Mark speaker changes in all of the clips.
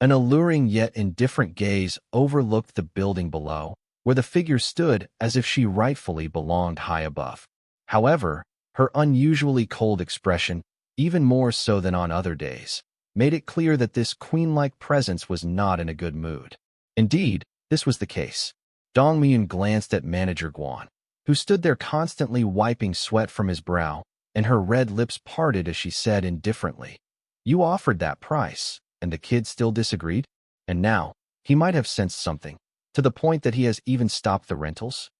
Speaker 1: An alluring yet indifferent gaze overlooked the building below, where the figure stood as if she rightfully belonged high above. However, her unusually cold expression, even more so than on other days, made it clear that this queen-like presence was not in a good mood. Indeed, this was the case. Dong Myun glanced at Manager Guan, who stood there constantly wiping sweat from his brow, and her red lips parted as she said indifferently, "You offered that price, and the kid still disagreed? And now, he might have sensed something, to the point that he has even stopped the rentals?"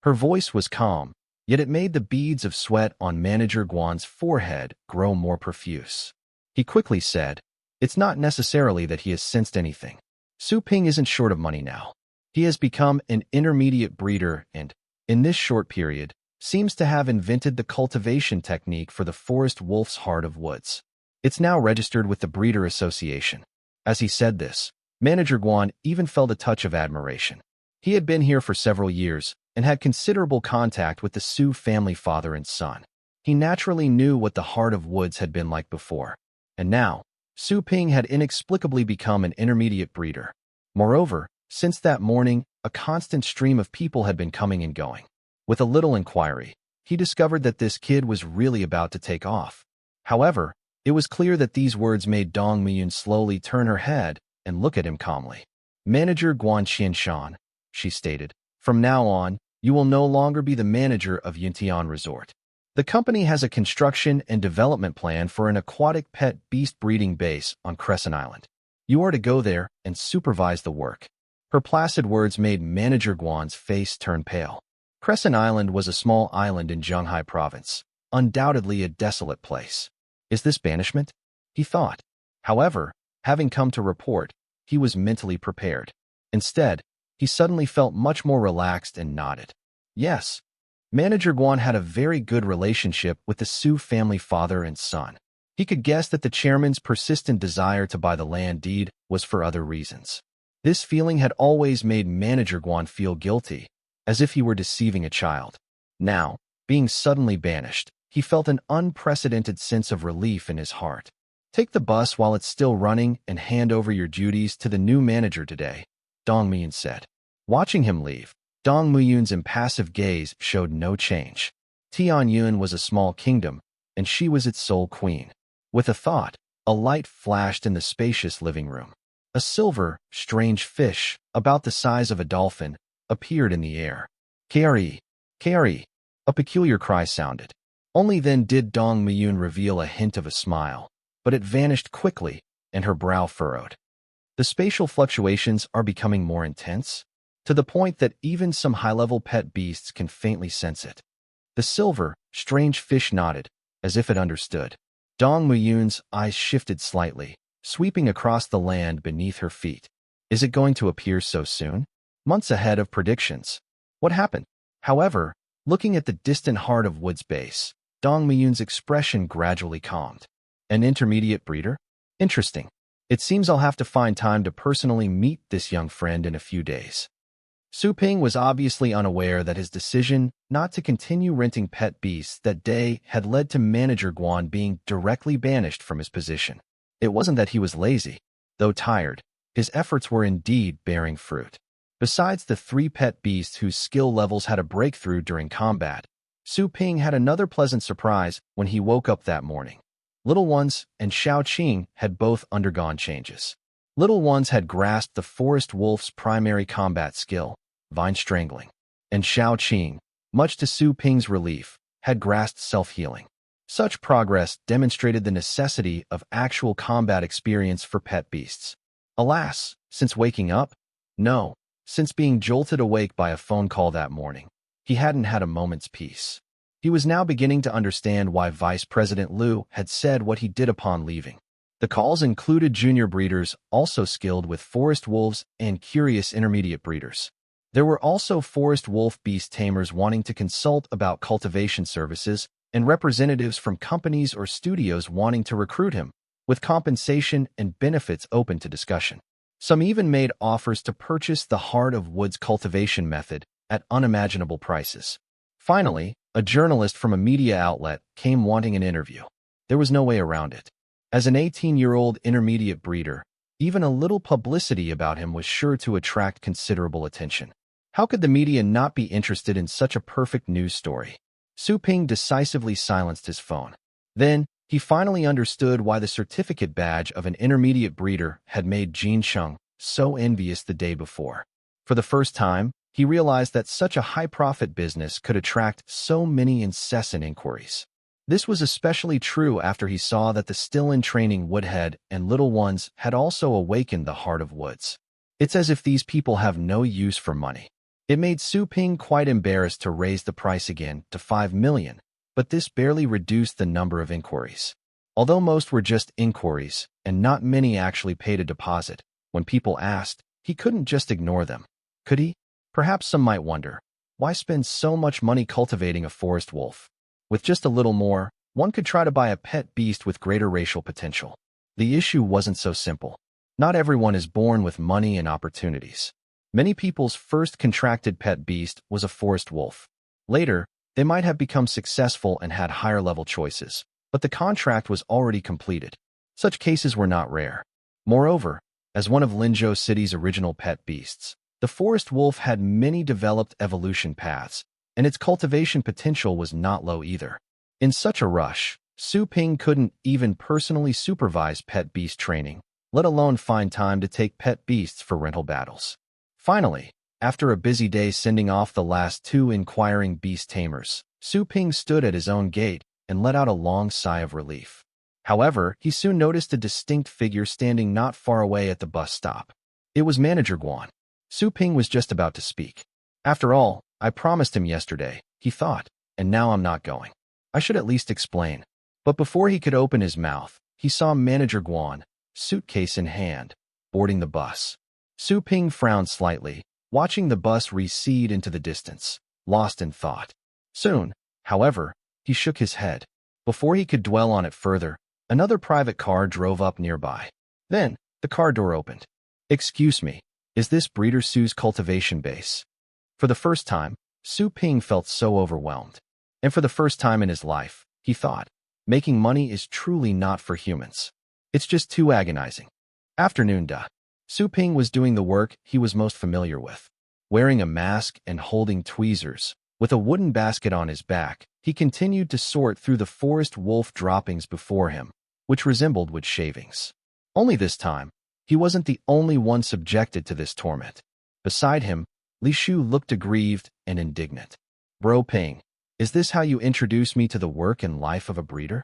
Speaker 1: Her voice was calm, yet it made the beads of sweat on Manager Guan's forehead grow more profuse. He quickly said, "It's not necessarily that he has sensed anything. Su Ping isn't short of money now. He has become an intermediate breeder and, in this short period, seems to have invented the cultivation technique for the forest wolf's heart of woods. It's now registered with the Breeder Association." As he said this, Manager Guan even felt a touch of admiration. He had been here for several years and had considerable contact with the Su family father and son. He naturally knew what the heart of woods had been like before. And now, Su Ping had inexplicably become an intermediate breeder. Moreover, since that morning, a constant stream of people had been coming and going. With a little inquiry, he discovered that this kid was really about to take off. However, it was clear that these words made Dong Myun slowly turn her head and look at him calmly. "Manager Guan Qianshan," she stated, "from now on, you will no longer be the manager of Yuntian Resort. The company has a construction and development plan for an aquatic pet beast breeding base on Crescent Island. You are to go there and supervise the work." Her placid words made Manager Guan's face turn pale. Crescent Island was a small island in Zhonghai province, undoubtedly a desolate place. Is this banishment? He thought. However, having come to report, he was mentally prepared. Instead, he suddenly felt much more relaxed and nodded. Yes. Manager Guan had a very good relationship with the Su family father and son. He could guess that the chairman's persistent desire to buy the land deed was for other reasons. This feeling had always made Manager Guan feel guilty, as if he were deceiving a child. Now, being suddenly banished, he felt an unprecedented sense of relief in his heart. "Take the bus while it's still running and hand over your duties to the new manager today," Dong Myun said. Watching him leave, Dong Myun's impassive gaze showed no change. Tianyun was a small kingdom, and she was its sole queen. With a thought, a light flashed in the spacious living room. A silver, strange fish, about the size of a dolphin, appeared in the air. "Kari! Kari!" A peculiar cry sounded. Only then did Dong Myun reveal a hint of a smile, but it vanished quickly, and her brow furrowed. The spatial fluctuations are becoming more intense, to the point that even some high-level pet beasts can faintly sense it. The silver, strange fish nodded, as if it understood. Dong Myun's eyes shifted slightly, sweeping across the land beneath her feet. Is it going to appear so soon? Months ahead of predictions. What happened? However, looking at the distant heart of Wood's base, Dong Myun's expression gradually calmed. An intermediate breeder? Interesting. It seems I'll have to find time to personally meet this young friend in a few days. Su Ping was obviously unaware that his decision not to continue renting pet beasts that day had led to Manager Guan being directly banished from his position. It wasn't that he was lazy. Though tired, his efforts were indeed bearing fruit. Besides the 3 pet beasts whose skill levels had a breakthrough during combat, Su Ping had another pleasant surprise when he woke up that morning. Little Ones and Xiao Qing had both undergone changes. Little Ones had grasped the forest wolf's primary combat skill, vine strangling, and Xiao Qing, much to Su Ping's relief, had grasped self-healing. Such progress demonstrated the necessity of actual combat experience for pet beasts. Alas, since waking up? No, since being jolted awake by a phone call that morning, he hadn't had a moment's peace. He was now beginning to understand why Vice President Liu had said what he did upon leaving. The calls included junior breeders also skilled with forest wolves and curious intermediate breeders. There were also forest wolf beast tamers wanting to consult about cultivation services and representatives from companies or studios wanting to recruit him, with compensation and benefits open to discussion. Some even made offers to purchase the Heart of Woods cultivation method at unimaginable prices. Finally, a journalist from a media outlet came wanting an interview. There was no way around it. As an 18-year-old intermediate breeder, Even a little publicity about him was sure to attract considerable attention. How could the media not be interested in such a perfect news story? Su Ping decisively silenced his phone. Then, he finally understood why the certificate badge of an intermediate breeder had made Jin Sheng so envious the day before. For the first time, he realized that such a high-profit business could attract so many incessant inquiries. This was especially true after he saw that the still-in-training Woodhead and Little Ones had also awakened the Heart of Woods. It's as if these people have no use for money. It made Su Ping quite embarrassed to raise the price again to 5 million, but this barely reduced the number of inquiries. Although most were just inquiries, and not many actually paid a deposit, when people asked, he couldn't just ignore them. Could he? Perhaps some might wonder, why spend so much money cultivating a forest wolf? With just a little more, one could try to buy a pet beast with greater racial potential. The issue wasn't so simple. Not everyone is born with money and opportunities. Many people's first contracted pet beast was a forest wolf. Later, they might have become successful and had higher-level choices, but the contract was already completed. Such cases were not rare. Moreover, as one of Linzhou City's original pet beasts, the forest wolf had many developed evolution paths, and its cultivation potential was not low either. In such a rush, Su Ping couldn't even personally supervise pet beast training, let alone find time to take pet beasts for rental battles. Finally, after a busy day sending off the last 2 inquiring beast tamers, Su Ping stood at his own gate and let out a long sigh of relief. However, he soon noticed a distinct figure standing not far away at the bus stop. It was Manager Guan. Su Ping was just about to speak. After all, I promised him yesterday, he thought, and now I'm not going. I should at least explain. But before he could open his mouth, he saw Manager Guan, suitcase in hand, boarding the bus. Su Ping frowned slightly, watching the bus recede into the distance, lost in thought. Soon, however, he shook his head. Before he could dwell on it further, another private car drove up nearby. Then, the car door opened. Excuse me, is this Breeder Su's cultivation base? For the first time, Su Ping felt so overwhelmed. And for the first time in his life, he thought, making money is truly not for humans. It's just too agonizing. Afternoon. Su Ping was doing the work he was most familiar with. Wearing a mask and holding tweezers, with a wooden basket on his back, he continued to sort through the forest wolf droppings before him, which resembled wood shavings. Only this time, he wasn't the only one subjected to this torment. Beside him, Li Shu looked aggrieved and indignant. Bro Ping, is this how you introduce me to the work and life of a breeder?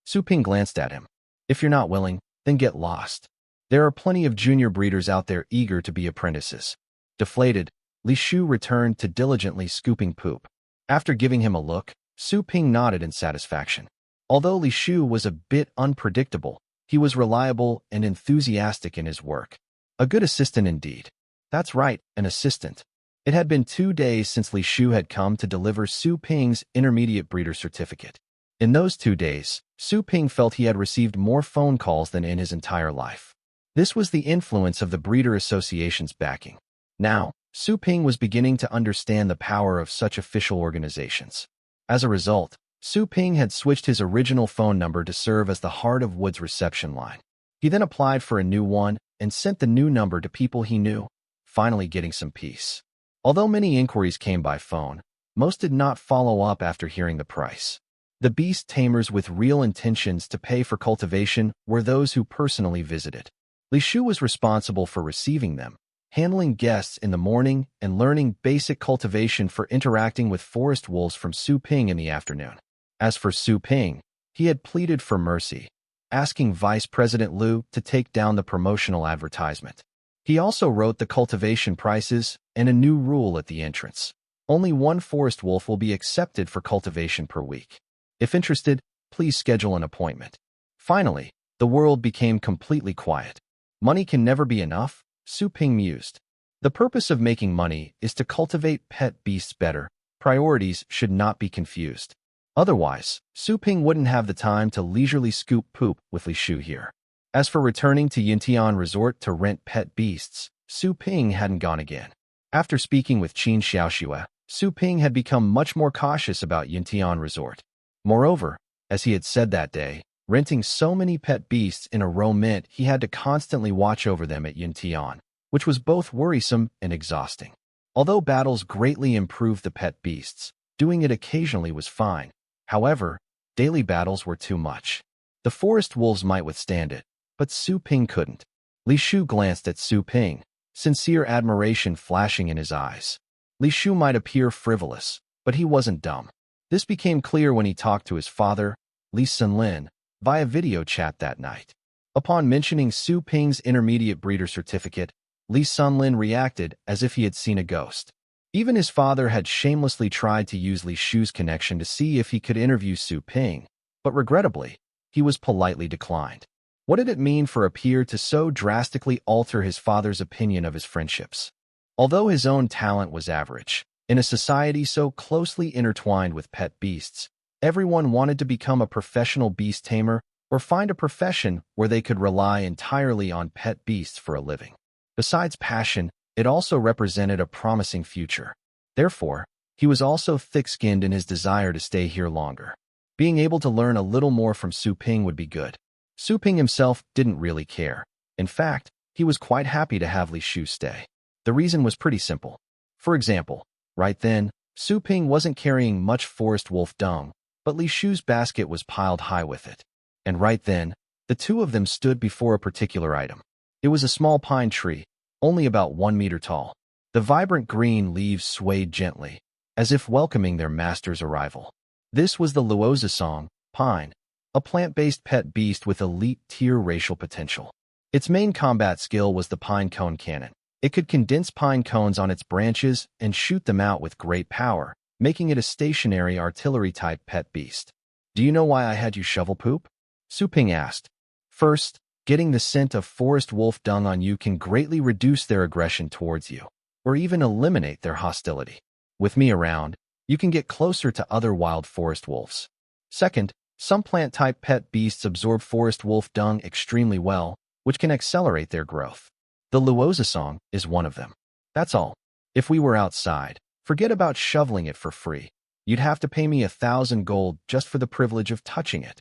Speaker 1: Su Ping glanced at him. If you're not willing, then get lost. There are plenty of junior breeders out there eager to be apprentices. Deflated, Li Shu returned to diligently scooping poop. After giving him a look, Su Ping nodded in satisfaction. Although Li Shu was a bit unpredictable, he was reliable and enthusiastic in his work. A good assistant indeed. That's right, an assistant. It had been 2 days since Li Shu had come to deliver Su Ping's intermediate breeder certificate. In those 2 days, Su Ping felt he had received more phone calls than in his entire life. This was the influence of the Breeder Association's backing. Now, Su Ping was beginning to understand the power of such official organizations. As a result, Su Ping had switched his original phone number to serve as the Heart of Woods reception line. He then applied for a new one and sent the new number to people he knew, finally getting some peace. Although many inquiries came by phone, most did not follow up after hearing the price. The beast tamers with real intentions to pay for cultivation were those who personally visited. Li Shu was responsible for receiving them, handling guests in the morning and learning basic cultivation for interacting with forest wolves from Su Ping in the afternoon. As for Su Ping, he had pleaded for mercy, asking Vice President Liu to take down the promotional advertisement. He also wrote the cultivation prices and a new rule at the entrance. Only 1 forest wolf will be accepted for cultivation per week. If interested, please schedule an appointment. Finally, the world became completely quiet. Money can never be enough, Su Ping mused. The purpose of making money is to cultivate pet beasts better. Priorities should not be confused. Otherwise, Su Ping wouldn't have the time to leisurely scoop poop with Li Shu here. As for returning to Yintian Resort to rent pet beasts, Su Ping hadn't gone again. After speaking with Qin Xiaoxue, Su Ping had become much more cautious about Yintian Resort. Moreover, as he had said that day, Renting so many pet beasts in a row meant he had to constantly watch over them at Yuntian, which was both worrisome and exhausting. Although battles greatly improved the pet beasts, doing it occasionally was fine. However, daily battles were too much. The forest wolves might withstand it, but Su Ping couldn't. Li Shu glanced at Su Ping, sincere admiration flashing in his eyes. Li Shu might appear frivolous, but he wasn't dumb. This became clear when he talked to his father, Li Sunlin, via video chat that night. Upon mentioning Su Ping's intermediate breeder certificate, Li Sunlin reacted as if he had seen a ghost. Even his father had shamelessly tried to use Li Shu's connection to see if he could interview Su Ping, but regrettably, he was politely declined. What did it mean for a peer to so drastically alter his father's opinion of his friendships? Although his own talent was average, in a society so closely intertwined with pet beasts, everyone wanted to become a professional beast tamer or find a profession where they could rely entirely on pet beasts for a living. Besides passion, it also represented a promising future. Therefore, he was also thick-skinned in his desire to stay here longer. Being able to learn a little more from Su Ping would be good. Su Ping himself didn't really care. In fact, he was quite happy to have Li Shu stay. The reason was pretty simple. For example, right then, Su Ping wasn't carrying much forest wolf dung, but Li Shu's basket was piled high with it. And right then, the two of them stood before a particular item. It was a small pine tree, only about 1 meter tall. The vibrant green leaves swayed gently, as if welcoming their master's arrival. This was the luozasong, pine, a plant-based pet beast with elite-tier racial potential. Its main combat skill was the pine cone cannon. It could condense pine cones on its branches and shoot them out with great power, making it a stationary artillery-type pet beast. Do you know why I had you shovel poop? Su Ping asked. First, getting the scent of forest wolf dung on you can greatly reduce their aggression towards you, or even eliminate their hostility. With me around, you can get closer to other wild forest wolves. Second, some plant-type pet beasts absorb forest wolf dung extremely well, which can accelerate their growth. The luozasong is one of them. That's all. If we were outside, forget about shoveling it for free. You'd have to pay me 1,000 gold just for the privilege of touching it.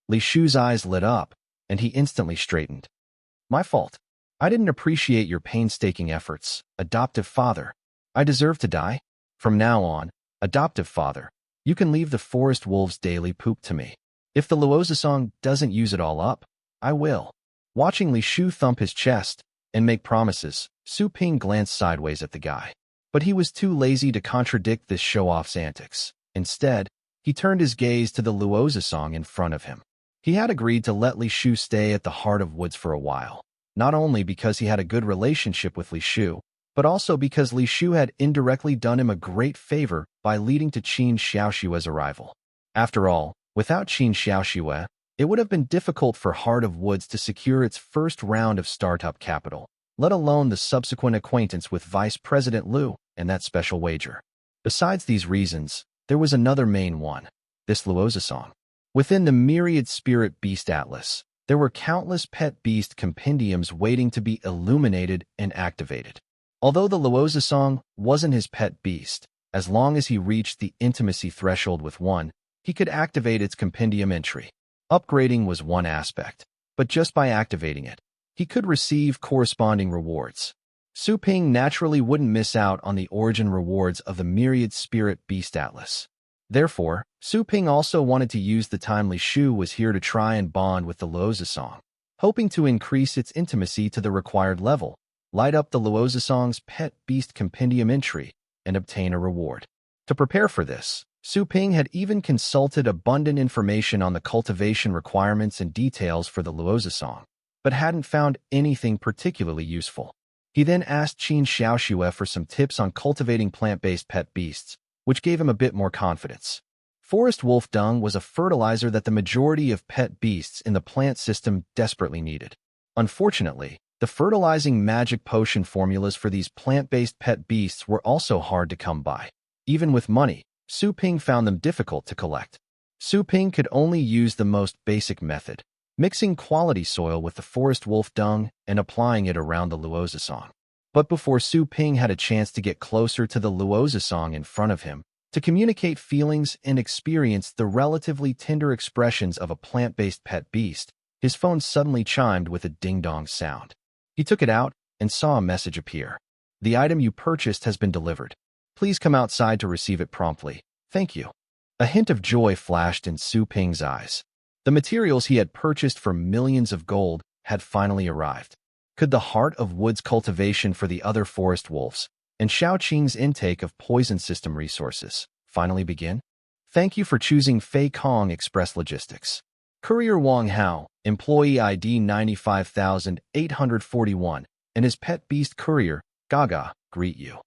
Speaker 1: Li Shu's eyes lit up, and he instantly straightened. My fault. I didn't appreciate your painstaking efforts, adoptive father. I deserve to die? From now on, adoptive father, you can leave the forest wolves' daily poop to me. If the luozasong doesn't use it all up, I will. Watching Li Shu thump his chest and make promises, Su Ping glanced sideways at the guy. But he was too lazy to contradict this show-off's antics. Instead, he turned his gaze to the luozasong in front of him. He had agreed to let Li Shu stay at the Heart of Woods for a while, not only because he had a good relationship with Li Shu, but also because Li Shu had indirectly done him a great favor by leading to Qin Xiaoshue's arrival. After all, without Qin Xiaoshue, it would have been difficult for Heart of Woods to secure its first round of startup capital, let alone the subsequent acquaintance with Vice President Liu and that special wager. Besides these reasons, there was another main one, this luozasong. Within the Myriad Spirit Beast Atlas, there were countless pet beast compendiums waiting to be illuminated and activated. Although the luozasong wasn't his pet beast, as long as he reached the intimacy threshold with one, he could activate its compendium entry. Upgrading was one aspect, but just by activating it, he could receive corresponding rewards. Su Ping naturally wouldn't miss out on the origin rewards of the Myriad Spirit Beast Atlas. Therefore, Su Ping also wanted to use the time Li Shu was here to try and bond with the luozasong, hoping to increase its intimacy to the required level, light up the luozasong's pet beast compendium entry, and obtain a reward. To prepare for this, Su Ping had even consulted abundant information on the cultivation requirements and details for the luozasong, but hadn't found anything particularly useful. He then asked Qin Xiaoshue for some tips on cultivating plant-based pet beasts, which gave him a bit more confidence. Forest wolf dung was a fertilizer that the majority of pet beasts in the plant system desperately needed. Unfortunately, the fertilizing magic potion formulas for these plant-based pet beasts were also hard to come by. Even with money, Su Ping found them difficult to collect. Su Ping could only use the most basic method, mixing quality soil with the forest wolf dung and applying it around the luozasong. But before Su Ping had a chance to get closer to the luozasong in front of him, to communicate feelings and experience the relatively tender expressions of a plant-based pet beast. His phone suddenly chimed with a ding-dong sound. He took it out and saw a message appear. The item you purchased has been delivered. Please come outside to receive it promptly. Thank you. A hint of joy flashed in Su Ping's eyes. The materials he had purchased for millions of gold had finally arrived. Could the heart of Wood's cultivation for the other forest wolves and Xiaoqing's intake of poison system resources finally begin? Thank you for choosing Fei Kong Express Logistics. Courier Wang Hao, employee ID 95841, and his pet beast courier, Gaga, greet you.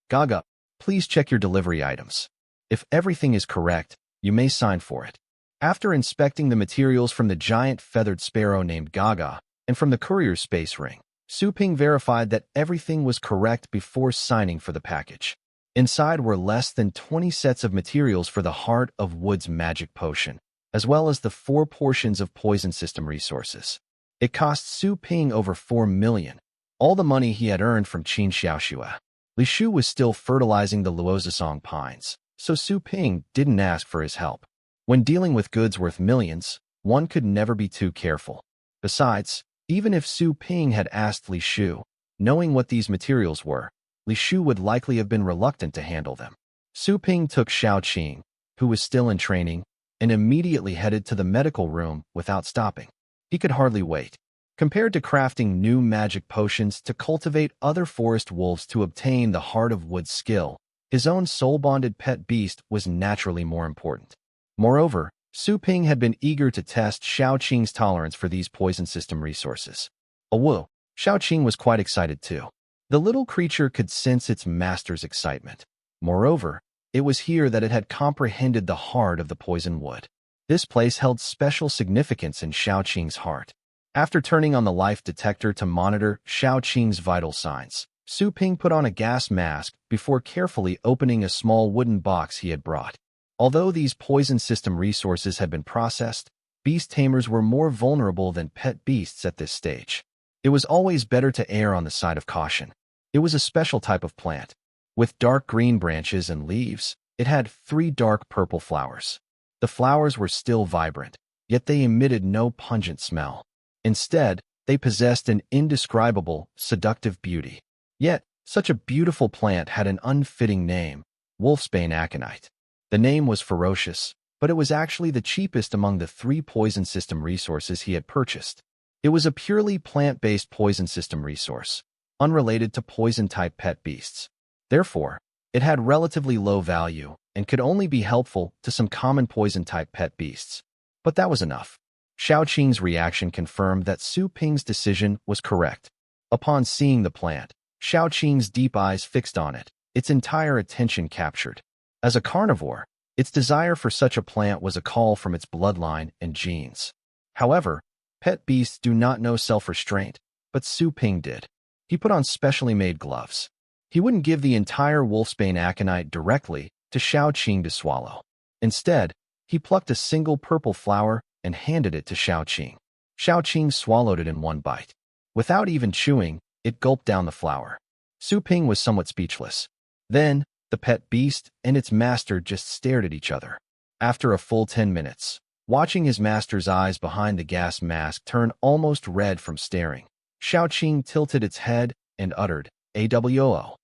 Speaker 1: Gaga, please check your delivery items. If everything is correct, you may sign for it. After inspecting the materials from the giant feathered sparrow named Gaga and from the courier's space ring, Su Ping verified that everything was correct before signing for the package. Inside were less than 20 sets of materials for the Heart of Wood's magic potion, as well as the 4 portions of poison system resources. It cost Su Ping over 4 million, all the money he had earned from Qin Xiaoxue. Li Shu was still fertilizing the Luozasong pines, so Su Ping didn't ask for his help. When dealing with goods worth millions, one could never be too careful. Besides, even if Su Ping had asked Li Shu, knowing what these materials were, Li Shu would likely have been reluctant to handle them. Su Ping took Xiaoqing, who was still in training, and immediately headed to the medical room without stopping. He could hardly wait. Compared to crafting new magic potions to cultivate other forest wolves to obtain the Heart of Wood skill, his own soul-bonded pet beast was naturally more important. Moreover, Su Ping had been eager to test Xiaoqing's tolerance for these poison system resources. Woo, Xiaoqing was quite excited too. The little creature could sense its master's excitement. Moreover, it was here that it had comprehended the heart of the poison wood. This place held special significance in Xiaoqing's heart. After turning on the life detector to monitor Xiaoqing's vital signs, Su Ping put on a gas mask before carefully opening a small wooden box he had brought. Although these poison system resources had been processed, beast tamers were more vulnerable than pet beasts at this stage. It was always better to err on the side of caution. It was a special type of plant. With dark green branches and leaves, it had 3 dark purple flowers. The flowers were still vibrant, yet they emitted no pungent smell. Instead, they possessed an indescribable, seductive beauty. Yet, such a beautiful plant had an unfitting name, wolfsbane aconite. The name was ferocious, but it was actually the cheapest among the 3 poison system resources he had purchased. It was a purely plant-based poison system resource, unrelated to poison-type pet beasts. Therefore, it had relatively low value and could only be helpful to some common poison-type pet beasts. But that was enough. Xiaoqing's reaction confirmed that Su Ping's decision was correct. Upon seeing the plant, Xiaoqing's deep eyes fixed on it, its entire attention captured. As a carnivore, its desire for such a plant was a call from its bloodline and genes. However, pet beasts do not know self-restraint, but Su Ping did. He put on specially made gloves. He wouldn't give the entire wolfsbane aconite directly to Xiaoqing to swallow. Instead, he plucked a single purple flower and handed it to Xiaoqing. Xiaoqing swallowed it in one bite. Without even chewing, it gulped down the flower. Su Ping was somewhat speechless. Then, the pet beast and its master just stared at each other. After a full 10 minutes, watching his master's eyes behind the gas mask turn almost red from staring, Xiaoqing tilted its head and uttered, "AWO."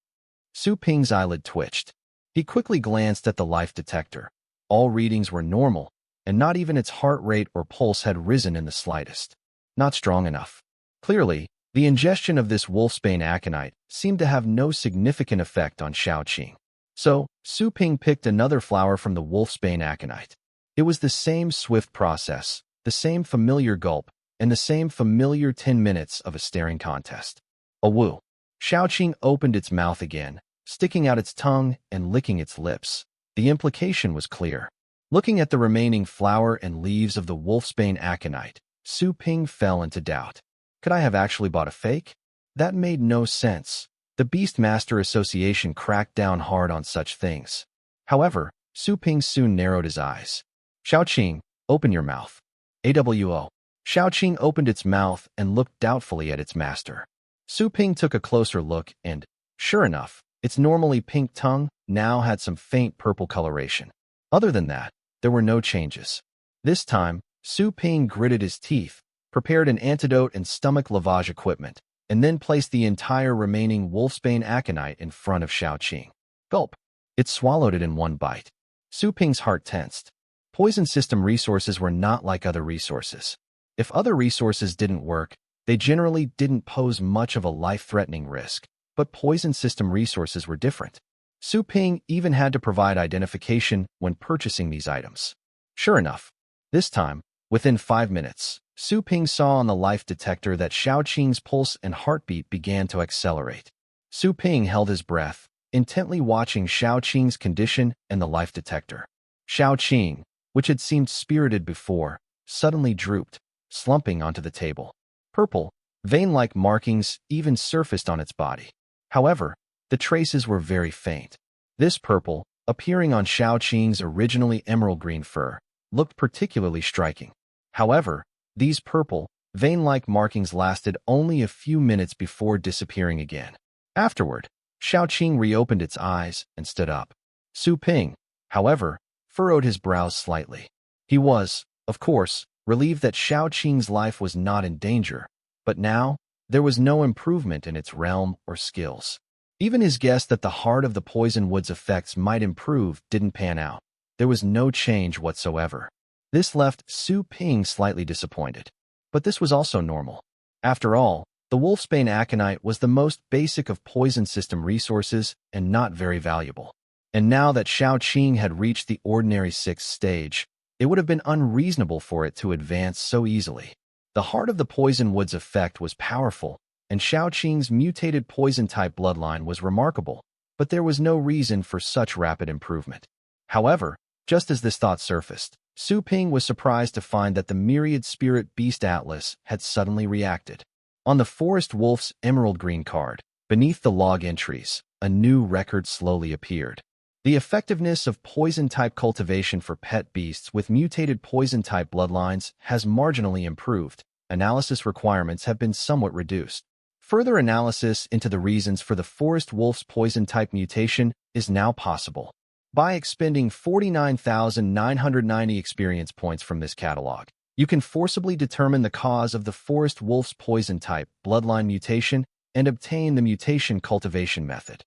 Speaker 1: Su Ping's eyelid twitched. He quickly glanced at the life detector. All readings were normal, and not even its heart rate or pulse had risen in the slightest. Not strong enough. Clearly, the ingestion of this wolfsbane aconite seemed to have no significant effect on Xiaoqing. So, Su Ping picked another flower from the wolfsbane aconite. It was the same swift process, the same familiar gulp, and the same familiar 10 minutes of a staring contest. Woo! Xiaoqing opened its mouth again, sticking out its tongue and licking its lips. The implication was clear. Looking at the remaining flower and leaves of the wolfsbane aconite, Su Ping fell into doubt. Could I have actually bought a fake? That made no sense. The Beastmaster Association cracked down hard on such things. However, Su Ping soon narrowed his eyes. Xiaoqing, open your mouth. AWO. Xiaoqing opened its mouth and looked doubtfully at its master. Su Ping took a closer look and, sure enough, Its normally pink tongue now had some faint purple coloration. Other than that, there were no changes. This time, Su Ping gritted his teeth, prepared an antidote and stomach lavage equipment, and then placed the entire remaining wolfsbane aconite in front of Xiaoqing. Gulp! It swallowed it in one bite. Su Ping's heart tensed. Poison system resources were not like other resources. If other resources didn't work, they generally didn't pose much of a life-threatening risk, but poison system resources were different. Su Ping even had to provide identification when purchasing these items. Sure enough, this time, within 5 minutes, Su Ping saw on the life detector that Xiaoqing's pulse and heartbeat began to accelerate. Su Ping held his breath, intently watching Xiaoqing's condition and the life detector. Xiaoqing, which had seemed spirited before, suddenly drooped, slumping onto the table. Purple, vein-like markings even surfaced on its body. However, the traces were very faint. This purple, appearing on Xiaoqing's originally emerald green fur, looked particularly striking. However, these purple, vein-like markings lasted only a few minutes before disappearing again. Afterward, Xiaoqing reopened its eyes and stood up. Su Ping, however, furrowed his brows slightly. He was, of course, relieved that Xiaoqing's life was not in danger, but now, there was no improvement in its realm or skills. Even his guess that the heart of the poison wood's effects might improve didn't pan out. There was no change whatsoever. This left Su Ping slightly disappointed. But this was also normal. After all, the wolfsbane aconite was the most basic of poison system resources and not very valuable. And now that Xiaoqing had reached the ordinary 6th stage, it would have been unreasonable for it to advance so easily. The heart of the poison wood's effect was powerful, and Xiaoqing's mutated poison-type bloodline was remarkable, but there was no reason for such rapid improvement. However, just as this thought surfaced, Su Ping was surprised to find that the Myriad Spirit Beast Atlas had suddenly reacted. On the Forest Wolf's emerald green card, beneath the log entries, a new record slowly appeared. The effectiveness of poison-type cultivation for pet beasts with mutated poison-type bloodlines has marginally improved. Analysis requirements have been somewhat reduced. Further analysis into the reasons for the Forest Wolf's poison-type mutation is now possible. By expending 49,990 experience points from this catalog, you can forcibly determine the cause of the Forest Wolf's poison-type bloodline mutation and obtain the mutation cultivation method.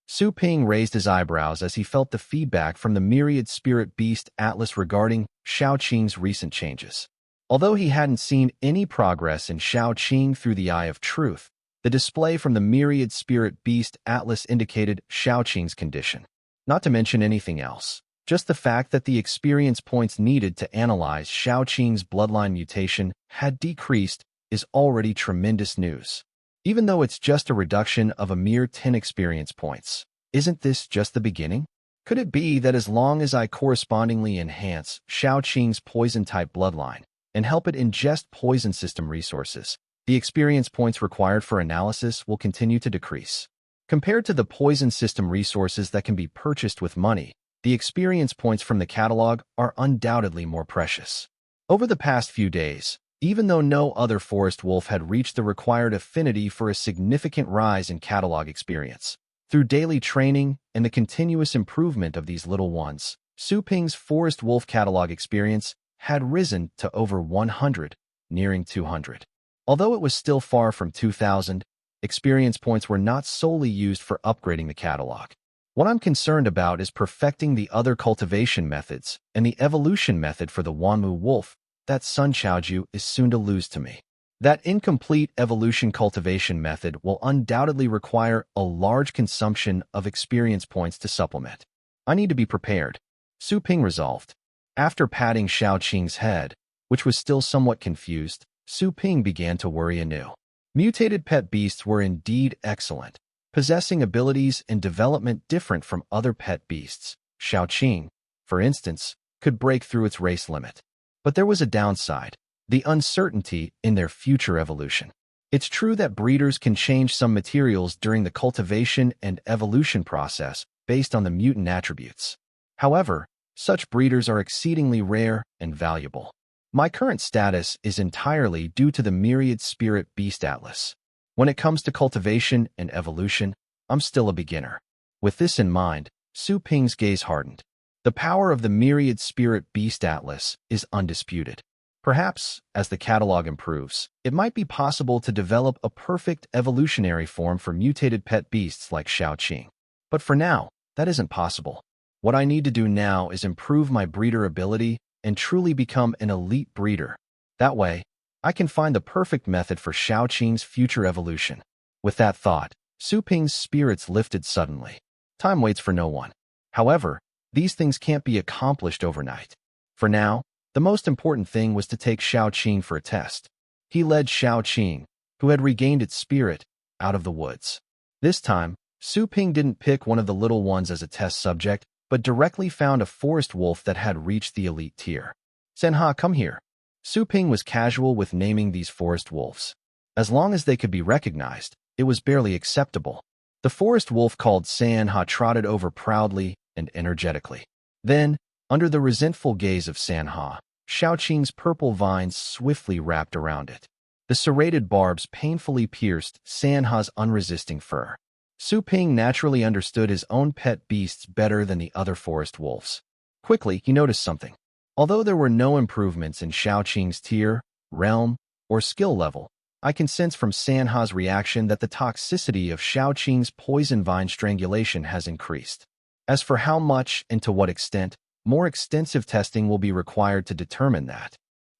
Speaker 1: Su Ping raised his eyebrows as he felt the feedback from the Myriad Spirit Beast Atlas regarding Xiaoqing's recent changes. Although he hadn't seen any progress in Xiaoqing through the Eye of Truth, the display from the Myriad Spirit Beast Atlas indicated Xiaoqing's condition. Not to mention anything else, just the fact that the experience points needed to analyze Xiaoqing's bloodline mutation had decreased is already tremendous news. Even though it's just a reduction of a mere 10 experience points, isn't this just the beginning? Could it be that as long as I correspondingly enhance Xiaoqing's poison-type bloodline and help it ingest poison system resources, the experience points required for analysis will continue to decrease? Compared to the poison system resources that can be purchased with money, the experience points from the catalog are undoubtedly more precious. Over the past few days, even though no other forest wolf had reached the required affinity for a significant rise in catalog experience, through daily training and the continuous improvement of these little ones, Su Ping's forest wolf catalog experience had risen to over 100, nearing 200. Although it was still far from 2,000, experience points were not solely used for upgrading the catalog. What I'm concerned about is perfecting the other cultivation methods and the evolution method for the Wanmu wolf that Sun Chaoju is soon to lose to me. That incomplete evolution cultivation method will undoubtedly require a large consumption of experience points to supplement. I need to be prepared, Su Ping resolved. After patting Xiaoqing's head, which was still somewhat confused, Su Ping began to worry anew. Mutated pet beasts were indeed excellent, possessing abilities and development different from other pet beasts. Xiaoqing, for instance, could break through its race limit. But there was a downside, the uncertainty in their future evolution. It's true that breeders can change some materials during the cultivation and evolution process based on the mutant attributes. However, such breeders are exceedingly rare and valuable. My current status is entirely due to the Myriad Spirit Beast Atlas. When it comes to cultivation and evolution, I'm still a beginner. With this in mind, Su Ping's gaze hardened. The power of the Myriad Spirit Beast Atlas is undisputed. Perhaps, as the catalog improves, it might be possible to develop a perfect evolutionary form for mutated pet beasts like Shaoqing. But for now, that isn't possible. What I need to do now is improve my breeder ability and truly become an elite breeder. That way, I can find the perfect method for Shaoqing's future evolution. With that thought, Su Ping's spirits lifted suddenly. Time waits for no one. However, these things can't be accomplished overnight. For now, the most important thing was to take Shaoqing for a test. He led Shaoqing, who had regained its spirit, out of the woods. This time, Su Ping didn't pick one of the little ones as a test subject, but directly found a forest wolf that had reached the elite tier. Manhwa, come here. Su Ping was casual with naming these forest wolves. As long as they could be recognized, it was barely acceptable. The forest wolf called Manhwa trotted over proudly and energetically. Then, under the resentful gaze of Manhwa, Shaoqing's purple vines swiftly wrapped around it. The serrated barbs painfully pierced Manhwa's unresisting fur. Su Ping naturally understood his own pet beasts better than the other forest wolves. Quickly, he noticed something. Although there were no improvements in Shaoqing's tier, realm, or skill level, I can sense from Manhwa's reaction that the toxicity of Shaoqing's poison vine strangulation has increased. As for how much and to what extent, more extensive testing will be required to determine that.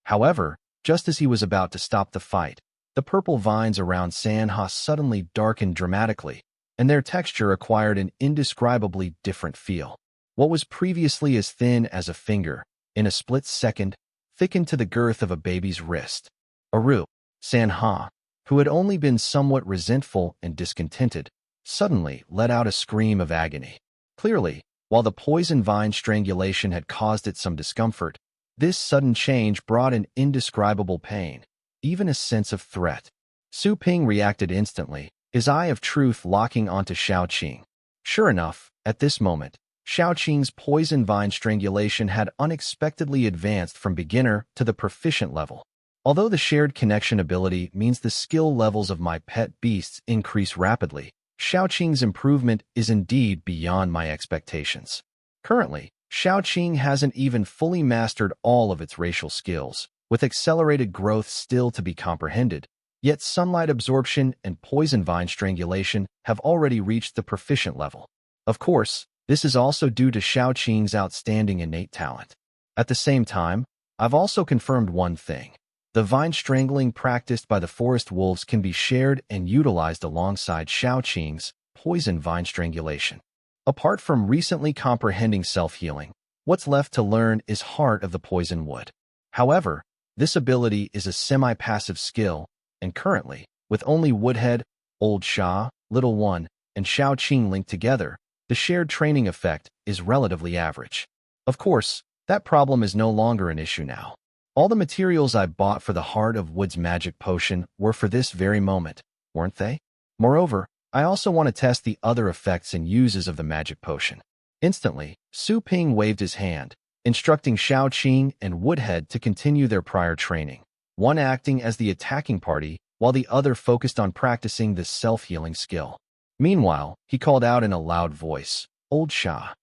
Speaker 1: However, just as he was about to stop the fight, the purple vines around Manhwa suddenly darkened dramatically, and their texture acquired an indescribably different feel. What was previously as thin as a finger, in a split second, thickened to the girth of a baby's wrist. Manhwa, who had only been somewhat resentful and discontented, suddenly let out a scream of agony. Clearly, while the poison vine strangulation had caused it some discomfort, this sudden change brought an indescribable pain, even a sense of threat. Su Ping reacted instantly, his eye of truth locking onto Shaoqing. Sure enough, at this moment, Shaoqing's poison vine strangulation had unexpectedly advanced from beginner to the proficient level. Although the shared connection ability means the skill levels of my pet beasts increase rapidly, Shaoqing's improvement is indeed beyond my expectations. Currently, Shaoqing hasn't even fully mastered all of its racial skills, with accelerated growth still to be comprehended, yet sunlight absorption and poison vine strangulation have already reached the proficient level. Of course, this is also due to Shaoqing's outstanding innate talent. At the same time, I've also confirmed one thing. The vine strangling practiced by the forest wolves can be shared and utilized alongside Shaoqing's poison vine strangulation. Apart from recently comprehending self-healing, what's left to learn is Heart of the Poison Wood. However, this ability is a semi-passive skill, and currently, with only Woodhead, Old Sha, Little One, and Shaoqing linked together, the shared training effect is relatively average. Of course, that problem is no longer an issue now. All the materials I bought for the Heart of Wood's magic potion were for this very moment, weren't they? Moreover, I also want to test the other effects and uses of the magic potion. Instantly, Su Ping waved his hand, instructing Shaoqing and Woodhead to continue their prior training, one acting as the attacking party while the other focused on practicing this self-healing skill. Meanwhile, he called out in a loud voice, "Old Sha."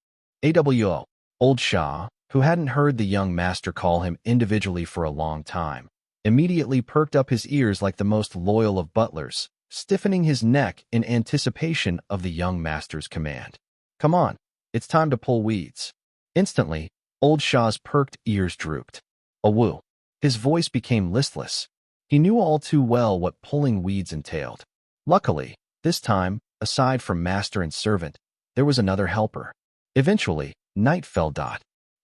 Speaker 1: AWO. Old Sha, who hadn't heard the young master call him individually for a long time, immediately perked up his ears like the most loyal of butlers, stiffening his neck in anticipation of the young master's command. "Come on, it's time to pull weeds." Instantly, Old Shah's perked ears drooped. Awoo. His voice became listless. He knew all too well what pulling weeds entailed. Luckily, this time, aside from master and servant, there was another helper. Eventually, night fell.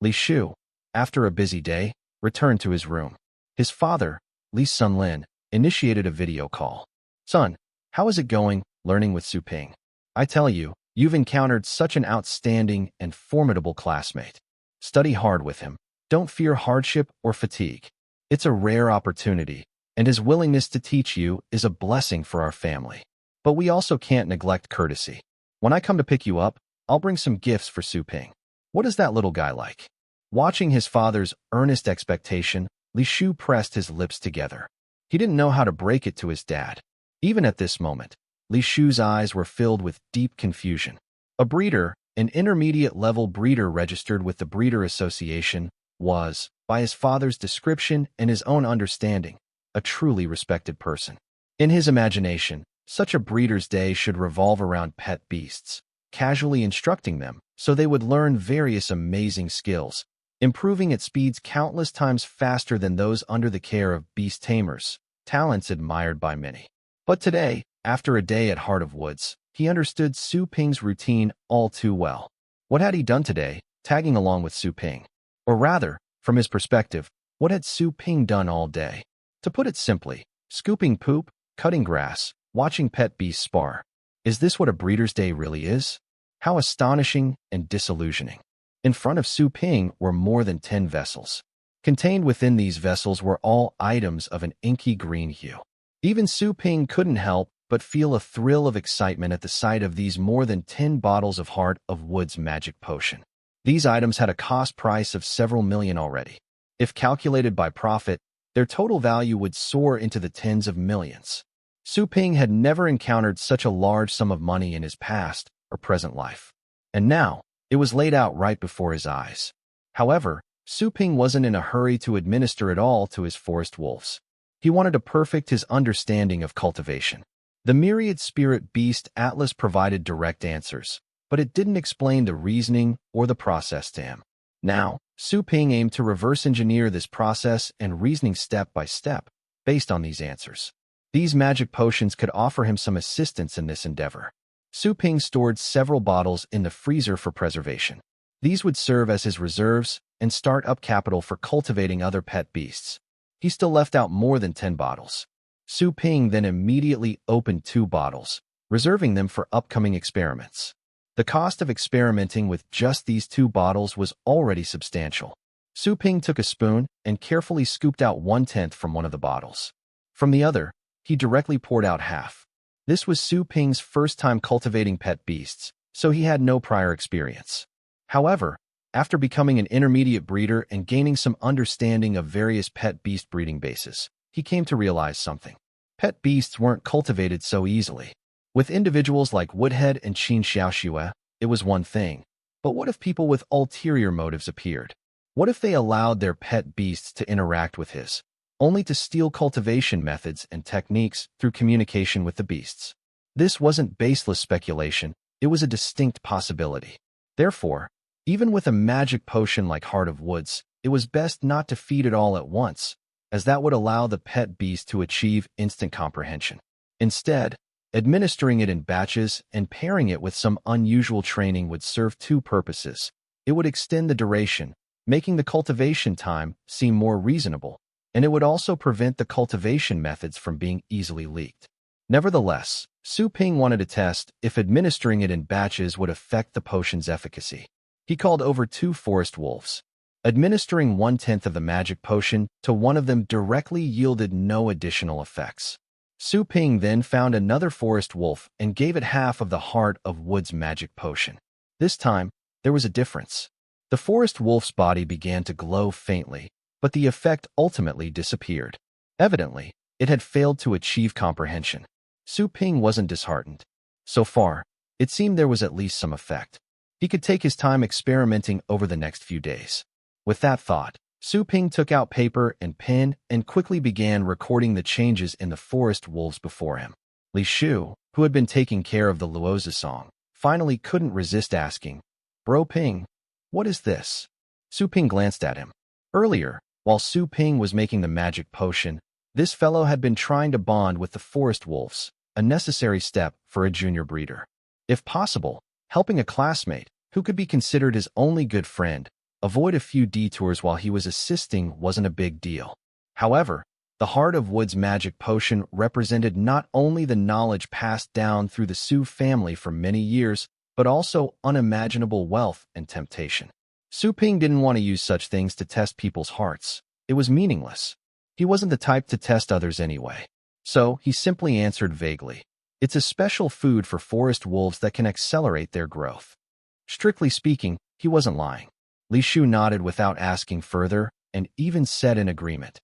Speaker 1: Li Shu, after a busy day, returned to his room. His father, Li Sunlin, initiated a video call. "Son, how is it going, learning with Su Ping? I tell you, you've encountered such an outstanding and formidable classmate. Study hard with him. Don't fear hardship or fatigue. It's a rare opportunity, and his willingness to teach you is a blessing for our family. But we also can't neglect courtesy. When I come to pick you up, I'll bring some gifts for Su Ping. What is that little guy like?" Watching his father's earnest expectation, Li Shu pressed his lips together. He didn't know how to break it to his dad. Even at this moment, Li Shu's eyes were filled with deep confusion. A breeder, an intermediate-level breeder registered with the Breeder Association, was, by his father's description and his own understanding, a truly respected person. In his imagination, such a breeder's day should revolve around pet beasts, casually instructing them so they would learn various amazing skills, improving at speeds countless times faster than those under the care of Beast Tamers, talents admired by many. But today, after a day at Heart of Woods, he understood Su Ping's routine all too well. What had he done today, tagging along with Su Ping? Or rather, from his perspective, what had Su Ping done all day? To put it simply, scooping poop, cutting grass, watching pet beasts spar. Is this what a breeder's day really is? How astonishing and disillusioning. In front of Su Ping were more than 10 vessels. Contained within these vessels were all items of an inky green hue. Even Su Ping couldn't help but feel a thrill of excitement at the sight of these more than 10 bottles of Heart of Woods magic potion. These items had a cost price of several million already. If calculated by profit, their total value would soar into the tens of millions. Su Ping had never encountered such a large sum of money in his past or present life. And now, it was laid out right before his eyes. However, Su Ping wasn't in a hurry to administer it all to his forest wolves. He wanted to perfect his understanding of cultivation. The Myriad Spirit Beast Atlas provided direct answers, but it didn't explain the reasoning or the process to him. Now, Su Ping aimed to reverse engineer this process and reasoning step by step, based on these answers. These magic potions could offer him some assistance in this endeavor. Su Ping stored several bottles in the freezer for preservation. These would serve as his reserves and start-up capital for cultivating other pet beasts. He still left out more than 10 bottles. Su Ping then immediately opened 2 bottles, reserving them for upcoming experiments. The cost of experimenting with just these 2 bottles was already substantial. Su Ping took a spoon and carefully scooped out 1/10 from one of the bottles. From the other, he directly poured out half. This was Su Ping's first time cultivating pet beasts, so he had no prior experience. However, after becoming an intermediate breeder and gaining some understanding of various pet beast breeding bases, he came to realize something. Pet beasts weren't cultivated so easily. With individuals like Woodhead and Qin Xiaoxue, it was one thing. But what if people with ulterior motives appeared? What if they allowed their pet beasts to interact with his, only to steal cultivation methods and techniques through communication with the beasts? This wasn't baseless speculation, it was a distinct possibility. Therefore, even with a magic potion like Heart of Woods, it was best not to feed it all at once, as that would allow the pet beast to achieve instant comprehension. Instead, administering it in batches and pairing it with some unusual training would serve 2 purposes. It would extend the duration, making the cultivation time seem more reasonable, and it would also prevent the cultivation methods from being easily leaked. Nevertheless, Su Ping wanted to test if administering it in batches would affect the potion's efficacy. He called over 2 forest wolves. Administering 1/10 of the magic potion to one of them directly yielded no additional effects. Su Ping then found another forest wolf and gave it half of the Heart of Woods magic potion. This time, there was a difference. The forest wolf's body began to glow faintly, but the effect ultimately disappeared. Evidently, it had failed to achieve comprehension. Su Ping wasn't disheartened. So far, it seemed there was at least some effect. He could take his time experimenting over the next few days. With that thought, Su Ping took out paper and pen and quickly began recording the changes in the forest wolves before him. Li Shu, who had been taking care of the Luozi song, finally couldn't resist asking, "Bro Ping, what is this?" Su Ping glanced at him. Earlier, while Su Ping was making the magic potion, this fellow had been trying to bond with the forest wolves, a necessary step for a junior breeder. If possible, helping a classmate, who could be considered his only good friend, avoid a few detours while he was assisting wasn't a big deal. However, the Heart of Woods magic potion represented not only the knowledge passed down through the Su family for many years, but also unimaginable wealth and temptation. Su Ping didn't want to use such things to test people's hearts. It was meaningless. He wasn't the type to test others anyway. So, he simply answered vaguely, "It's a special food for forest wolves that can accelerate their growth." Strictly speaking, he wasn't lying. Li Shu nodded without asking further and even said in agreement,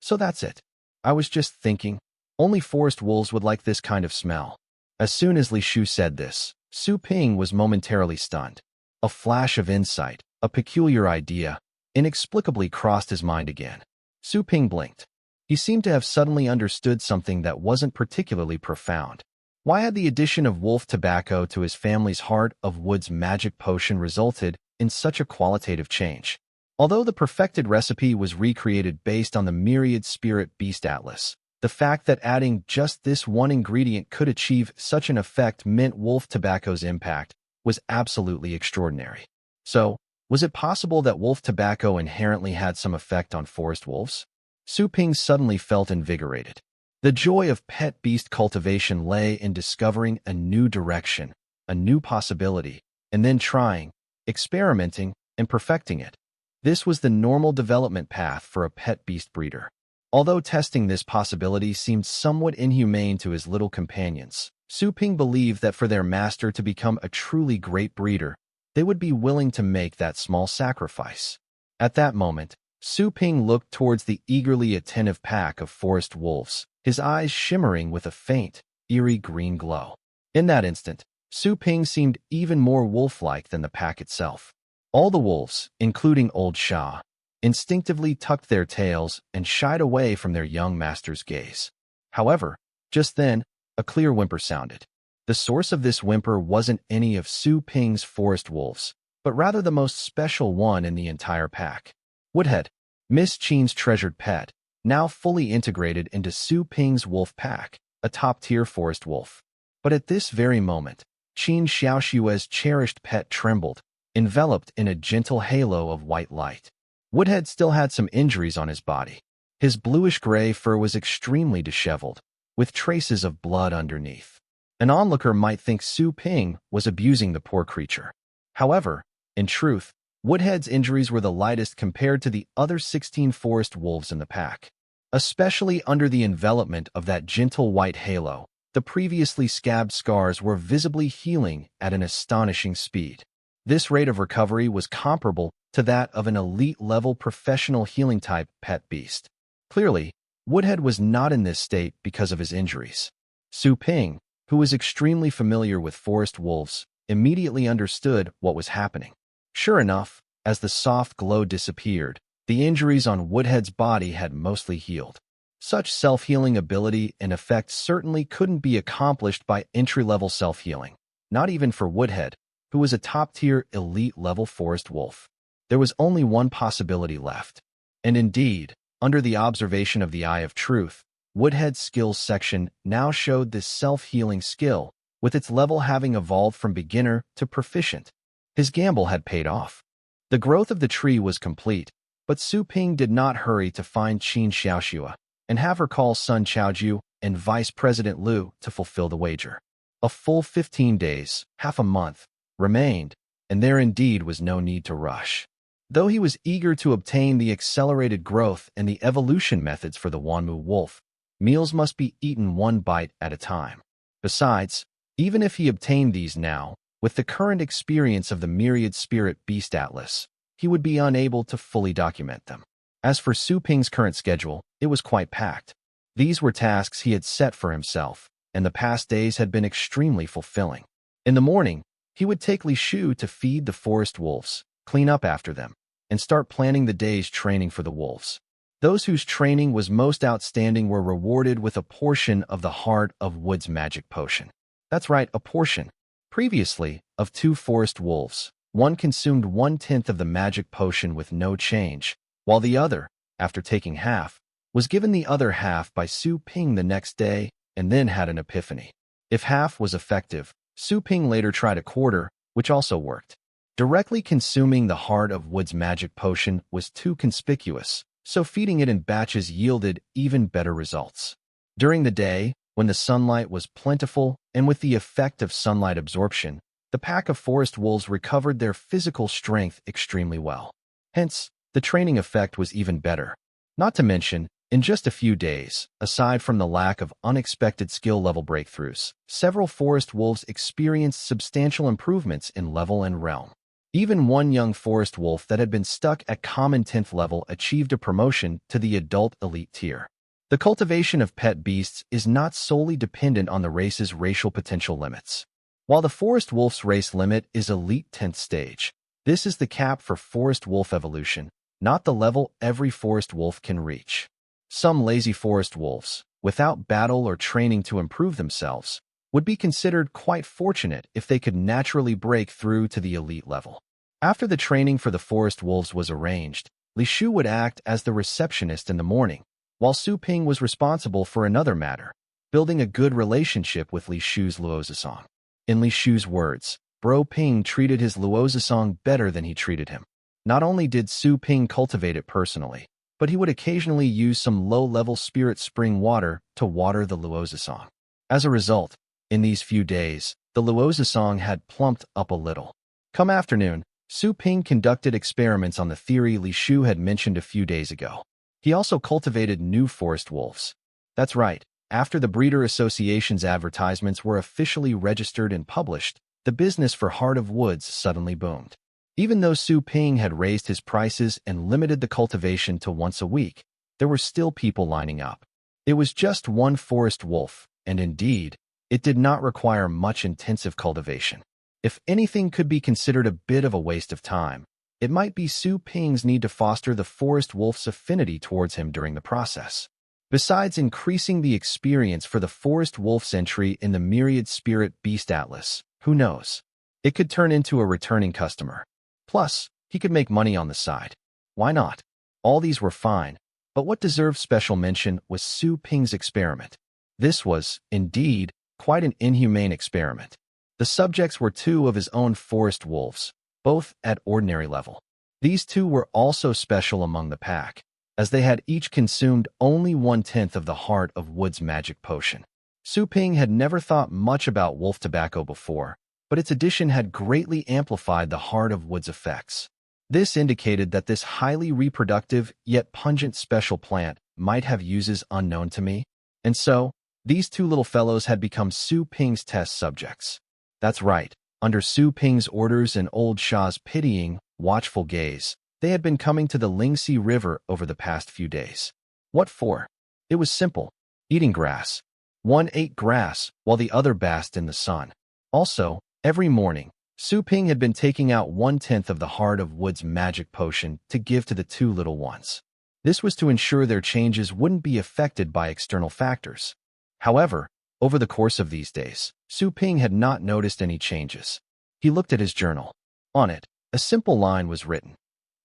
Speaker 1: "So that's it. I was just thinking, only forest wolves would like this kind of smell." As soon as Li Shu said this, Su Ping was momentarily stunned. A flash of insight, a peculiar idea, inexplicably crossed his mind again. Su Ping blinked. He seemed to have suddenly understood something that wasn't particularly profound. Why had the addition of wolf tobacco to his family's Heart of Woods magic potion resulted in such a qualitative change? Although the perfected recipe was recreated based on the Myriad Spirit Beast Atlas, the fact that adding just this one ingredient could achieve such an effect meant wolf tobacco's impact was absolutely extraordinary. So, was it possible that wolf tobacco inherently had some effect on forest wolves? Su Ping suddenly felt invigorated. The joy of pet beast cultivation lay in discovering a new direction, a new possibility, and then trying, experimenting, and perfecting it. This was the normal development path for a pet beast breeder. Although testing this possibility seemed somewhat inhumane to his little companions, Su Ping believed that for their master to become a truly great breeder, they would be willing to make that small sacrifice. At that moment, Su Ping looked towards the eagerly attentive pack of forest wolves, his eyes shimmering with a faint, eerie green glow. In that instant, Su Ping seemed even more wolf-like than the pack itself. All the wolves, including Old Sha, instinctively tucked their tails and shied away from their young master's gaze. However, just then, a clear whimper sounded. The source of this whimper wasn't any of Su Ping's forest wolves, but rather the most special one in the entire pack. Woodhead, Miss Qin's treasured pet, now fully integrated into Su Ping's wolf pack, a top-tier forest wolf. But at this very moment, Qin Xiaoxue's cherished pet trembled, enveloped in a gentle halo of white light. Woodhead still had some injuries on his body. His bluish-gray fur was extremely disheveled, with traces of blood underneath. An onlooker might think Su Ping was abusing the poor creature. However, in truth, Woodhead's injuries were the lightest compared to the other 16 forest wolves in the pack. Especially under the envelopment of that gentle white halo, the previously scabbed scars were visibly healing at an astonishing speed. This rate of recovery was comparable to that of an elite-level professional healing-type pet beast. Clearly, Woodhead was not in this state because of his injuries. Su Ping, who was extremely familiar with forest wolves, immediately understood what was happening. Sure enough, as the soft glow disappeared, the injuries on Woodhead's body had mostly healed. Such self-healing ability and effect certainly couldn't be accomplished by entry-level self-healing, not even for Woodhead, who was a top-tier elite-level forest wolf. There was only one possibility left. And indeed, under the observation of the Eye of Truth, Woodhead's skills section now showed this self-healing skill, with its level having evolved from beginner to proficient. His gamble had paid off. The growth of the tree was complete, but Su Ping did not hurry to find Qin Xiaoxue and have her call Sun Chaoju and Vice President Liu to fulfill the wager. A full 15 days, half a month, remained, and there indeed was no need to rush. Though he was eager to obtain the accelerated growth and the evolution methods for the Wanmu wolf, meals must be eaten one bite at a time. Besides, even if he obtained these now, with the current experience of the Myriad Spirit Beast Atlas, he would be unable to fully document them. As for Su Ping's current schedule, it was quite packed. These were tasks he had set for himself, and the past days had been extremely fulfilling. In the morning, he would take Li Shu to feed the forest wolves, clean up after them, and start planning the day's training for the wolves. Those whose training was most outstanding were rewarded with a portion of the Heart of Woods magic potion. That's right, a portion. Previously, of 2 forest wolves, one consumed 1/10 of the magic potion with no change, while the other, after taking half, was given the other half by Su Ping the next day and then had an epiphany. If half was effective, Su Ping later tried a quarter, which also worked. Directly consuming the Heart of Woods magic potion was too conspicuous, so feeding it in batches yielded even better results. During the day, when the sunlight was plentiful and with the effect of sunlight absorption, the pack of forest wolves recovered their physical strength extremely well. Hence, the training effect was even better. Not to mention, in just a few days, aside from the lack of unexpected skill level breakthroughs, several forest wolves experienced substantial improvements in level and realm. Even one young forest wolf that had been stuck at common 10th level achieved a promotion to the adult elite tier. The cultivation of pet beasts is not solely dependent on the race's racial potential limits. While the forest wolf's race limit is elite 10th stage, this is the cap for forest wolf evolution, not the level every forest wolf can reach. Some lazy forest wolves, without battle or training to improve themselves, would be considered quite fortunate if they could naturally break through to the elite level. After the training for the forest wolves was arranged, Li Shu would act as the receptionist in the morning, while Su Ping was responsible for another matter, building a good relationship with Li Shu's Luozasong. In Li Shu's words, Bro Ping treated his Luozasong better than he treated him. Not only did Su Ping cultivate it personally, but he would occasionally use some low-level spirit spring water to water the Luozasong. As a result, in these few days, the Luozasong had plumped up a little. Come afternoon, Su Ping conducted experiments on the theory Li Shu had mentioned a few days ago. He also cultivated new forest wolves. That's right, after the Breeder Association's advertisements were officially registered and published, the business for Heart of Woods suddenly boomed. Even though Su Ping had raised his prices and limited the cultivation to once a week, there were still people lining up. It was just one forest wolf, and indeed, it did not require much intensive cultivation. If anything could be considered a bit of a waste of time, it might be Su Ping's need to foster the forest wolf's affinity towards him during the process. Besides increasing the experience for the forest wolf's entry in the Myriad Spirit Beast Atlas, who knows? It could turn into a returning customer. Plus, he could make money on the side. Why not? All these were fine, but what deserved special mention was Su Ping's experiment. This was, indeed, quite an inhumane experiment. The subjects were two of his own forest wolves, both at ordinary level. These two were also special among the pack, as they had each consumed only 1/10 of the Heart of Woods magic potion. Su Ping had never thought much about wolf tobacco before, but its addition had greatly amplified the Heart of Woods effects. This indicated that this highly reproductive yet pungent special plant might have uses unknown to me, and so, these two little fellows had become Su Ping's test subjects. That's right, under Su Ping's orders and old Sha's pitying, watchful gaze, they had been coming to the Lingxi River over the past few days. What for? It was simple, eating grass. One ate grass, while the other basked in the sun. Also, every morning, Su Ping had been taking out 1/10 of the Heart of Woods magic potion to give to the two little ones. This was to ensure their changes wouldn't be affected by external factors. However, over the course of these days, Su Ping had not noticed any changes. He looked at his journal. On it, a simple line was written.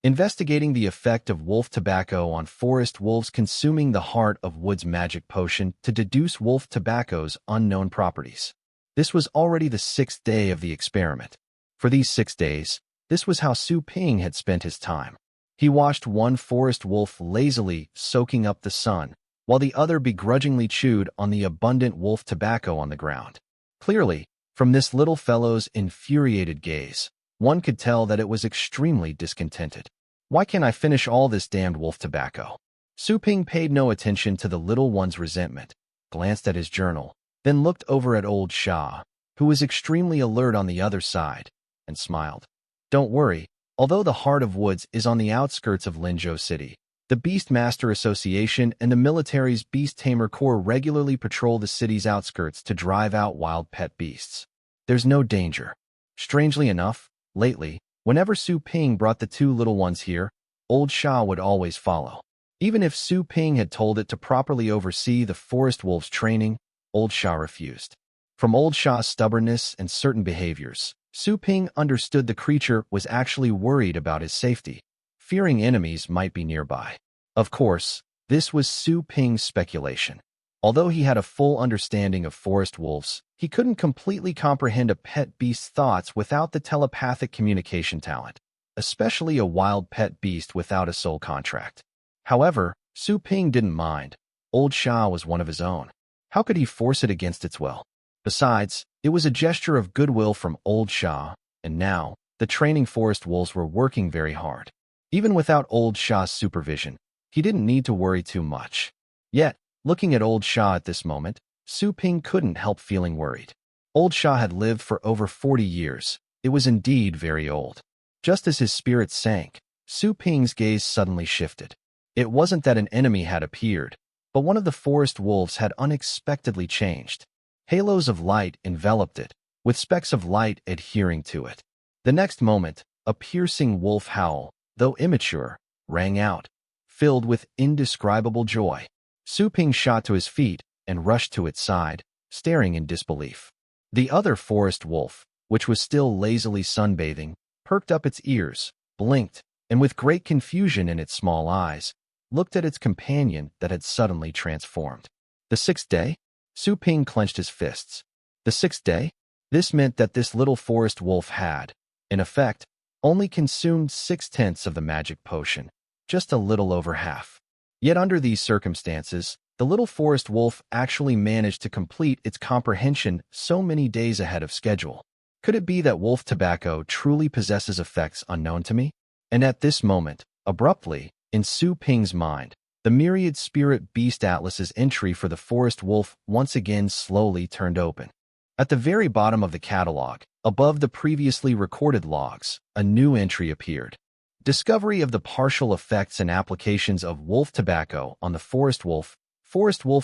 Speaker 1: Investigating the effect of wolf tobacco on forest wolves consuming the Heart of Woods magic potion to deduce wolf tobacco's unknown properties. This was already the 6th day of the experiment. For these 6 days, this was how Su Ping had spent his time. He watched one forest wolf lazily soaking up the sun, while the other begrudgingly chewed on the abundant wolf tobacco on the ground. Clearly, from this little fellow's infuriated gaze, one could tell that it was extremely discontented. Why can't I finish all this damned wolf tobacco? Su Ping paid no attention to the little one's resentment, glanced at his journal, then looked over at old Sha, who was extremely alert on the other side, and smiled. Don't worry, although the Heart of Woods is on the outskirts of Linzhou City, the Beastmaster Association and the military's Beast Tamer Corps regularly patrol the city's outskirts to drive out wild pet beasts. There's no danger. Strangely enough, lately, whenever Su Ping brought the two little ones here, old Sha would always follow. Even if Su Ping had told it to properly oversee the forest wolf's training, old Sha refused. From old Sha's stubbornness and certain behaviors, Su Ping understood the creature was actually worried about his safety, fearing enemies might be nearby. Of course, this was Su Ping's speculation. Although he had a full understanding of forest wolves, he couldn't completely comprehend a pet beast's thoughts without the telepathic communication talent, especially a wild pet beast without a soul contract. However, Su Ping didn't mind. Old Sha was one of his own. How could he force it against its will? Besides, it was a gesture of goodwill from old Sha, and now, the training forest wolves were working very hard. Even without old Sha's supervision, he didn't need to worry too much. Yet, looking at old Sha at this moment, Su Ping couldn't help feeling worried. Old Sha had lived for over 40 years. It was indeed very old. Just as his spirit sank, Su Ping's gaze suddenly shifted. It wasn't that an enemy had appeared, but one of the forest wolves had unexpectedly changed. Halos of light enveloped it, with specks of light adhering to it. The next moment, a piercing wolf howl, though immature, rang out, filled with indescribable joy. Su Ping shot to his feet and rushed to its side, staring in disbelief. The other forest wolf, which was still lazily sunbathing, perked up its ears, blinked, and with great confusion in its small eyes, looked at its companion that had suddenly transformed. The sixth day? Su Ping clenched his fists. The sixth day? This meant that this little forest wolf had, in effect, only consumed 6/10 of the magic potion, just a little over half. Yet under these circumstances, the little forest wolf actually managed to complete its comprehension so many days ahead of schedule. Could it be that wolf tobacco truly possesses effects unknown to me? And at this moment, abruptly, in Su Ping's mind, the Myriad Spirit Beast Atlas's entry for the forest wolf once again slowly turned open. At the very bottom of the catalog, above the previously recorded logs, a new entry appeared. Discovery of the partial effects and applications of wolf tobacco on the forest wolf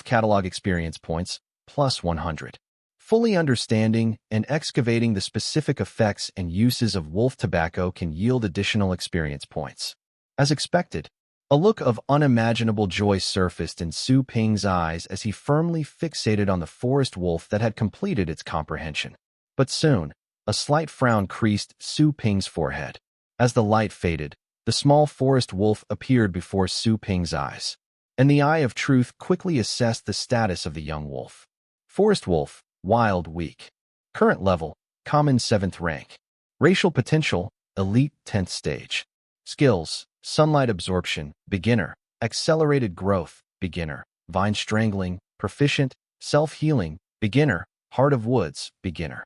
Speaker 1: catalog experience points, plus 100. Fully understanding and excavating the specific effects and uses of wolf tobacco can yield additional experience points. As expected, a look of unimaginable joy surfaced in Su Ping's eyes as he firmly fixated on the forest wolf that had completed its comprehension. But soon, a slight frown creased Su Ping's forehead. As the light faded, the small forest wolf appeared before Su Ping's eyes, and the Eye of Truth quickly assessed the status of the young wolf. Forest wolf, wild, weak. Current level, common 7th rank. Racial potential, elite 10th stage. Skills, sunlight absorption, beginner. Accelerated growth, beginner. Vine strangling, proficient. Self-healing, beginner. Heart of Woods, beginner.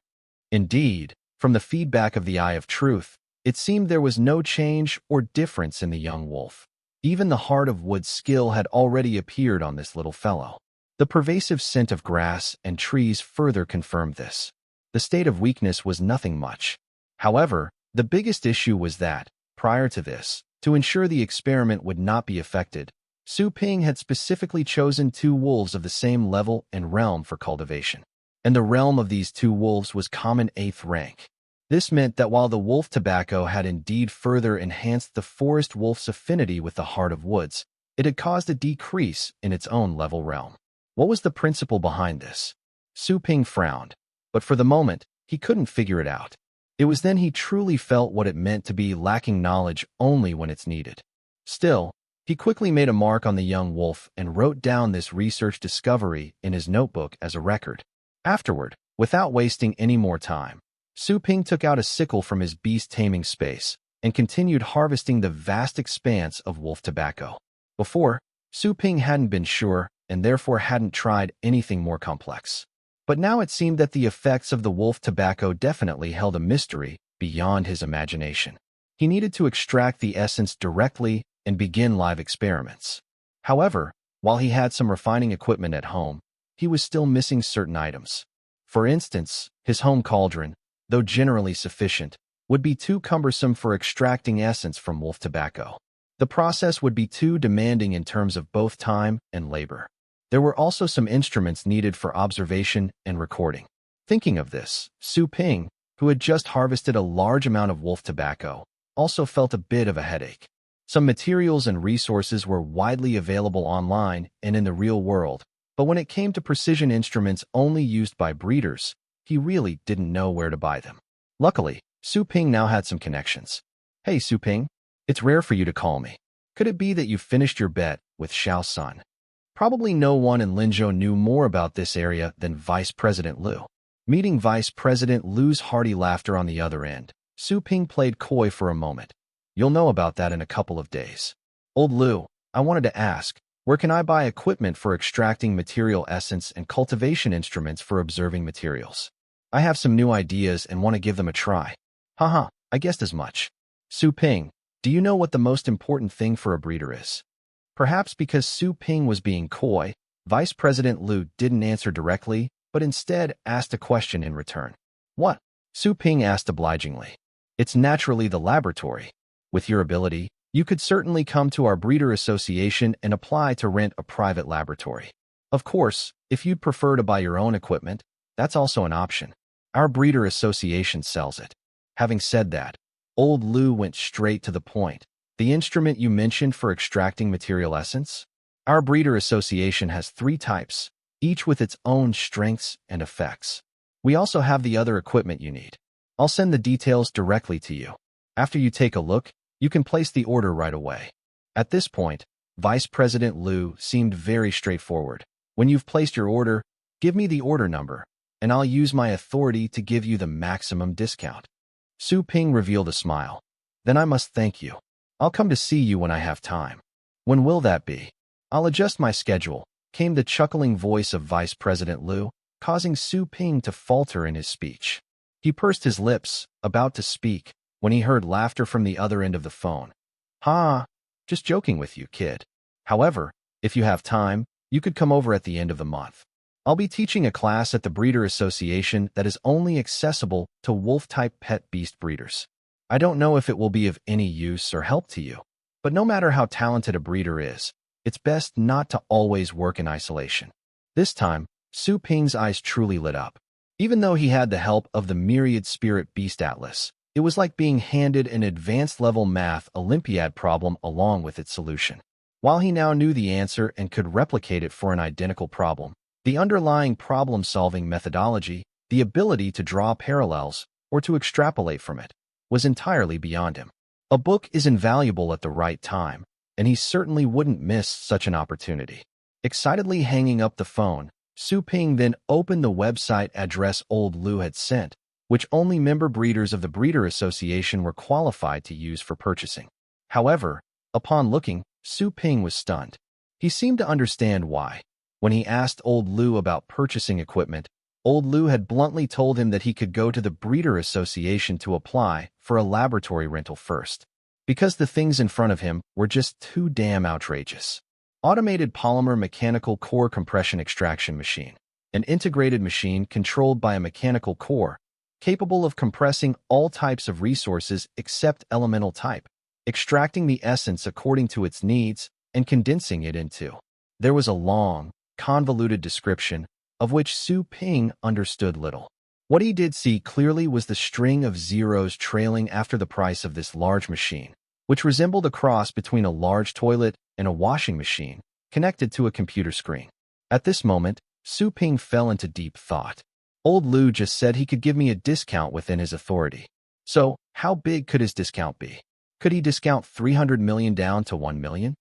Speaker 1: Indeed, from the feedback of the Eye of Truth, it seemed there was no change or difference in the young wolf. Even the Heart of Woods skill had already appeared on this little fellow. The pervasive scent of grass and trees further confirmed this. The state of weakness was nothing much. However, the biggest issue was that, prior to this, to ensure the experiment would not be affected, Su Ping had specifically chosen 2 wolves of the same level and realm for cultivation. And the realm of these 2 wolves was common 8th rank. This meant that while the wolf tobacco had indeed further enhanced the forest wolf's affinity with the Heart of Woods, it had caused a decrease in its own level realm. What was the principle behind this? Su Ping frowned, but for the moment, he couldn't figure it out. It was then he truly felt what it meant to be lacking knowledge only when it's needed. Still, he quickly made a mark on the young wolf and wrote down this research discovery in his notebook as a record. Afterward, without wasting any more time, Su Ping took out a sickle from his beast taming space and continued harvesting the vast expanse of wolf tobacco. Before, Su Ping hadn't been sure and therefore hadn't tried anything more complex. But now it seemed that the effects of the wolf tobacco definitely held a mystery beyond his imagination. He needed to extract the essence directly and begin live experiments. However, while he had some refining equipment at home, he was still missing certain items. For instance, his home cauldron, though generally sufficient, would be too cumbersome for extracting essence from wolf tobacco. The process would be too demanding in terms of both time and labor. There were also some instruments needed for observation and recording. Thinking of this, Su Ping, who had just harvested a large amount of wolf tobacco, also felt a bit of a headache. Some materials and resources were widely available online and in the real world, but when it came to precision instruments only used by breeders, he really didn't know where to buy them. Luckily, Su Ping now had some connections. Hey Su Ping, it's rare for you to call me. Could it be that you finished your bet with Xiao Sun? Probably no one in Linzhou knew more about this area than Vice President Liu. Meeting Vice President Liu's hearty laughter on the other end, Su Ping played coy for a moment. You'll know about that in a couple of days. Old Liu, I wanted to ask, where can I buy equipment for extracting material essence and cultivation instruments for observing materials? I have some new ideas and want to give them a try. Haha, I guessed as much. Su Ping, do you know what the most important thing for a breeder is? Perhaps because Su Ping was being coy, Vice President Liu didn't answer directly, but instead asked a question in return. What? Su Ping asked obligingly. It's naturally the laboratory. With your ability, you could certainly come to our breeder association and apply to rent a private laboratory. Of course, if you'd prefer to buy your own equipment, that's also an option. Our breeder association sells it. Having said that, old Lu went straight to the point. The instrument you mentioned for extracting material essence? Our breeder association has 3 types, each with its own strengths and effects. We also have the other equipment you need. I'll send the details directly to you. After you take a look, you can place the order right away. At this point, Vice President Lu seemed very straightforward. When you've placed your order, give me the order number, and I'll use my authority to give you the maximum discount. Su Ping revealed a smile. Then I must thank you. I'll come to see you when I have time. When will that be? I'll adjust my schedule, came the chuckling voice of Vice President Lu, causing Su Ping to falter in his speech. He pursed his lips, about to speak, when he heard laughter from the other end of the phone. Ha! Just joking with you, kid. However, if you have time, you could come over at the end of the month. I'll be teaching a class at the Breeder Association that is only accessible to wolf-type pet beast breeders. I don't know if it will be of any use or help to you, but no matter how talented a breeder is, it's best not to always work in isolation. This time, Su Ping's eyes truly lit up. Even though he had the help of the Myriad Spirit Beast Atlas, it was like being handed an advanced-level math Olympiad problem along with its solution. While he now knew the answer and could replicate it for an identical problem, the underlying problem-solving methodology, the ability to draw parallels or to extrapolate from it, was entirely beyond him. A book is invaluable at the right time, and he certainly wouldn't miss such an opportunity. Excitedly hanging up the phone, Su Ping then opened the website address old Lu had sent, which only member breeders of the Breeder Association were qualified to use for purchasing. However, upon looking, Su Ping was stunned. He seemed to understand why. When he asked old Lu about purchasing equipment, old Lu had bluntly told him that he could go to the Breeder Association to apply for a laboratory rental first, because the things in front of him were just too damn outrageous. Automated polymer mechanical core compression extraction machine, an integrated machine controlled by a mechanical core, capable of compressing all types of resources except elemental type, extracting the essence according to its needs and condensing it into. There was a long, convoluted description, of which Su Ping understood little. What he did see clearly was the string of zeros trailing after the price of this large machine, which resembled a cross between a large toilet and a washing machine, connected to a computer screen. At this moment, Su Ping fell into deep thought. Old Lu just said he could give me a discount within his authority. So, how big could his discount be? Could he discount 300 million down to 1 million?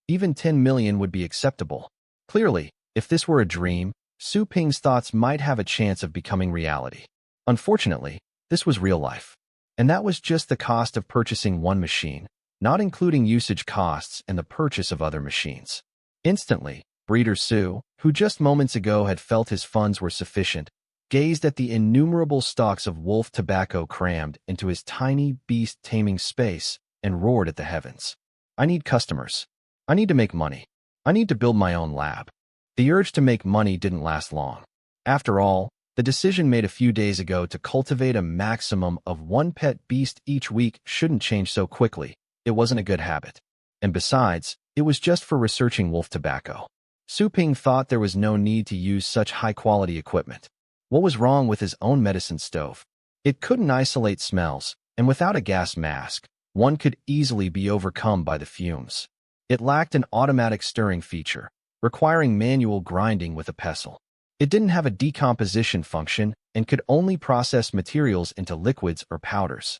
Speaker 1: Even 10 million would be acceptable. Clearly, if this were a dream, Su Ping's thoughts might have a chance of becoming reality. Unfortunately, this was real life. And that was just the cost of purchasing one machine, not including usage costs and the purchase of other machines. Instantly, Breeder Su, who just moments ago had felt his funds were sufficient, gazed at the innumerable stalks of wolf tobacco crammed into his tiny beast taming space and roared at the heavens. I need customers. I need to make money. I need to build my own lab. The urge to make money didn't last long. After all, the decision made a few days ago to cultivate a maximum of 1 pet beast each week shouldn't change so quickly. It wasn't a good habit. And besides, it was just for researching wolf tobacco. Su Ping thought there was no need to use such high-quality equipment. What was wrong with his own medicine stove? It couldn't isolate smells, and without a gas mask, one could easily be overcome by the fumes. It lacked an automatic stirring feature, requiring manual grinding with a pestle. It didn't have a decomposition function and could only process materials into liquids or powders.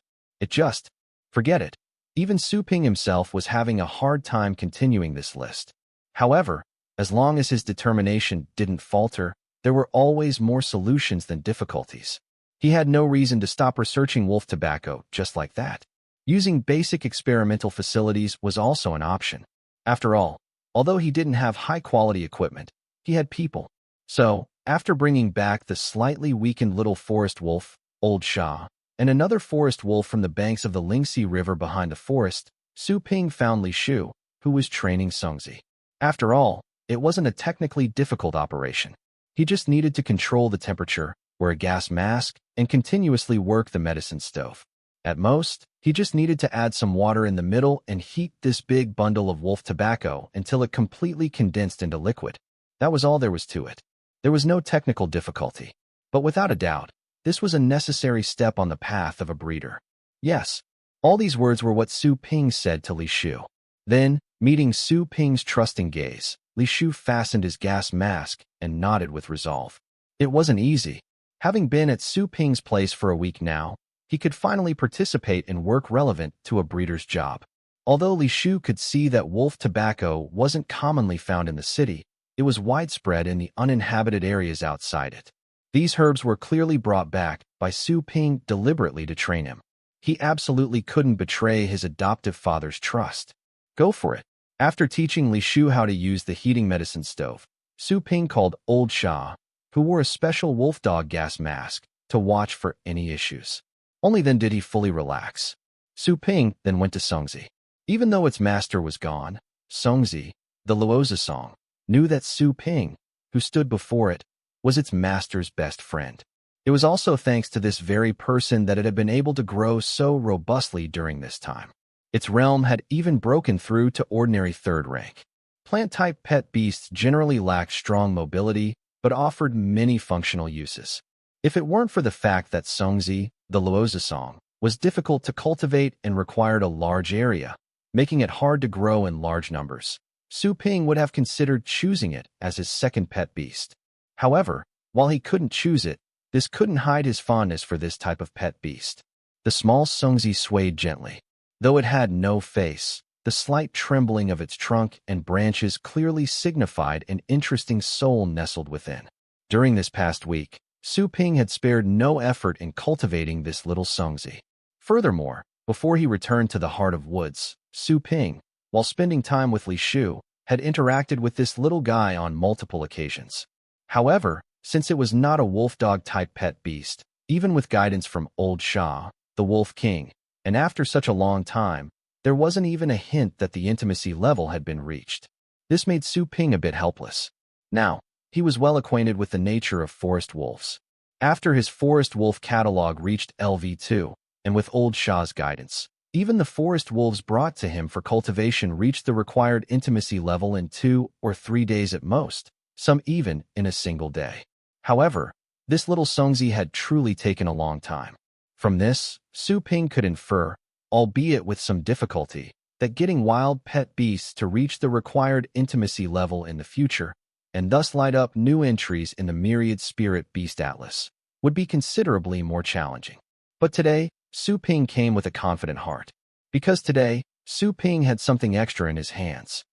Speaker 1: Forget it. Even Su Ping himself was having a hard time continuing this list. However, as long as his determination didn't falter, there were always more solutions than difficulties. He had no reason to stop researching wolf tobacco just like that. Using basic experimental facilities was also an option. After all, although he didn't have high-quality equipment, he had people. So, after bringing back the slightly weakened little forest wolf, Old Sha, and another forest wolf from the banks of the Lingxi River behind the forest, Su Ping found Li Shu, who was training Songzi. After all, it wasn't a technically difficult operation. He just needed to control the temperature, wear a gas mask, and continuously work the medicine stove. At most, he just needed to add some water in the middle and heat this big bundle of wolf tobacco until it completely condensed into liquid. That was all there was to it. There was no technical difficulty. But without a doubt, This was a necessary step on the path of a breeder. Yes, all these words were what Su Ping said to Li Shu. Then, meeting Su Ping's trusting gaze, Li Shu fastened his gas mask and nodded with resolve. It wasn't easy. Having been at Su Ping's place for a week now, he could finally participate in work relevant to a breeder's job. Although Li Shu could see that wolf tobacco wasn't commonly found in the city, it was widespread in the uninhabited areas outside it. These herbs were clearly brought back by Su Ping deliberately to train him. He absolutely couldn't betray his adoptive father's trust. Go for it. After teaching Li Shu how to use the heating medicine stove, Su Ping called Old Sha, who wore a special wolf dog gas mask, to watch for any issues. Only then did he fully relax. Su Ping then went to Songzi. Even though its master was gone, Songzi, the Luozi song, knew that Su Ping, who stood before it, was its master's best friend. It was also thanks to this very person that it had been able to grow so robustly during this time. Its realm had even broken through to ordinary third rank. Plant-type pet beasts generally lacked strong mobility, but offered many functional uses. If it weren't for the fact that Songzi, the Luozi song, was difficult to cultivate and required a large area, making it hard to grow in large numbers, Su Ping would have considered choosing it as his second pet beast. However, while he couldn't choose it, this couldn't hide his fondness for this type of pet beast. The small Songzi swayed gently. Though it had no face, the slight trembling of its trunk and branches clearly signified an interesting soul nestled within. During this past week, Su Ping had spared no effort in cultivating this little Songzi. Furthermore, before he returned to the heart of woods, Su Ping, while spending time with Li Shu, had interacted with this little guy on multiple occasions. However, since it was not a wolf dog-type pet beast, even with guidance from Old Sha, the Wolf King, and after such a long time, there wasn't even a hint that the intimacy level had been reached. This made Su Ping a bit helpless. Now, he was well acquainted with the nature of forest wolves. After his forest wolf catalog reached LV2, and with Old Sha's guidance, even the forest wolves brought to him for cultivation reached the required intimacy level in 2 or 3 days at most, some even in a single day. However, this little Songzi had truly taken a long time. From this, Su Ping could infer, albeit with some difficulty, that getting wild pet beasts to reach the required intimacy level in the future, and thus light up new entries in the Myriad Spirit Beast Atlas, would be considerably more challenging. But today, Su Ping came with a confident heart. Because today, Su Ping had something extra in his hands.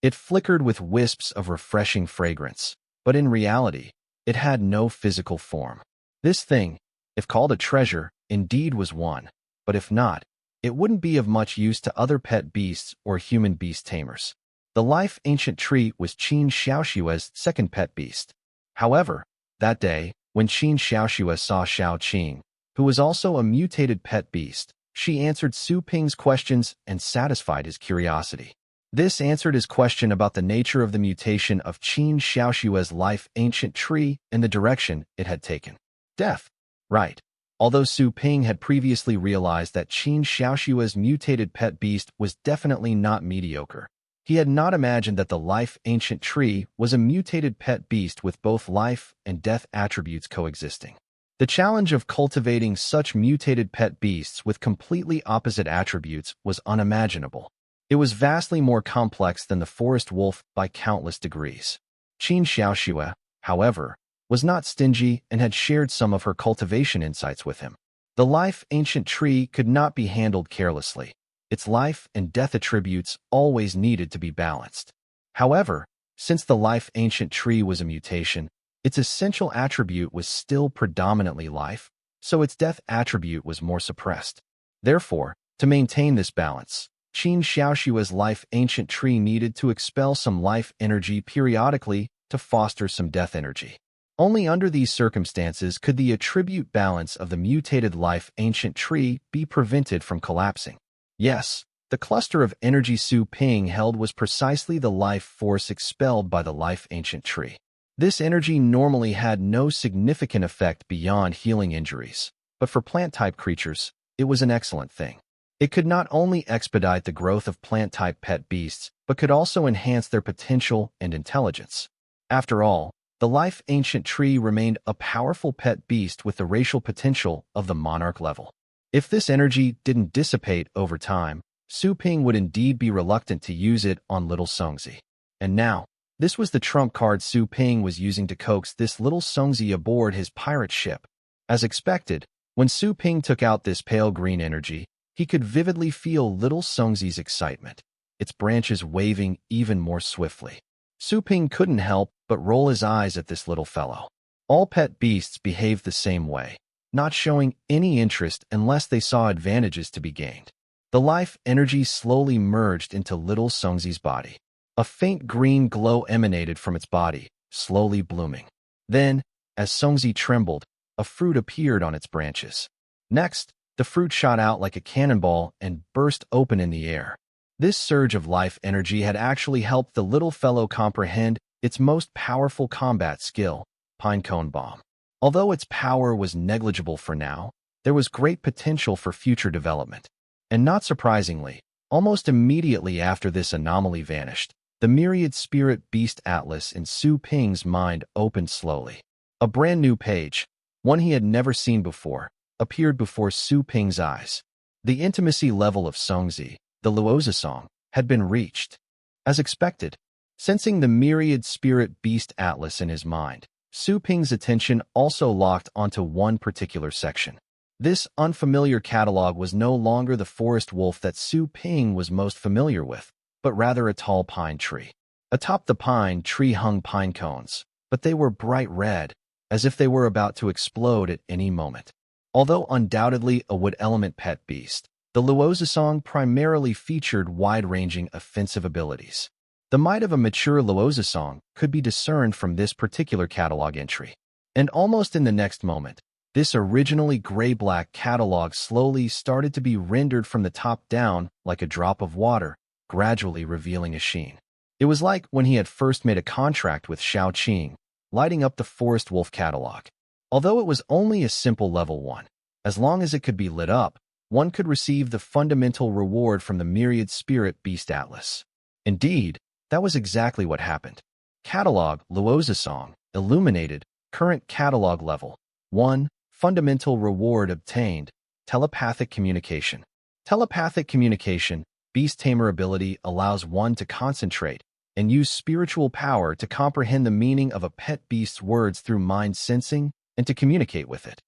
Speaker 1: It flickered with wisps of refreshing fragrance, but in reality, it had no physical form. This thing, if called a treasure, indeed was one, but if not, it wouldn't be of much use to other pet beasts or human beast tamers. The life ancient tree was Qin Xiaoshua's second pet beast. However, that day, when Qin Xiaoshua saw Xiao Qing, who was also a mutated pet beast, she answered Su Ping's questions and satisfied his curiosity. This answered his question about the nature of the mutation of Qin Xiaoshua's life ancient tree and the direction it had taken. Death. Right. Although Su Ping had previously realized that Qin Xiaoshua's mutated pet beast was definitely not mediocre, he had not imagined that the life ancient tree was a mutated pet beast with both life and death attributes coexisting. The challenge of cultivating such mutated pet beasts with completely opposite attributes was unimaginable. It was vastly more complex than the forest wolf by countless degrees. Qin Xiaoshua, however, was not stingy and had shared some of her cultivation insights with him. The life ancient tree could not be handled carelessly. Its life and death attributes always needed to be balanced. However, since the life ancient tree was a mutation, its essential attribute was still predominantly life, so its death attribute was more suppressed. Therefore, to maintain this balance, Qin Xiaoshua's life ancient tree needed to expel some life energy periodically to foster some death energy. Only under these circumstances could the attribute balance of the mutated life ancient tree be prevented from collapsing. Yes, the cluster of energy Su Ping held was precisely the life force expelled by the life ancient tree. This energy normally had no significant effect beyond healing injuries, but for plant-type creatures, it was an excellent thing. It could not only expedite the growth of plant-type pet beasts, but could also enhance their potential and intelligence. After all, The life ancient tree remained a powerful pet beast with the racial potential of the monarch level. If this energy didn't dissipate over time, Su Ping would indeed be reluctant to use it on little Songzi. And now, this was the trump card Su Ping was using to coax this little Songzi aboard his pirate ship. As expected, when Su Ping took out this pale green energy, he could vividly feel little Songzi's excitement, its branches waving even more swiftly. Su Ping couldn't help but roll his eyes at this little fellow. All pet beasts behaved the same way, not showing any interest unless they saw advantages to be gained. The life energy slowly merged into little Songzi's body. A faint green glow emanated from its body, slowly blooming. Then, as Songzi trembled, a fruit appeared on its branches. Next, the fruit shot out like a cannonball and burst open in the air. This surge of life energy had actually helped the little fellow comprehend its most powerful combat skill, Pinecone Bomb. Although its power was negligible for now, there was great potential for future development. And not surprisingly, almost immediately after this anomaly vanished, the Myriad Spirit Beast Atlas in Su Ping's mind opened slowly. A brand new page, one he had never seen before, appeared before Su Ping's eyes. The intimacy level of Songzi, the Luozi song, had been reached. As expected, sensing the Myriad Spirit Beast Atlas in his mind, Su Ping's attention also locked onto one particular section. This unfamiliar catalog was no longer the forest wolf that Su Ping was most familiar with, but rather a tall pine tree. Atop the pine tree hung pine cones, but they were bright red, as if they were about to explode at any moment. Although undoubtedly a wood element pet beast, the Luozi song primarily featured wide-ranging offensive abilities. The might of a mature Luozi song could be discerned from this particular catalog entry. And almost in the next moment, this originally gray-black catalog slowly started to be rendered from the top down like a drop of water, gradually revealing a sheen. It was like when he had first made a contract with Xiao Qing, lighting up the Forest Wolf catalog. Although it was only a simple level 1, as long as it could be lit up, one could receive the fundamental reward from the Myriad Spirit Beast Atlas. Indeed, that was exactly what happened. Catalog Luozi song, illuminated, current catalog level 1, fundamental reward obtained, telepathic communication. Telepathic communication, Beast Tamer ability allows one to concentrate and use spiritual power to comprehend the meaning of a pet beast's words through mind sensing and to communicate with it.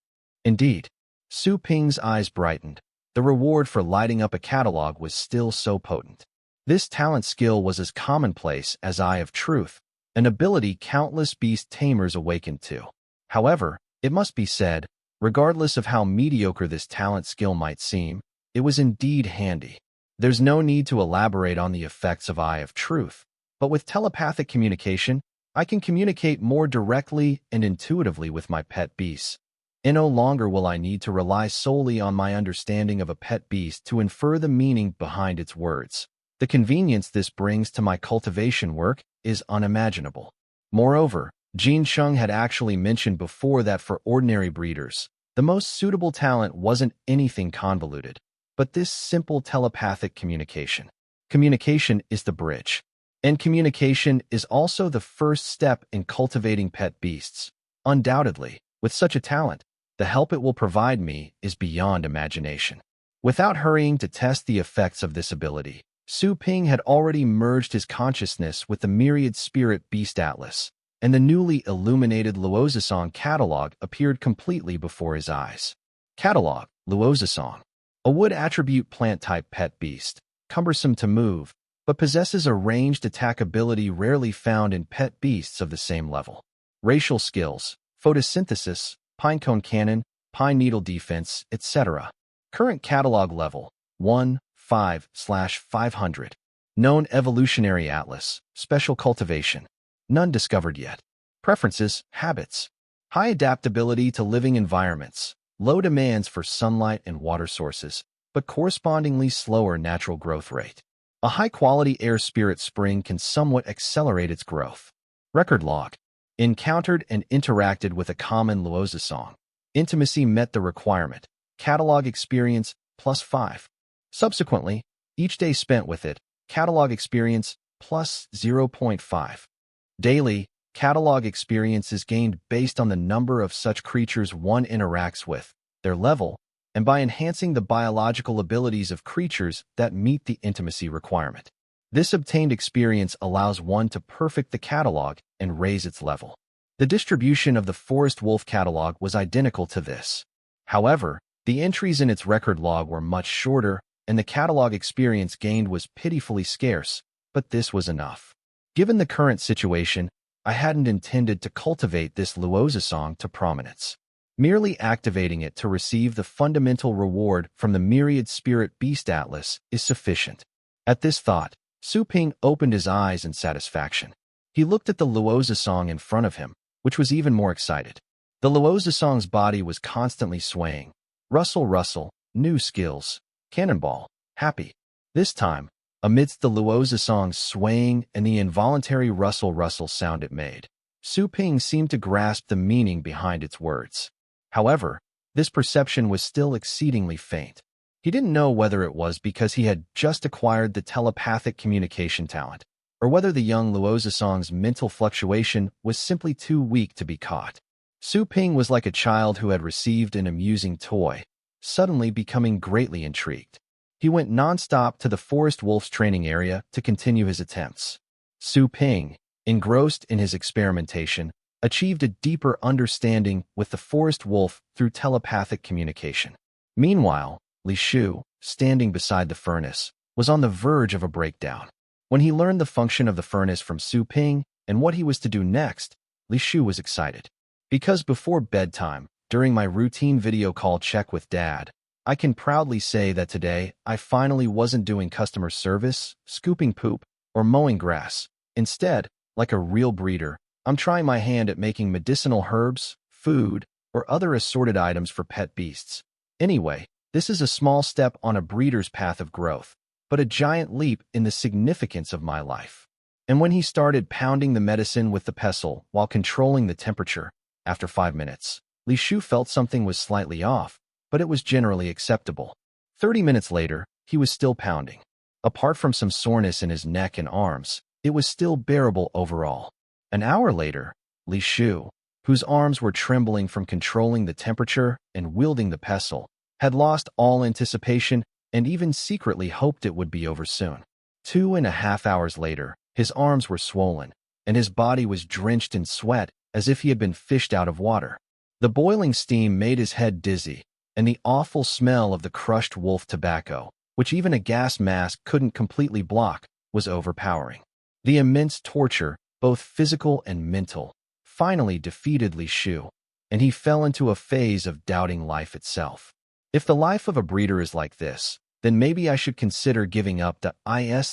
Speaker 1: Indeed, Su Ping's eyes brightened. The reward for lighting up a catalog was still so potent. This talent skill was as commonplace as Eye of Truth, an ability countless Beast Tamers awakened to. However, it must be said, regardless of how mediocre this talent skill might seem, it was indeed handy. There's no need to elaborate on the effects of Eye of Truth, but with telepathic communication, I can communicate more directly and intuitively with my pet beasts. And no longer will I need to rely solely on my understanding of a pet beast to infer the meaning behind its words. The convenience this brings to my cultivation work is unimaginable. Moreover, Jin Sheng had actually mentioned before that for ordinary breeders, the most suitable talent wasn't anything convoluted, but this simple telepathic communication. Communication is the bridge. And communication is also the first step in cultivating pet beasts. Undoubtedly, with such a talent, the help it will provide me is beyond imagination. Without hurrying to test the effects of this ability, Su Ping had already merged his consciousness with the Myriad Spirit Beast Atlas, and the newly illuminated Luozi song catalog appeared completely before his eyes. Catalog, Luozi song. A wood attribute plant-type pet beast, cumbersome to move, but possesses a ranged attack ability rarely found in pet beasts of the same level. Racial skills, photosynthesis, pinecone cannon, pine needle defense, etc. Current catalog level, 1/5/500. Known evolutionary atlas, special cultivation. None discovered yet. Preferences, habits. High adaptability to living environments. Low demands for sunlight and water sources, but correspondingly slower natural growth rate. A high-quality air spirit spring can somewhat accelerate its growth. Record log. Encountered and interacted with a common Luozi song. Intimacy met the requirement. Catalog experience, +5. Subsequently, each day spent with it, catalog experience, +0.5. Daily, catalog experience is gained based on the number of such creatures one interacts with, their level, and by enhancing the biological abilities of creatures that meet the intimacy requirement. This obtained experience allows one to perfect the catalog and raise its level. The distribution of the Forest Wolf catalog was identical to this. However, the entries in its record log were much shorter, and the catalog experience gained was pitifully scarce, but this was enough. Given the current situation, I hadn't intended to cultivate this Luozasong to prominence. Merely activating it to receive the fundamental reward from the Myriad Spirit Beast Atlas is sufficient. At this thought, Su Ping opened his eyes in satisfaction. He looked at the Luozasong in front of him, which was even more excited. The Luozasong's body was constantly swaying. Rustle, rustle, new skills, cannonball, happy. This time, amidst the Luozasong's swaying and the involuntary rustle sound it made, Su Ping seemed to grasp the meaning behind its words. However, this perception was still exceedingly faint. He didn't know whether it was because he had just acquired the telepathic communication talent, or whether the young Luozasong's mental fluctuation was simply too weak to be caught. Su Ping was like a child who had received an amusing toy, suddenly becoming greatly intrigued. He went non-stop to the Forest Wolf's training area to continue his attempts. Su Ping, engrossed in his experimentation, achieved a deeper understanding with the Forest Wolf through telepathic communication. Meanwhile, Li Shu, standing beside the furnace, was on the verge of a breakdown. When he learned the function of the furnace from Su Ping and what he was to do next, Li Shu was excited. Because before bedtime, during my routine video call check with Dad, I can proudly say that today I finally wasn't doing customer service, scooping poop, or mowing grass. Instead, like a real breeder, I'm trying my hand at making medicinal herbs, food, or other assorted items for pet beasts. Anyway, this is a small step on a breeder's path of growth, but a giant leap in the significance of my life. And when he started pounding the medicine with the pestle while controlling the temperature, after 5 minutes, Li Shu felt something was slightly off, but it was generally acceptable. 30 minutes later, he was still pounding. Apart from some soreness in his neck and arms, it was still bearable overall. An hour later, Li Shu, whose arms were trembling from controlling the temperature and wielding the pestle, had lost all anticipation and even secretly hoped it would be over soon. 2.5 hours later, his arms were swollen, and his body was drenched in sweat as if he had been fished out of water. The boiling steam made his head dizzy, and the awful smell of the crushed wolf tobacco, which even a gas mask couldn't completely block, was overpowering. The immense torture, both physical and mental, finally defeated Li Shu, and he fell into a phase of doubting life itself. If the life of a breeder is like this, then maybe I should consider giving up the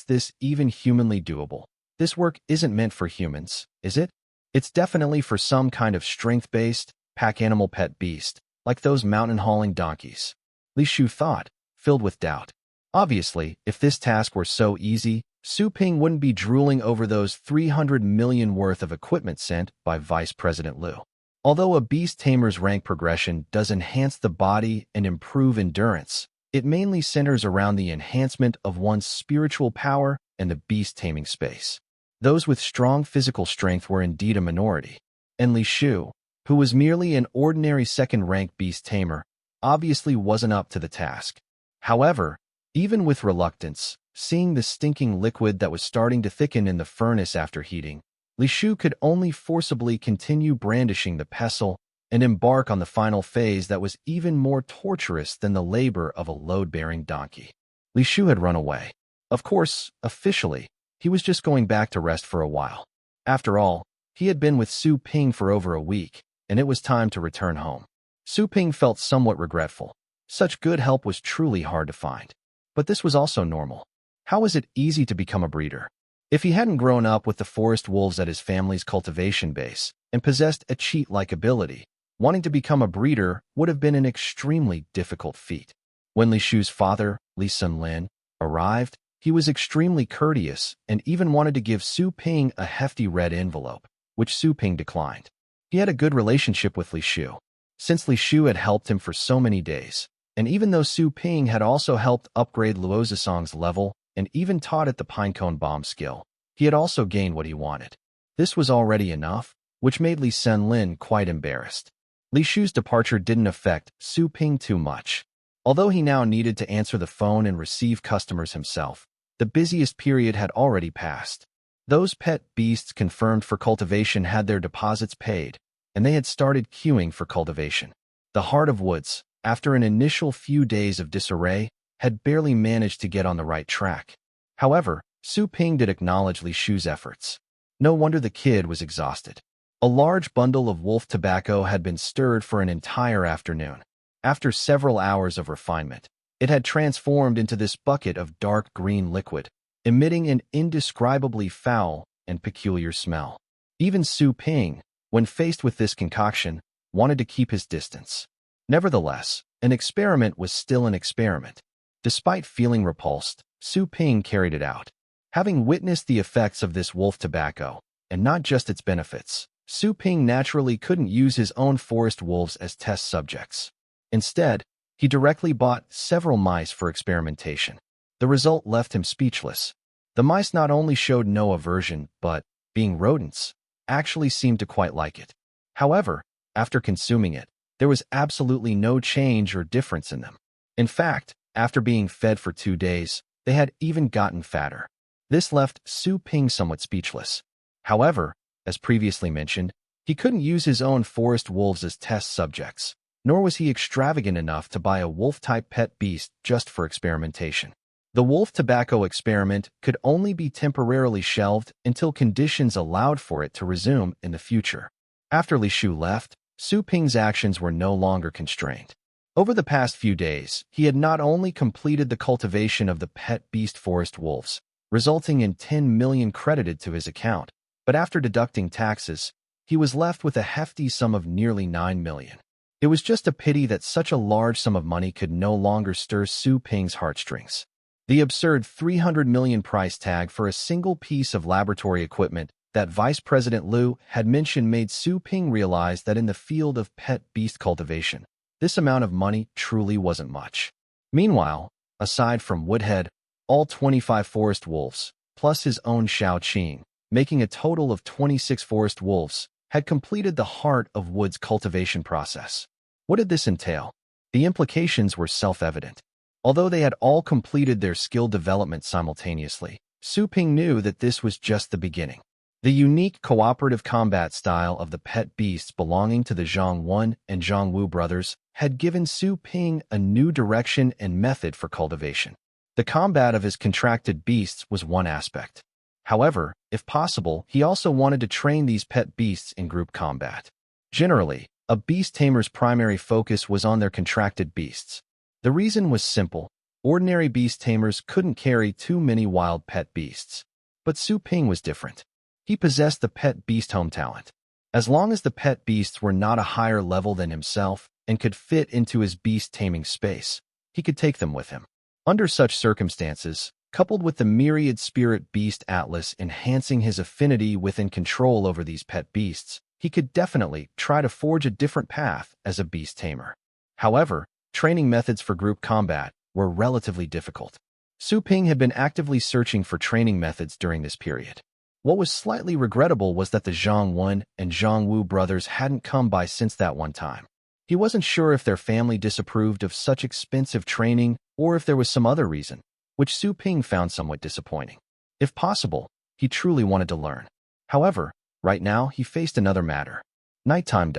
Speaker 1: this even humanly doable. This work isn't meant for humans, is it? It's definitely for some kind of strength-based, pack animal pet beast, like those mountain-hauling donkeys. Li Shu thought, filled with doubt. Obviously, if this task were so easy, Su Ping wouldn't be drooling over those 300 million worth of equipment sent by Vice President Liu. Although a Beast Tamer's rank progression does enhance the body and improve endurance, it mainly centers around the enhancement of one's spiritual power and the beast taming space. Those with strong physical strength were indeed a minority, and Li Shu, who was merely an ordinary second-rank beast tamer, obviously wasn't up to the task. However, even with reluctance, seeing the stinking liquid that was starting to thicken in the furnace after heating, Li Shu could only forcibly continue brandishing the pestle and embark on the final phase that was even more torturous than the labor of a load-bearing donkey. Li Shu had run away. Of course, officially, he was just going back to rest for a while. After all, he had been with Su Ping for over a week, and it was time to return home. Su Ping felt somewhat regretful. Such good help was truly hard to find. But this was also normal. How was it easy to become a breeder? If he hadn't grown up with the forest wolves at his family's cultivation base and possessed a cheat-like ability, wanting to become a breeder would have been an extremely difficult feat. When Li Shu's father, Li Sunlin, arrived, he was extremely courteous and even wanted to give Su Ping a hefty red envelope, which Su Ping declined. He had a good relationship with Li Shu, since Li Shu had helped him for so many days, and even though Su Ping had also helped upgrade Luozasong's level and even taught it the pinecone bomb skill, he had also gained what he wanted. This was already enough, which made Li Senlin quite embarrassed. Li Shu's departure didn't affect Su Ping too much. Although he now needed to answer the phone and receive customers himself, the busiest period had already passed. Those pet beasts confirmed for cultivation had their deposits paid, and they had started queuing for cultivation. The Heart of Woods, after an initial few days of disarray, had barely managed to get on the right track. However, Su Ping did acknowledge Li Shu's efforts. No wonder the kid was exhausted. A large bundle of wolf tobacco had been stirred for an entire afternoon. After several hours of refinement, it had transformed into this bucket of dark green liquid, emitting an indescribably foul and peculiar smell. Even Su Ping, when faced with this concoction, wanted to keep his distance. Nevertheless, an experiment was still an experiment. Despite feeling repulsed, Su Ping carried it out. Having witnessed the effects of this wolf tobacco, and not just its benefits, Su Ping naturally couldn't use his own forest wolves as test subjects. Instead, he directly bought several mice for experimentation. The result left him speechless. The mice not only showed no aversion, but, being rodents, actually seemed to quite like it. However, after consuming it, there was absolutely no change or difference in them. In fact, after being fed for 2 days, they had even gotten fatter. This left Su Ping somewhat speechless. However, as previously mentioned, he couldn't use his own forest wolves as test subjects, nor was he extravagant enough to buy a wolf-type pet beast just for experimentation. The wolf tobacco experiment could only be temporarily shelved until conditions allowed for it to resume in the future. After Li Shu left, Su Ping's actions were no longer constrained. Over the past few days, he had not only completed the cultivation of the pet beast forest wolves, resulting in 10 million credited to his account, but after deducting taxes, he was left with a hefty sum of nearly 9 million. It was just a pity that such a large sum of money could no longer stir Su Ping's heartstrings. The absurd 300 million price tag for a single piece of laboratory equipment that Vice President Liu had mentioned made Su Ping realize that in the field of pet beast cultivation, this amount of money truly wasn't much. Meanwhile, aside from Woodhead, all 25 forest wolves, plus his own Shao Qing, making a total of 26 forest wolves, had completed the Heart of Woods cultivation process. What did this entail? The implications were self-evident. Although they had all completed their skill development simultaneously, Su Ping knew that this was just the beginning. The unique cooperative combat style of the pet beasts belonging to the Zhang Wen and Zhang Wu brothers had given Su Ping a new direction and method for cultivation. The combat of his contracted beasts was one aspect. However, if possible, he also wanted to train these pet beasts in group combat. Generally, a beast tamer's primary focus was on their contracted beasts. The reason was simple. Ordinary beast tamers couldn't carry too many wild pet beasts. But Su Ping was different. He possessed the pet beast home talent. As long as the pet beasts were not a higher level than himself and could fit into his beast taming space, he could take them with him. Under such circumstances, coupled with the Myriad Spirit Beast Atlas enhancing his affinity with and control over these pet beasts, he could definitely try to forge a different path as a beast tamer. However, training methods for group combat were relatively difficult. Su Ping had been actively searching for training methods during this period. What was slightly regrettable was that the Zhang Wen and Zhang Wu brothers hadn't come by since that one time. He wasn't sure if their family disapproved of such expensive training or if there was some other reason, which Su Ping found somewhat disappointing. If possible, he truly wanted to learn. However, right now he faced another matter. Nighttime.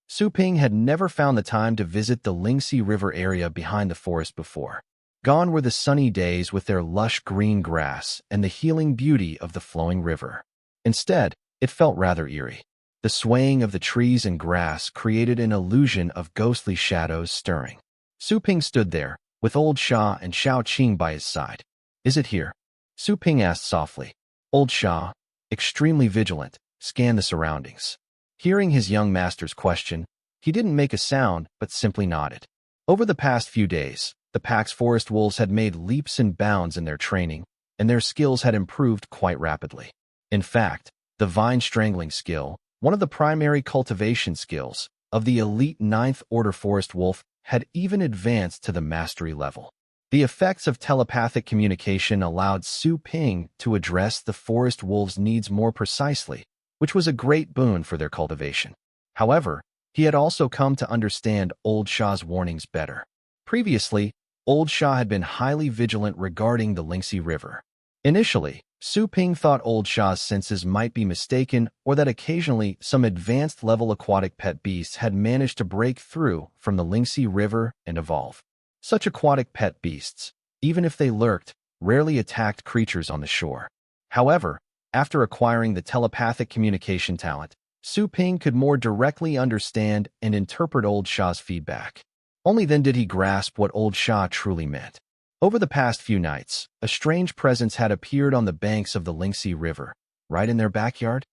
Speaker 1: Su Ping had never found the time to visit the Lingxi River area behind the forest before. Gone were the sunny days with their lush green grass and the healing beauty of the flowing river. Instead, it felt rather eerie. The swaying of the trees and grass created an illusion of ghostly shadows stirring. Su Ping stood there, with old Sha and Shao Qing by his side. "Is it here?" Su Ping asked softly. Old Sha, extremely vigilant, scanned the surroundings. Hearing his young master's question, he didn't make a sound but simply nodded. Over the past few days, the pack's forest wolves had made leaps and bounds in their training, and their skills had improved quite rapidly. In fact, the vine strangling skill, one of the primary cultivation skills of the elite 9th Order forest wolf, had even advanced to the mastery level. The effects of telepathic communication allowed Su Ping to address the forest wolf's needs more precisely, which was a great boon for their cultivation. However, he had also come to understand Old Shah's warnings better. Previously, Old Shah had been highly vigilant regarding the Lingxi River. Initially, Su Ping thought Old Shah's senses might be mistaken or that occasionally some advanced-level aquatic pet beasts had managed to break through from the Lingxi River and evolve. Such aquatic pet beasts, even if they lurked, rarely attacked creatures on the shore. However, after acquiring the telepathic communication talent, Su Ping could more directly understand and interpret Old Shah's feedback. Only then did he grasp what Old Shah truly meant. Over the past few nights, a strange presence had appeared on the banks of the Lingxi River, right in their backyard.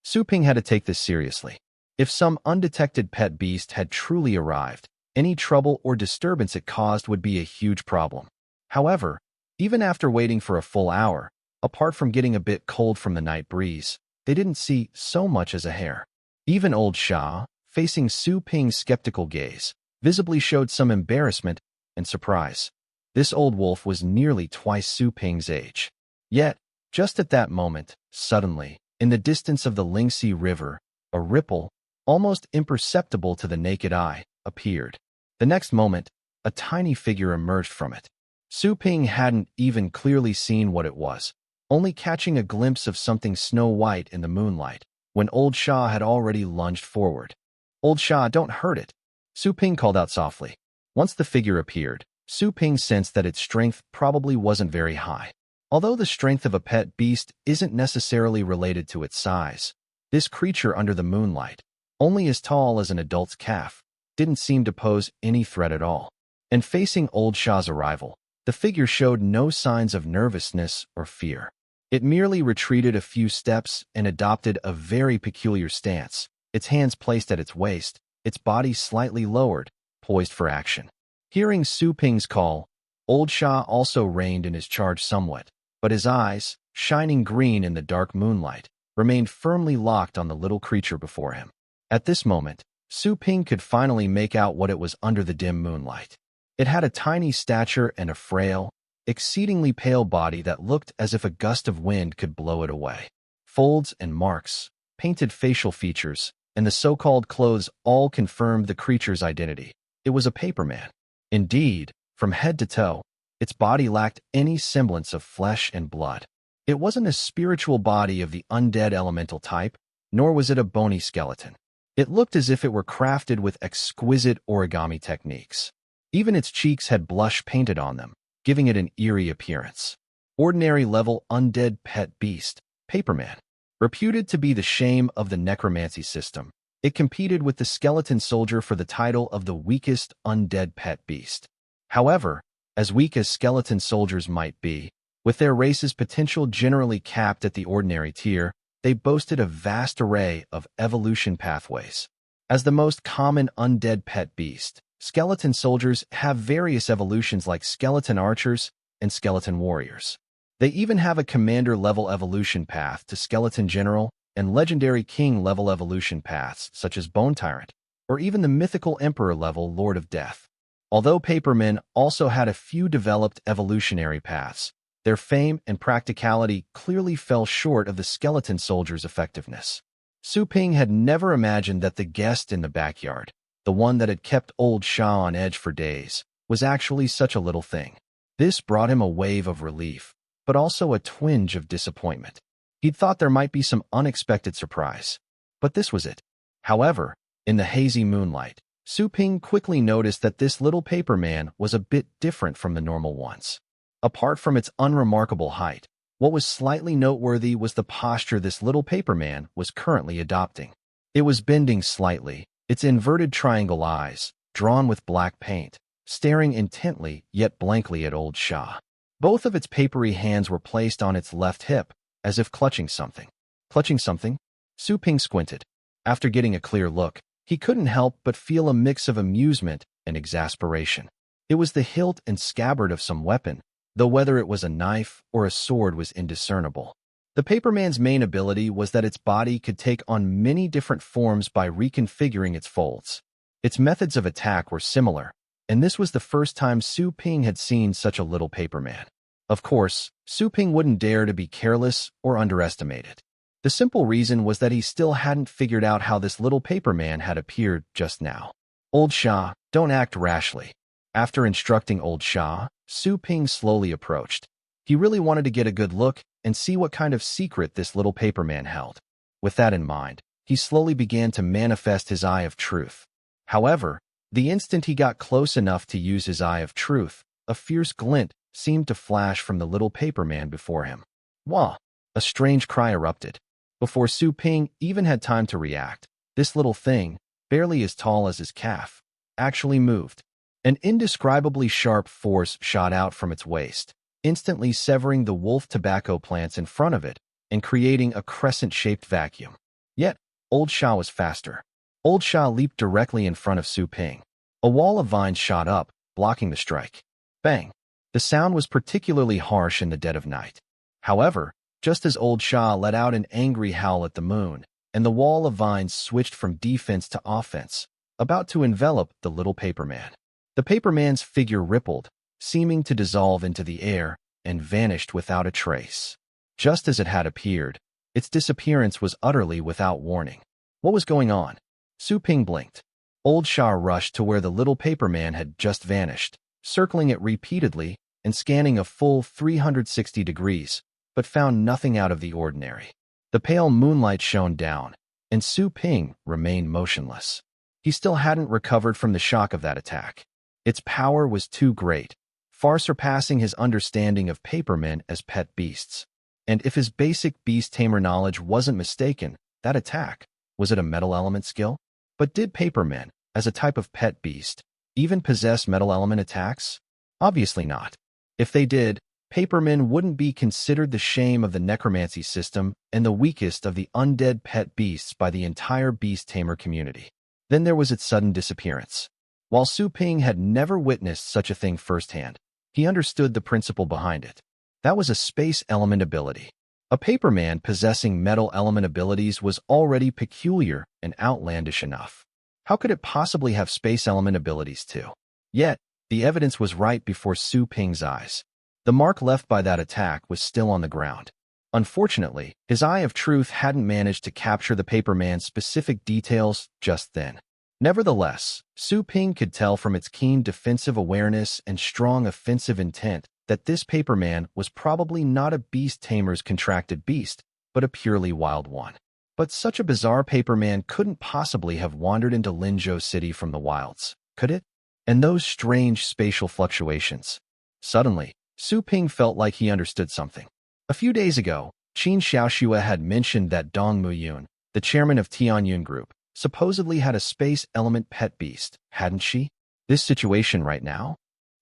Speaker 1: Su Ping had to take this seriously. If some undetected pet beast had truly arrived, any trouble or disturbance it caused would be a huge problem. However, even after waiting for a full hour, apart from getting a bit cold from the night breeze, they didn't see so much as a hair. Even Old Shah, facing Su Ping's skeptical gaze, visibly showed some embarrassment and surprise. This old wolf was nearly twice Su Ping's age. Yet, just at that moment, suddenly, in the distance of the Lingxi River, a ripple, almost imperceptible to the naked eye, appeared. The next moment, a tiny figure emerged from it. Su Ping hadn't even clearly seen what it was, only catching a glimpse of something snow-white in the moonlight, when Old Shah had already lunged forward. "Old Shah, don't hurt it," Su Ping called out softly. Once the figure appeared, Su Ping sensed that its strength probably wasn't very high. Although the strength of a pet beast isn't necessarily related to its size, this creature under the moonlight, only as tall as an adult's calf, didn't seem to pose any threat at all. And facing Old Shah's arrival, the figure showed no signs of nervousness or fear. It merely retreated a few steps and adopted a very peculiar stance, its hands placed at its waist, its body slightly lowered, poised for action. Hearing Su Ping's call, Old Shah also reined in his charge somewhat, but his eyes, shining green in the dark moonlight, remained firmly locked on the little creature before him. At this moment, Su Ping could finally make out what it was under the dim moonlight. It had a tiny stature and a frail, exceedingly pale body that looked as if a gust of wind could blow it away. Folds and marks, painted facial features, and the so-called clothes all confirmed the creature's identity. It was a paperman. Indeed, from head to toe, its body lacked any semblance of flesh and blood. It wasn't a spiritual body of the undead elemental type, nor was it a bony skeleton. It looked as if it were crafted with exquisite origami techniques. Even its cheeks had blush painted on them, giving it an eerie appearance. Ordinary-level undead pet beast, Paperman. Reputed to be the shame of the necromancy system, it competed with the skeleton soldier for the title of the weakest undead pet beast. However, as weak as skeleton soldiers might be, with their race's potential generally capped at the ordinary tier, they boasted a vast array of evolution pathways. As the most common undead pet beast, skeleton soldiers have various evolutions like skeleton archers and skeleton warriors. They even have a commander-level evolution path to skeleton general and legendary king-level evolution paths such as Bone Tyrant, or even the mythical emperor-level Lord of Death. Although Papermen also had a few developed evolutionary paths, their fame and practicality clearly fell short of the skeleton soldier's effectiveness. Su Ping had never imagined that the guest in the backyard, the one that had kept Old Shah on edge for days, was actually such a little thing. This brought him a wave of relief, but also a twinge of disappointment. He'd thought there might be some unexpected surprise, but this was it. However, in the hazy moonlight, Su Ping quickly noticed that this little paperman was a bit different from the normal ones. Apart from its unremarkable height, what was slightly noteworthy was the posture this little paperman was currently adopting. It was bending slightly, its inverted triangle eyes, drawn with black paint, staring intently yet blankly at Old Shah. Both of its papery hands were placed on its left hip, as if clutching something. Clutching something? Su Ping squinted. After getting a clear look, he couldn't help but feel a mix of amusement and exasperation. It was the hilt and scabbard of some weapon, though whether it was a knife or a sword was indiscernible. The paperman's main ability was that its body could take on many different forms by reconfiguring its folds. Its methods of attack were similar, and this was the first time Su Ping had seen such a little paperman. Of course, Su Ping wouldn't dare to be careless or underestimate it. The simple reason was that he still hadn't figured out how this little paper man had appeared just now. Old Shah, don't act rashly. After instructing Old Shah, Su Ping slowly approached. He really wanted to get a good look and see what kind of secret this little paper man held. With that in mind, he slowly began to manifest his Eye of Truth. However, the instant he got close enough to use his Eye of Truth, a fierce glint seemed to flash from the little paper man before him. Wah! A strange cry erupted. Before Su Ping even had time to react, this little thing, barely as tall as his calf, actually moved. An indescribably sharp force shot out from its waist, instantly severing the wolf tobacco plants in front of it and creating a crescent-shaped vacuum. Yet, Old Shah was faster. Old Shah leaped directly in front of Su Ping. A wall of vines shot up, blocking the strike. Bang! The sound was particularly harsh in the dead of night. However, just as Old Shah let out an angry howl at the moon, and the wall of vines switched from defense to offense, about to envelop the little paper man. The paper man's figure rippled, seeming to dissolve into the air, and vanished without a trace. Just as it had appeared, its disappearance was utterly without warning. What was going on? Su Ping blinked. Old Shah rushed to where the little paper man had just vanished, circling it repeatedly and scanning a full 360 degrees, but found nothing out of the ordinary. The pale moonlight shone down, and Su Ping remained motionless. He still hadn't recovered from the shock of that attack. Its power was too great, far surpassing his understanding of papermen as pet beasts. And if his basic Beast Tamer knowledge wasn't mistaken, that attack, was it a metal element skill? But did papermen, as a type of pet beast, even possess metal element attacks? Obviously not. If they did, papermen wouldn't be considered the shame of the necromancy system and the weakest of the undead pet beasts by the entire Beast Tamer community. Then there was its sudden disappearance. While Su Ping had never witnessed such a thing firsthand, he understood the principle behind it. That was a space element ability. A paperman possessing metal element abilities was already peculiar and outlandish enough. How could it possibly have space element abilities too? Yet, the evidence was right before Su Ping's eyes. The mark left by that attack was still on the ground. Unfortunately, his Eye of Truth hadn't managed to capture the paperman's specific details just then. Nevertheless, Su Ping could tell from its keen defensive awareness and strong offensive intent that this paperman was probably not a Beast Tamer's contracted beast, but a purely wild one. But such a bizarre paperman couldn't possibly have wandered into Linzhou City from the wilds, could it? And those strange spatial fluctuations. Suddenly, Su Ping felt like he understood something. A few days ago, Qin Xiaoxue had mentioned that Dong Muyun, the chairman of Tianyun Group, supposedly had a space element pet beast, hadn't she? This situation right now?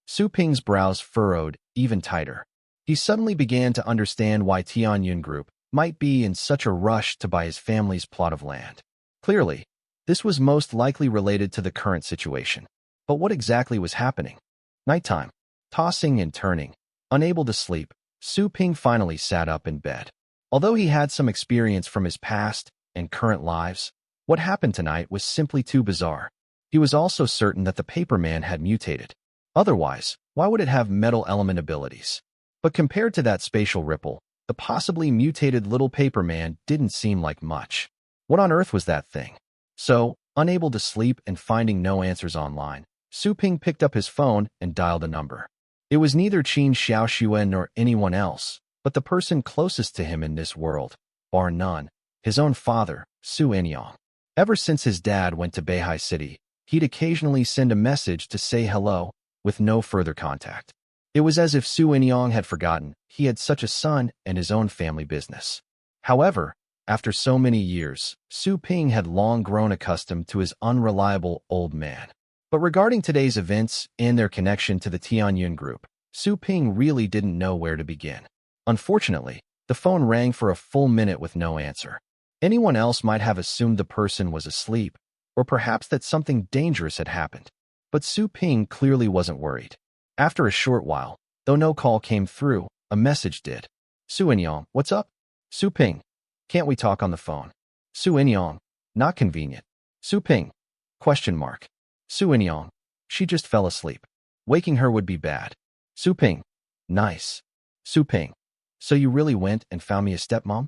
Speaker 1: Su Ping's brows furrowed even tighter. He suddenly began to understand why Tianyun Group might be in such a rush to buy his family's plot of land. Clearly, this was most likely related to the current situation. But what exactly was happening? Nighttime. Tossing and turning. Unable to sleep, Su Ping finally sat up in bed. Although he had some experience from his past and current lives, what happened tonight was simply too bizarre. He was also certain that the paperman had mutated. Otherwise, why would it have metal element abilities? But compared to that spatial ripple, the possibly mutated little paperman didn't seem like much. What on earth was that thing? So, unable to sleep and finding no answers online, Su Ping picked up his phone and dialed a number. It was neither Qin Xiaoxue nor anyone else, but the person closest to him in this world, bar none, his own father, Su Enyang. Ever since his dad went to Beihai City, he'd occasionally send a message to say hello, with no further contact. It was as if Su Enyang had forgotten he had such a son and his own family business. However, after so many years, Su Ping had long grown accustomed to his unreliable old man. But regarding today's events and their connection to the Tianyun Group, Su Ping really didn't know where to begin. Unfortunately, the phone rang for a full minute with no answer. Anyone else might have assumed the person was asleep, or perhaps that something dangerous had happened. But Su Ping clearly wasn't worried. After a short while, though no call came through, a message did. Su Enyang, what's up? Su Ping, can't we talk on the phone? Su Enyang, not convenient. Su Ping, question mark. Su Enyang, she just fell asleep. Waking her would be bad. Su Ping, nice. Su Ping, so you really went and found me a stepmom?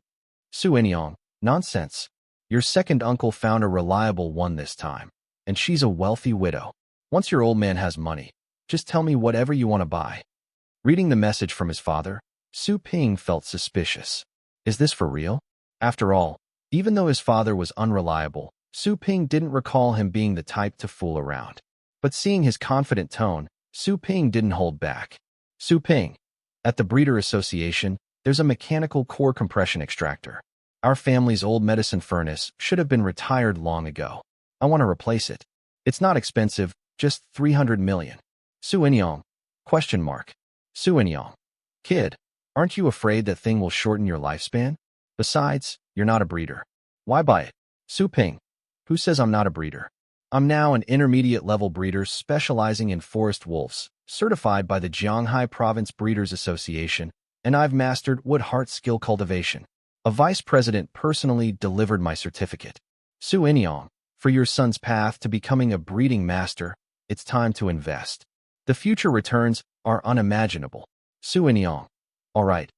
Speaker 1: Su Enyang, Nonsense. Your second uncle found a reliable one this time, and she's a wealthy widow. Once your old man has money, just tell me whatever you want to buy. Reading the message from his father, Su Ping felt suspicious. Is this for real? After all, even though his father was unreliable, Su Ping didn't recall him being the type to fool around. But seeing his confident tone, Su Ping didn't hold back. Su Ping, at the Breeder Association, there's a mechanical core compression extractor. Our family's old medicine furnace should have been retired long ago. I want to replace it. It's not expensive, just 300 million. Su Inyong? Question mark. Su Inyong. Kid, aren't you afraid that thing will shorten your lifespan? Besides, you're not a breeder. Why buy it? Su Ping. Who says I'm not a breeder? I'm now an intermediate-level breeder specializing in forest wolves, certified by the Jianghai Province Breeders Association, and I've mastered wood-heart skill cultivation. A vice president personally delivered my certificate. Su Inyong, for your son's path to becoming a breeding master, it's time to invest. The future returns are unimaginable. Su Inyong. All right.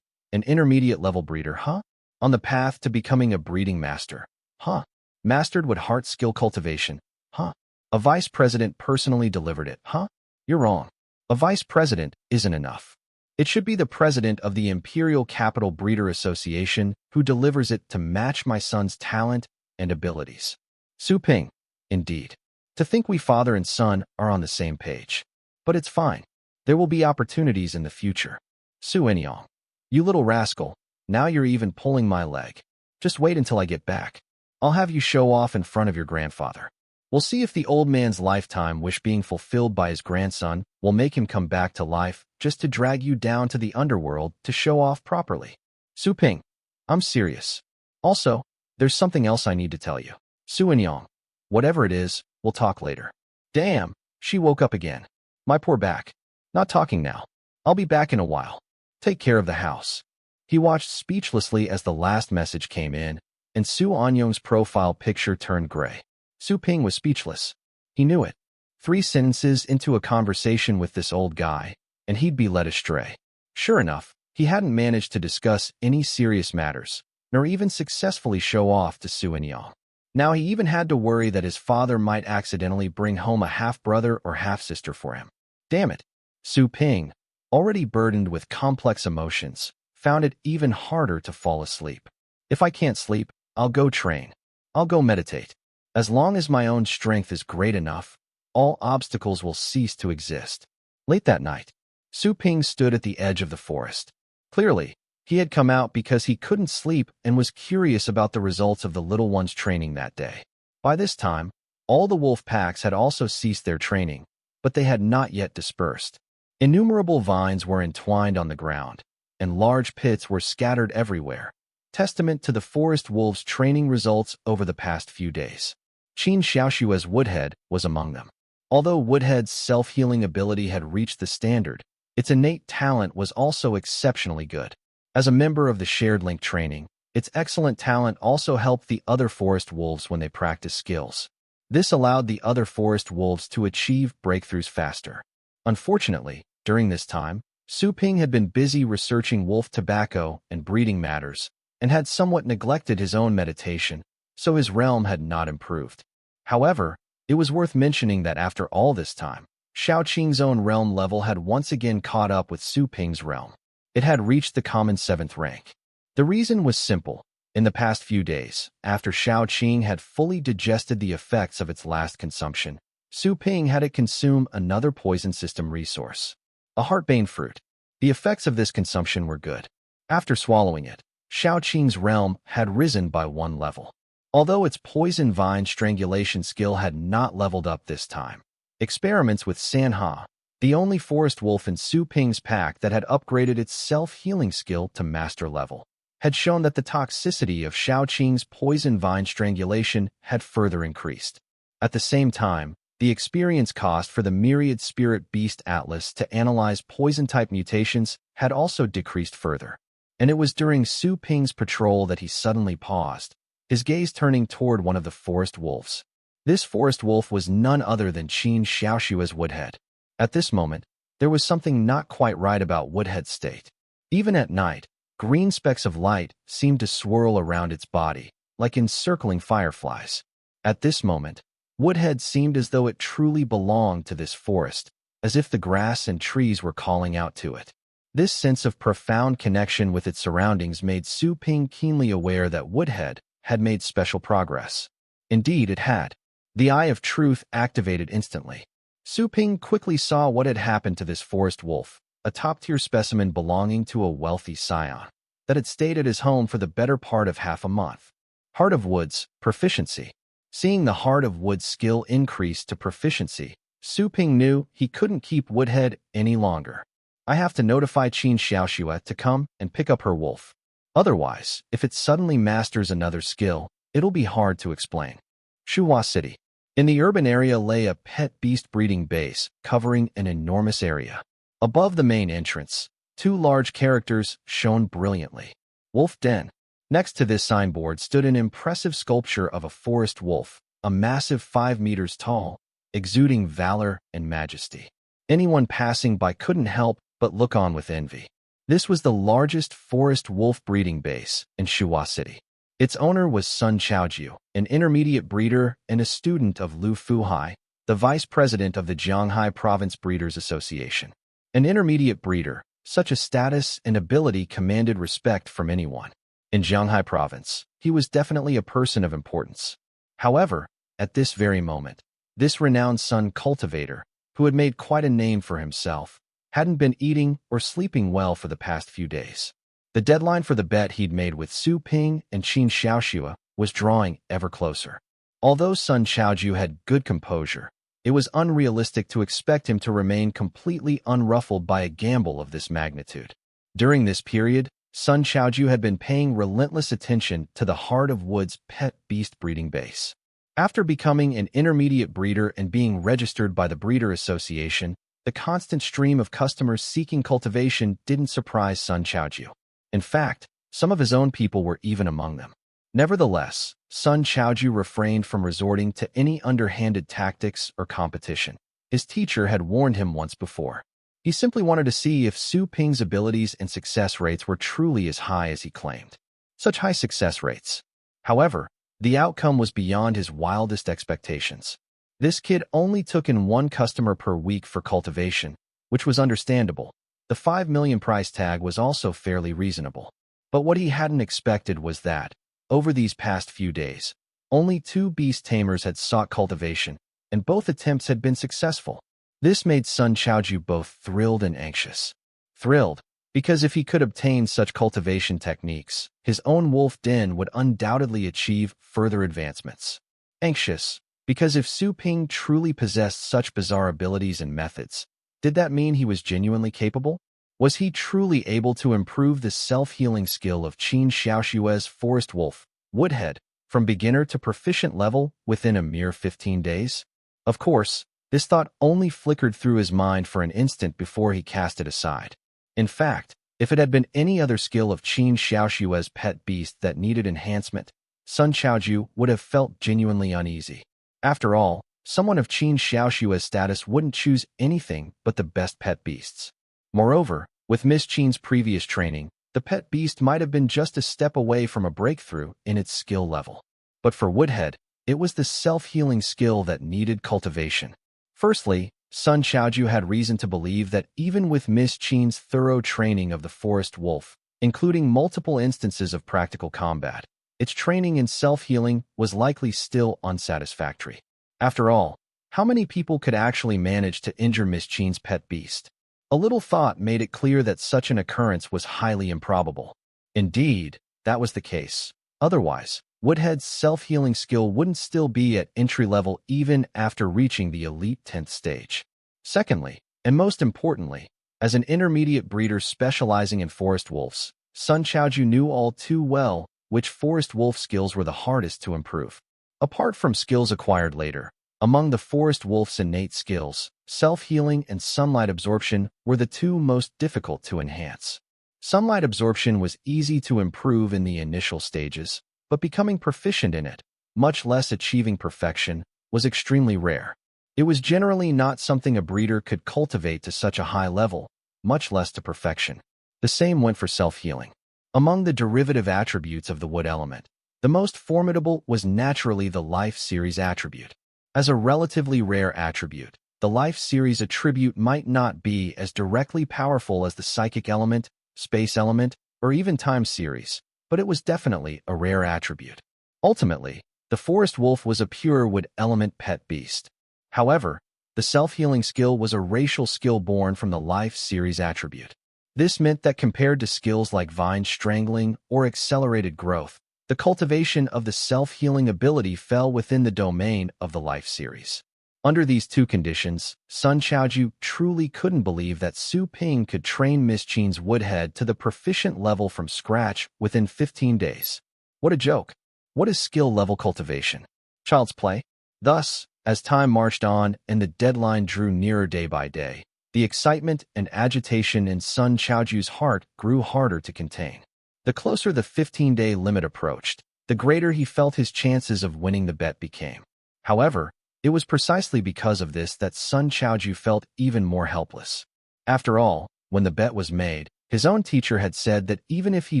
Speaker 1: An intermediate-level breeder, huh? On the path to becoming a breeding master, huh? Mastered with heart skill cultivation, huh? A vice president personally delivered it, huh? You're wrong. A vice president isn't enough. It should be the president of the Imperial Capital Breeder Association who delivers it to match my son's talent and abilities. Su Ping. Indeed. To think we father and son are on the same page. But it's fine. There will be opportunities in the future. Su Inyong. You little rascal, now you're even pulling my leg. Just wait until I get back. I'll have you show off in front of your grandfather. We'll see if the old man's lifetime wish being fulfilled by his grandson will make him come back to life just to drag you down to the underworld to show off properly. Su Ping. I'm serious. Also, there's something else I need to tell you. Su Inyong. Whatever it is, we'll talk later. Damn, she woke up again. My poor back. Not talking now. I'll be back in a while. Take care of the house. He watched speechlessly as the last message came in, and Su Anyong's profile picture turned gray. Su Ping was speechless. He knew it. 3 sentences into a conversation with this old guy, and he'd be led astray. Sure enough, he hadn't managed to discuss any serious matters, nor even successfully show off to Su Inyong. Now he even had to worry that his father might accidentally bring home a half-brother or half-sister for him. Damn it. Su Ping, already burdened with complex emotions, found it even harder to fall asleep. If I can't sleep, I'll go train. I'll go meditate. As long as my own strength is great enough, all obstacles will cease to exist. Late that night, Su Ping stood at the edge of the forest. Clearly, he had come out because he couldn't sleep and was curious about the results of the little one's training that day. By this time, all the wolf packs had also ceased their training, but they had not yet dispersed. Innumerable vines were entwined on the ground, and large pits were scattered everywhere, testament to the forest wolves' training results over the past few days. Qin Xiaoshua's Woodhead was among them. Although Woodhead's self-healing ability had reached the standard, its innate talent was also exceptionally good. As a member of the Shared Link training, its excellent talent also helped the other forest wolves when they practiced skills. This allowed the other forest wolves to achieve breakthroughs faster. Unfortunately, during this time, Su Ping had been busy researching wolf tobacco and breeding matters, and had somewhat neglected his own meditation, so his realm had not improved. However, it was worth mentioning that after all this time, Shaoqing's own realm level had once again caught up with Su Ping's realm. It had reached the common 7th rank. The reason was simple. In the past few days, after Shaoqing had fully digested the effects of its last consumption, Su Ping had it consume another poison system resource, a heartbane fruit. The effects of this consumption were good. After swallowing it, Shaoqing's realm had risen by 1 level. Although its poison vine strangulation skill had not leveled up this time, experiments with Manhwa, the only forest wolf in Su Ping's pack that had upgraded its self-healing skill to master level, had shown that the toxicity of Shaoqing's poison vine strangulation had further increased. At the same time, the experience cost for the Myriad Spirit Beast Atlas to analyze poison-type mutations had also decreased further. And it was during Su Ping's patrol that he suddenly paused, his gaze turning toward one of the forest wolves. This forest wolf was none other than Qin Xiaoshua's Woodhead. At this moment, there was something not quite right about Woodhead's state. Even at night, Green specks of light seemed to swirl around its body, like encircling fireflies. At this moment, Woodhead seemed as though it truly belonged to this forest, as if the grass and trees were calling out to it. This sense of profound connection with its surroundings made Su Ping keenly aware that Woodhead had made special progress. Indeed, it had. The Eye of Truth activated instantly. Su Ping quickly saw what had happened to this forest wolf, a top-tier specimen belonging to a wealthy scion, that had stayed at his home for the better part of half a month. Heart of Woods, proficiency. Seeing the Heart of Woods skill increase to proficiency, Su Ping knew he couldn't keep Woodhead any longer. I have to notify Qin Xiaoxue to come and pick up her wolf. Otherwise, if it suddenly masters another skill, it'll be hard to explain. Shuhua City. In the urban area lay a pet beast breeding base covering an enormous area. Above the main entrance, two large characters shone brilliantly. Wolf Den. Next to this signboard stood an impressive sculpture of a forest wolf, a massive 5 meters tall, exuding valor and majesty. Anyone passing by couldn't help but look on with envy. This was the largest forest wolf breeding base in Shuhua City. Its owner was Sun Chaojiu, an intermediate breeder and a student of Lu Fuhai, the vice president of the Jianghai Province Breeders Association. An intermediate breeder, such a status and ability commanded respect from anyone. In Jianghai Province, he was definitely a person of importance. However, at this very moment, this renowned Sun cultivator, who had made quite a name for himself, hadn't been eating or sleeping well for the past few days. The deadline for the bet he'd made with Su Ping and Qin Xiaoxue was drawing ever closer. Although Sun Chaojiu had good composure, it was unrealistic to expect him to remain completely unruffled by a gamble of this magnitude. During this period, Sun Chaojiu had been paying relentless attention to the Heart of Woods pet beast breeding base. After becoming an intermediate breeder and being registered by the Breeder Association, the constant stream of customers seeking cultivation didn't surprise Sun Chaojiu. In fact, some of his own people were even among them. Nevertheless, Sun Chaojiu refrained from resorting to any underhanded tactics or competition. His teacher had warned him once before. He simply wanted to see if Su Ping's abilities and success rates were truly as high as he claimed. Such high success rates. However, the outcome was beyond his wildest expectations. This kid only took in one customer per week for cultivation, which was understandable. The 5 million price tag was also fairly reasonable. But what he hadn't expected was that, over these past few days, only 2 Beast Tamers had sought cultivation, and both attempts had been successful. This made Sun Chaojiu both thrilled and anxious. Thrilled, because if he could obtain such cultivation techniques, his own wolf den would undoubtedly achieve further advancements. Anxious, because if Su Ping truly possessed such bizarre abilities and methods, did that mean he was genuinely capable? Was he truly able to improve the self-healing skill of Qin Xiaoxue's forest wolf, Woodhead, from beginner to proficient level within a mere 15 days? Of course, this thought only flickered through his mind for an instant before he cast it aside. In fact, if it had been any other skill of Qin Xiaoxue's pet beast that needed enhancement, Sun Chaojiu would have felt genuinely uneasy. After all, someone of Qin Xiaoxue's status wouldn't choose anything but the best pet beasts. Moreover, with Miss Qin's previous training, the pet beast might have been just a step away from a breakthrough in its skill level. But for Woodhead, it was the self-healing skill that needed cultivation. Firstly, Sun Chaojiu had reason to believe that even with Miss Qin's thorough training of the forest wolf, including multiple instances of practical combat, its training in self-healing was likely still unsatisfactory. After all, how many people could actually manage to injure Miss Qin's pet beast? A little thought made it clear that such an occurrence was highly improbable. Indeed, that was the case. Otherwise, Woodhead's self-healing skill wouldn't still be at entry level even after reaching the elite 10th stage. Secondly, and most importantly, as an intermediate breeder specializing in forest wolves, Sun Chaojiu knew all too well which forest wolf skills were the hardest to improve. Apart from skills acquired later, among the forest wolf's innate skills, self-healing and sunlight absorption were the two most difficult to enhance. Sunlight absorption was easy to improve in the initial stages, but becoming proficient in it, much less achieving perfection, was extremely rare. It was generally not something a breeder could cultivate to such a high level, much less to perfection. The same went for self-healing. Among the derivative attributes of the wood element, the most formidable was naturally the life series attribute. As a relatively rare attribute, the life series attribute might not be as directly powerful as the psychic element, space element, or even time series, but it was definitely a rare attribute. Ultimately, the forest wolf was a pure wood element pet beast. However, the self-healing skill was a racial skill born from the life series attribute. This meant that compared to skills like vine strangling or accelerated growth, the cultivation of the self-healing ability fell within the domain of the life series. Under these two conditions, Sun Chaoju truly couldn't believe that Su Ping could train Miss Qin's woodhead to the proficient level from scratch within 15 days. What a joke! What is skill level cultivation? Child's play? Thus, as time marched on and the deadline drew nearer day by day, the excitement and agitation in Sun Chaoju's heart grew harder to contain. The closer the 15-day limit approached, the greater he felt his chances of winning the bet became. However, it was precisely because of this that Sun Chaoju felt even more helpless. After all, when the bet was made, his own teacher had said that even if he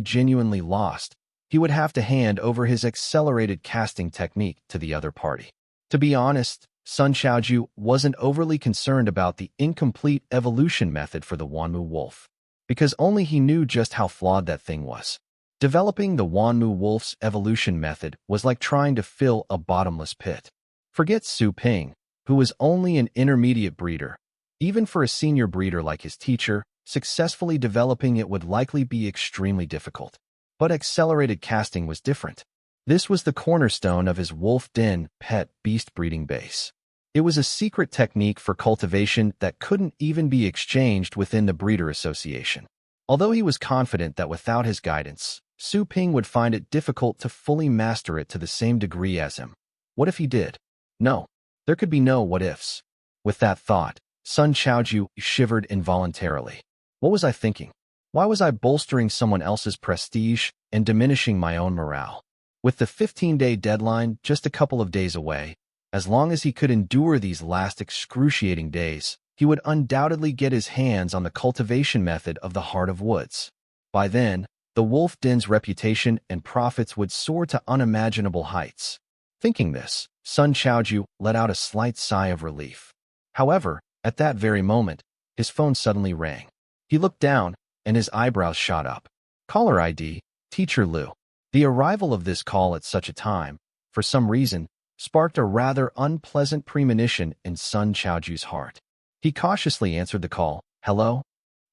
Speaker 1: genuinely lost, he would have to hand over his accelerated casting technique to the other party. To be honest, Sun Chaoju wasn't overly concerned about the incomplete evolution method for the Wanmu wolf, because only he knew just how flawed that thing was. Developing the Wanmu wolf's evolution method was like trying to fill a bottomless pit. Forget Su Ping, who was only an intermediate breeder. Even for a senior breeder like his teacher, successfully developing it would likely be extremely difficult. But accelerated casting was different. This was the cornerstone of his wolf den pet beast breeding base. It was a secret technique for cultivation that couldn't even be exchanged within the breeder association. Although he was confident that without his guidance, Su Ping would find it difficult to fully master it to the same degree as him. What if he did? No, there could be no what-ifs. With that thought, Sun Chaoju shivered involuntarily. What was I thinking? Why was I bolstering someone else's prestige and diminishing my own morale? With the 15-day deadline just a couple of days away, as long as he could endure these last excruciating days, he would undoubtedly get his hands on the cultivation method of the Heart of Woods. By then, the wolf den's reputation and profits would soar to unimaginable heights. Thinking this, Sun Chaoju let out a slight sigh of relief. However, at that very moment, his phone suddenly rang. He looked down, and his eyebrows shot up. Caller ID, Teacher Lu. The arrival of this call at such a time, for some reason, sparked a rather unpleasant premonition in Sun Chaoju's heart. He cautiously answered the call, "Hello?"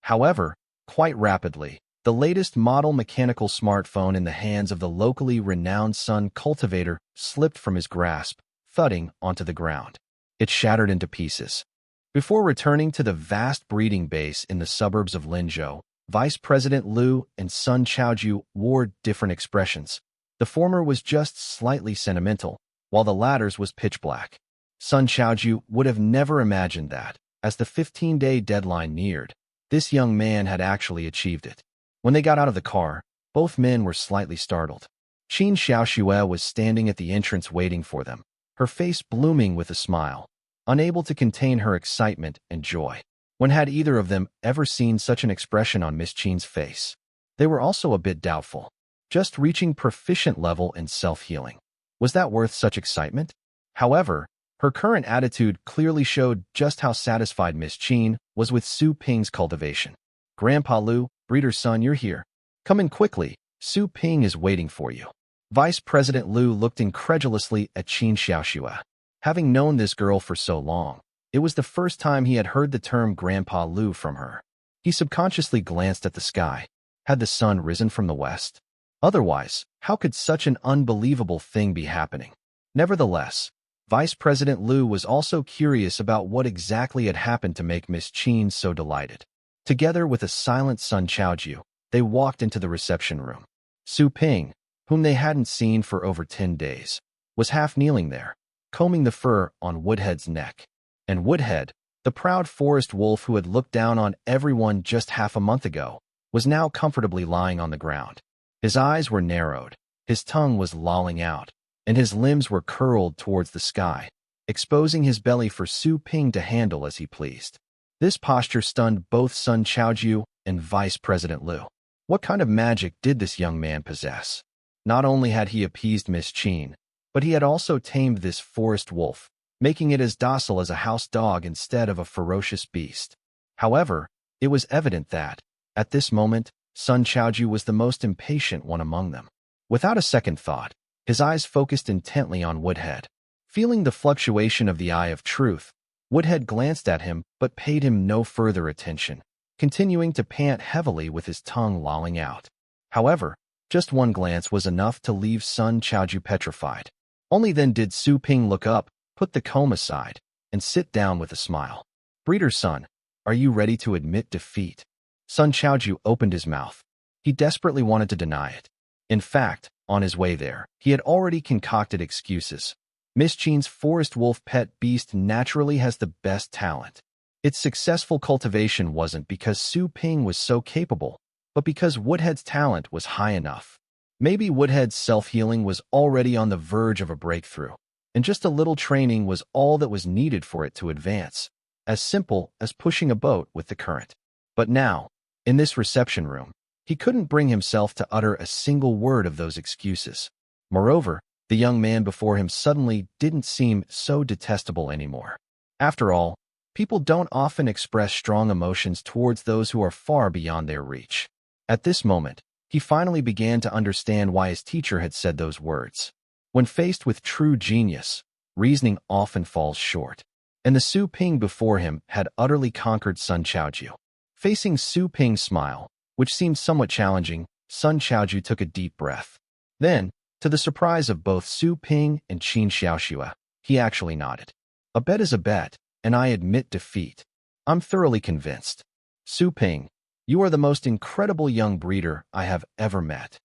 Speaker 1: However, quite rapidly, the latest model mechanical smartphone in the hands of the locally renowned Sun cultivator slipped from his grasp, thudding onto the ground. It shattered into pieces. Before returning to the vast breeding base in the suburbs of Linzhou, Vice President Liu and Sun Chaoju wore different expressions. The former was just slightly sentimental, while the latter's was pitch black. Sun Chaoju would have never imagined that, as the 15-day deadline neared, this young man had actually achieved it. When they got out of the car, both men were slightly startled. Qin Xiaoxue was standing at the entrance waiting for them, her face blooming with a smile, unable to contain her excitement and joy. When had either of them ever seen such an expression on Miss Qin's face? They were also a bit doubtful. Just reaching proficient level in self-healing. Was that worth such excitement? However, her current attitude clearly showed just how satisfied Miss Qin was with Su Ping's cultivation. "Grandpa Lu, breeder's son, you're here. Come in quickly. Su Ping is waiting for you." Vice President Lu looked incredulously at Qin Xiaoxue. Having known this girl for so long, it was the first time he had heard the term Grandpa Lu from her. He subconsciously glanced at the sky. Had the sun risen from the west? Otherwise, how could such an unbelievable thing be happening? Nevertheless, Vice President Lu was also curious about what exactly had happened to make Miss Qin so delighted. Together with a silent Sun Chaoju, they walked into the reception room. Su Ping, whom they hadn't seen for over 10 days, was half kneeling there, combing the fur on Woodhead's neck. And Woodhead, the proud forest wolf who had looked down on everyone just half a month ago, was now comfortably lying on the ground. His eyes were narrowed, his tongue was lolling out, and his limbs were curled towards the sky, exposing his belly for Su Ping to handle as he pleased. This posture stunned both Sun Chaoju and Vice President Liu. What kind of magic did this young man possess? Not only had he appeased Miss Qin, but he had also tamed this forest wolf, making it as docile as a house dog instead of a ferocious beast. However, it was evident that, at this moment, Sun Chaoju was the most impatient one among them. Without a second thought, his eyes focused intently on Woodhead. Feeling the fluctuation of the Eye of Truth, Woodhead glanced at him but paid him no further attention, continuing to pant heavily with his tongue lolling out. However, just one glance was enough to leave Sun Chaoju petrified. Only then did Su Ping look up, put the comb aside, and sit down with a smile. "Breeder's son, are you ready to admit defeat?" Sun Chaoju opened his mouth. He desperately wanted to deny it. In fact, on his way there, he had already concocted excuses. Miss Qin's forest wolf pet beast naturally has the best talent. Its successful cultivation wasn't because Su Ping was so capable, but because Woodhead's talent was high enough. Maybe Woodhead's self-healing was already on the verge of a breakthrough, and just a little training was all that was needed for it to advance, as simple as pushing a boat with the current. But now, in this reception room, he couldn't bring himself to utter a single word of those excuses. Moreover, the young man before him suddenly didn't seem so detestable anymore. After all, people don't often express strong emotions towards those who are far beyond their reach. At this moment, he finally began to understand why his teacher had said those words. When faced with true genius, reasoning often falls short. And the Su Ping before him had utterly conquered Sun Chaoju. Facing Su Ping's smile, which seemed somewhat challenging, Sun Chaoju took a deep breath. Then, to the surprise of both Su Ping and Qin Xiaoxue, he actually nodded. "A bet is a bet, and I admit defeat. I'm thoroughly convinced. Su Ping, you are the most incredible young breeder I have ever met."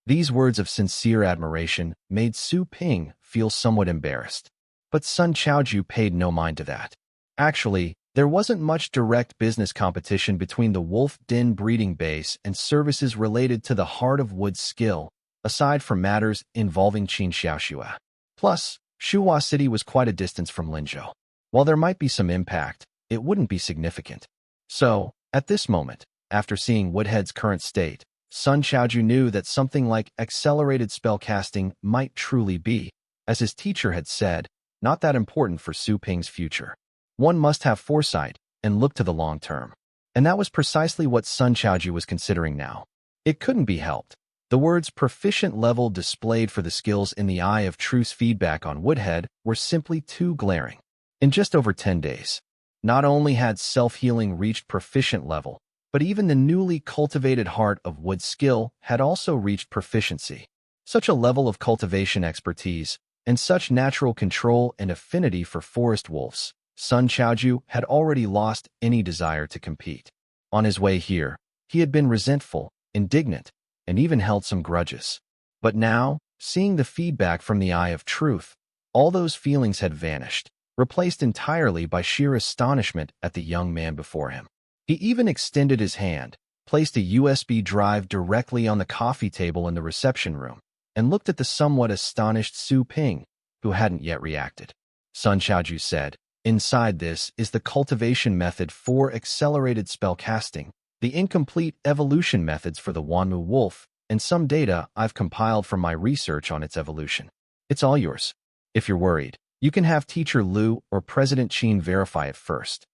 Speaker 1: These words of sincere admiration made Su Ping feel somewhat embarrassed. But Sun Chaoju paid no mind to that. Actually, there wasn't much direct business competition between the Wolf Den breeding base and services related to the Heart of Wood skill, aside from matters involving Qin Xiaoxue. Plus, Shuhua City was quite a distance from Linzhou. While there might be some impact, it wouldn't be significant. So, at this moment, after seeing Woodhead's current state, Sun Chaoju knew that something like accelerated spellcasting might truly be, as his teacher had said, not that important for Su Ping's future. One must have foresight and look to the long term. And that was precisely what Sun Chaoju was considering now. It couldn't be helped. The words proficient level displayed for the skills in the Eye of Truth's feedback on Woodhead were simply too glaring. In just over 10 days, not only had self-healing reached proficient level, but even the newly cultivated Heart of Wood skill had also reached proficiency. Such a level of cultivation expertise, and such natural control and affinity for forest wolves, Sun Chaoju had already lost any desire to compete. On his way here, he had been resentful, indignant, and even held some grudges. But now, seeing the feedback from the Eye of Truth, all those feelings had vanished, replaced entirely by sheer astonishment at the young man before him. He even extended his hand, placed a USB drive directly on the coffee table in the reception room, and looked at the somewhat astonished Su Ping, who hadn't yet reacted. Sun Chaoju said, "Inside this is the cultivation method for accelerated spellcasting, the incomplete evolution methods for the Wanmu wolf, and some data I've compiled from my research on its evolution. It's all yours. If you're worried, you can have Teacher Lu or President Qin verify it first."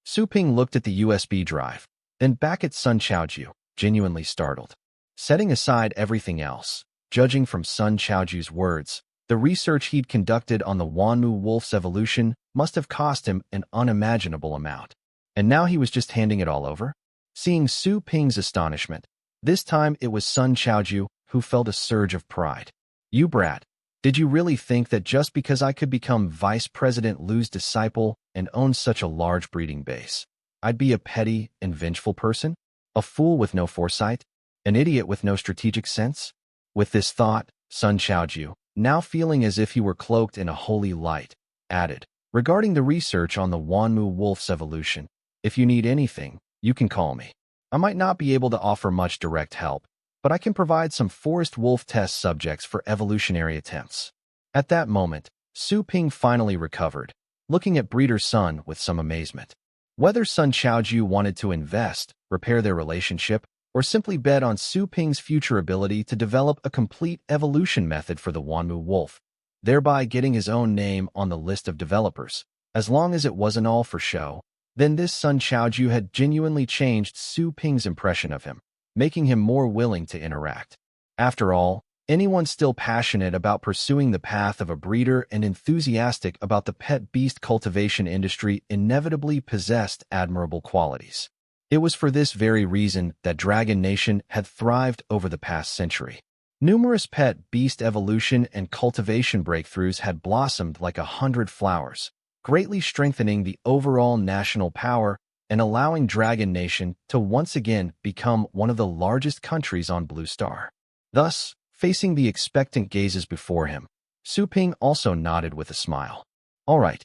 Speaker 1: Su Ping looked at the USB drive, then back at Sun Chaoju, genuinely startled. Setting aside everything else, judging from Sun Chaoju's words, the research he'd conducted on the Wanmu wolf's evolution must have cost him an unimaginable amount. And now he was just handing it all over? Seeing Su Ping's astonishment, this time it was Sun Chaoju who felt a surge of pride. "You brat, did you really think that just because I could become Vice President Lu's disciple and own such a large breeding base, I'd be a petty and vengeful person? A fool with no foresight? An idiot with no strategic sense?" With this thought, Sun Chaoju, now feeling as if he were cloaked in a holy light, added, "Regarding the research on the Wanmu wolf's evolution, if you need anything, you can call me. I might not be able to offer much direct help, but I can provide some forest wolf test subjects for evolutionary attempts." At that moment, Su Ping finally recovered, looking at Breeder's son with some amazement. Whether Sun Chaoju wanted to invest, repair their relationship, or simply bet on Su Ping's future ability to develop a complete evolution method for the Wanmu wolf, thereby getting his own name on the list of developers. As long as it wasn't all for show, then this Sun Chaoju had genuinely changed Su Ping's impression of him, making him more willing to interact. After all, anyone still passionate about pursuing the path of a breeder and enthusiastic about the pet beast cultivation industry inevitably possessed admirable qualities. It was for this very reason that Dragon Nation had thrived over the past century. Numerous pet beast evolution and cultivation breakthroughs had blossomed like 100 flowers, greatly strengthening the overall national power and allowing Dragon Nation to once again become one of the largest countries on Blue Star. Thus, facing the expectant gazes before him, Su Ping also nodded with a smile. All right.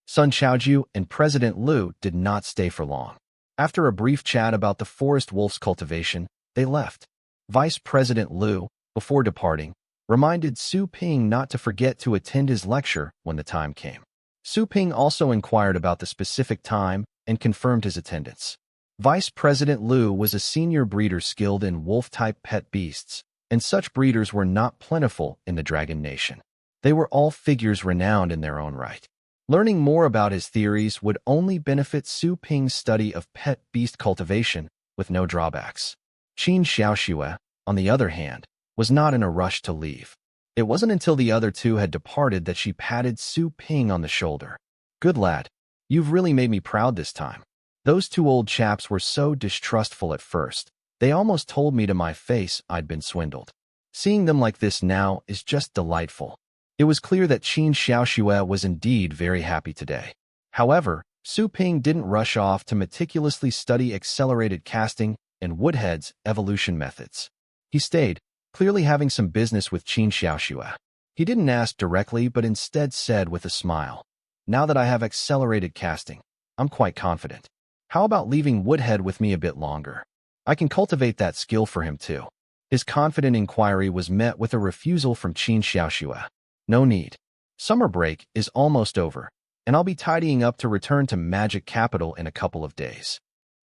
Speaker 1: Sun Chaoju and President Liu did not stay for long. After a brief chat about the forest wolf's cultivation, they left. Vice President Liu, before departing, reminded Su Ping not to forget to attend his lecture when the time came. Su Ping also inquired about the specific time and confirmed his attendance. Vice President Liu was a senior breeder skilled in wolf-type pet beasts, and such breeders were not plentiful in the Dragon Nation. They were all figures renowned in their own right. Learning more about his theories would only benefit Su Ping's study of pet beast cultivation with no drawbacks. Qin Xiaoxue, on the other hand, was not in a rush to leave. It wasn't until the other two had departed that she patted Su Ping on the shoulder. Good lad, you've really made me proud this time. Those two old chaps were so distrustful at first. They almost told me to my face I'd been swindled. Seeing them like this now is just delightful. It was clear that Qin Xiaoxue was indeed very happy today. However, Su Ping didn't rush off to meticulously study accelerated casting and Woodhead's evolution methods. He stayed, clearly having some business with Qin Xiaoxue. He didn't ask directly but instead said with a smile, "Now that I have accelerated casting, I'm quite confident. How about leaving Woodhead with me a bit longer? I can cultivate that skill for him too." His confident inquiry was met with a refusal from Qin Xiaoxue. "No need. Summer break is almost over, and I'll be tidying up to return to Magic Capital in a couple of days."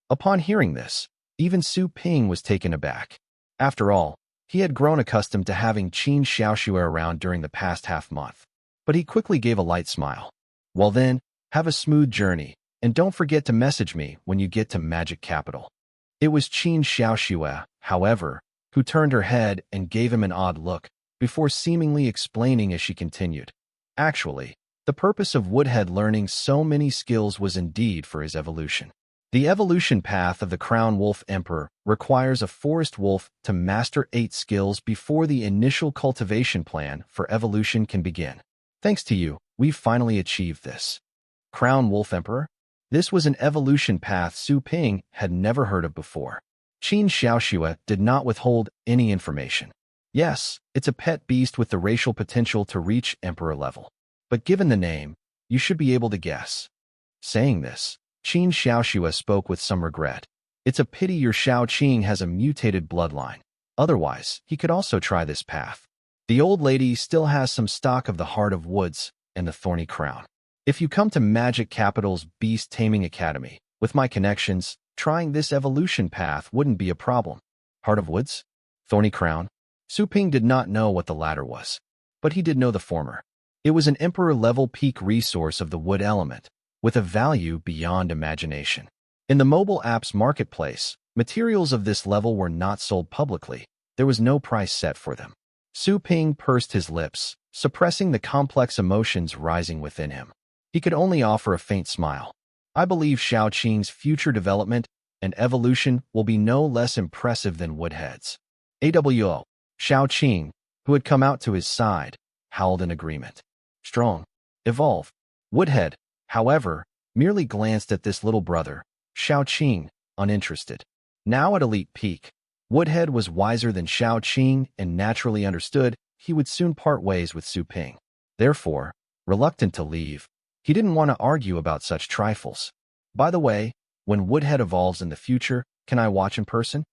Speaker 1: Upon hearing this, even Su Ping was taken aback. After all, he had grown accustomed to having Qin Xiaoxue around during the past half-month. But he quickly gave a light smile. "Well then, have a smooth journey, and don't forget to message me when you get to Magic Capital." It was Qin Xiaoxue, however, who turned her head and gave him an odd look, before seemingly explaining as she continued. Actually, the purpose of Woodhead learning so many skills was indeed for his evolution. The evolution path of the Crown Wolf Emperor requires a forest wolf to master 8 skills before the initial cultivation plan for evolution can begin. Thanks to you, we've finally achieved this. Crown Wolf Emperor? This was an evolution path Su Ping had never heard of before. Qin Xiaoxue did not withhold any information. Yes, it's a pet beast with the racial potential to reach Emperor level. But given the name, you should be able to guess. Saying this, Qin Xiaoxue spoke with some regret. It's a pity your Xiao Qing has a mutated bloodline. Otherwise, he could also try this path. The old lady still has some stock of the Heart of Woods and the Thorny Crown. If you come to Magic Capital's Beast Taming Academy, with my connections, trying this evolution path wouldn't be a problem. Heart of Woods? Thorny Crown? Su Ping did not know what the latter was, but he did know the former. It was an Emperor-level peak resource of the wood element, with a value beyond imagination. In the mobile apps marketplace, materials of this level were not sold publicly. There was no price set for them. Su Ping pursed his lips, suppressing the complex emotions rising within him. He could only offer a faint smile. I believe Xiao Qing's future development and evolution will be no less impressive than Woodhead's. AWO, Xiao Qing, who had come out to his side, howled in agreement. Strong. Evolve. Woodhead, however, merely glanced at this little brother, Xiao Qing, uninterested. Now at elite peak, Woodhead was wiser than Xiao Qing and naturally understood he would soon part ways with Su Ping. Therefore, reluctant to leave, he didn't want to argue about such trifles. By the way, when Woodhead evolves in the future, can I watch in person?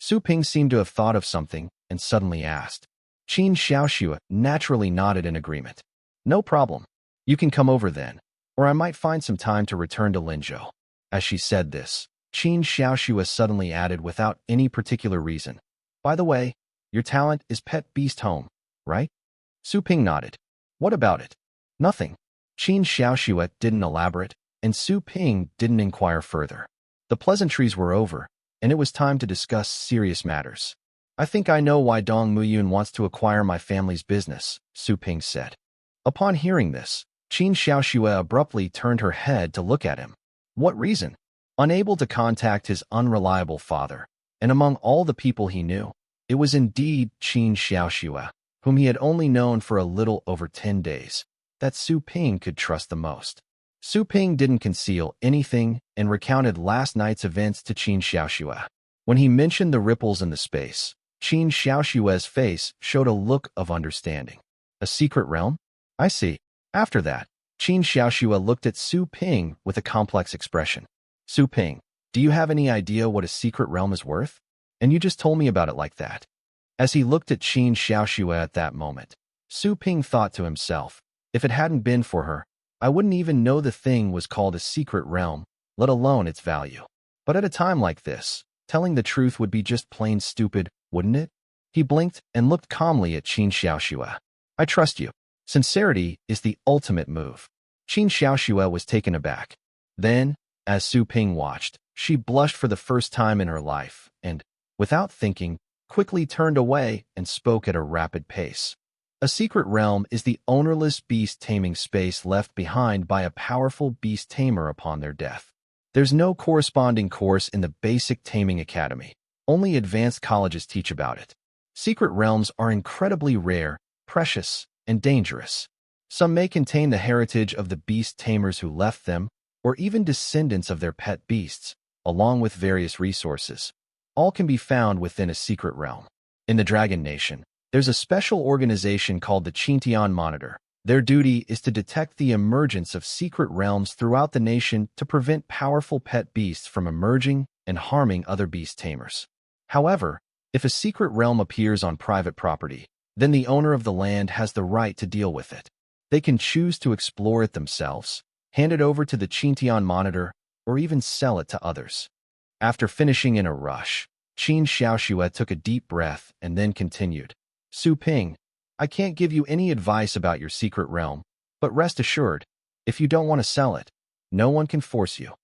Speaker 1: Su Ping seemed to have thought of something and suddenly asked. Qin Xiaoxue naturally nodded in agreement. No problem. You can come over then, or I might find some time to return to Linzhou. As she said this, Qin Xiaoxua suddenly added without any particular reason. By the way, your talent is pet beast home, right? Su Ping nodded. What about it? Nothing. Qin Xiaoxua didn't elaborate, and Su Ping didn't inquire further. The pleasantries were over, and it was time to discuss serious matters. I think I know why Dong Muyun wants to acquire my family's business, Su Ping said. Upon hearing this, Qin Xiaoxua abruptly turned her head to look at him. What reason? Unable to contact his unreliable father, and among all the people he knew, it was indeed Qin Xiaoxua, whom he had only known for a little over 10 days, that Su Ping could trust the most. Su Ping didn't conceal anything and recounted last night's events to Qin Xiaoxua. When he mentioned the ripples in the space, Qin Xiaoxua's face showed a look of understanding. A secret realm? I see. After that, Qin Xiaoxua looked at Su Ping with a complex expression. Su Ping, do you have any idea what a secret realm is worth? And you just told me about it like that. As he looked at Qin Xiaoxua at that moment, Su Ping thought to himself, if it hadn't been for her, I wouldn't even know the thing was called a secret realm, let alone its value. But at a time like this, telling the truth would be just plain stupid, wouldn't it? He blinked and looked calmly at Qin Xiaoxua. I trust you. Sincerity is the ultimate move. Qin Xiaoxua was taken aback. Then, as Su Ping watched, she blushed for the first time in her life and, without thinking, quickly turned away and spoke at a rapid pace. A secret realm is the ownerless beast taming space left behind by a powerful beast tamer upon their death. There's no corresponding course in the basic taming academy. Only advanced colleges teach about it. Secret realms are incredibly rare, precious, and dangerous. Some may contain the heritage of the beast tamers who left them, or even descendants of their pet beasts, along with various resources. All can be found within a secret realm. In the Dragon Nation, there's a special organization called the Qintian Monitor. Their duty is to detect the emergence of secret realms throughout the nation to prevent powerful pet beasts from emerging and harming other beast tamers. However, if a secret realm appears on private property, then the owner of the land has the right to deal with it. They can choose to explore it themselves, hand it over to the Qintian Monitor, or even sell it to others. After finishing in a rush, Qin Xiaoxua took a deep breath and then continued. Su Ping, I can't give you any advice about your secret realm, but rest assured, if you don't want to sell it, no one can force you.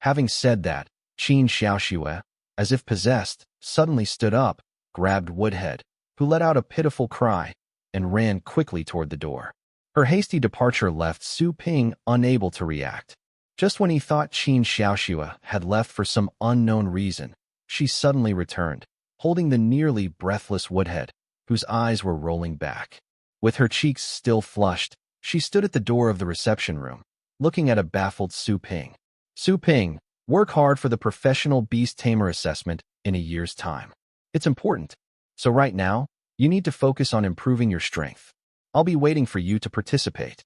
Speaker 1: Having said that, Qin Xiaoxua, as if possessed, suddenly stood up, grabbed Woodhead, who let out a pitiful cry, and ran quickly toward the door. Her hasty departure left Su Ping unable to react. Just when he thought Qin Xiaoxua had left for some unknown reason, she suddenly returned, holding the nearly breathless Woodhead, whose eyes were rolling back. With her cheeks still flushed, she stood at the door of the reception room, looking at a baffled Su Ping. Su Ping, work hard for the professional beast tamer assessment in a year's time. It's important. So right now, you need to focus on improving your strength. I'll be waiting for you to participate. ?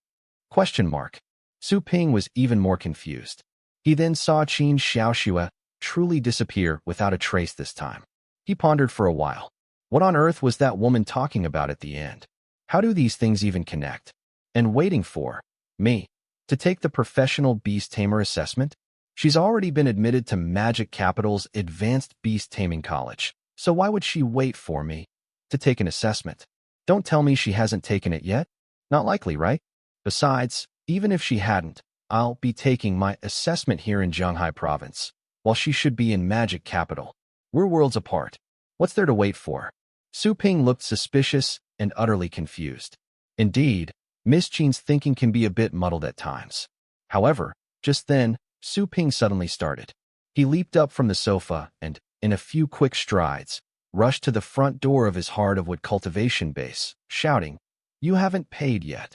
Speaker 1: Su Ping was even more confused. He then saw Qin Xiaoxua truly disappear without a trace this time. He pondered for a while. What on earth was that woman talking about at the end? How do these things even connect? And waiting for me to take the professional beast tamer assessment? She's already been admitted to Magic Capital's Advanced Beast Taming College, so why would she wait for me to take an assessment? Don't tell me she hasn't taken it yet? Not likely, right? Besides, even if she hadn't, I'll be taking my assessment here in Zhanghai Province, while she should be in Magic Capital. We're worlds apart. What's there to wait for? Su Ping looked suspicious and utterly confused. Indeed, Miss Qin's thinking can be a bit muddled at times. However, just then, Su Ping suddenly started. He leaped up from the sofa and, in a few quick strides, rushed to the front door of his Heart of Wood cultivation base, shouting, You haven't paid yet.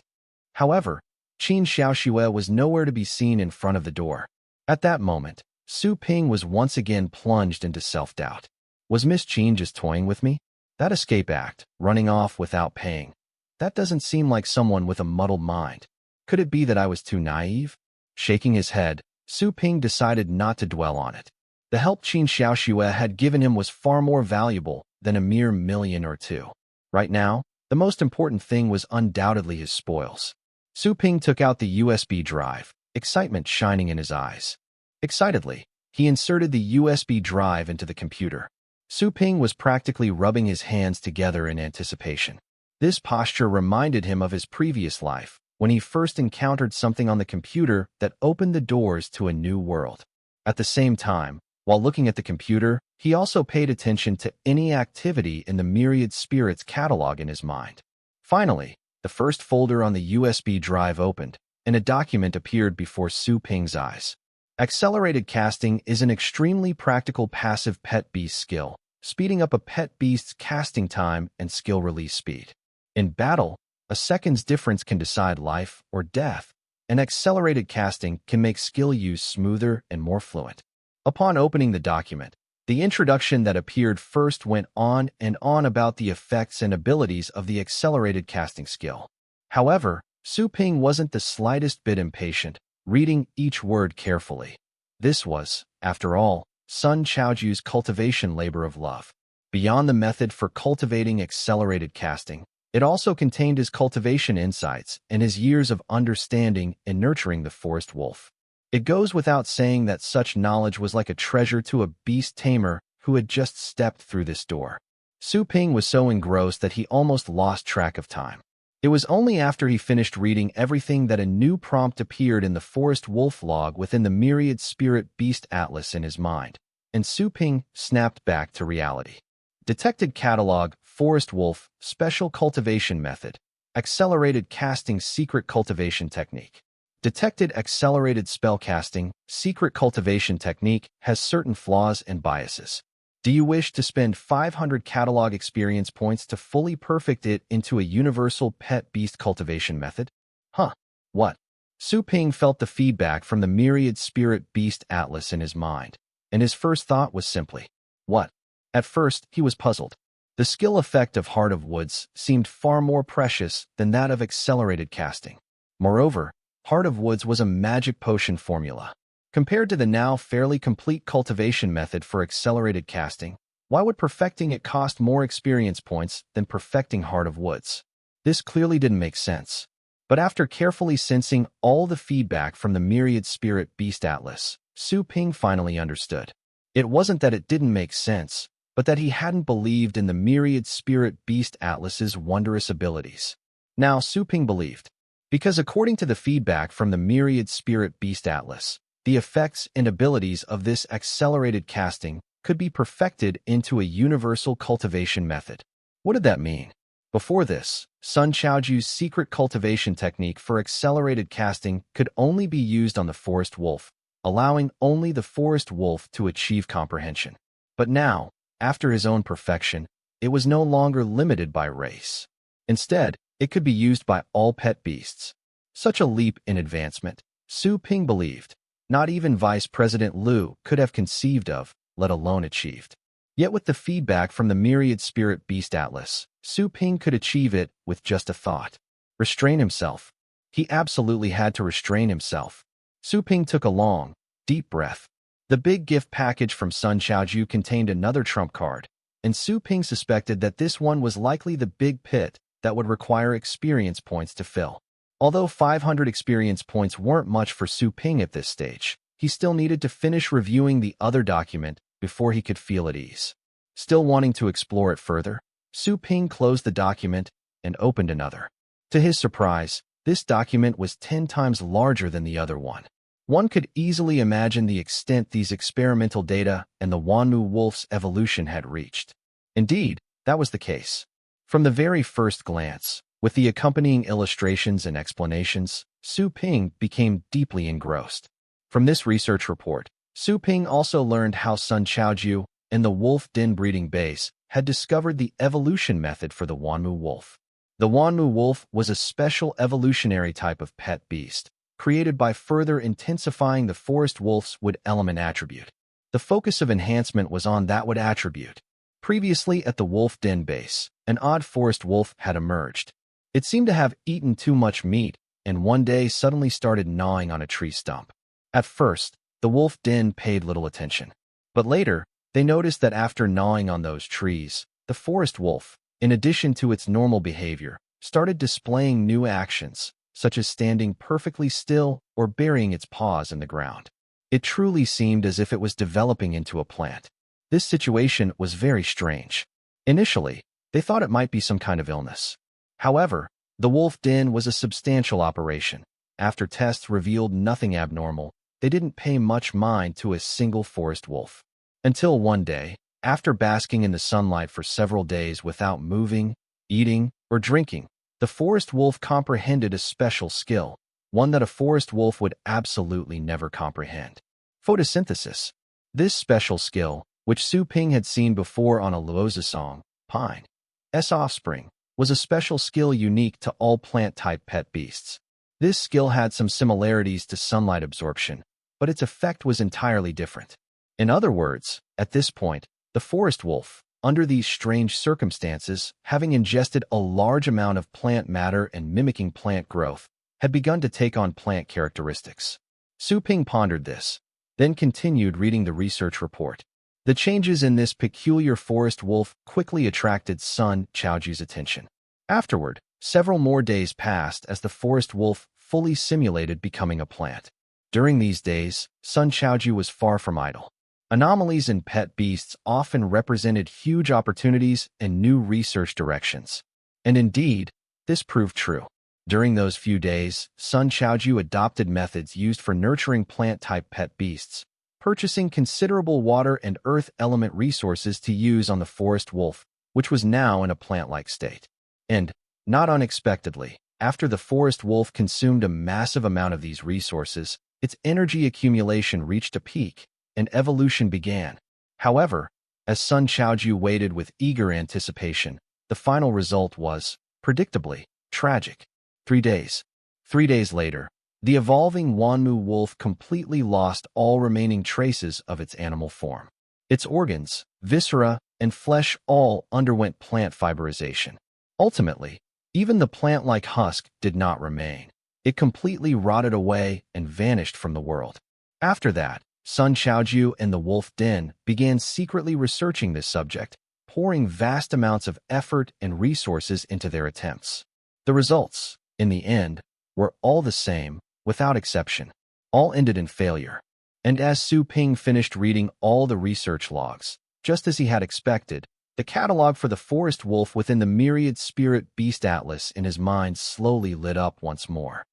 Speaker 1: However, Qin Xiaoxua was nowhere to be seen in front of the door. At that moment, Su Ping was once again plunged into self-doubt. Was Miss Qin just toying with me? That escape act, running off without paying, that doesn't seem like someone with a muddled mind. Could it be that I was too naive? Shaking his head, Su Ping decided not to dwell on it. The help Qin Xiaoxua had given him was far more valuable than a mere million or two. Right now, the most important thing was undoubtedly his spoils. Su Ping took out the USB drive, excitement shining in his eyes. Excitedly, He inserted the USB drive into the computer. Su Ping was practically rubbing his hands together in anticipation. This posture reminded him of his previous life, when he first encountered something on the computer that opened the doors to a new world. At the same time, while looking at the computer, he also paid attention to any activity in the Myriad Spirits catalog in his mind. Finally, the first folder on the USB drive opened, and a document appeared before Su Ping's eyes. Accelerated casting is an extremely practical passive pet beast skill, speeding up a pet beast's casting time and skill release speed. In battle, a second's difference can decide life or death, and accelerated casting can make skill use smoother and more fluent. Upon opening the document, the introduction that appeared first went on and on about the effects and abilities of the accelerated casting skill. However, Su Ping wasn't the slightest bit impatient, reading each word carefully. This was, after all, Sun Chaoju's cultivation labor of love. Beyond the method for cultivating accelerated casting, it also contained his cultivation insights and his years of understanding and nurturing the forest wolf. It goes without saying that such knowledge was like a treasure to a Beast Tamer who had just stepped through this door. Su Ping was so engrossed that he almost lost track of time. It was only after he finished reading everything that a new prompt appeared in the forest wolf log within the Myriad Spirit Beast Atlas in his mind, and Su Ping snapped back to reality. Detected catalog, forest wolf, special cultivation method, accelerated casting secret cultivation technique. Detected accelerated spellcasting, secret cultivation technique has certain flaws and biases. Do you wish to spend 500 catalog experience points to fully perfect it into a universal pet beast cultivation method? Huh. What? Su Ping felt the feedback from the Myriad Spirit Beast Atlas in his mind, and his first thought was simply, what? At first, he was puzzled. The skill effect of Heart of Woods seemed far more precious than that of accelerated casting. Moreover, Heart of Woods was a magic potion formula. Compared to the now fairly complete cultivation method for accelerated casting, why would perfecting it cost more experience points than perfecting Heart of Woods? This clearly didn't make sense. But after carefully sensing all the feedback from the Myriad Spirit Beast Atlas, Su Ping finally understood. It wasn't that it didn't make sense, but that he hadn't believed in the Myriad Spirit Beast Atlas's wondrous abilities. Now Su Ping believed, because according to the feedback from the Myriad Spirit Beast Atlas, the effects and abilities of this accelerated casting could be perfected into a universal cultivation method. What did that mean? Before this, Sun Chaoju's secret cultivation technique for accelerated casting could only be used on the forest wolf, allowing only the forest wolf to achieve comprehension. But now, after his own perfection, it was no longer limited by race. Instead, it could be used by all pet beasts. Such a leap in advancement, Su Ping believed, not even Vice President Liu could have conceived of, let alone achieved. Yet with the feedback from the Myriad Spirit Beast Atlas, Su Ping could achieve it with just a thought. Restrain himself. He absolutely had to restrain himself. Su Ping took a long, deep breath. The big gift package from Sun Chaoju contained another trump card, and Su Ping suspected that this one was likely the big pit that would require experience points to fill. Although 500 experience points weren't much for Su Ping at this stage, he still needed to finish reviewing the other document before he could feel at ease. Still wanting to explore it further, Su Ping closed the document and opened another. To his surprise, this document was 10 times larger than the other one. One could easily imagine the extent these experimental data and the Wanmu wolf's evolution had reached. Indeed, that was the case. From the very first glance, with the accompanying illustrations and explanations, Su Ping became deeply engrossed. From this research report, Su Ping also learned how Sun Chaoju and the wolf den breeding base had discovered the evolution method for the Wanmu wolf. The Wanmu wolf was a special evolutionary type of pet beast, created by further intensifying the forest wolf's wood element attribute. The focus of enhancement was on that wood attribute. Previously at the wolf den base, an odd forest wolf had emerged. It seemed to have eaten too much meat, and one day suddenly started gnawing on a tree stump. At first, the wolf den paid little attention. But later, they noticed that after gnawing on those trees, the forest wolf, in addition to its normal behavior, started displaying new actions, such as standing perfectly still or burying its paws in the ground. It truly seemed as if it was developing into a plant. This situation was very strange. Initially, they thought it might be some kind of illness. However, the wolf den was a substantial operation. After tests revealed nothing abnormal, they didn't pay much mind to a single forest wolf. Until one day, after basking in the sunlight for several days without moving, eating, or drinking, the forest wolf comprehended a special skill, one that a forest wolf would absolutely never comprehend. Photosynthesis. This special skill, which Su Ping had seen before on a luozasong, pine's offspring, was a special skill unique to all plant-type pet beasts. This skill had some similarities to sunlight absorption, but its effect was entirely different. In other words, at this point, the forest wolf, under these strange circumstances, having ingested a large amount of plant matter and mimicking plant growth, had begun to take on plant characteristics. Su Ping pondered this, then continued reading the research report. The changes in this peculiar forest wolf quickly attracted Sun Chaoju's attention. Afterward, several more days passed as the forest wolf fully simulated becoming a plant. During these days, Sun Chaoju was far from idle. Anomalies in pet beasts often represented huge opportunities and new research directions. And indeed, this proved true. During those few days, Sun Chaoju adopted methods used for nurturing plant-type pet beasts, purchasing considerable water and earth element resources to use on the forest wolf, which was now in a plant-like state. And, not unexpectedly, after the forest wolf consumed a massive amount of these resources, its energy accumulation reached a peak, and evolution began. However, as Sun Chaoju waited with eager anticipation, the final result was, predictably, tragic. 3 days. 3 days later, the evolving Wanmu wolf completely lost all remaining traces of its animal form. Its organs, viscera, and flesh all underwent plant fiberization. Ultimately, even the plant-like husk did not remain. It completely rotted away and vanished from the world. After that, Sun Chaoju and the wolf den began secretly researching this subject, pouring vast amounts of effort and resources into their attempts. The results, in the end, were all the same, without exception. All ended in failure. And as Su Ping finished reading all the research logs, just as he had expected, the catalog for the forest wolf within the Myriad Spirit Beast Atlas in his mind slowly lit up once more.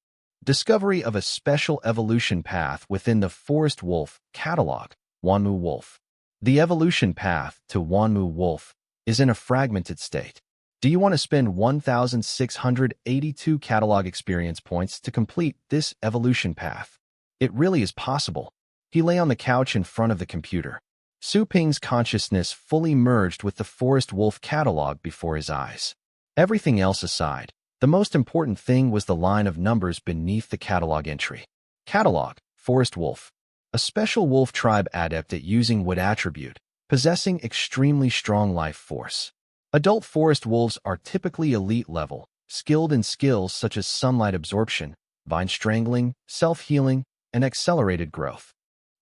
Speaker 1: Discovery of a special evolution path within the forest wolf catalog, Wanmu wolf. The evolution path to Wanmu wolf is in a fragmented state. Do you want to spend 1,682 catalog experience points to complete this evolution path? It really is possible. He lay on the couch in front of the computer. Su Ping's consciousness fully merged with the forest wolf catalog before his eyes. Everything else aside, the most important thing was the line of numbers beneath the catalog entry. Catalog, forest wolf. A special wolf tribe adept at using wood attribute, possessing extremely strong life force. Adult forest wolves are typically elite level, skilled in skills such as sunlight absorption, vine strangling, self-healing, and accelerated growth.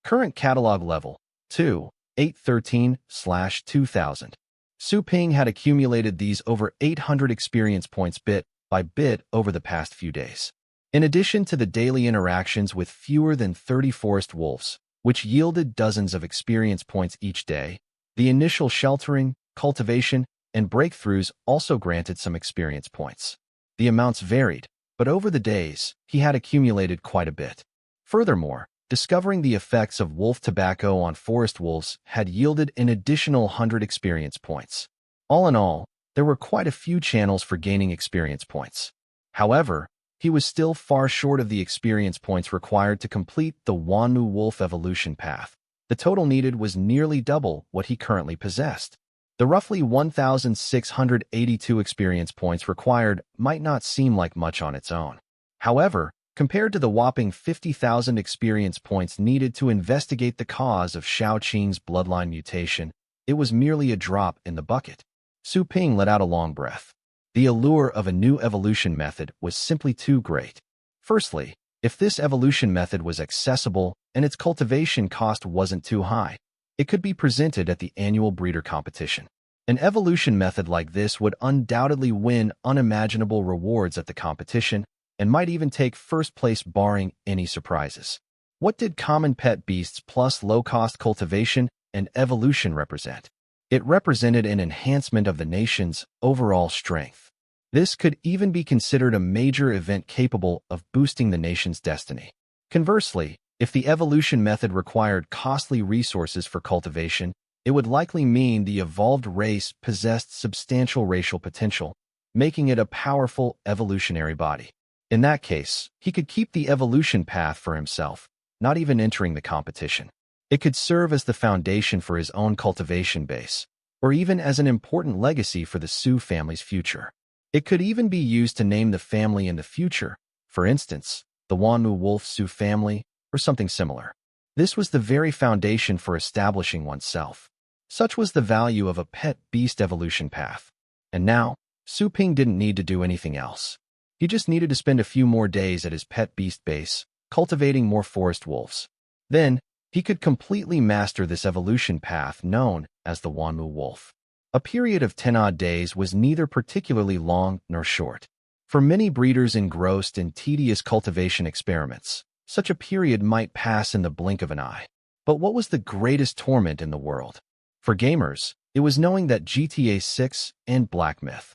Speaker 1: Current catalog level, 2,813/2000. Su Ping had accumulated these over 800 experience points bit by bit over the past few days. In addition to the daily interactions with fewer than 30 forest wolves, which yielded dozens of experience points each day, the initial sheltering, cultivation, and breakthroughs also granted some experience points. The amounts varied, but over the days, he had accumulated quite a bit. Furthermore, discovering the effects of wolf tobacco on forest wolves had yielded an additional 100 experience points. All in all, there were quite a few channels for gaining experience points. However, he was still far short of the experience points required to complete the Wanmu wolf evolution path. The total needed was nearly double what he currently possessed. The roughly 1,682 experience points required might not seem like much on its own. However, compared to the whopping 50,000 experience points needed to investigate the cause of Shao Qing's bloodline mutation, it was merely a drop in the bucket. Su Ping let out a long breath. The allure of a new evolution method was simply too great. Firstly, if this evolution method was accessible and its cultivation cost wasn't too high, it could be presented at the annual breeder competition. An evolution method like this would undoubtedly win unimaginable rewards at the competition and might even take first place barring any surprises. What did common pet beasts plus low-cost cultivation and evolution represent? It represented an enhancement of the nation's overall strength. This could even be considered a major event capable of boosting the nation's destiny. Conversely, if the evolution method required costly resources for cultivation, it would likely mean the evolved race possessed substantial racial potential, making it a powerful evolutionary body. In that case, he could keep the evolution path for himself, not even entering the competition. It could serve as the foundation for his own cultivation base, or even as an important legacy for the Su family's future. It could even be used to name the family in the future, for instance, the Wanmu Wolf Su family, or something similar. This was the very foundation for establishing oneself. Such was the value of a pet beast evolution path. And now, Su Ping didn't need to do anything else. He just needed to spend a few more days at his pet beast base, cultivating more forest wolves. Then, he could completely master this evolution path known as the Wanmu Wolf. A period of 10-odd days was neither particularly long nor short. For many breeders engrossed in tedious cultivation experiments, such a period might pass in the blink of an eye. But what was the greatest torment in the world? For gamers, it was knowing that GTA 6 and Black Myth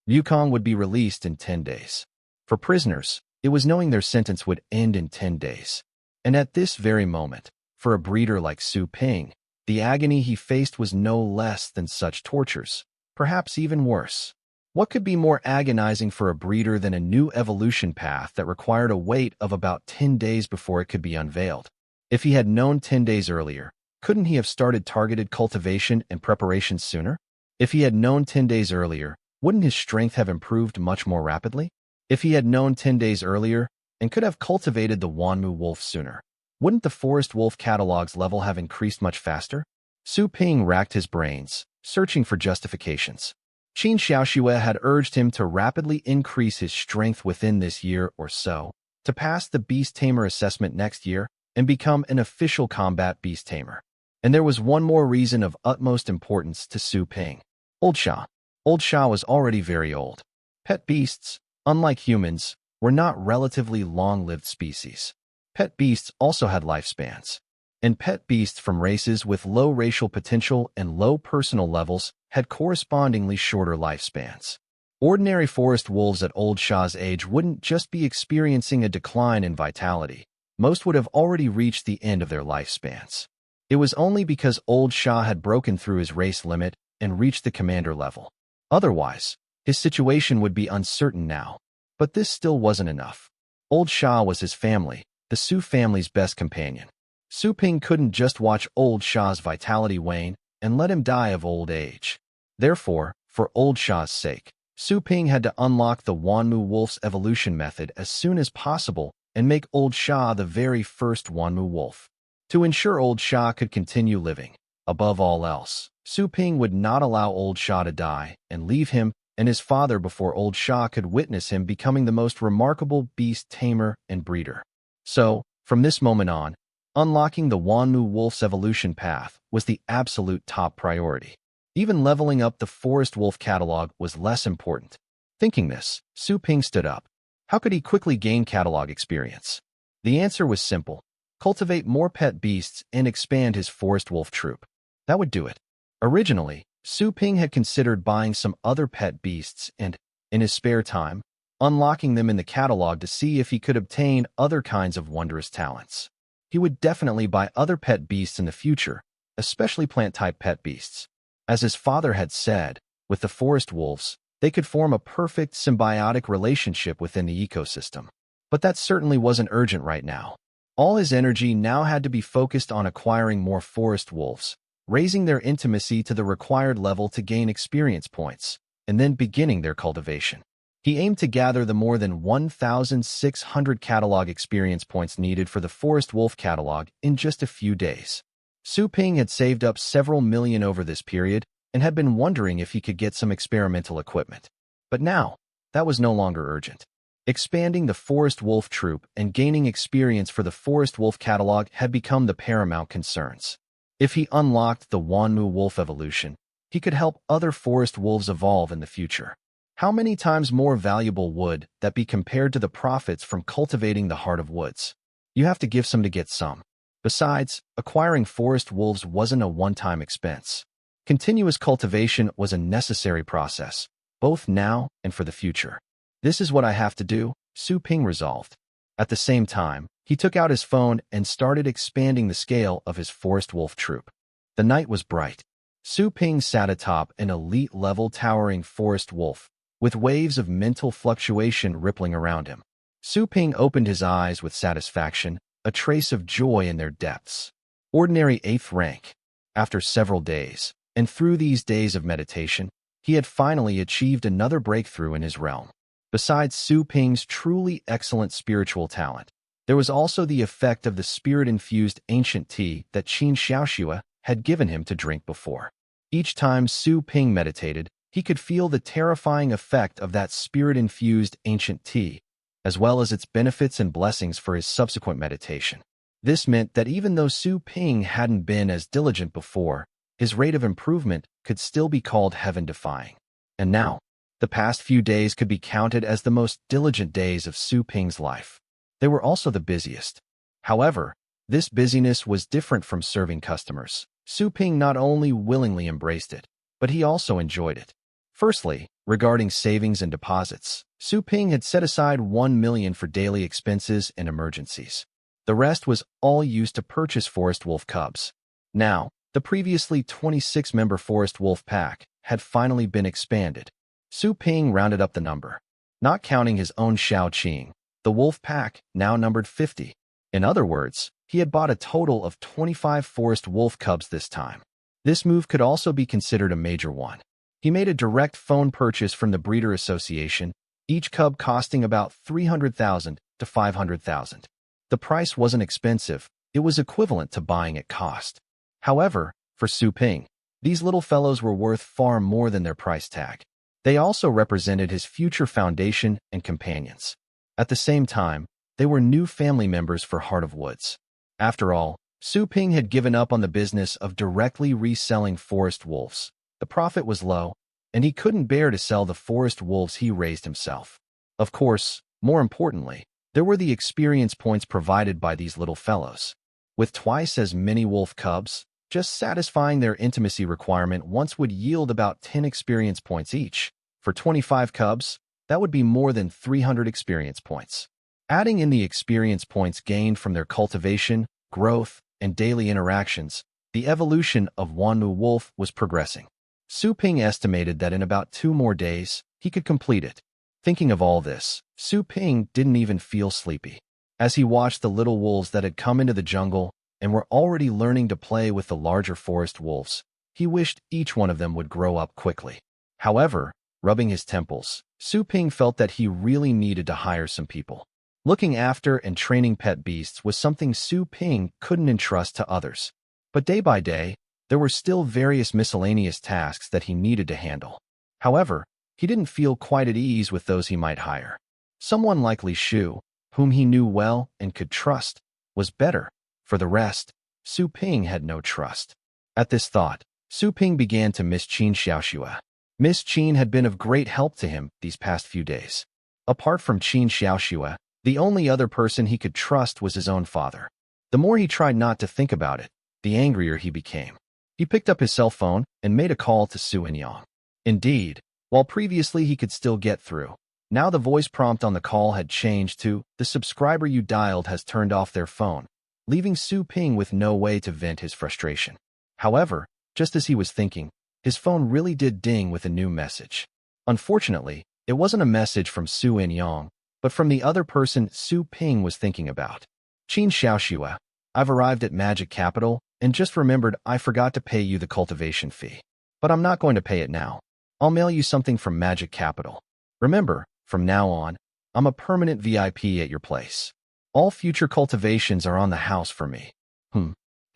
Speaker 1: Wukong would be released in 10 days. For prisoners, it was knowing their sentence would end in 10 days. And at this very moment, for a breeder like Su Ping, the agony he faced was no less than such tortures, perhaps even worse. What could be more agonizing for a breeder than a new evolution path that required a wait of about 10 days before it could be unveiled? If he had known 10 days earlier, couldn't he have started targeted cultivation and preparation sooner? If he had known 10 days earlier, wouldn't his strength have improved much more rapidly? If he had known 10 days earlier and could have cultivated the Wanmu Wolf sooner, wouldn't the Forest Wolf catalog's level have increased much faster? Su Ping racked his brains, searching for justifications. Qin Xiaoxue had urged him to rapidly increase his strength within this year or so, to pass the Beast Tamer assessment next year and become an official combat Beast Tamer. And there was one more reason of utmost importance to Su Ping. Old Sha. Old Sha was already very old. Pet beasts, unlike humans, were not relatively long-lived species. Pet beasts also had lifespans. And pet beasts from races with low racial potential and low personal levels had correspondingly shorter lifespans. Ordinary forest wolves at Old Sha's age wouldn't just be experiencing a decline in vitality. Most would have already reached the end of their lifespans. It was only because Old Sha had broken through his race limit and reached the commander level. Otherwise, his situation would be uncertain now. But this still wasn't enough. Old Sha was his family, the Su family's best companion. Su Ping couldn't just watch Old Sha's vitality wane and let him die of old age. Therefore, for Old Sha's sake, Su Ping had to unlock the Wanmu Wolf's evolution method as soon as possible and make Old Sha the very first Wanmu Wolf. To ensure Old Sha could continue living, above all else, Su Ping would not allow Old Sha to die and leave him and his father before Old Sha could witness him becoming the most remarkable beast tamer and breeder. So, from this moment on, unlocking the Wanmu Wolf's evolution path was the absolute top priority. Even leveling up the Forest Wolf catalog was less important. Thinking this, Su Ping stood up. How could he quickly gain catalog experience? The answer was simple. Cultivate more pet beasts and expand his Forest Wolf troop. That would do it. Originally, Su Ping had considered buying some other pet beasts and, in his spare time, unlocking them in the catalog to see if he could obtain other kinds of wondrous talents. He would definitely buy other pet beasts in the future, especially plant-type pet beasts. As his father had said, with the forest wolves, they could form a perfect symbiotic relationship within the ecosystem. But that certainly wasn't urgent right now. All his energy now had to be focused on acquiring more forest wolves, raising their intimacy to the required level to gain experience points, and then beginning their cultivation. He aimed to gather the more than 1,600 catalog experience points needed for the Forest Wolf catalog in just a few days. Su Ping had saved up several million over this period and had been wondering if he could get some experimental equipment. But now, that was no longer urgent. Expanding the Forest Wolf troop and gaining experience for the Forest Wolf catalog had become the paramount concerns. If he unlocked the Wanmu Wolf evolution, he could help other forest wolves evolve in the future. How many times more valuable would that be compared to the profits from cultivating the Heart of Woods? You have to give some to get some. Besides, acquiring forest wolves wasn't a one-time expense. Continuous cultivation was a necessary process, both now and for the future. This is what I have to do, Su Ping resolved. At the same time, he took out his phone and started expanding the scale of his forest wolf troop. The night was bright. Su Ping sat atop an elite-level towering forest wolf, with waves of mental fluctuation rippling around him. Su Ping opened his eyes with satisfaction, a trace of joy in their depths. Ordinary 8th rank. After several days, and through these days of meditation, he had finally achieved another breakthrough in his realm. Besides Su Ping's truly excellent spiritual talent, there was also the effect of the spirit-infused ancient tea that Qin Xiaoxua had given him to drink before. Each time Su Ping meditated, he could feel the terrifying effect of that spirit-infused ancient tea, as well as its benefits and blessings for his subsequent meditation. This meant that even though Su Ping hadn't been as diligent before, his rate of improvement could still be called heaven-defying. And now, the past few days could be counted as the most diligent days of Su Ping's life. They were also the busiest. However, this busyness was different from serving customers. Su Ping not only willingly embraced it, but he also enjoyed it. Firstly, regarding savings and deposits, Su Ping had set aside 1 million for daily expenses and emergencies. The rest was all used to purchase forest wolf cubs. Now, the previously 26-member forest wolf pack had finally been expanded. Su Ping rounded up the number. Not counting his own Xiao Qing, the wolf pack now numbered 50. In other words, he had bought a total of 25 forest wolf cubs this time. This move could also be considered a major one. He made a direct phone purchase from the Breeder Association, each cub costing about 300,000 to 500,000. The price wasn't expensive, it was equivalent to buying at cost. However, for Su Ping, these little fellows were worth far more than their price tag. They also represented his future foundation and companions. At the same time, they were new family members for Heart of Woods. After all, Su Ping had given up on the business of directly reselling forest wolves. The profit was low, and he couldn't bear to sell the forest wolves he raised himself. Of course, more importantly, there were the experience points provided by these little fellows. With twice as many wolf cubs, just satisfying their intimacy requirement once would yield about 10 experience points each. For 25 cubs, that would be more than 300 experience points. Adding in the experience points gained from their cultivation, growth, and daily interactions, the evolution of Wanmu Wolf was progressing. Su Ping estimated that in about 2 more days, he could complete it. Thinking of all this, Su Ping didn't even feel sleepy. As he watched the little wolves that had come into the jungle and were already learning to play with the larger forest wolves, he wished each one of them would grow up quickly. However, rubbing his temples, Su Ping felt that he really needed to hire some people. Looking after and training pet beasts was something Su Ping couldn't entrust to others. But day by day, there were still various miscellaneous tasks that he needed to handle. However, he didn't feel quite at ease with those he might hire. Someone like Li Shu, whom he knew well and could trust, was better. For the rest, Su Ping had no trust. At this thought, Su Ping began to miss Qin Xiaoxua. Miss Qin had been of great help to him these past few days. Apart from Qin Xiaoxua, the only other person he could trust was his own father. The more he tried not to think about it, the angrier he became. He picked up his cell phone and made a call to Su Enyang. Indeed, while previously he could still get through, now the voice prompt on the call had changed to, "The subscriber you dialed has turned off their phone," leaving Su Ping with no way to vent his frustration. However, just as he was thinking, his phone really did ding with a new message. Unfortunately, it wasn't a message from Su Enyang, but from the other person Su Ping was thinking about. Qin Xiaoxua, I've arrived at Magic Capital, and just remembered I forgot to pay you the cultivation fee. But I'm not going to pay it now. I'll mail you something from Magic Capital. Remember, from now on, I'm a permanent VIP at your place. All future cultivations are on the house for me.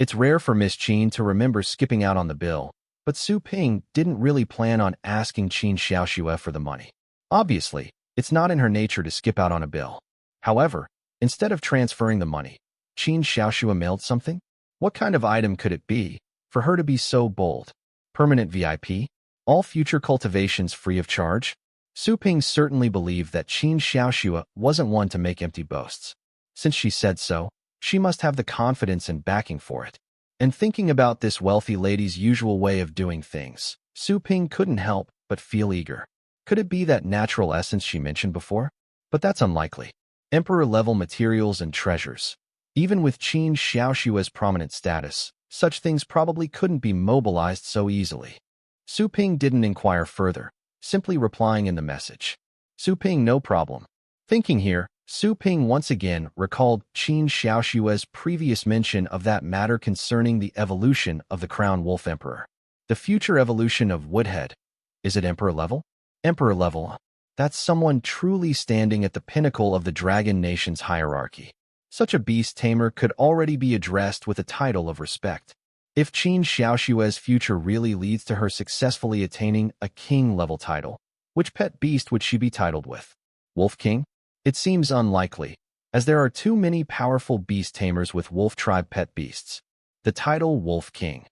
Speaker 1: It's rare for Miss Qin to remember skipping out on the bill, but Su Ping didn't really plan on asking Qin Xiaoxua for the money. Obviously, it's not in her nature to skip out on a bill. However, instead of transferring the money, Qin Xiaoxua mailed something? What kind of item could it be for her to be so bold? Permanent VIP? All future cultivations free of charge? Su Ping certainly believed that Qin Xiaoxua wasn't one to make empty boasts. Since she said so, She must have the confidence and backing for it. And thinking about this wealthy lady's usual way of doing things, Su Ping couldn't help but feel eager. Could it be that natural essence she mentioned before? But that's unlikely. Emperor-level materials and treasures. Even with Qin Xiaoshua's prominent status, such things probably couldn't be mobilized so easily. Su Ping didn't inquire further, simply replying in the message. Su Ping, no problem. Thinking here, Su Ping once again recalled Qin Xiaoshua's previous mention of that matter concerning the evolution of the Crown Wolf Emperor. The future evolution of Woodhead. Is it Emperor level? Emperor level. That's someone truly standing at the pinnacle of the Dragon Nation's hierarchy. Such a Beast Tamer could already be addressed with a title of respect. If Qin Xiaoshua's future really leads to her successfully attaining a king-level title, which pet beast would she be titled with? Wolf King? It seems unlikely, as there are too many powerful beast tamers with wolf tribe pet beasts. The title Wolf King.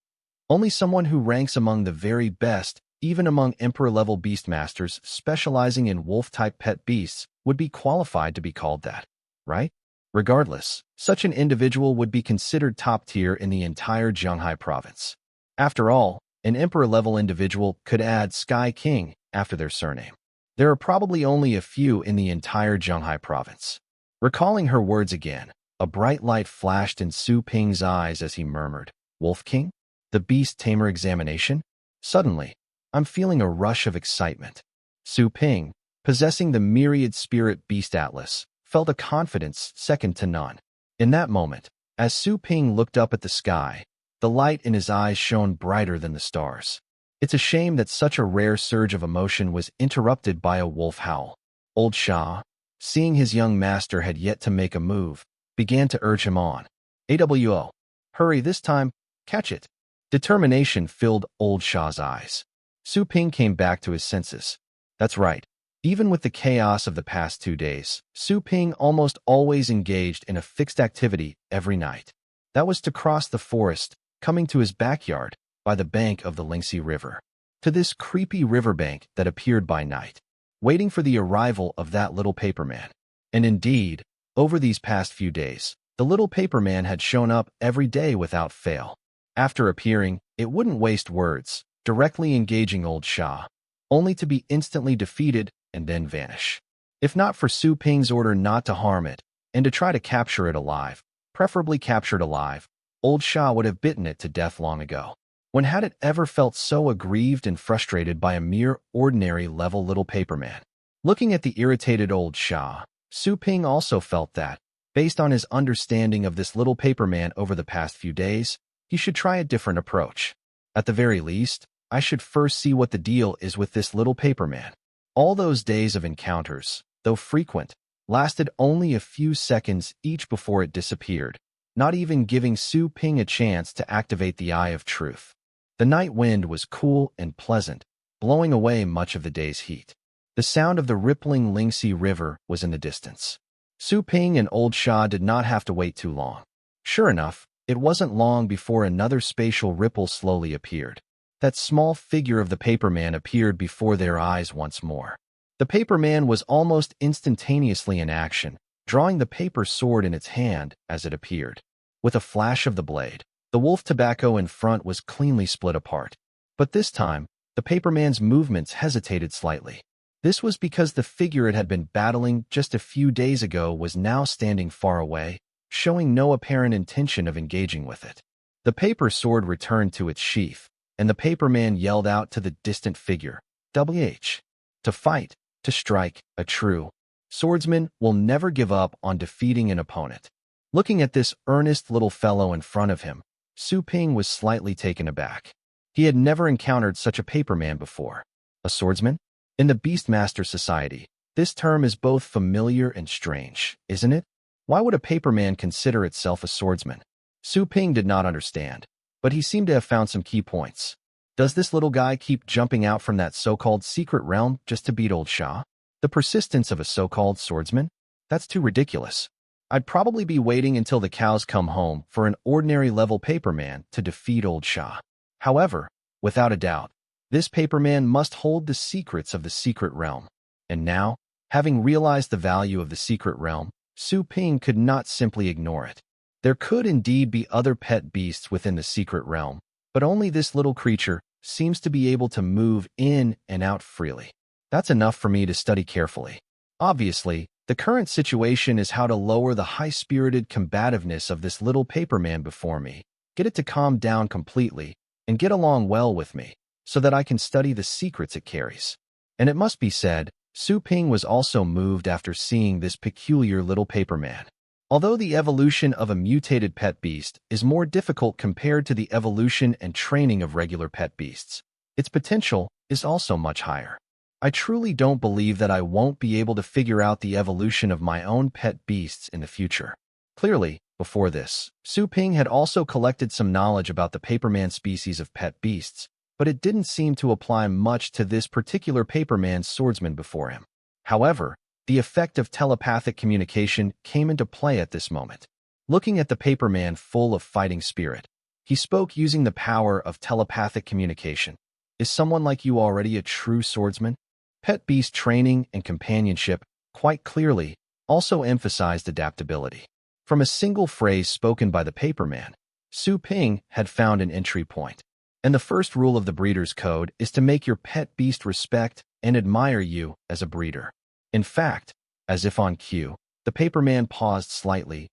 Speaker 1: Only someone who ranks among the very best, even among emperor-level beastmasters specializing in wolf-type pet beasts, would be qualified to be called that, right? Regardless, such an individual would be considered top-tier in the entire Zhonghai province. After all, an emperor-level individual could add Sky King after their surname. There are probably only a few in the entire Zhonghai province. Recalling her words again, a bright light flashed in Su Ping's eyes as he murmured, Wolf King? The Beast Tamer examination? Suddenly, I'm feeling a rush of excitement. Su Ping, possessing the Myriad Spirit Beast Atlas, felt a confidence second to none. In that moment, as Su Ping looked up at the sky, the light in his eyes shone brighter than the stars. It's a shame that such a rare surge of emotion was interrupted by a wolf howl. Old Shah, seeing his young master had yet to make a move, began to urge him on. AWO. Hurry this time, catch it. Determination filled Old Shah's eyes. Su Ping came back to his senses. That's right. Even with the chaos of the past 2 days, Su Ping almost always engaged in a fixed activity every night. That was to cross the forest, coming to his backyard, by the bank of the Lingxi River, to this creepy riverbank that appeared by night, waiting for the arrival of that little paperman. And indeed, over these past few days, the little paperman had shown up every day without fail. After appearing, it wouldn't waste words, directly engaging Old Shah, only to be instantly defeated and then vanish. If not for Su Ping's order not to harm it, and to try to capture it alive, preferably captured alive, Old Shah would have bitten it to death long ago. When had it ever felt so aggrieved and frustrated by a mere ordinary-level little paperman? Looking at the irritated Old Shah, Su Ping also felt that, based on his understanding of this little paperman over the past few days, he should try a different approach. At the very least, I should first see what the deal is with this little paperman. All those days of encounters, though frequent, lasted only a few seconds each before it disappeared, not even giving Su Ping a chance to activate the Eye of Truth. The night wind was cool and pleasant, blowing away much of the day's heat. The sound of the rippling Lingxi River was in the distance. Su Ping and Old Shah did not have to wait too long. Sure enough, it wasn't long before another spatial ripple slowly appeared. That small figure of the paperman appeared before their eyes once more. The paperman was almost instantaneously in action, drawing the paper sword in its hand as it appeared. With a flash of the blade, the wolf tobacco in front was cleanly split apart. But this time, the paperman's movements hesitated slightly. This was because the figure it had been battling just a few days ago was now standing far away, showing no apparent intention of engaging with it. The paper sword returned to its sheath, and the paperman yelled out to the distant figure, WH. To fight, to strike, a true swordsman will never give up on defeating an opponent. Looking at this earnest little fellow in front of him, Su Ping was slightly taken aback. He had never encountered such a paperman before. A swordsman? In the Beastmaster Society, this term is both familiar and strange, isn't it? Why would a paperman consider itself a swordsman? Su Ping did not understand, but he seemed to have found some key points. Does this little guy keep jumping out from that so-called secret realm just to beat Old Shah? The persistence of a so-called swordsman? That's too ridiculous. I'd probably be waiting until the cows come home for an ordinary-level paperman to defeat Old Shah. However, without a doubt, this paperman must hold the secrets of the secret realm. And now, having realized the value of the secret realm, Su Ping could not simply ignore it. There could indeed be other pet beasts within the secret realm, but only this little creature seems to be able to move in and out freely. That's enough for me to study carefully. Obviously, the current situation is how to lower the high-spirited combativeness of this little paperman before me, get it to calm down completely, and get along well with me, so that I can study the secrets it carries. And it must be said, Su Ping was also moved after seeing this peculiar little paperman. Although the evolution of a mutated pet beast is more difficult compared to the evolution and training of regular pet beasts, its potential is also much higher. I truly don't believe that I won't be able to figure out the evolution of my own pet beasts in the future. Clearly, before this, Su Ping had also collected some knowledge about the paperman species of pet beasts, but it didn't seem to apply much to this particular paperman swordsman before him. However, the effect of telepathic communication came into play at this moment. Looking at the paperman full of fighting spirit, he spoke using the power of telepathic communication. Is someone like you already a true swordsman? Pet beast training and companionship, quite clearly, also emphasized adaptability. From a single phrase spoken by the paperman, Su Ping had found an entry point. And the first rule of the breeder's code is to make your pet beast respect and admire you as a breeder. In fact, as if on cue, the paperman paused slightly.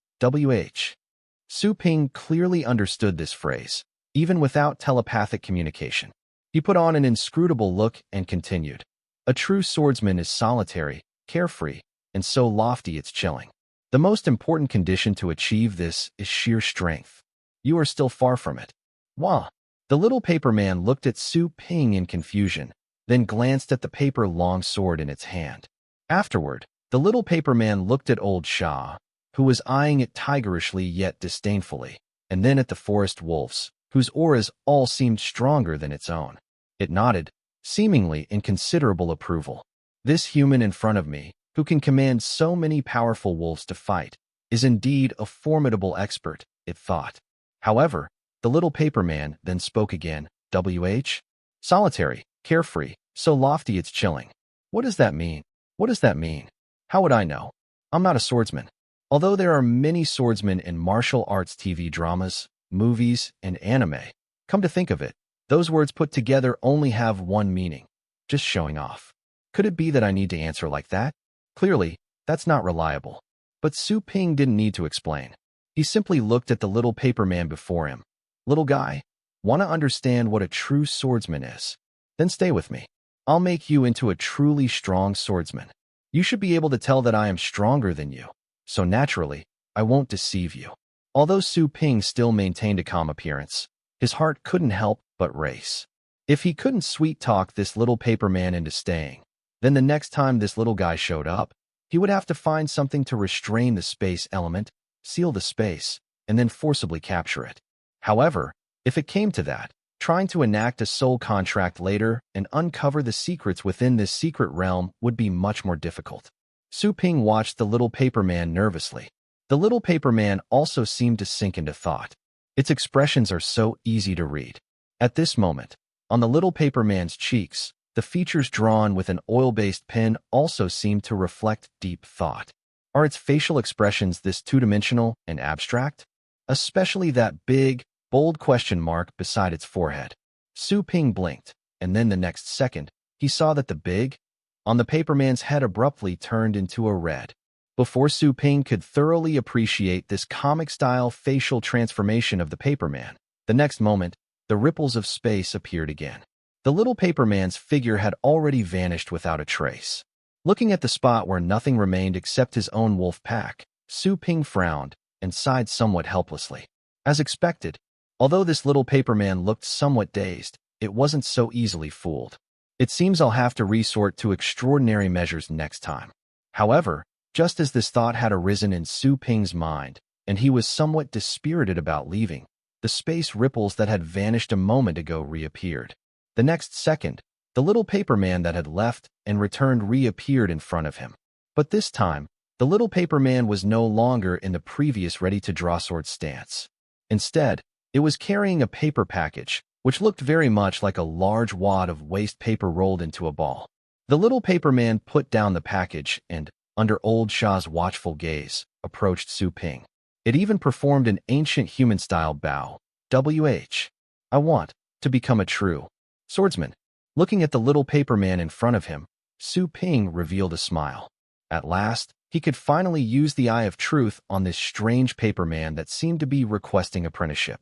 Speaker 1: Su Ping clearly understood this phrase, even without telepathic communication. He put on an inscrutable look and continued. A true swordsman is solitary, carefree, and so lofty it's chilling. The most important condition to achieve this is sheer strength. You are still far from it. Wah! The little paperman looked at Su Ping in confusion, then glanced at the paper long sword in its hand. Afterward, the little paperman looked at old Sha, who was eyeing it tigerishly yet disdainfully, and then at the forest wolves, whose auras all seemed stronger than its own. It nodded, seemingly in considerable approval. This human in front of me, who can command so many powerful wolves to fight, is indeed a formidable expert, it thought. However, the little paperman then spoke again. Solitary, carefree, so lofty it's chilling. What does that mean? What does that mean? How would I know? I'm not a swordsman. Although there are many swordsmen in martial arts TV dramas, movies, and anime, come to think of it, those words put together only have one meaning. Just showing off. Could it be that I need to answer like that? Clearly, that's not reliable. But Su Ping didn't need to explain. He simply looked at the little paperman before him. Little guy, want to understand what a true swordsman is? Then stay with me. I'll make you into a truly strong swordsman. You should be able to tell that I am stronger than you. So naturally, I won't deceive you. Although Su Ping still maintained a calm appearance, his heart couldn't help but race. If he couldn't sweet-talk this little paperman into staying, then the next time this little guy showed up, he would have to find something to restrain the space element, seal the space, and then forcibly capture it. However, if it came to that, trying to enact a soul contract later and uncover the secrets within this secret realm would be much more difficult. Su Ping watched the little paperman nervously. The little paperman also seemed to sink into thought. Its expressions are so easy to read. At this moment, on the little paperman's cheeks, the features drawn with an oil-based pen also seemed to reflect deep thought. Are its facial expressions this two-dimensional and abstract? Especially that big, bold question mark beside its forehead. Su Ping blinked, and then the next second, he saw that the big on the paperman's head abruptly turned into a red. Before Su Ping could thoroughly appreciate this comic-style facial transformation of the paperman, the next moment, the ripples of space appeared again. The little paperman's figure had already vanished without a trace. Looking at the spot where nothing remained except his own wolf pack, Su Ping frowned and sighed somewhat helplessly. As expected, although this little paperman looked somewhat dazed, it wasn't so easily fooled. It seems I'll have to resort to extraordinary measures next time. However, just as this thought had arisen in Su Ping's mind, and he was somewhat dispirited about leaving, the space ripples that had vanished a moment ago reappeared. The next second, the little paperman that had left and returned reappeared in front of him. But this time, the little paperman was no longer in the previous ready-to-draw sword stance. Instead, it was carrying a paper package, which looked very much like a large wad of waste paper rolled into a ball. The little paperman put down the package and, under old Sha's watchful gaze, approached Su Ping. It even performed an ancient human-style bow. I want to become a true swordsman. Looking at the little paper man in front of him, Su Ping revealed a smile. At last, he could finally use the eye of truth on this strange paper man that seemed to be requesting apprenticeship.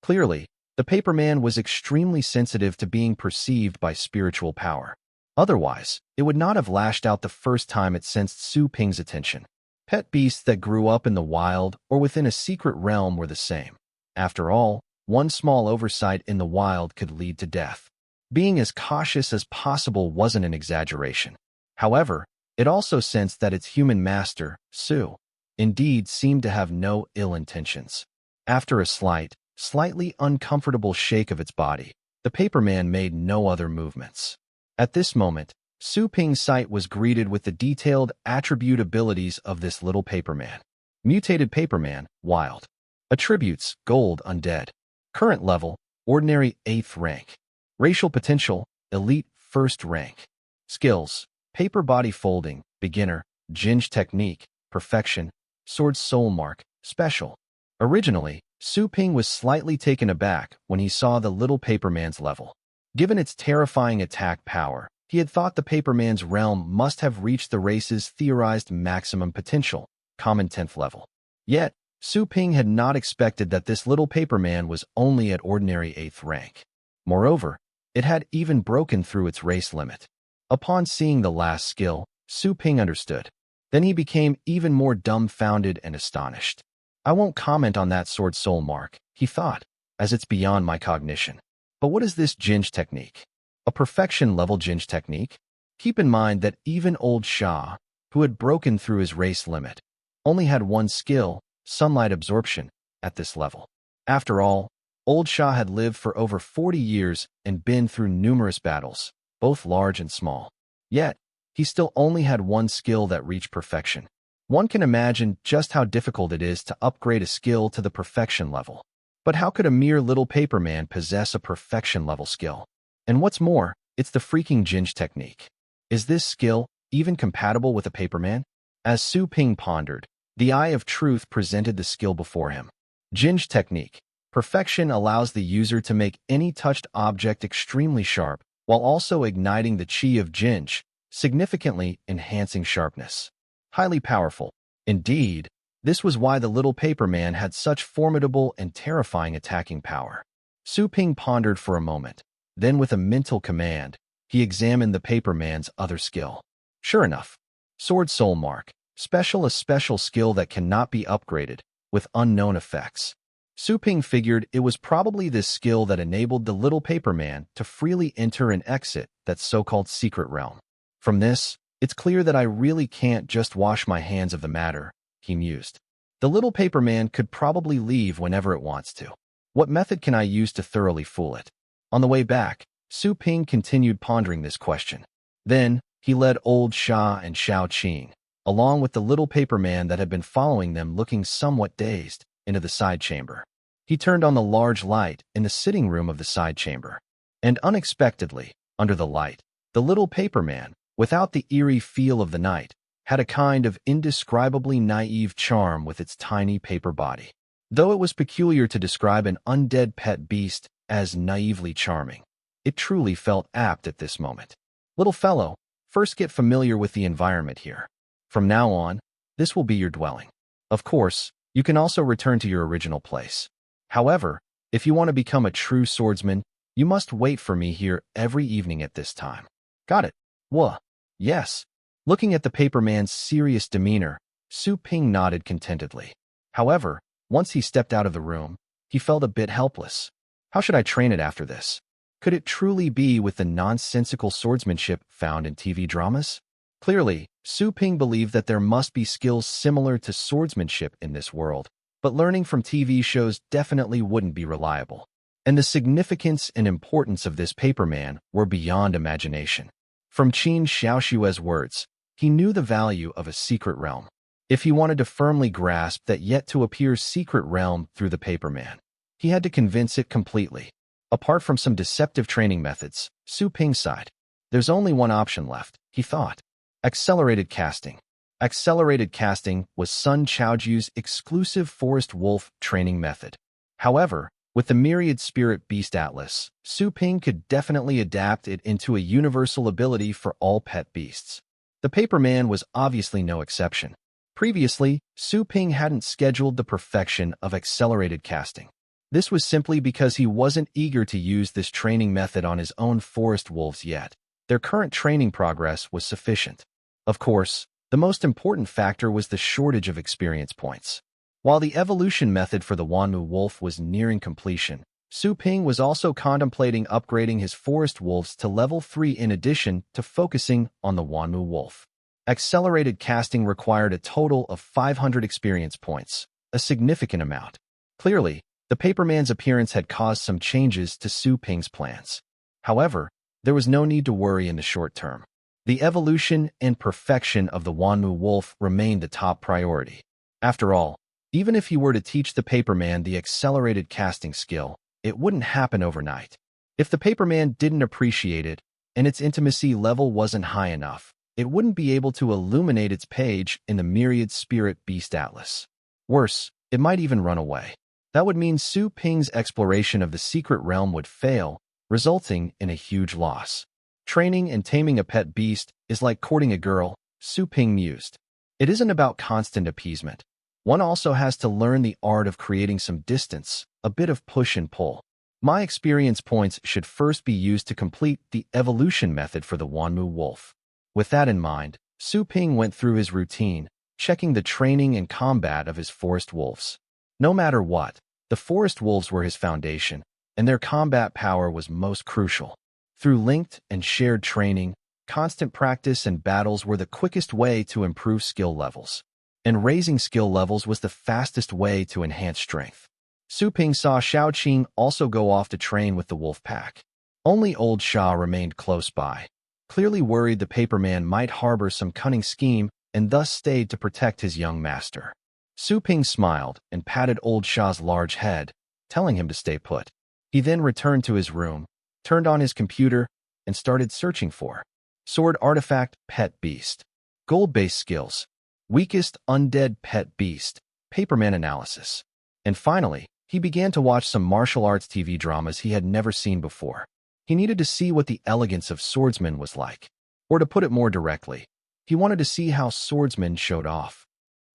Speaker 1: Clearly, the paper man was extremely sensitive to being perceived by spiritual power. Otherwise, it would not have lashed out the first time it sensed Su Ping's attention. Pet beasts that grew up in the wild or within a secret realm were the same. After all, one small oversight in the wild could lead to death. Being as cautious as possible wasn't an exaggeration. However, it also sensed that its human master, Su, indeed seemed to have no ill intentions. After a slightly uncomfortable shake of its body, the paperman made no other movements. At this moment, Su Ping's sight was greeted with the detailed attribute abilities of this little paperman. Mutated paperman, wild. Attributes, gold, undead. Current level, ordinary 8th rank. Racial potential, elite 1st rank. Skills, paper body folding, beginner, Jinj technique, perfection, sword soul mark, special. Originally, Su Ping was slightly taken aback when he saw the little paperman's level. Given its terrifying attack power, he had thought the paperman's realm must have reached the race's theorized maximum potential, common 10th level. Yet, Su Ping had not expected that this little paperman was only at ordinary 8th rank. Moreover, it had even broken through its race limit. Upon seeing the last skill, Su Ping understood. Then he became even more dumbfounded and astonished. I won't comment on that sword soul mark, he thought, as it's beyond my cognition. But what is this Jinj technique? A perfection-level Jinj technique? Keep in mind that even old Shah, who had broken through his race limit, only had one skill, sunlight absorption, at this level. After all, old Shah had lived for over 40 years and been through numerous battles, both large and small. Yet, he still only had one skill that reached perfection. One can imagine just how difficult it is to upgrade a skill to the perfection level. But how could a mere little paperman possess a perfection-level skill? And what's more, it's the freaking Jinj technique. Is this skill even compatible with a paperman? As Su Ping pondered, the Eye of Truth presented the skill before him. Jinj technique. Perfection allows the user to make any touched object extremely sharp, while also igniting the chi of Jinj, significantly enhancing sharpness. Highly powerful. Indeed, this was why the little paperman had such formidable and terrifying attacking power. Su Ping pondered for a moment. Then with a mental command, he examined the paperman's other skill. Sure enough, sword soul mark, a special skill that cannot be upgraded, with unknown effects. Su Ping figured it was probably this skill that enabled the little paperman to freely enter and exit that so-called secret realm. From this, it's clear that I really can't just wash my hands of the matter, he mused. The little paperman could probably leave whenever it wants to. What method can I use to thoroughly fool it? On the way back, Su Ping continued pondering this question. Then, he led old Shah and Xiao Qing, along with the little paperman that had been following them looking somewhat dazed, into the side chamber. He turned on the large light in the sitting room of the side chamber. And unexpectedly, under the light, the little paperman, without the eerie feel of the night, had a kind of indescribably naive charm with its tiny paper body. Though it was peculiar to describe an undead pet beast as naively charming, it truly felt apt at this moment. Little fellow, first get familiar with the environment here. From now on, this will be your dwelling. Of course, you can also return to your original place. However, if you want to become a true swordsman, you must wait for me here every evening at this time. Got it? Wha? Yes. Looking at the paperman's serious demeanor, Su Ping nodded contentedly. However, once he stepped out of the room, he felt a bit helpless. How should I train it after this? Could it truly be with the nonsensical swordsmanship found in TV dramas? Clearly, Su Ping believed that there must be skills similar to swordsmanship in this world, but learning from TV shows definitely wouldn't be reliable. And the significance and importance of this paperman were beyond imagination. From Qin Xiaoshue's words, he knew the value of a secret realm. If he wanted to firmly grasp that yet-to-appear secret realm through the paperman, he had to convince it completely. Apart from some deceptive training methods, Su Ping sighed. There's only one option left, he thought. Accelerated casting. Accelerated casting was Sun Chaoju's exclusive forest wolf training method. However, with the Myriad Spirit Beast Atlas, Su Ping could definitely adapt it into a universal ability for all pet beasts. The Paperman was obviously no exception. Previously, Su Ping hadn't scheduled the perfection of accelerated casting. This was simply because he wasn't eager to use this training method on his own forest wolves yet. Their current training progress was sufficient. Of course, the most important factor was the shortage of experience points. While the evolution method for the Wanmu wolf was nearing completion, Su Ping was also contemplating upgrading his forest wolves to level 3 in addition to focusing on the Wanmu wolf. Accelerated casting required a total of 500 experience points, a significant amount. Clearly, the Paperman's appearance had caused some changes to Su Ping's plans. However, there was no need to worry in the short term. The evolution and perfection of the Wanmu wolf remained the top priority. After all, even if he were to teach the Paperman the accelerated casting skill, it wouldn't happen overnight. If the Paperman didn't appreciate it, and its intimacy level wasn't high enough, it wouldn't be able to illuminate its page in the Myriad Spirit Beast Atlas. Worse, it might even run away. That would mean Su Ping's exploration of the secret realm would fail, resulting in a huge loss. Training and taming a pet beast is like courting a girl, Su Ping mused. It isn't about constant appeasement. One also has to learn the art of creating some distance, a bit of push and pull. My experience points should first be used to complete the evolution method for the Wanmu wolf. With that in mind, Su Ping went through his routine, checking the training and combat of his forest wolves. No matter what, the forest wolves were his foundation, and their combat power was most crucial. Through linked and shared training, constant practice and battles were the quickest way to improve skill levels. And raising skill levels was the fastest way to enhance strength. Su Ping saw Shaoqing also go off to train with the wolf pack. Only old Sha remained close by, clearly worried the Paperman might harbor some cunning scheme and thus stayed to protect his young master. Su Ping smiled and patted old Sha's large head, telling him to stay put. He then returned to his room, turned on his computer, and started searching for Sword Artifact Pet Beast, Gold-based skills, Weakest Undead Pet Beast, Paperman analysis. And finally, he began to watch some martial arts TV dramas he had never seen before. He needed to see what the elegance of swordsmen was like. Or to put it more directly, he wanted to see how swordsmen showed off.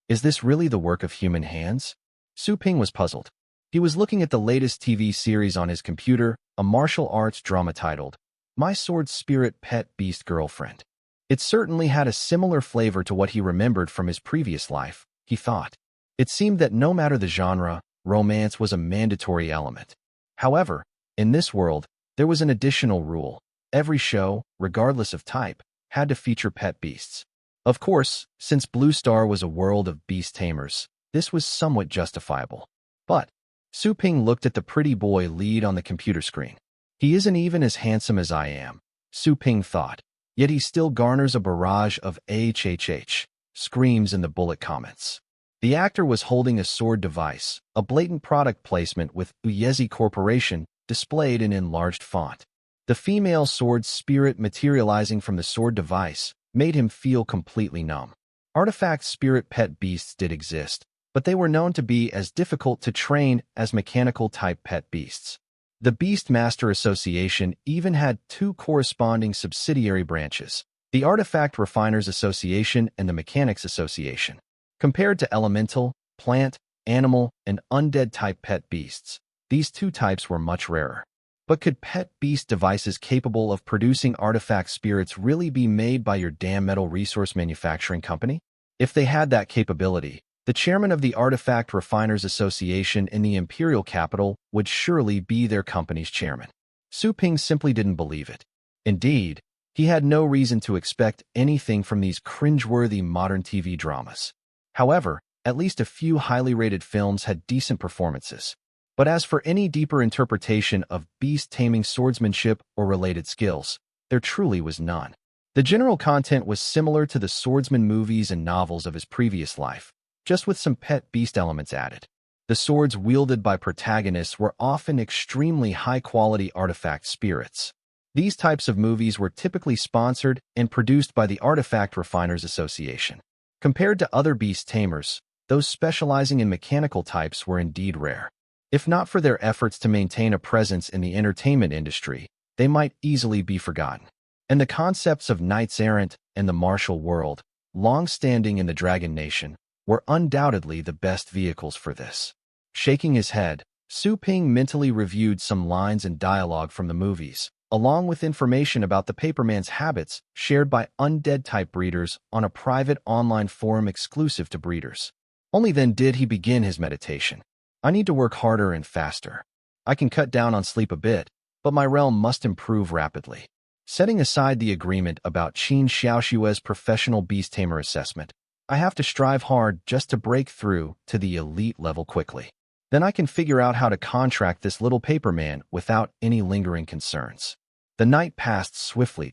Speaker 1: Is this really the work of human hands? Su Ping was puzzled. He was looking at the latest TV series on his computer, a martial arts drama titled My Sword Spirit Pet Beast Girlfriend. It certainly had a similar flavor to what he remembered from his previous life, he thought. It seemed that no matter the genre, romance was a mandatory element. However, in this world, there was an additional rule. Every show, regardless of type, had to feature pet beasts. Of course, since Blue Star was a world of beast tamers, this was somewhat justifiable. But Su Ping looked at the pretty boy lead on the computer screen. He isn't even as handsome as I am, Su Ping thought. Yet he still garners a barrage of HHH screams in the bullet comments. The actor was holding a sword device, a blatant product placement with Uyezi Corporation displayed in enlarged font. The female sword spirit materializing from the sword device made him feel completely numb. Artifact spirit pet beasts did exist, but they were known to be as difficult to train as mechanical-type pet beasts. The Beastmaster Association even had two corresponding subsidiary branches, the Artifact Refiners Association and the Mechanics Association. Compared to elemental, plant, animal, and undead-type pet beasts, these two types were much rarer. But could pet beast devices capable of producing artifact spirits really be made by your damn metal resource manufacturing company? If they had that capability, the chairman of the Artifact Refiners Association in the Imperial Capital would surely be their company's chairman. Su Ping simply didn't believe it. Indeed, he had no reason to expect anything from these cringeworthy modern TV dramas. However, at least a few highly rated films had decent performances. But as for any deeper interpretation of beast taming swordsmanship or related skills, there truly was none. The general content was similar to the swordsman movies and novels of his previous life, just with some pet beast elements added. The swords wielded by protagonists were often extremely high-quality artifact spirits. These types of movies were typically sponsored and produced by the Artifact Refiners Association. Compared to other beast tamers, those specializing in mechanical types were indeed rare. If not for their efforts to maintain a presence in the entertainment industry, they might easily be forgotten. And the concepts of knights errant and the martial world, long-standing in the Dragon Nation, were undoubtedly the best vehicles for this. Shaking his head, Su Ping mentally reviewed some lines and dialogue from the movies, along with information about the Paperman's habits shared by undead-type breeders on a private online forum exclusive to breeders. Only then did he begin his meditation. I need to work harder and faster. I can cut down on sleep a bit, but my realm must improve rapidly. Setting aside the agreement about Qin Xiaoshue's professional beast tamer assessment, I have to strive hard just to break through to the elite level quickly. Then I can figure out how to contract this little paperman without any lingering concerns. The night passed swiftly.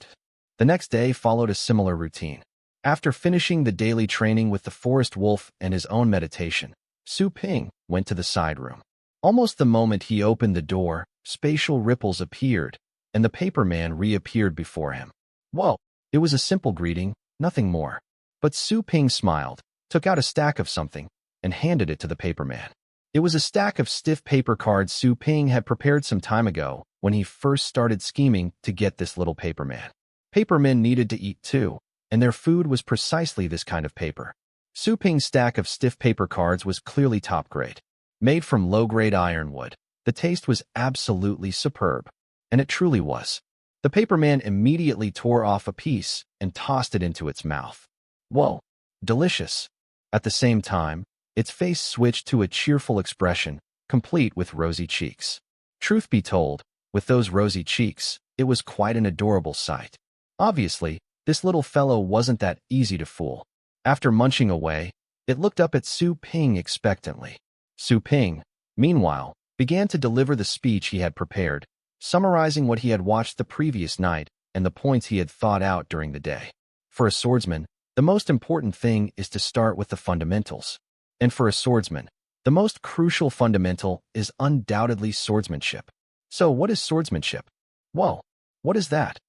Speaker 1: The next day followed a similar routine. After finishing the daily training with the forest wolf and his own meditation, Su Ping went to the side room. Almost the moment he opened the door, spatial ripples appeared, and the paperman reappeared before him. Whoa! It was a simple greeting, nothing more. But Su Ping smiled, took out a stack of something, and handed it to the paperman. It was a stack of stiff paper cards Su Ping had prepared some time ago when he first started scheming to get this little paperman. Papermen needed to eat too, and their food was precisely this kind of paper. Su Ping's stack of stiff paper cards was clearly top grade. Made from low-grade ironwood, the taste was absolutely superb. And it truly was. The paperman immediately tore off a piece and tossed it into its mouth. Whoa, delicious. At the same time, its face switched to a cheerful expression, complete with rosy cheeks. Truth be told, with those rosy cheeks, it was quite an adorable sight. Obviously, this little fellow wasn't that easy to fool. After munching away, it looked up at Su Ping expectantly. Su Ping, meanwhile, began to deliver the speech he had prepared, summarizing what he had watched the previous night and the points he had thought out during the day. For a swordsman, the most important thing is to start with the fundamentals. And for a swordsman, the most crucial fundamental is undoubtedly swordsmanship. So what is swordsmanship? Whoa, what is that?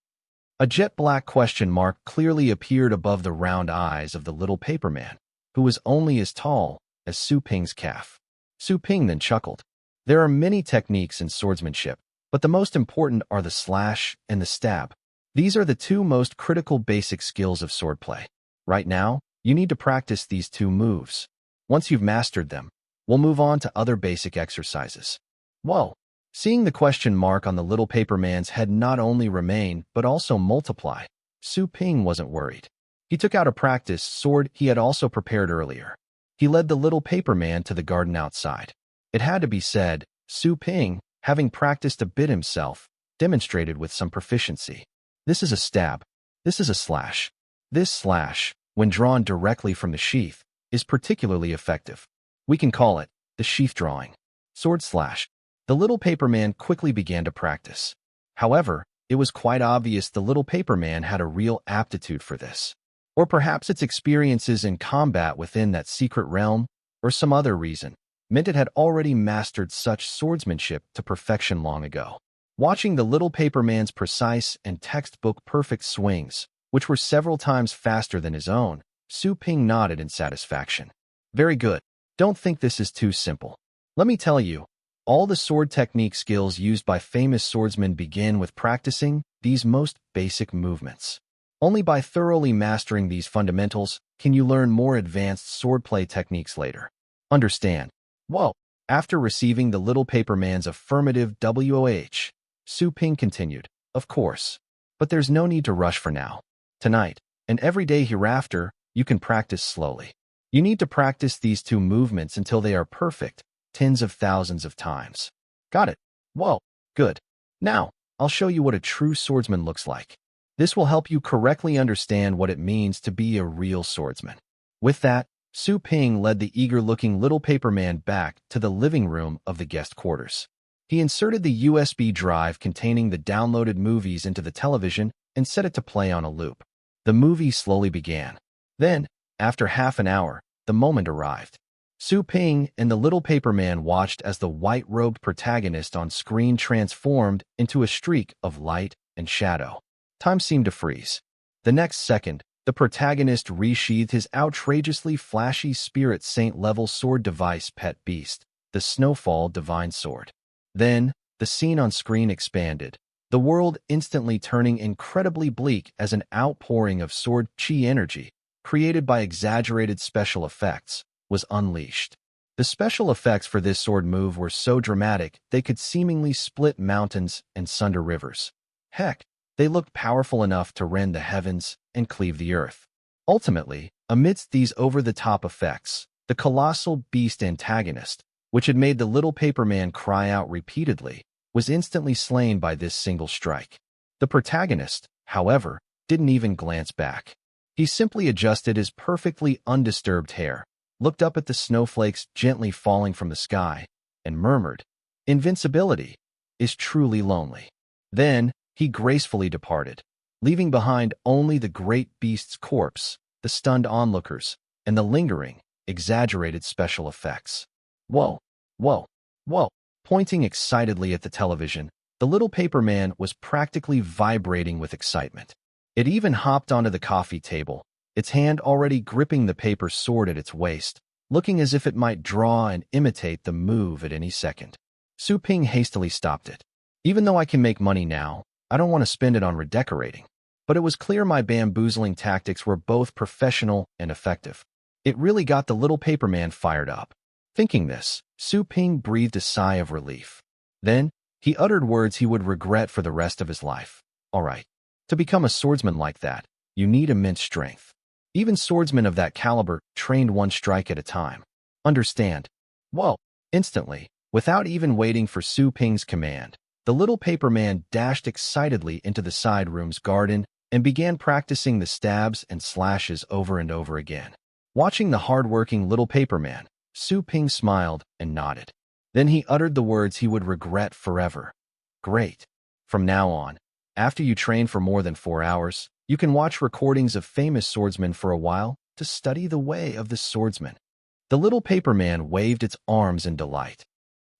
Speaker 1: A jet-black question mark clearly appeared above the round eyes of the little paperman, who was only as tall as Su Ping's calf. Su Ping then chuckled. There are many techniques in swordsmanship, but the most important are the slash and the stab. These are the two most critical basic skills of swordplay. Right now, you need to practice these two moves. Once you've mastered them, we'll move on to other basic exercises. Whoa! Seeing the question mark on the little paperman's head not only remain, but also multiply, Su Ping wasn't worried. He took out a practice sword he had also prepared earlier. He led the little paperman to the garden outside. It had to be said, Su Ping, having practiced a bit himself, demonstrated with some proficiency. This is a stab. This is a slash. This slash, when drawn directly from the sheath, is particularly effective. We can call it the sheath drawing. Sword slash. The little paperman quickly began to practice. However, it was quite obvious the little paperman had a real aptitude for this. Or perhaps its experiences in combat within that secret realm, or some other reason, meant it had already mastered such swordsmanship to perfection long ago. Watching the little paperman's precise and textbook-perfect swings, which were several times faster than his own, Su Ping nodded in satisfaction. Very good. Don't think this is too simple. Let me tell you, all the sword technique skills used by famous swordsmen begin with practicing these most basic movements. Only by thoroughly mastering these fundamentals can you learn more advanced swordplay techniques later. Understand? Whoa! After receiving the little paperman's affirmative WOH, Su Ping continued, Of course. But there's no need to rush for now. Tonight, and every day hereafter, you can practice slowly. You need to practice these two movements until they are perfect, tens of thousands of times. Got it? Whoa, good. Now, I'll show you what a true swordsman looks like. This will help you correctly understand what it means to be a real swordsman. With that, Su Ping led the eager-looking little paperman back to the living room of the guest quarters. He inserted the USB drive containing the downloaded movies into the television and set it to play on a loop. The movie slowly began. Then, after half an hour, the moment arrived. Su Ping and the little paperman watched as the white-robed protagonist on screen transformed into a streak of light and shadow. Time seemed to freeze. The next second, The protagonist resheathed his outrageously flashy Spirit Saint-level sword device pet beast, the Snowfall Divine Sword. Then, the scene on screen expanded, the world instantly turning incredibly bleak as an outpouring of sword chi energy, created by exaggerated special effects, was unleashed. The special effects for this sword move were so dramatic they could seemingly split mountains and sunder rivers. Heck, they looked powerful enough to rend the heavens and cleave the earth. Ultimately, amidst these over-the-top effects, the colossal beast antagonist, which had made the little paper man cry out repeatedly, was instantly slain by this single strike. The protagonist, however, didn't even glance back. He simply adjusted his perfectly undisturbed hair, looked up at the snowflakes gently falling from the sky, and murmured, "Invincibility is truly lonely." Then, he gracefully departed, leaving behind only the great beast's corpse, the stunned onlookers, and the lingering, exaggerated special effects. Whoa, whoa, whoa. Pointing excitedly at the television, the little paper man was practically vibrating with excitement. It even hopped onto the coffee table, its hand already gripping the paper sword at its waist, looking as if it might draw and imitate the move at any second. Su Ping hastily stopped it. "Even though I can make money now, I don't want to spend it on redecorating." But it was clear my bamboozling tactics were both professional and effective. It really got the little paper man fired up. Thinking this, Su Ping breathed a sigh of relief. Then, he uttered words he would regret for the rest of his life. "All right. To become a swordsman like that, you need immense strength. Even swordsmen of that caliber trained one strike at a time. Understand?" Whoa! Instantly, without even waiting for Su Ping's command, the little paper man dashed excitedly into the side room's garden and began practicing the stabs and slashes over and over again. Watching the hard-working little paper man, Su Ping smiled and nodded. Then he uttered the words he would regret forever. "Great. From now on, after you train for more than 4 hours, you can watch recordings of famous swordsmen for a while to study the way of the swordsman." The little paper man waved its arms in delight.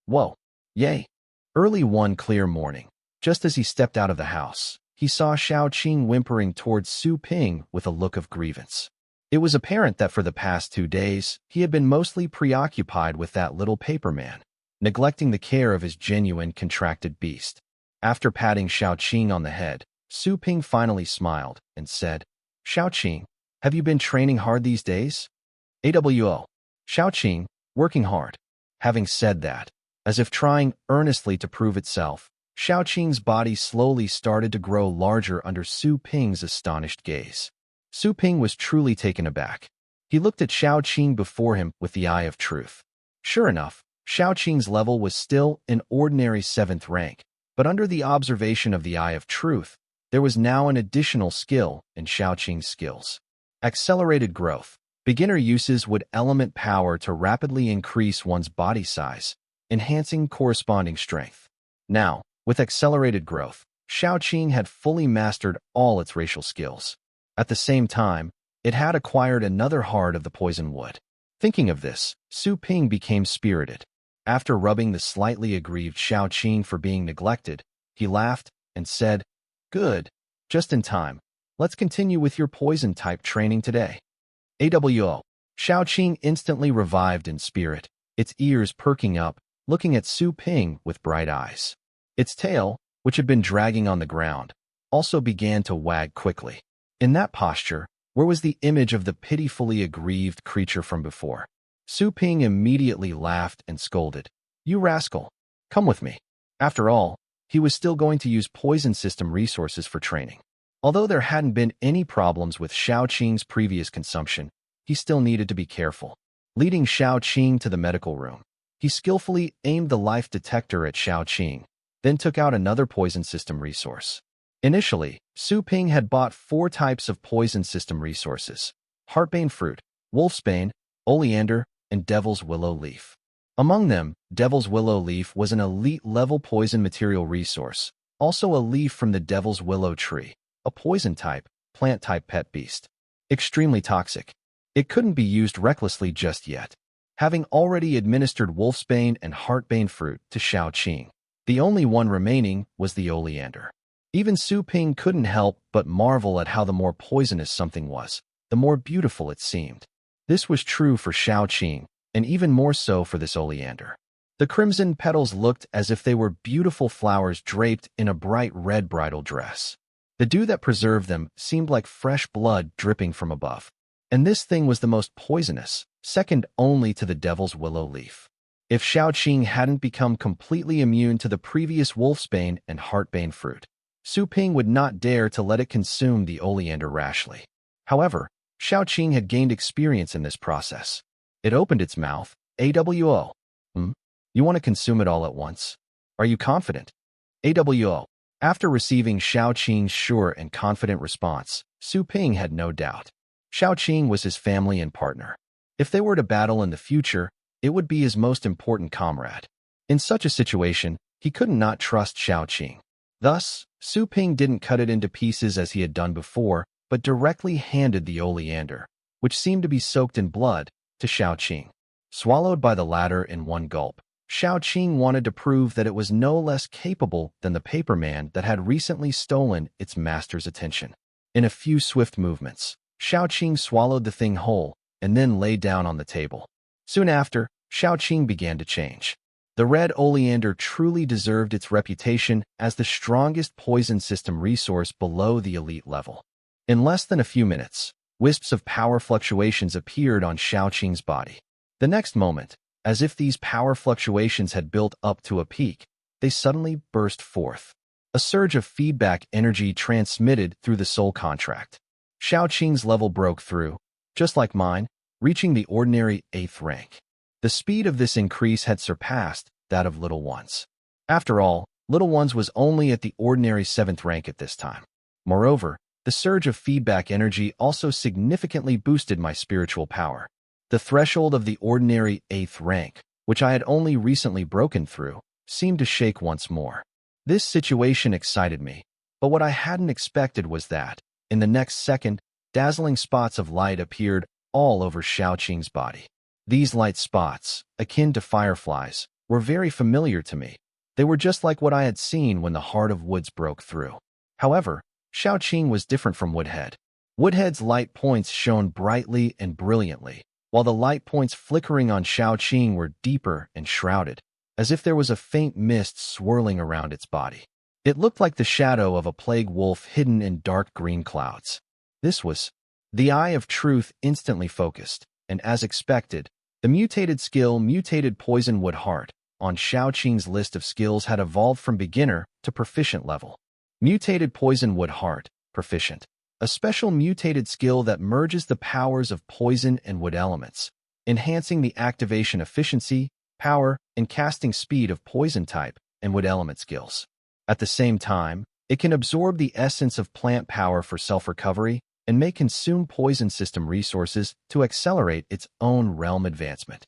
Speaker 1: Whoa! Yay! Early one clear morning, just as he stepped out of the house, he saw Xiao Qing whimpering towards Su Ping with a look of grievance. It was apparent that for the past 2 days, he had been mostly preoccupied with that little paper man, neglecting the care of his genuine contracted beast. After patting Xiao Qing on the head, Su Ping finally smiled and said, "Xiao Qing, have you been training hard these days?" AWO. Xiao Qing, working hard. Having said that, as if trying earnestly to prove itself, Xiao Qing's body slowly started to grow larger under Su Ping's astonished gaze. Su Ping was truly taken aback. He looked at Xiao Qing before him with the eye of truth. Sure enough, Xiao Qing's level was still an ordinary 7th rank, but under the observation of the eye of truth, there was now an additional skill in Xiao Qing's skills. Accelerated growth. Beginner uses would element power to rapidly increase one's body size, enhancing corresponding strength. Now, with accelerated growth, Xiao Qing had fully mastered all its racial skills. At the same time, it had acquired another heart of the poison wood. Thinking of this, Su Ping became spirited. After rubbing the slightly aggrieved Xiao Qing for being neglected, he laughed and said, "Good. Just in time. Let's continue with your poison-type training today." AWO. Xiao Qing instantly revived in spirit, its ears perking up, looking at Su Ping with bright eyes. Its tail, which had been dragging on the ground, also began to wag quickly. In that posture, where was the image of the pitifully aggrieved creature from before? Su Ping immediately laughed and scolded, "You rascal, come with me." After all, he was still going to use poison system resources for training. Although there hadn't been any problems with Xiao Qing's previous consumption, he still needed to be careful. Leading Xiao Qing to the medical room, he skillfully aimed the life detector at Xiao Qing, then took out another poison system resource. Initially, Su Ping had bought 4 types of poison system resources: Heartbane Fruit, Wolfsbane, Oleander, and Devil's Willow Leaf. Among them, Devil's Willow Leaf was an elite-level poison material resource, also a leaf from the Devil's Willow tree, a poison-type, plant-type pet beast. Extremely toxic. It couldn't be used recklessly just yet. Having already administered Wolfsbane and Heartbane Fruit to Xiao Qing, the only one remaining was the Oleander. Even Su Ping couldn't help but marvel at how the more poisonous something was, the more beautiful it seemed. This was true for Xiaoqing, and even more so for this oleander. The crimson petals looked as if they were beautiful flowers draped in a bright red bridal dress. The dew that preserved them seemed like fresh blood dripping from above. And this thing was the most poisonous, second only to the devil's willow leaf. If Xiaoqing hadn't become completely immune to the previous wolfsbane and heartbane fruit, Su Ping would not dare to let it consume the oleander rashly. However, Xiaoqing had gained experience in this process. It opened its mouth. AWO. You want to consume it all at once? Are you confident? AWO. After receiving Xiaoqing's sure and confident response, Su Ping had no doubt. Xiaoqing was his family and partner. If they were to battle in the future, it would be his most important comrade. In such a situation, he could not trust Xiaoqing. Thus, Su Ping didn't cut it into pieces as he had done before, but directly handed the oleander, which seemed to be soaked in blood, to Xiaoqing. Swallowed by the latter in one gulp, Xiaoqing wanted to prove that it was no less capable than the paperman that had recently stolen its master's attention. In a few swift movements, Xiaoqing swallowed the thing whole and then lay down on the table. Soon after, Xiaoqing began to change. The red oleander truly deserved its reputation as the strongest poison system resource below the elite level. In less than a few minutes, wisps of power fluctuations appeared on Xiaoqing's body. The next moment, as if these power fluctuations had built up to a peak, they suddenly burst forth. A surge of feedback energy transmitted through the soul contract. Xiaoqing's level broke through, just like mine, reaching the ordinary 8th rank. The speed of this increase had surpassed that of Little One's. After all, Little One's was only at the ordinary 7th rank at this time. Moreover, the surge of feedback energy also significantly boosted my spiritual power. The threshold of the ordinary 8th rank, which I had only recently broken through, seemed to shake once more. This situation excited me, but what I hadn't expected was that, in the next second, dazzling spots of light appeared all over Xiaoqing's body. These light spots, akin to fireflies, were very familiar to me. They were just like what I had seen when the Heart of Woods broke through. However, Xiaoqing was different from Woodhead. Woodhead's light points shone brightly and brilliantly, while the light points flickering on Xiaoqing were deeper and shrouded, as if there was a faint mist swirling around its body. It looked like the shadow of a plague wolf hidden in dark green clouds. This was the Eye of Truth instantly focused, and as expected, the mutated skill Mutated Poison Wood Heart on Xiaoqing's list of skills had evolved from beginner to proficient level. Mutated Poison Wood Heart, proficient. A special mutated skill that merges the powers of poison and wood elements, enhancing the activation efficiency, power, and casting speed of poison type and wood element skills. At the same time, it can absorb the essence of plant power for self-recovery and may consume poison system resources to accelerate its own realm advancement.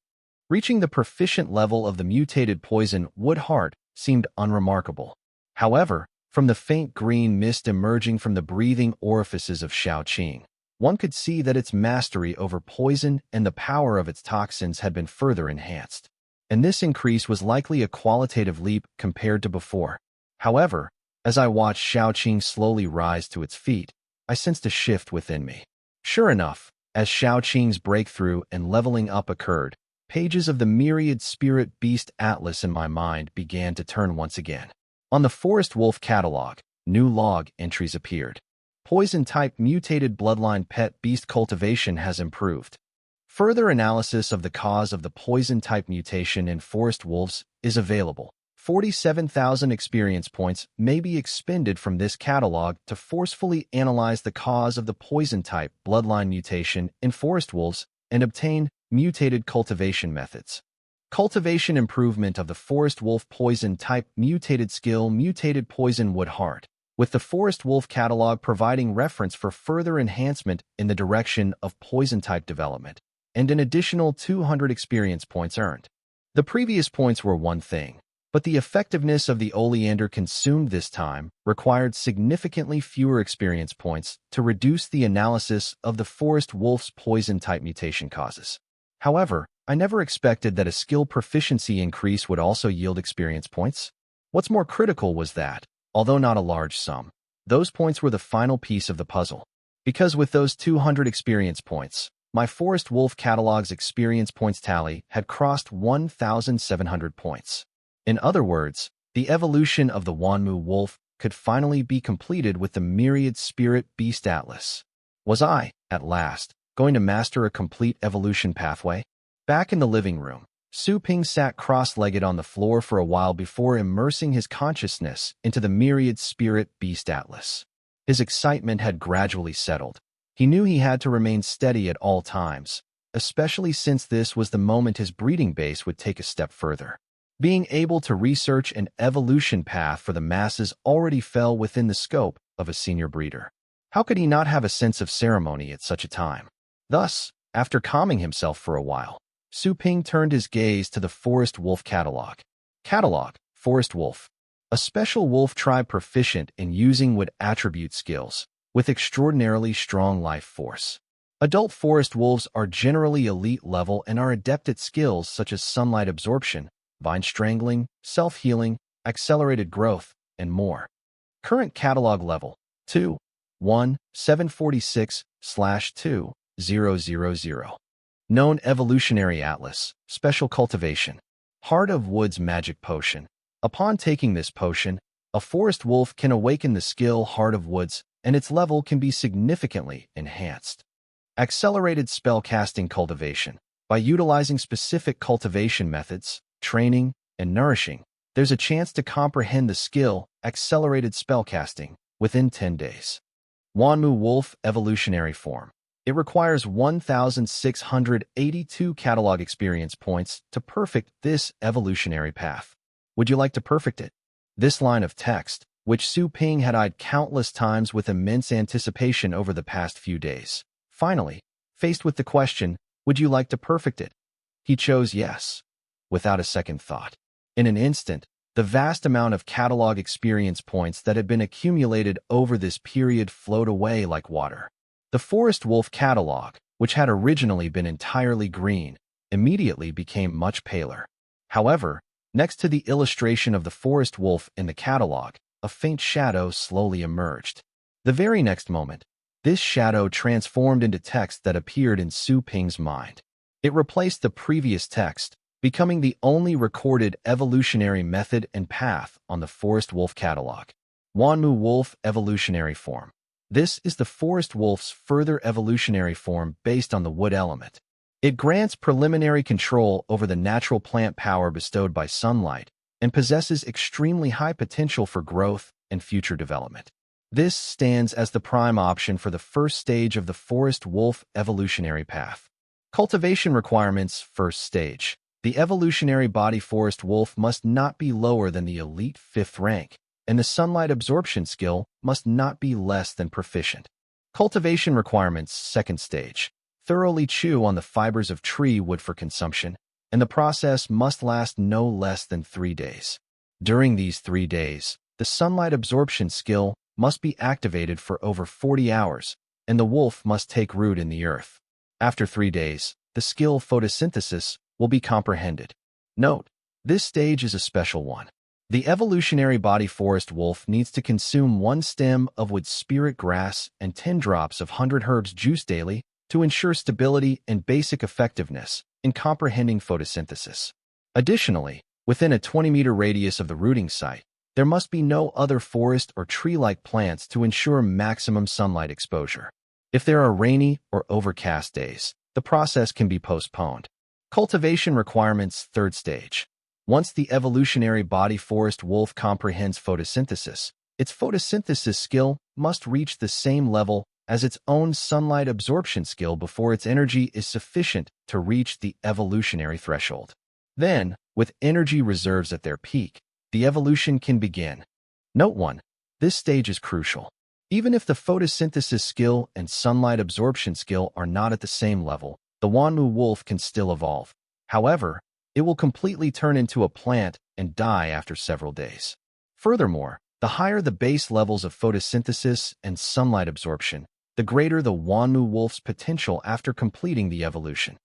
Speaker 1: Reaching the proficient level of the mutated poison Wood Heart seemed unremarkable. However, from the faint green mist emerging from the breathing orifices of Xiaoqing, one could see that its mastery over poison and the power of its toxins had been further enhanced. And this increase was likely a qualitative leap compared to before. However, as I watched Xiaoqing slowly rise to its feet, I sensed a shift within me. Sure enough, as Xiaoqing's breakthrough and leveling up occurred, pages of the Myriad Spirit Beast Atlas in my mind began to turn once again. On the Forest Wolf catalog, new log entries appeared. Poison-type mutated bloodline pet beast cultivation has improved. Further analysis of the cause of the poison-type mutation in forest wolves is available. 47,000 experience points may be expended from this catalog to forcefully analyze the cause of the poison-type bloodline mutation in forest wolves and obtain mutated cultivation methods. Cultivation improvement of the forest wolf poison-type mutated skill Mutated Poison Wood Heart, with the forest wolf catalog providing reference for further enhancement in the direction of poison-type development, and an additional 200 experience points earned. The previous points were one thing, but the effectiveness of the oleander consumed this time required significantly fewer experience points to reduce the analysis of the forest wolf's poison-type mutation causes. However, I never expected that a skill proficiency increase would also yield experience points. What's more critical was that, although not a large sum, Those points were the final piece of the puzzle. Because with those 200 experience points, my Forest Wolf catalog's experience points tally had crossed 1,700 points. In other words, the evolution of the Wanmu Wolf could finally be completed with the Myriad Spirit Beast Atlas. Was I, at last, going to master a complete evolution pathway? Back in the living room, Su Ping sat cross-legged on the floor for a while before immersing his consciousness into the Myriad Spirit Beast Atlas. His excitement had gradually settled. He knew he had to remain steady at all times, especially since this was the moment his breeding base would take a step further. Being able to research an evolution path for the masses already fell within the scope of a senior breeder. How could he not have a sense of ceremony at such a time? Thus, after calming himself for a while, Su Ping turned his gaze to the Forest Wolf catalog. Catalog, Forest Wolf. A special wolf tribe proficient in using wood attribute skills, with extraordinarily strong life force. Adult forest wolves are generally elite level and are adept at skills such as sunlight absorption, vine strangling, self-healing, accelerated growth, and more. Current catalog level 2, 1, 746/2000. Known Evolutionary Atlas, Special Cultivation. Heart of Woods Magic Potion. Upon taking this potion, a forest wolf can awaken the skill Heart of Woods, and its level can be significantly enhanced. Accelerated Spellcasting Cultivation. By utilizing specific cultivation methods, training, and nourishing, there's a chance to comprehend the skill Accelerated Spellcasting within 10 days. Wanmu Wolf Evolutionary Form. It requires 1,682 catalog experience points to perfect this evolutionary path. Would you like to perfect it? This line of text, which Su Ping had eyed countless times with immense anticipation over the past few days, finally, faced with the question, would you like to perfect it? He chose yes, without a second thought. In an instant, the vast amount of catalog experience points that had been accumulated over this period flowed away like water. The Forest Wolf catalog, which had originally been entirely green, immediately became much paler. However, next to the illustration of the Forest Wolf in the catalog, a faint shadow slowly emerged. The very next moment, this shadow transformed into text that appeared in Su Ping's mind. It replaced the previous text, becoming the only recorded evolutionary method and path on the Forest Wolf catalog. Wanmu Wolf Evolutionary Form. This is the forest wolf's further evolutionary form based on the wood element. It grants preliminary control over the natural plant power bestowed by sunlight and possesses extremely high potential for growth and future development. This stands as the prime option for the first stage of the forest wolf evolutionary path. Cultivation requirements. First stage. The evolutionary body forest wolf must not be lower than the elite 5th rank, and the sunlight absorption skill must not be less than proficient. Cultivation requirements. Second stage. Thoroughly chew on the fibers of tree wood for consumption, and the process must last no less than 3 days. During these 3 days, the sunlight absorption skill must be activated for over 40 hours, and the wolf must take root in the earth. After 3 days, the skill photosynthesis will be comprehended. Note, this stage is a special one. The evolutionary body forest wolf needs to consume 1 stem of wood spirit grass and 10 drops of 100 herbs juice daily to ensure stability and basic effectiveness in comprehending photosynthesis. Additionally, within a 20-meter radius of the rooting site, there must be no other forest or tree-like plants to ensure maximum sunlight exposure. If there are rainy or overcast days, the process can be postponed. Cultivation requirements. Third stage. Once the evolutionary body forest wolf comprehends photosynthesis, its photosynthesis skill must reach the same level as its own sunlight absorption skill before its energy is sufficient to reach the evolutionary threshold. Then, with energy reserves at their peak, the evolution can begin. Note 1. This stage is crucial. Even if the photosynthesis skill and sunlight absorption skill are not at the same level, the Wanmu wolf can still evolve. However, it will completely turn into a plant and die after several days. Furthermore, the higher the base levels of photosynthesis and sunlight absorption, the greater the Wanmu wolf's potential after completing the evolution.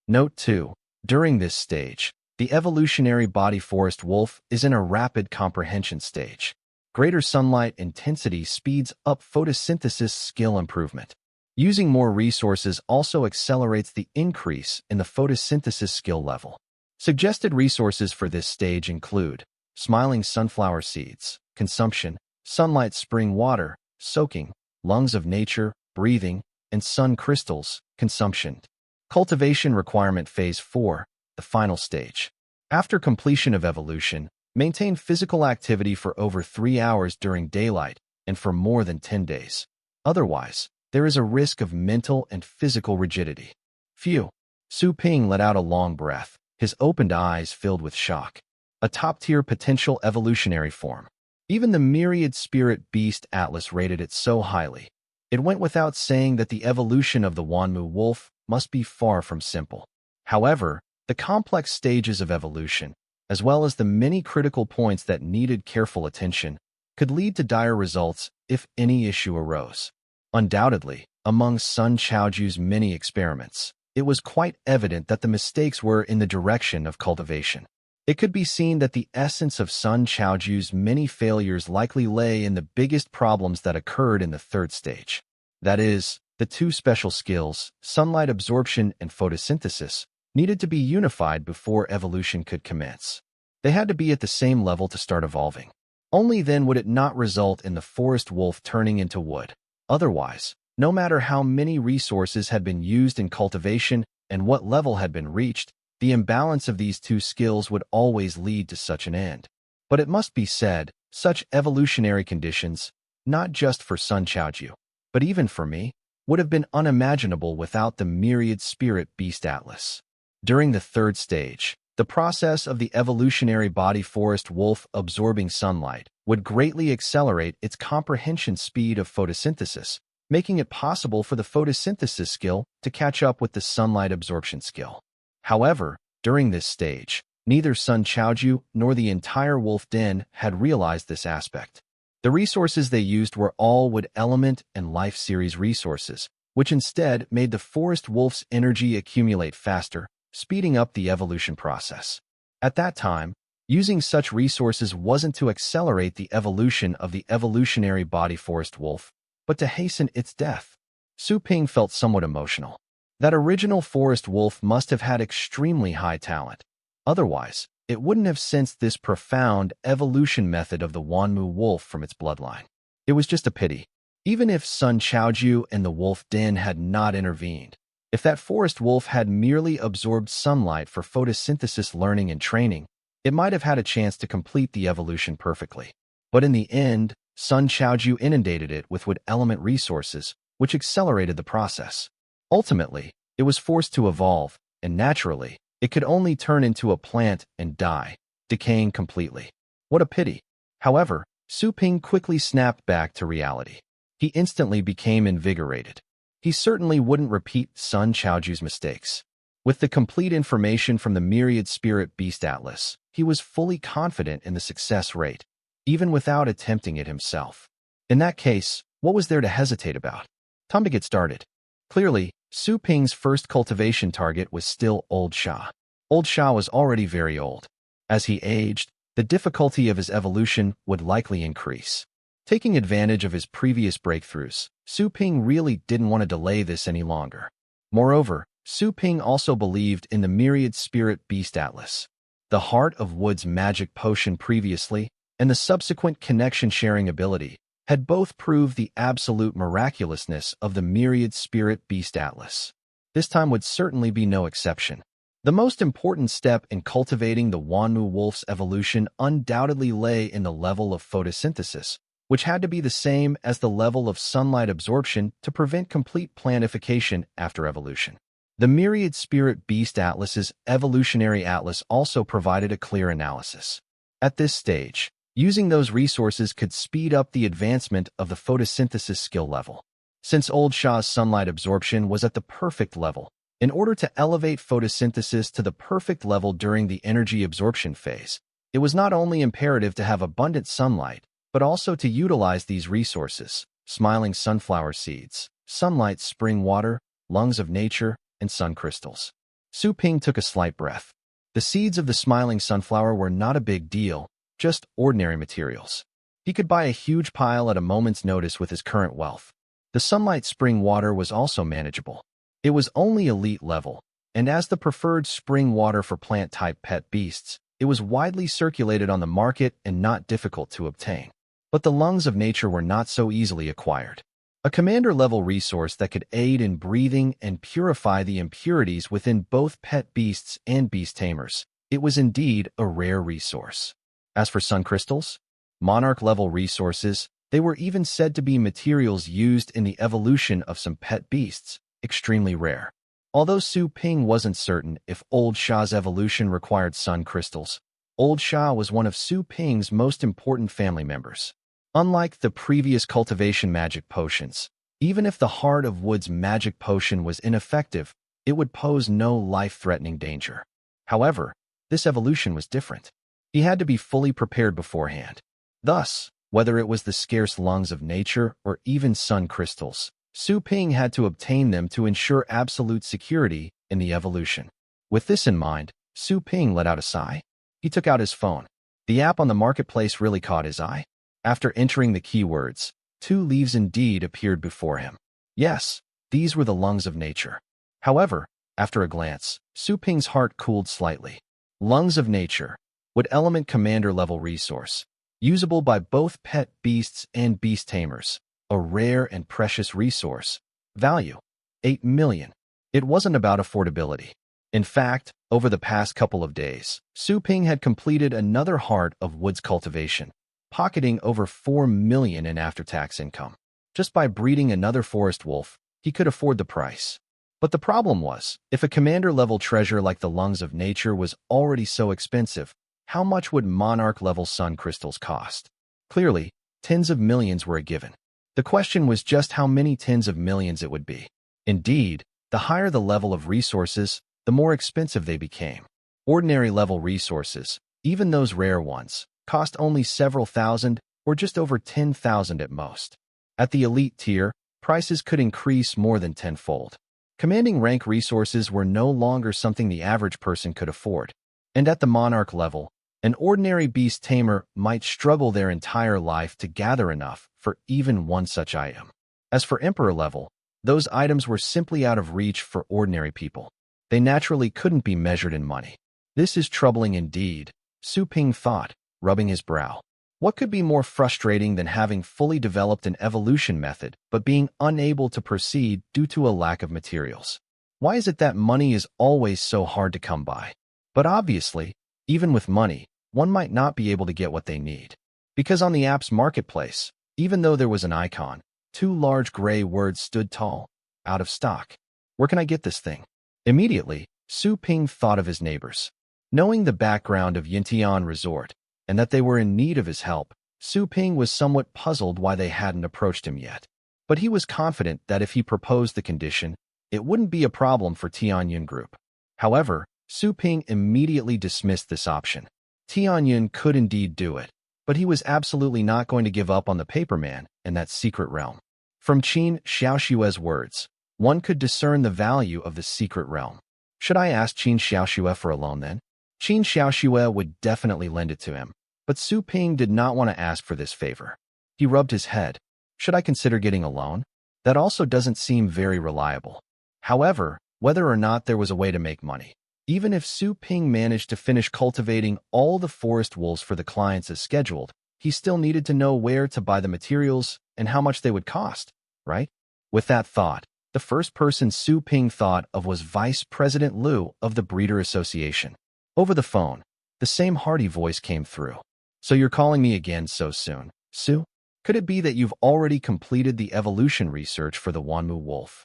Speaker 1: Note 2. During this stage, the evolutionary body forest wolf is in a rapid comprehension stage. greater sunlight intensity speeds up photosynthesis skill improvement. Using more resources also accelerates the increase in the photosynthesis skill level. Suggested resources for this stage include smiling sunflower seeds, consumption, sunlight spring water, soaking, lungs of nature, breathing, and sun crystals, consumption. Cultivation requirement phase 4, the final stage. After completion of evolution, maintain physical activity for over 3 hours during daylight and for more than 10 days. Otherwise, there is a risk of mental and physical rigidity. Phew. Su Ping let out a long breath, his opened eyes filled with shock. A top-tier potential evolutionary form. Even the Myriad Spirit Beast Atlas rated it so highly. It went without saying that the evolution of the Wanmu wolf must be far from simple. However, the complex stages of evolution, as well as the many critical points that needed careful attention, could lead to dire results if any issue arose. Undoubtedly, among Sun Chaoju's many experiments, it was quite evident that the mistakes were in the direction of cultivation. It could be seen that the essence of Sun Chaoju's many failures likely lay in the biggest problems that occurred in the third stage. That is, the two special skills, sunlight absorption and photosynthesis, needed to be unified before evolution could commence. They had to be at the same level to start evolving. Only then would it not result in the forest wolf turning into wood. Otherwise, no matter how many resources had been used in cultivation and what level had been reached, the imbalance of these two skills would always lead to such an end. But it must be said, such evolutionary conditions, not just for Sun Chaoju, but even for me, would have been unimaginable without the Myriad Spirit Beast Atlas. During the third stage, the process of the evolutionary body forest wolf absorbing sunlight would greatly accelerate its comprehension speed of photosynthesis, making it possible for the photosynthesis skill to catch up with the sunlight absorption skill. However, during this stage, neither Sun Chaoju nor the entire wolf den had realized this aspect. The resources they used were all wood element and life series resources, which instead made the forest wolf's energy accumulate faster, speeding up the evolution process. At that time, using such resources wasn't to accelerate the evolution of the evolutionary body forest wolf, but to hasten its death. Su Ping felt somewhat emotional. That original forest wolf must have had extremely high talent. Otherwise, it wouldn't have sensed this profound evolution method of the Wanmu wolf from its bloodline. It was just a pity. Even if Sun Chaoju and the wolf den had not intervened, if that forest wolf had merely absorbed sunlight for photosynthesis learning and training, it might have had a chance to complete the evolution perfectly. But in the end, Sun Chaoju inundated it with wood element resources, which accelerated the process. Ultimately, it was forced to evolve, and naturally, it could only turn into a plant and die, decaying completely. What a pity. However, Su Ping quickly snapped back to reality. He instantly became invigorated. He certainly wouldn't repeat Sun Chaoju's mistakes. With the complete information from the Myriad Spirit Beast Atlas, he was fully confident in the success rate, even without attempting it himself. In that case, what was there to hesitate about? Time to get started. Clearly, Su Ping's first cultivation target was still Old Sha. Old Sha was already very old. As he aged, the difficulty of his evolution would likely increase. Taking advantage of his previous breakthroughs, Su Ping really didn't want to delay this any longer. Moreover, Su Ping also believed in the Myriad Spirit Beast Atlas. The Heart of Wood's magic potion previously, and the subsequent connection-sharing ability, had both proved the absolute miraculousness of the Myriad Spirit Beast Atlas. This time would certainly be no exception. The most important step in cultivating the Wanmu wolf's evolution undoubtedly lay in the level of photosynthesis, which had to be the same as the level of sunlight absorption to prevent complete plantification after evolution. The Myriad Spirit Beast Atlas's evolutionary atlas also provided a clear analysis. At this stage, using those resources could speed up the advancement of the photosynthesis skill level. Since Old Sha's sunlight absorption was at the perfect level, in order to elevate photosynthesis to the perfect level during the energy absorption phase, it was not only imperative to have abundant sunlight, but also to utilize these resources: smiling sunflower seeds, sunlight spring water, lungs of nature, and sun crystals. Su Ping took a slight breath. The seeds of the smiling sunflower were not a big deal, just ordinary materials. He could buy a huge pile at a moment's notice with his current wealth. The sunlight spring water was also manageable. It was only elite level, and as the preferred spring water for plant-type pet beasts, it was widely circulated on the market and not difficult to obtain. But the lungs of nature were not so easily acquired. A commander-level resource that could aid in breathing and purify the impurities within both pet beasts and beast tamers. It was indeed a rare resource. As for sun crystals, monarch-level resources, they were even said to be materials used in the evolution of some pet beasts, extremely rare. Although Su Ping wasn't certain if Old Sha's evolution required sun crystals, Old Sha was one of Su Ping's most important family members. Unlike the previous cultivation magic potions, even if the Heart of Wood's magic potion was ineffective, it would pose no life-threatening danger. However, this evolution was different. He had to be fully prepared beforehand. Thus, whether it was the scarce lungs of nature or even sun crystals, Su Ping had to obtain them to ensure absolute security in the evolution. With this in mind, Su Ping let out a sigh. He took out his phone. The app on the marketplace really caught his eye. After entering the keywords, 2 leaves indeed appeared before him. Yes, these were the lungs of nature. However, after a glance, Su Ping's heart cooled slightly. Lungs of nature, Wood element commander level resource, usable by both pet beasts and beast tamers. A rare and precious resource. Value, 8 million. It wasn't about affordability. In fact, over the past couple of days, Su Ping had completed another Heart of Wood's cultivation, pocketing over 4 million in after-tax income. Just by breeding another forest wolf, he could afford the price. But the problem was, if a commander-level treasure like the lungs of nature was already so expensive, how much would monarch-level sun crystals cost? Clearly, tens of millions were a given. The question was just how many tens of millions it would be. Indeed, the higher the level of resources, the more expensive they became. Ordinary level resources, even those rare ones, cost only several thousand or just over 10,000 at most. At the elite tier, prices could increase more than tenfold. Commanding rank resources were no longer something the average person could afford. And at the monarch level, an ordinary beast tamer might struggle their entire life to gather enough for even one such item. As for emperor level, those items were simply out of reach for ordinary people. They naturally couldn't be measured in money. This is troubling indeed, Su Ping thought, rubbing his brow. What could be more frustrating than having fully developed an evolution method but being unable to proceed due to a lack of materials? Why is it that money is always so hard to come by? But obviously, even with money, one might not be able to get what they need. Because on the app's marketplace, even though there was an icon, 2 large gray words stood tall, out of stock. Where can I get this thing? Immediately, Su Ping thought of his neighbors. Knowing the background of Yintian Resort, and that they were in need of his help, Su Ping was somewhat puzzled why they hadn't approached him yet. But he was confident that if he proposed the condition, it wouldn't be a problem for Tianyun Group. However, Su Ping immediately dismissed this option. Tianyun could indeed do it, but he was absolutely not going to give up on the paperman and that secret realm. From Qin Xiaoshue's words, one could discern the value of the secret realm. Should I ask Qin Xiaoxue for a loan then? Qin Xiaoxue would definitely lend it to him, but Su Ping did not want to ask for this favor. He rubbed his head. Should I consider getting a loan? That also doesn't seem very reliable. However, whether or not there was a way to make money, even if Su Ping managed to finish cultivating all the forest wolves for the clients as scheduled, he still needed to know where to buy the materials and how much they would cost, right? With that thought, the first person Su Ping thought of was Vice President Liu of the Breeder Association. Over the phone, the same hearty voice came through. So you're calling me again so soon, Su? Could it be that you've already completed the evolution research for the Wanmu wolf?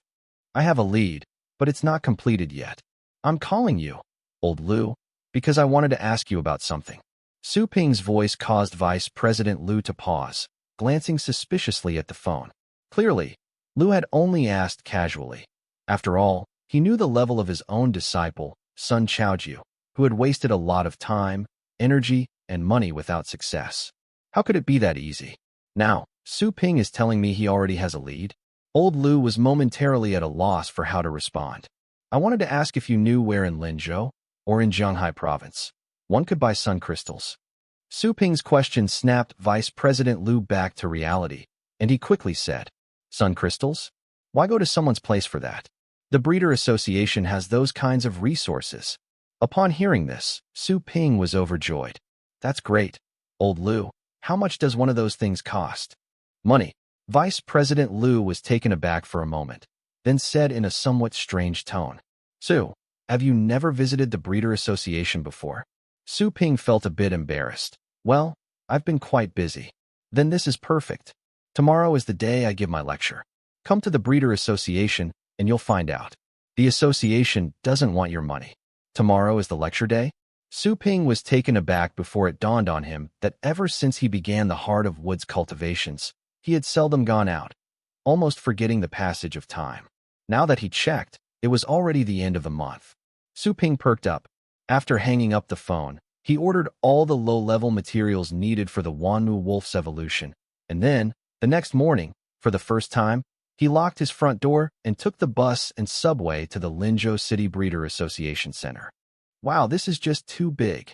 Speaker 1: I have a lead, but it's not completed yet. I'm calling you, old Liu, because I wanted to ask you about something. Su Ping's voice caused Vice President Liu to pause, glancing suspiciously at the phone. Clearly, Liu had only asked casually. After all, he knew the level of his own disciple, Sun Chaojiu, who had wasted a lot of time, energy, and money without success. How could it be that easy? Now, Su Ping is telling me he already has a lead? Old Liu was momentarily at a loss for how to respond. I wanted to ask if you knew where in Linzhou, or in Zhanghai province, one could buy sun crystals. Su Ping's question snapped Vice President Liu back to reality, and he quickly said, Sun crystals? Why go to someone's place for that? The Breeder Association has those kinds of resources. Upon hearing this, Su Ping was overjoyed. That's great. Old Liu, how much does one of those things cost? Money. Vice President Liu was taken aback for a moment, then said in a somewhat strange tone, Su, have you never visited the Breeder Association before? Su Ping felt a bit embarrassed. Well, I've been quite busy. Then this is perfect. Tomorrow is the day I give my lecture. Come to the Breeder Association and you'll find out. The association doesn't want your money. Tomorrow is the lecture day? Su Ping was taken aback before it dawned on him that ever since he began the Heart of Woods cultivations, he had seldom gone out, almost forgetting the passage of time. Now that he checked, it was already the end of the month. Su Ping perked up. After hanging up the phone, he ordered all the low-level materials needed for the Wanmu Wolf's evolution, and then, the next morning, for the first time, he locked his front door and took the bus and subway to the Linzhou City Breeder Association Center. Wow, this is just too big.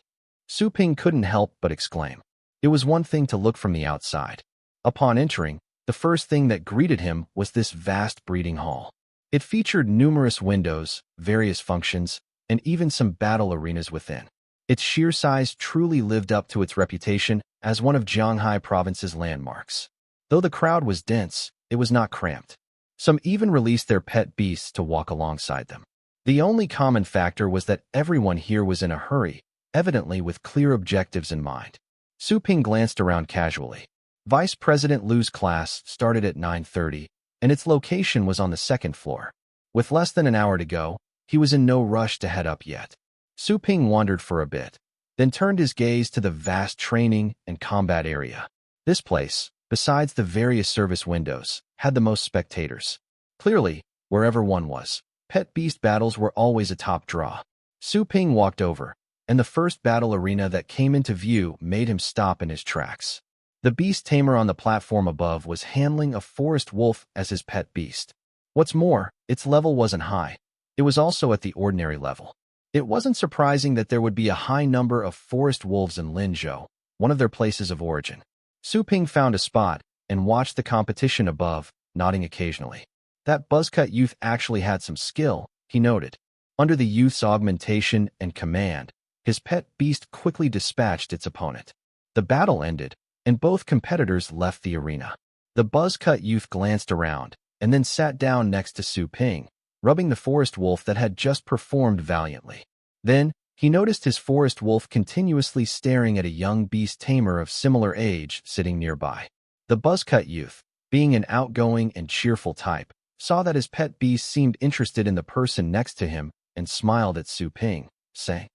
Speaker 1: Su Ping couldn't help but exclaim. It was one thing to look from the outside. Upon entering, the first thing that greeted him was this vast breeding hall. It featured numerous windows, various functions, and even some battle arenas within. Its sheer size truly lived up to its reputation as one of Jianghai Province's landmarks. Though the crowd was dense, it was not cramped. Some even released their pet beasts to walk alongside them. The only common factor was that everyone here was in a hurry, evidently with clear objectives in mind. Su Ping glanced around casually. Vice President Liu's class started at 9:30, and its location was on the second floor. With less than an hour to go, he was in no rush to head up yet. Su Ping wandered for a bit, then turned his gaze to the vast training and combat area. This place, besides the various service windows, had the most spectators. Clearly, wherever one was, pet beast battles were always a top draw. Su Ping walked over, and the first battle arena that came into view made him stop in his tracks. The Beast Tamer on the platform above was handling a forest wolf as his pet beast. What's more, its level wasn't high. It was also at the ordinary level. It wasn't surprising that there would be a high number of forest wolves in Linzhou, one of their places of origin. Su Ping found a spot and watched the competition above, nodding occasionally. That buzzcut youth actually had some skill, he noted. Under the youth's augmentation and command, his pet beast quickly dispatched its opponent. The battle ended, and both competitors left the arena. The buzzcut youth glanced around, and then sat down next to Su Ping, rubbing the forest wolf that had just performed valiantly. Then, he noticed his forest wolf continuously staring at a young beast tamer of similar age sitting nearby. The buzzcut youth, being an outgoing and cheerful type, saw that his pet beast seemed interested in the person next to him and smiled at Su Ping, saying,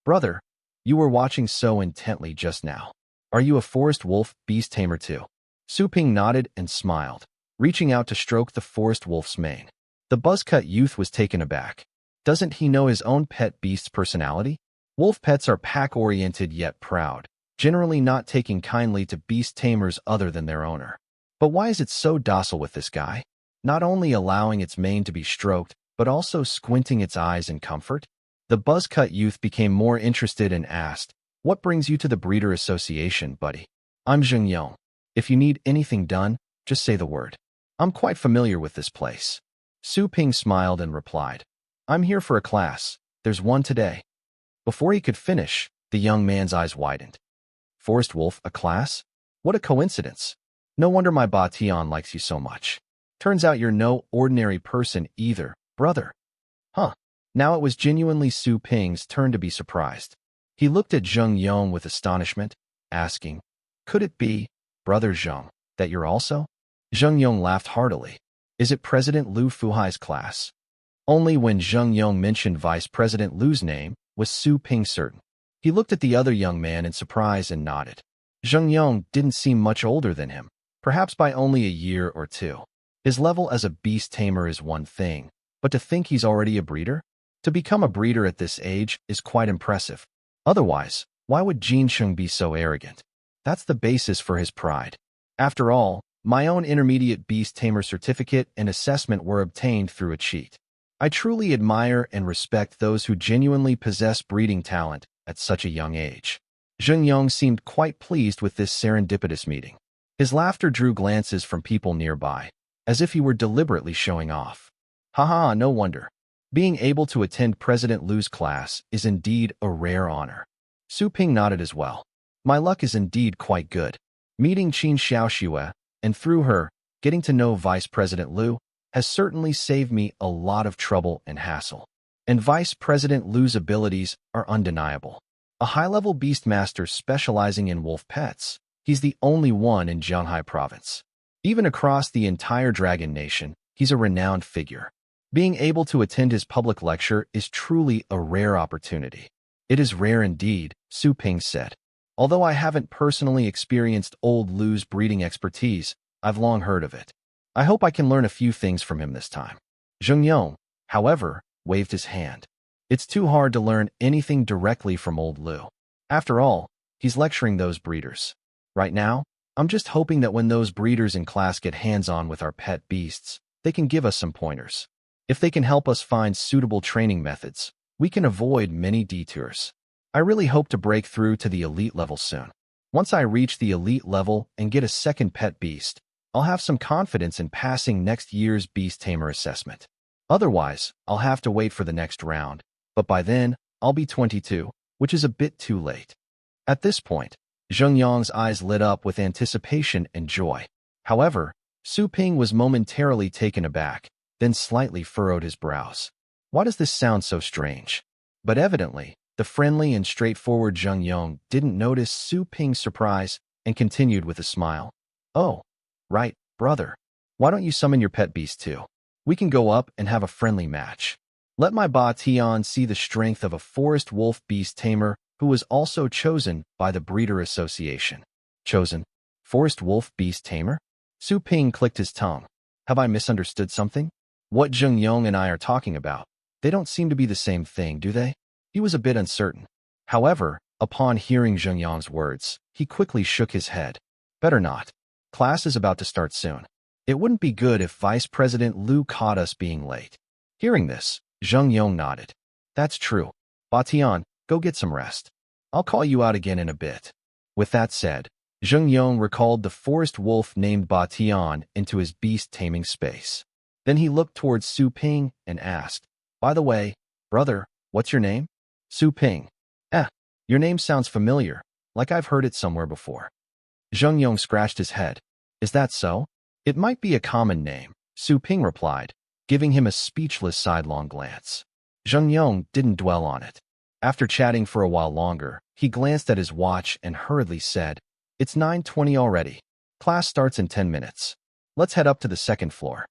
Speaker 1: Brother, you were watching so intently just now. Are you a forest wolf beast tamer too? Su Ping nodded and smiled, reaching out to stroke the forest wolf's mane. The buzzcut youth was taken aback. Doesn't he know his own pet beast's personality? Wolf pets are pack-oriented yet proud, generally not taking kindly to beast tamers other than their owner. But why is it so docile with this guy? Not only allowing its mane to be stroked, but also squinting its eyes in comfort? The buzzcut youth became more interested and asked, What brings you to the Breeder Association, buddy? I'm Zheng Yong. If you need anything done, just say the word. I'm quite familiar with this place. Su Ping smiled and replied, I'm here for a class. There's one today. Before he could finish, the young man's eyes widened. Forest wolf, a class? What a coincidence. No wonder my Batian likes you so much. Turns out you're no ordinary person either, brother. Huh. Now it was genuinely Su Ping's turn to be surprised. He looked at Zheng Yong with astonishment, asking, Could it be, brother Zheng, that you're also? Zheng Yong laughed heartily. Is it President Liu Fuhai's class? Only when Zheng Yong mentioned Vice President Liu's name was Su Ping certain. He looked at the other young man in surprise and nodded. Zheng Yong didn't seem much older than him, perhaps by only a year or two. His level as a beast tamer is one thing, but to think he's already a breeder? To become a breeder at this age is quite impressive. Otherwise, why would Jin Sheng be so arrogant? That's the basis for his pride. After all, my own intermediate beast tamer certificate and assessment were obtained through a cheat. I truly admire and respect those who genuinely possess breeding talent at such a young age. Zheng Yong seemed quite pleased with this serendipitous meeting. His laughter drew glances from people nearby, as if he were deliberately showing off. Haha, no wonder. Being able to attend President Lu's class is indeed a rare honor. Su Ping nodded as well. My luck is indeed quite good. Meeting Qin Xiaoxue, and through her, getting to know Vice President Lu, has certainly saved me a lot of trouble and hassle. And Vice President Lu's abilities are undeniable. A high-level beastmaster specializing in wolf pets, he's the only one in Zhanghai province. Even across the entire Dragon Nation, he's a renowned figure. Being able to attend his public lecture is truly a rare opportunity. It is rare indeed, Su Ping said. Although I haven't personally experienced old Lu's breeding expertise, I've long heard of it. I hope I can learn a few things from him this time. Zheng Yong, however, waved his hand. It's too hard to learn anything directly from old Lu. After all, he's lecturing those breeders. Right now, I'm just hoping that when those breeders in class get hands-on with our pet beasts, they can give us some pointers. If they can help us find suitable training methods, we can avoid many detours. I really hope to break through to the elite level soon. Once I reach the elite level and get a second pet beast, I'll have some confidence in passing next year's Beast Tamer assessment. Otherwise, I'll have to wait for the next round, but by then, I'll be 22, which is a bit too late. At this point, Zheng Yong's eyes lit up with anticipation and joy. However, Su Ping was momentarily taken aback, then slightly furrowed his brows. Why does this sound so strange? But evidently, the friendly and straightforward Zheng Yong didn't notice Su Ping's surprise and continued with a smile. Oh, right, brother. Why don't you summon your pet beast too? We can go up and have a friendly match. Let my Ba Tian see the strength of a forest wolf beast tamer who was also chosen by the Breeder Association. Chosen? Forest wolf beast tamer? Su Ping clicked his tongue. Have I misunderstood something? What Zheng Yong and I are talking about, they don't seem to be the same thing, do they? He was a bit uncertain. However, upon hearing Zheng Yong's words, he quickly shook his head. Better not. Class is about to start soon. It wouldn't be good if Vice President Lu caught us being late. Hearing this, Zheng Yong nodded. That's true. Ba Tian, go get some rest. I'll call you out again in a bit. With that said, Zheng Yong recalled the forest wolf named Ba Tian into his beast taming space. Then he looked towards Su Ping and asked, By the way, brother, what's your name? Su Ping. Your name sounds familiar, like I've heard it somewhere before. Zheng Yong scratched his head. Is that so? It might be a common name, Su Ping replied, giving him a speechless sidelong glance. Zheng Yong didn't dwell on it. After chatting for a while longer, he glanced at his watch and hurriedly said, It's 9:20 already. Class starts in 10 minutes. Let's head up to the second floor.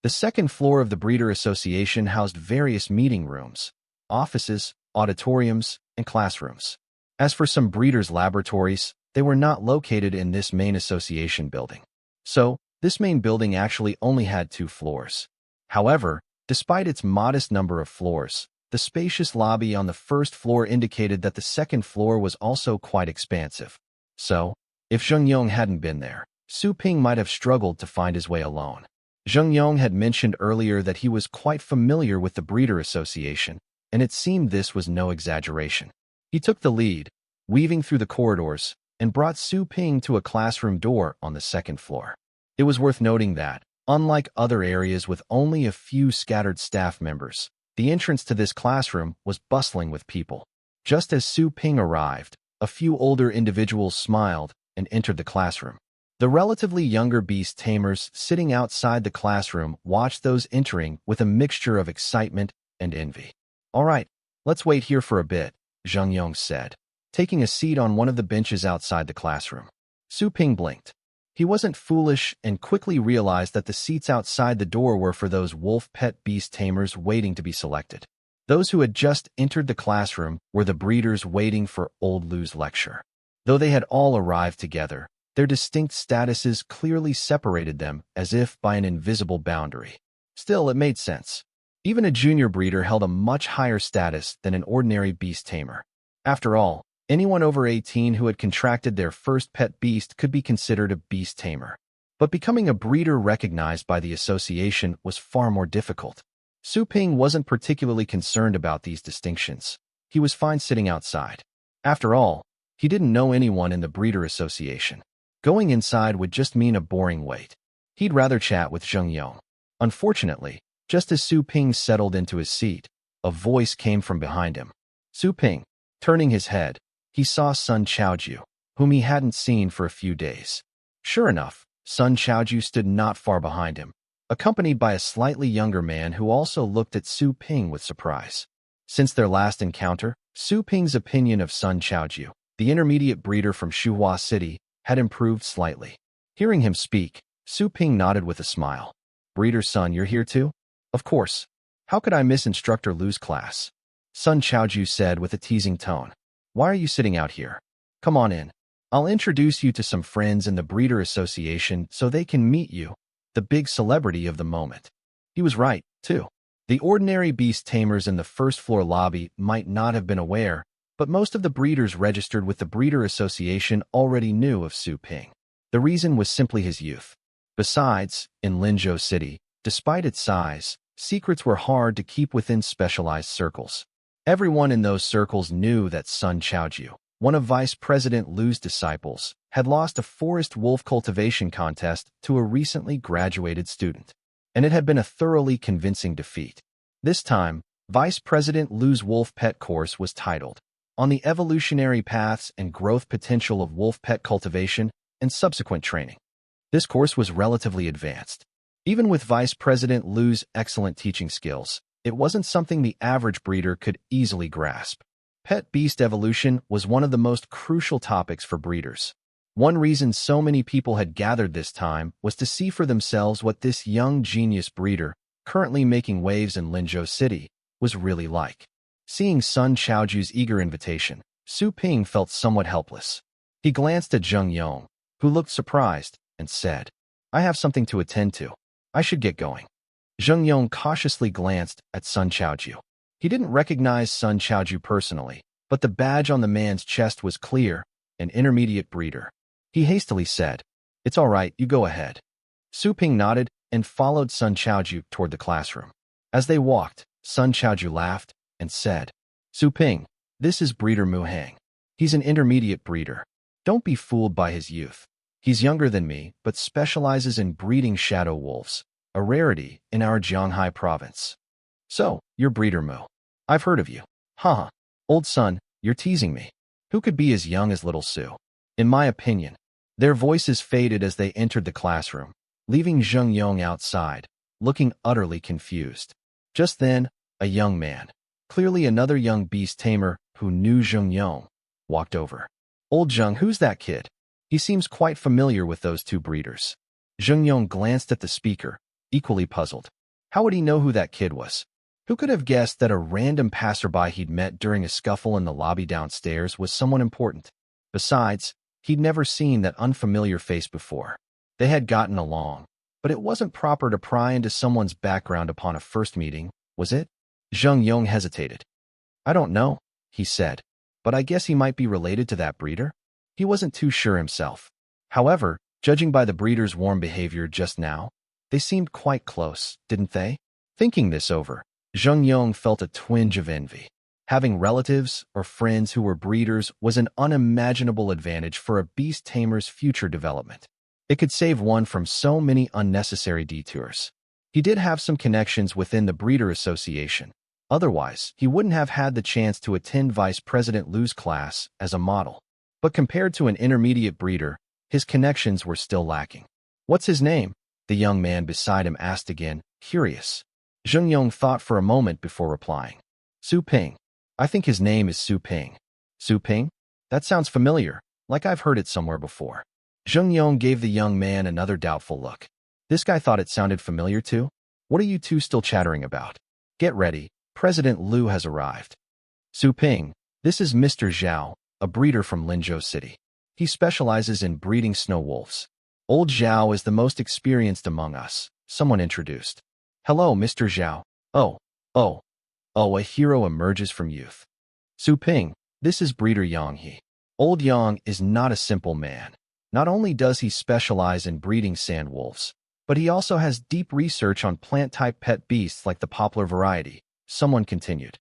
Speaker 1: The second floor of the Breeder Association housed various meeting rooms, offices, auditoriums, and classrooms. As for some breeders' laboratories, they were not located in this main association building. So, this main building actually only had 2 floors. However, despite its modest number of floors, the spacious lobby on the first floor indicated that the second floor was also quite expansive. So, if Zheng Yong hadn't been there, Su Ping might have struggled to find his way alone. Zheng Yong had mentioned earlier that he was quite familiar with the Breeder Association, and it seemed this was no exaggeration. He took the lead, weaving through the corridors, and brought Su Ping to a classroom door on the second floor. It was worth noting that, unlike other areas with only a few scattered staff members, the entrance to this classroom was bustling with people. Just as Su Ping arrived, a few older individuals smiled and entered the classroom. The relatively younger beast tamers sitting outside the classroom watched those entering with a mixture of excitement and envy. All right, let's wait here for a bit, Zheng Yong said, taking a seat on one of the benches outside the classroom. Su Ping blinked. He wasn't foolish and quickly realized that the seats outside the door were for those wolf pet beast tamers waiting to be selected. Those who had just entered the classroom were the breeders waiting for old Lu's lecture. Though they had all arrived together, their distinct statuses clearly separated them as if by an invisible boundary. Still, it made sense. Even a junior breeder held a much higher status than an ordinary beast tamer. After all, anyone over 18 who had contracted their first pet beast could be considered a beast tamer. But becoming a breeder recognized by the association was far more difficult. Su Ping wasn't particularly concerned about these distinctions. He was fine sitting outside. After all, He didn't know anyone in the breeder association. Going inside would just mean a boring wait. He'd rather chat with Zheng Yong. Unfortunately, just as Su Ping settled into his seat, a voice came from behind him. Su Ping, turning his head, he saw Sun Chaoju, whom he hadn't seen for a few days. Sure enough, Sun Chaoju stood not far behind him, accompanied by a slightly younger man who also looked at Su Ping with surprise. Since their last encounter, Su Ping's opinion of Sun Chaoju, the intermediate breeder from Shuhua City, had improved slightly. Hearing him speak, Su Ping nodded with a smile. Breeder Sun, you're here too? Of course. How could I miss Instructor Lu's class? Sun Chaoju said with a teasing tone. Why are you sitting out here? Come on in. I'll introduce you to some friends in the Breeder Association so they can meet you, the big celebrity of the moment. He was right, too. The ordinary Beast Tamers in the first-floor lobby might not have been aware, but most of the breeders registered with the Breeder Association already knew of Su Ping. The reason was simply his youth. Besides, in Linzhou City, despite its size, secrets were hard to keep within specialized circles. Everyone in those circles knew that Sun Chaoju, one of Vice President Lu's disciples, had lost a forest wolf cultivation contest to a recently graduated student. And it had been a thoroughly convincing defeat. This time, Vice President Lu's wolf pet course was titled, On the Evolutionary Paths and Growth Potential of Wolf Pet Cultivation and Subsequent Training. This course was relatively advanced. Even with Vice President Lu's excellent teaching skills, it wasn't something the average breeder could easily grasp. Pet beast evolution was one of the most crucial topics for breeders. One reason so many people had gathered this time was to see for themselves what this young genius breeder, currently making waves in Linzhou City, was really like. Seeing Sun Chaoju's eager invitation, Su Ping felt somewhat helpless. He glanced at Zheng Yong, who looked surprised, and said, I have something to attend to. I should get going. Zheng Yong cautiously glanced at Sun Chaoju. He didn't recognize Sun Chaoju personally, but the badge on the man's chest was clear, an intermediate breeder. He hastily said, It's all right, you go ahead. Su Ping nodded and followed Sun Chaoju toward the classroom. As they walked, Sun Chaoju laughed and said, Su Ping, this is Breeder Mu Hang. He's an intermediate breeder. Don't be fooled by his youth. He's younger than me, but specializes in breeding shadow wolves, a rarity in our Jianghai province. So, you're Breeder Mu. I've heard of you. Haha. Old son, you're teasing me. Who could be as young as little Su? In my opinion. Their voices faded as they entered the classroom, leaving Zheng Yong outside, looking utterly confused. Just then, a young man, clearly another young Beast Tamer who knew Zheng Yong, walked over. Old Zheng, who's that kid? He seems quite familiar with those two breeders. Zheng Yong glanced at the speaker, equally puzzled. How would he know who that kid was? Who could have guessed that a random passerby he'd met during a scuffle in the lobby downstairs was someone important? Besides, he'd never seen that unfamiliar face before. They had gotten along, but it wasn't proper to pry into someone's background upon a first meeting, was it? Zheng Yong hesitated. I don't know, he said, but I guess he might be related to that breeder. He wasn't too sure himself. However, judging by the breeder's warm behavior just now, they seemed quite close, didn't they? Thinking this over, Zheng Yong felt a twinge of envy. Having relatives or friends who were breeders was an unimaginable advantage for a beast tamer's future development. It could save one from so many unnecessary detours. He did have some connections within the Breeder Association. Otherwise, he wouldn't have had the chance to attend Vice President Lu's class as a model. But compared to an intermediate breeder, his connections were still lacking. What's his name? The young man beside him asked again, curious. Zheng Yong thought for a moment before replying. Su Ping. I think his name is Su Ping. Su Ping? That sounds familiar, like I've heard it somewhere before. Zheng Yong gave the young man another doubtful look. This guy thought it sounded familiar too? What are you two still chattering about? Get ready, President Lu has arrived. Su Ping, this is Mr. Zhao, a breeder from Linzhou City. He specializes in breeding snow wolves. Old Zhao is the most experienced among us, someone introduced. Hello, Mr. Zhao. Oh, a hero emerges from youth. Su Ping, this is Breeder Yang He. Old Yang is not a simple man. Not only does he specialize in breeding sand wolves, but he also has deep research on plant-type pet beasts like the poplar variety, someone continued.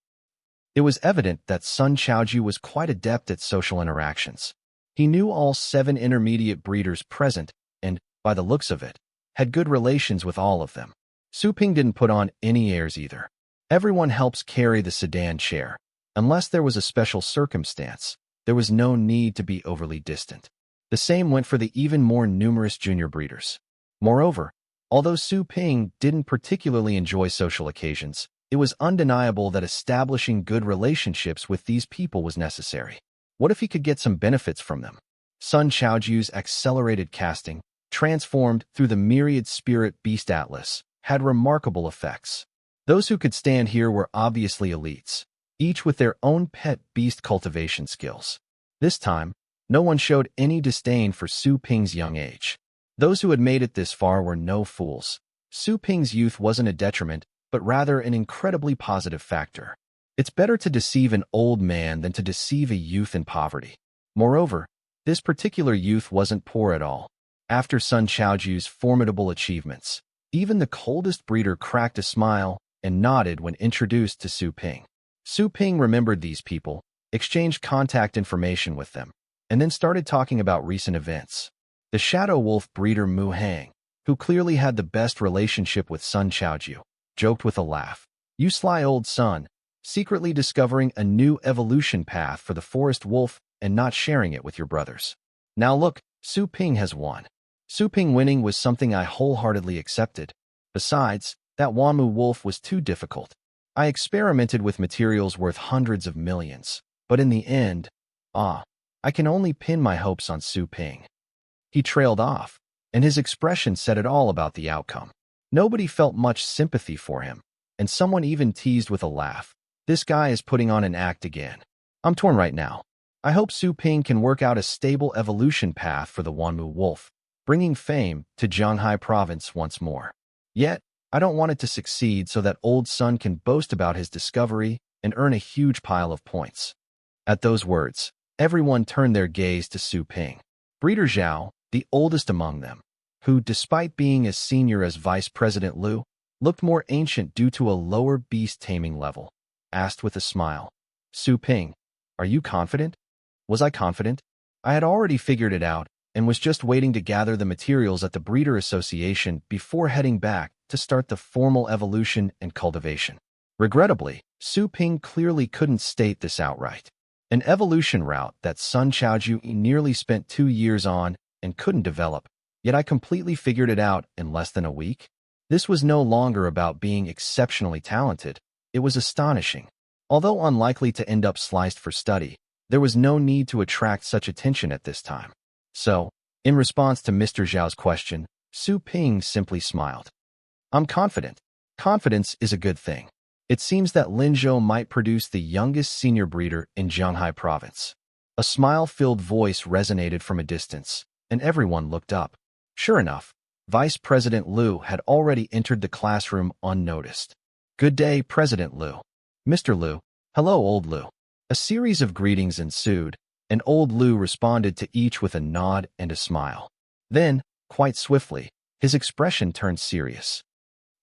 Speaker 1: It was evident that Sun Chaoju was quite adept at social interactions. He knew all 7 intermediate breeders present and, by the looks of it, had good relations with all of them. Su Ping didn't put on any airs either. Everyone helps carry the sedan chair. Unless there was a special circumstance, there was no need to be overly distant. The same went for the even more numerous junior breeders. Moreover, although Su Ping didn't particularly enjoy social occasions, it was undeniable that establishing good relationships with these people was necessary. What if he could get some benefits from them? Sun Chaoju's accelerated casting, transformed through the Myriad Spirit Beast Atlas, had remarkable effects. Those who could stand here were obviously elites, each with their own pet beast cultivation skills. This time, no one showed any disdain for Su Ping's young age. Those who had made it this far were no fools. Su Ping's youth wasn't a detriment, but rather an incredibly positive factor. It's better to deceive an old man than to deceive a youth in poverty. Moreover, this particular youth wasn't poor at all. After Sun Chaoju's formidable achievements, even the coldest breeder cracked a smile and nodded when introduced to Su Ping. Su Ping remembered these people, exchanged contact information with them, and then started talking about recent events. The Shadow Wolf breeder Mu Hang, who clearly had the best relationship with Sun Chaoju, joked with a laugh. "You sly old son, secretly discovering a new evolution path for the forest wolf and not sharing it with your brothers. Now look, Su Ping has won." Su Ping winning was something I wholeheartedly accepted. Besides, that Wanmu wolf was too difficult. I experimented with materials worth hundreds of millions, but in the end, I can only pin my hopes on Su Ping. He trailed off, and his expression said it all about the outcome. Nobody felt much sympathy for him, and someone even teased with a laugh, "This guy is putting on an act again." I'm torn right now. I hope Su Ping can work out a stable evolution path for the Wanmu wolf, bringing fame to Zhanghai province once more. Yet, I don't want it to succeed so that old Sun can boast about his discovery and earn a huge pile of points. At those words, everyone turned their gaze to Su Ping. Breeder Zhao, the oldest among them, who, despite being as senior as Vice President Liu, looked more ancient due to a lower beast taming level, asked with a smile, "Su Ping, are you confident?" Was I confident? I had already figured it out and was just waiting to gather the materials at the Breeder Association before heading back to start the formal evolution and cultivation. Regrettably, Su Ping clearly couldn't state this outright. An evolution route that Sun Chaoju nearly spent 2 years on and couldn't develop, yet I completely figured it out in less than a week. This was no longer about being exceptionally talented. It was astonishing. Although unlikely to end up sliced for study, there was no need to attract such attention at this time. So, in response to Mr. Zhao's question, Su Ping simply smiled. "I'm confident. Confidence is a good thing. It seems that Lin Zhou might produce the youngest senior breeder in Zhanghai province." A smile-filled voice resonated from a distance, and everyone looked up. Sure enough, Vice President Liu had already entered the classroom unnoticed. "Good day, President Liu." "Mr. Liu." "Hello, old Liu." A series of greetings ensued, and old Liu responded to each with a nod and a smile. Then, quite swiftly, his expression turned serious.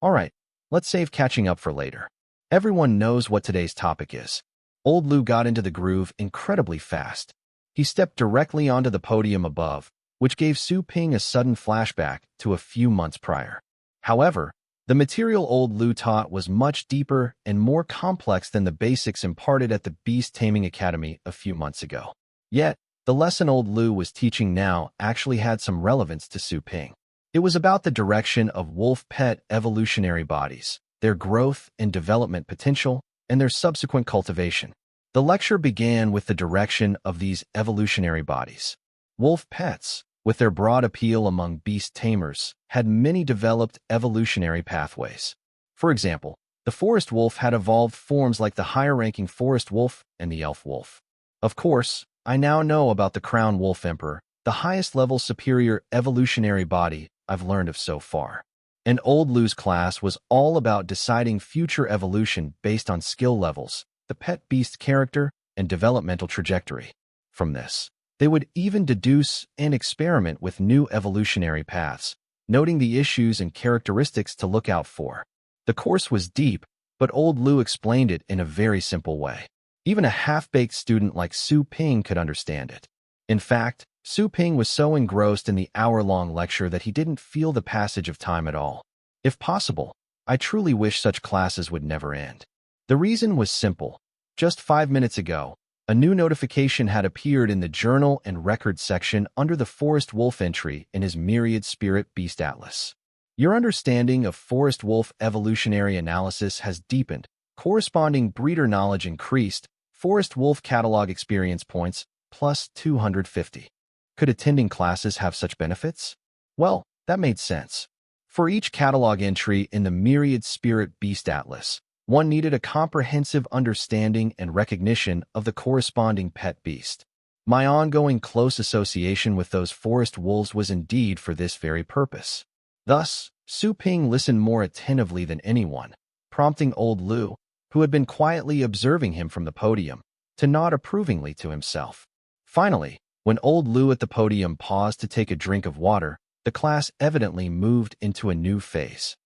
Speaker 1: "All right, let's save catching up for later. Everyone knows what today's topic is." Old Liu got into the groove incredibly fast. He stepped directly onto the podium above, which gave Su Ping a sudden flashback to a few months prior. However, the material old Liu taught was much deeper and more complex than the basics imparted at the Beast Taming Academy a few months ago. Yet, the lesson old Liu was teaching now actually had some relevance to Su Ping. It was about the direction of wolf pet evolutionary bodies, their growth and development potential, and their subsequent cultivation. The lecture began with the direction of these evolutionary bodies. Wolf pets, with their broad appeal among beast tamers, had many developed evolutionary pathways. For example, the forest wolf had evolved forms like the higher-ranking forest wolf and the elf wolf. Of course, I now know about the crown wolf emperor, the highest-level superior evolutionary body I've learned of so far. And old Liu's class was all about deciding future evolution based on skill levels, the pet beast character, and developmental trajectory. From this, they would even deduce and experiment with new evolutionary paths, noting the issues and characteristics to look out for. The course was deep, but old Liu explained it in a very simple way. Even a half-baked student like Su Ping could understand it. In fact, Su Ping was so engrossed in the hour-long lecture that he didn't feel the passage of time at all. If possible, I truly wish such classes would never end. The reason was simple. Just 5 minutes ago, a new notification had appeared in the Journal and Records section under the Forest Wolf entry in his Myriad Spirit Beast Atlas. Your understanding of Forest Wolf evolutionary analysis has deepened, corresponding breeder knowledge increased, Forest Wolf catalog experience points, plus 250. Could attending classes have such benefits? Well, that made sense. For each catalog entry in the Myriad Spirit Beast Atlas, one needed a comprehensive understanding and recognition of the corresponding pet beast. My ongoing close association with those forest wolves was indeed for this very purpose. Thus, Su Ping listened more attentively than anyone, prompting old Lu, who had been quietly observing him from the podium, to nod approvingly to himself. Finally, when old Lu at the podium paused to take a drink of water, the class evidently moved into a new phase.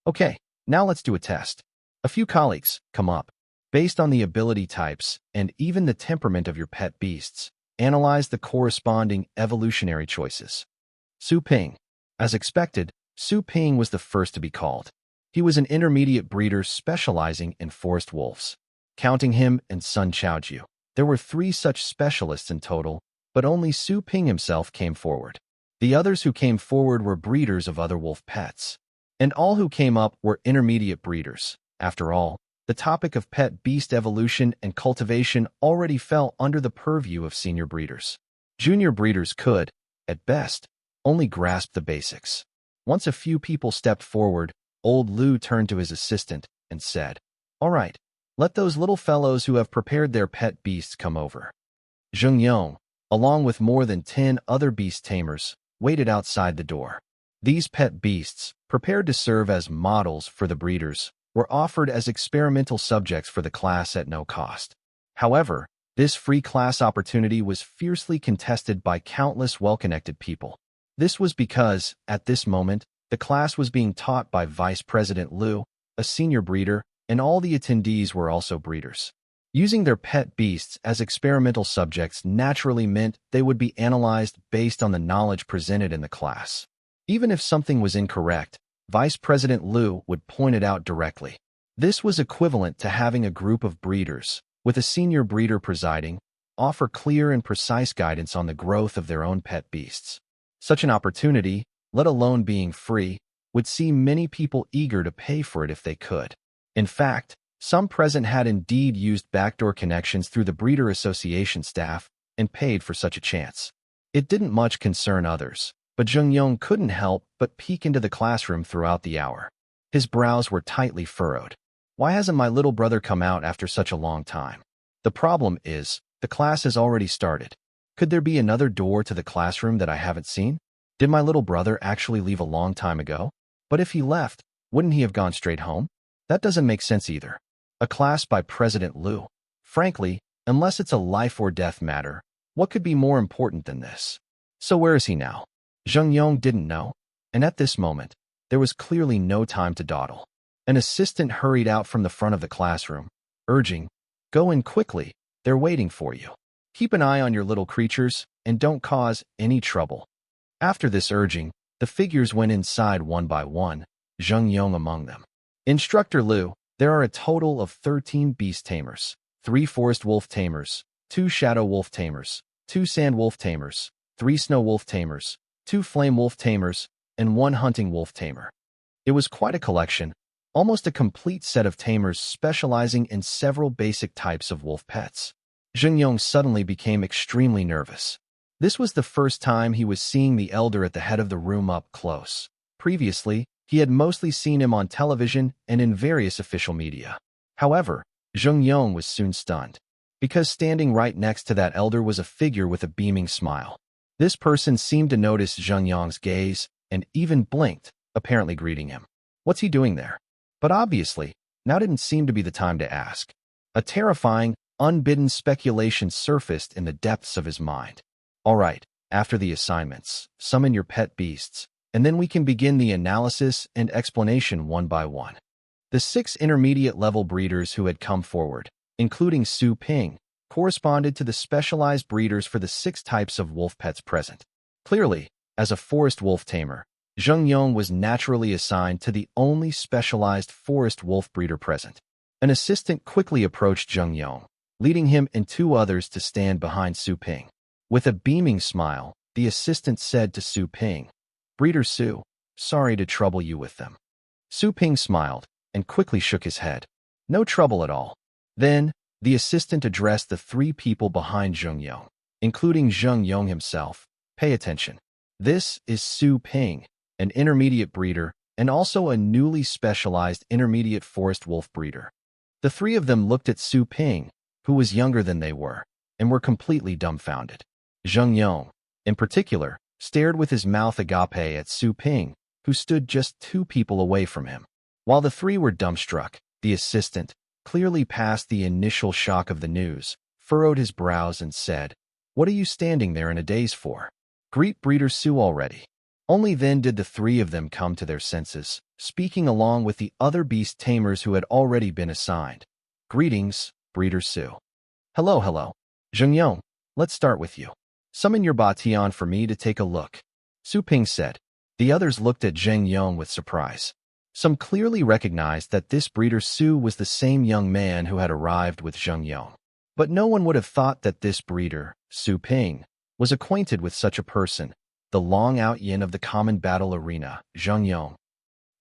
Speaker 1: Okay, now let's do a test. A few colleagues, come up. Based on the ability types and even the temperament of your pet beasts, analyze the corresponding evolutionary choices. Su Ping. As expected, Su Ping was the first to be called. He was an intermediate breeder specializing in forest wolves. Counting him and Sun Chaoju, there were 3 such specialists in total, but only Su Ping himself came forward. The others who came forward were breeders of other wolf pets. And all who came up were intermediate breeders. After all, the topic of pet beast evolution and cultivation already fell under the purview of senior breeders. Junior breeders could, at best, only grasp the basics. Once a few people stepped forward, old Lu turned to his assistant and said, "All right, let those little fellows who have prepared their pet beasts come over." Zheng Yong, along with more than 10 other beast tamers, waited outside the door. These pet beasts, prepared to serve as models for the breeders, were offered as experimental subjects for the class at no cost. However, this free class opportunity was fiercely contested by countless well-connected people. This was because, at this moment, the class was being taught by Vice President Lu, a senior breeder, and all the attendees were also breeders. Using their pet beasts as experimental subjects naturally meant they would be analyzed based on the knowledge presented in the class. Even if something was incorrect, Vice President Lu would point it out directly. This was equivalent to having a group of breeders, with a senior breeder presiding, offer clear and precise guidance on the growth of their own pet beasts. Such an opportunity, let alone being free, would see many people eager to pay for it if they could. In fact, some present had indeed used backdoor connections through the Breeder Association staff and paid for such a chance. It didn't much concern others, but Zheng Yong couldn't help but peek into the classroom throughout the hour. His brows were tightly furrowed. Why hasn't my little brother come out after such a long time? The problem is, the class has already started. Could there be another door to the classroom that I haven't seen? Did my little brother actually leave a long time ago? But if he left, wouldn't he have gone straight home? That doesn't make sense either. A class by President Lu. Frankly, unless it's a life or death matter, what could be more important than this? So where is he now? Zheng Yong didn't know, and at this moment, there was clearly no time to dawdle. An assistant hurried out from the front of the classroom, urging, "Go in quickly, they're waiting for you. Keep an eye on your little creatures, and don't cause any trouble." After this urging, the figures went inside one by one, Zheng Yong among them. "Instructor Lu, there are a total of 13 beast tamers, 3 forest wolf tamers, 2 shadow wolf tamers, 2 sand wolf tamers, 3 snow wolf tamers, 2 flame wolf tamers, and 1 hunting wolf tamer." It was quite a collection, almost a complete set of tamers specializing in several basic types of wolf pets. Zheng Yong suddenly became extremely nervous. This was the first time he was seeing the elder at the head of the room up close. Previously, he had mostly seen him on television and in various official media. However, Zheng Yong was soon stunned, because standing right next to that elder was a figure with a beaming smile. This person seemed to notice Zheng Yong's gaze and even blinked, apparently greeting him. What's he doing there? But obviously, now didn't seem to be the time to ask. A terrifying, unbidden speculation surfaced in the depths of his mind. "All right, after the assignments, summon your pet beasts, and then we can begin the analysis and explanation one by one." The 6 intermediate-level breeders who had come forward, including Su Ping, corresponded to the specialized breeders for the 6 types of wolf pets present. Clearly, as a forest wolf tamer, Zheng Yong was naturally assigned to the only specialized forest wolf breeder present. An assistant quickly approached Zheng Yong, leading him and 2 others to stand behind Su Ping. With a beaming smile, the assistant said to Su Ping, "Breeder Su, sorry to trouble you with them." Su Ping smiled and quickly shook his head. "No trouble at all." Then, the assistant addressed the 3 people behind Zheng Yong, including Zheng Yong himself. "Pay attention. This is Su Ping, an intermediate breeder and also a newly specialized intermediate forest wolf breeder." The 3 of them looked at Su Ping, who was younger than they were, and were completely dumbfounded. Zheng Yong, in particular, stared with his mouth agape at Su Ping, who stood just 2 people away from him. While the 3 were dumbstruck, the assistant, clearly past the initial shock of the news, furrowed his brows and said, "What are you standing there in a daze for? Greet Breeder Su already." Only then did the 3 of them come to their senses, speaking along with the other beast tamers who had already been assigned. "Greetings, Breeder Su." "Hello, hello. Zheng Yong, let's start with you. Summon your Batian for me to take a look," Su Ping said. The others looked at Zheng Yong with surprise. Some clearly recognized that this Breeder Su was the same young man who had arrived with Zheng Yong. But no one would have thought that this breeder, Su Ping, was acquainted with such a person, the long-out yin of the common battle arena, Zheng Yong.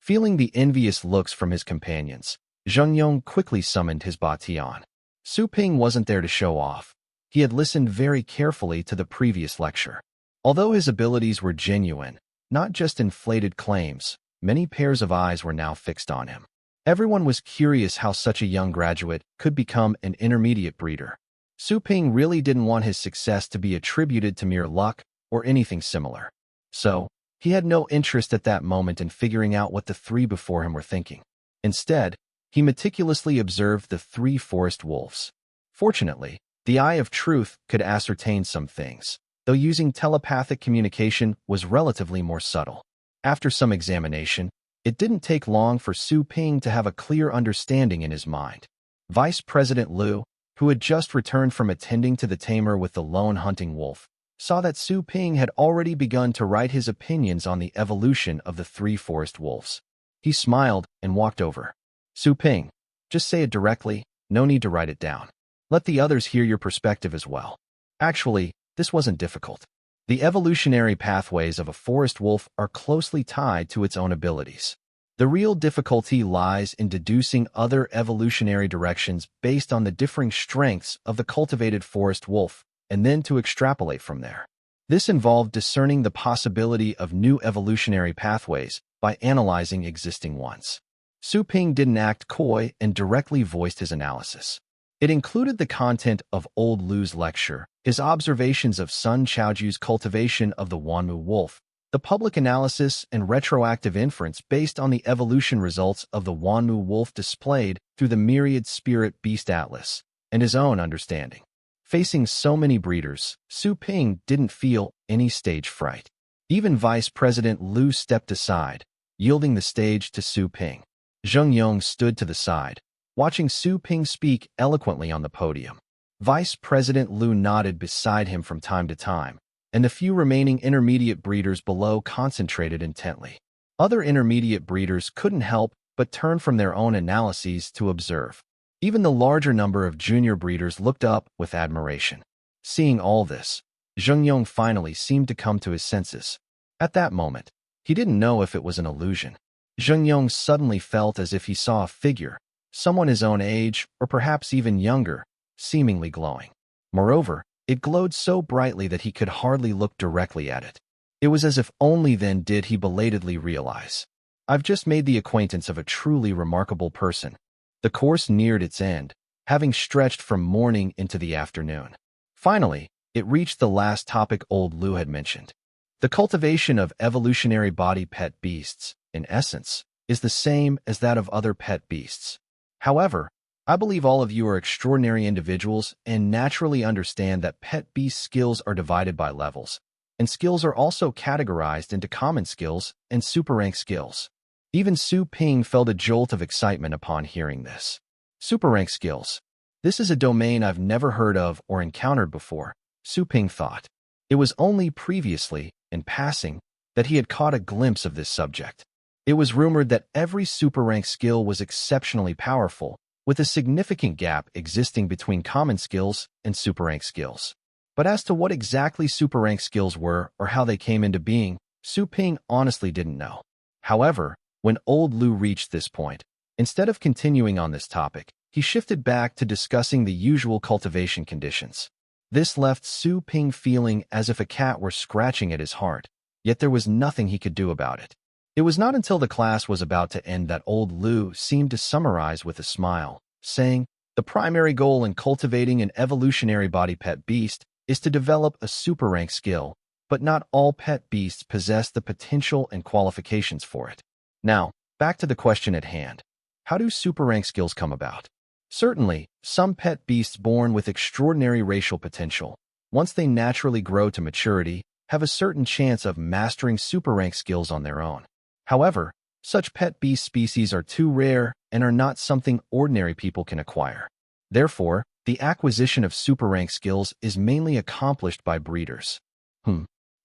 Speaker 1: Feeling the envious looks from his companions, Zheng Yong quickly summoned his Batian. Su Ping wasn't there to show off. He had listened very carefully to the previous lecture. Although his abilities were genuine, not just inflated claims, many pairs of eyes were now fixed on him. Everyone was curious how such a young graduate could become an intermediate breeder. Su Ping really didn't want his success to be attributed to mere luck or anything similar. So, he had no interest at that moment in figuring out what the 3 before him were thinking. Instead, he meticulously observed the 3 forest wolves. Fortunately, the Eye of Truth could ascertain some things, though using telepathic communication was relatively more subtle. After some examination, it didn't take long for Su Ping to have a clear understanding in his mind. Vice President Liu, who had just returned from attending to the tamer with the lone hunting wolf, saw that Su Ping had already begun to write his opinions on the evolution of the 3 forest wolves. He smiled and walked over. "Su Ping, just say it directly, no need to write it down. Let the others hear your perspective as well." Actually, this wasn't difficult. The evolutionary pathways of a forest wolf are closely tied to its own abilities. The real difficulty lies in deducing other evolutionary directions based on the differing strengths of the cultivated forest wolf, and then to extrapolate from there. This involved discerning the possibility of new evolutionary pathways by analyzing existing ones. Su Ping didn't act coy and directly voiced his analysis. It included the content of Old Lu's lecture, his observations of Sun Chaoju's cultivation of the Wanmu wolf, the public analysis and retroactive inference based on the evolution results of the Wanmu wolf displayed through the Myriad Spirit Beast Atlas, and his own understanding. Facing so many breeders, Su Ping didn't feel any stage fright. Even Vice President Liu stepped aside, yielding the stage to Su Ping. Zheng Yong stood to the side, watching Su Ping speak eloquently on the podium. Vice President Liu nodded beside him from time to time, and the few remaining intermediate breeders below concentrated intently. Other intermediate breeders couldn't help but turn from their own analyses to observe. Even the larger number of junior breeders looked up with admiration. Seeing all this, Zheng Yong finally seemed to come to his senses. At that moment, he didn't know if it was an illusion. Zheng Yong suddenly felt as if he saw a figure, someone his own age, or perhaps even younger, seemingly glowing. Moreover, it glowed so brightly that he could hardly look directly at it. It was as if only then did he belatedly realize, "I've just made the acquaintance of a truly remarkable person." The course neared its end, having stretched from morning into the afternoon. Finally, it reached the last topic Old Lu had mentioned. The cultivation of evolutionary body pet beasts, in essence, is the same as that of other pet beasts. However, I believe all of you are extraordinary individuals and naturally understand that pet beast skills are divided by levels, and skills are also categorized into common skills and super rank skills. Even Su Ping felt a jolt of excitement upon hearing this. Super rank skills. This is a domain I've never heard of or encountered before, Su Ping thought. It was only previously, in passing, that he had caught a glimpse of this subject. It was rumored that every super rank skill was exceptionally powerful, with a significant gap existing between common skills and super rank skills. But as to what exactly super rank skills were or how they came into being, Su Ping honestly didn't know. However, when old Lu reached this point, instead of continuing on this topic, he shifted back to discussing the usual cultivation conditions. This left Su Ping feeling as if a cat were scratching at his heart, yet there was nothing he could do about it. It was not until the class was about to end that old Lu seemed to summarize with a smile, saying, "The primary goal in cultivating an evolutionary body pet beast is to develop a super rank skill, but not all pet beasts possess the potential and qualifications for it." Now, back to the question at hand. How do super rank skills come about? Certainly, some pet beasts born with extraordinary racial potential, once they naturally grow to maturity, have a certain chance of mastering super rank skills on their own. However, such pet beast species are too rare and are not something ordinary people can acquire. Therefore, the acquisition of super rank skills is mainly accomplished by breeders.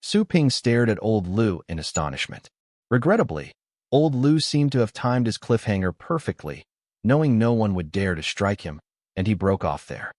Speaker 1: Su Ping stared at old Lu in astonishment. Regrettably, old Lu seemed to have timed his cliffhanger perfectly, knowing no one would dare to strike him, and he broke off there.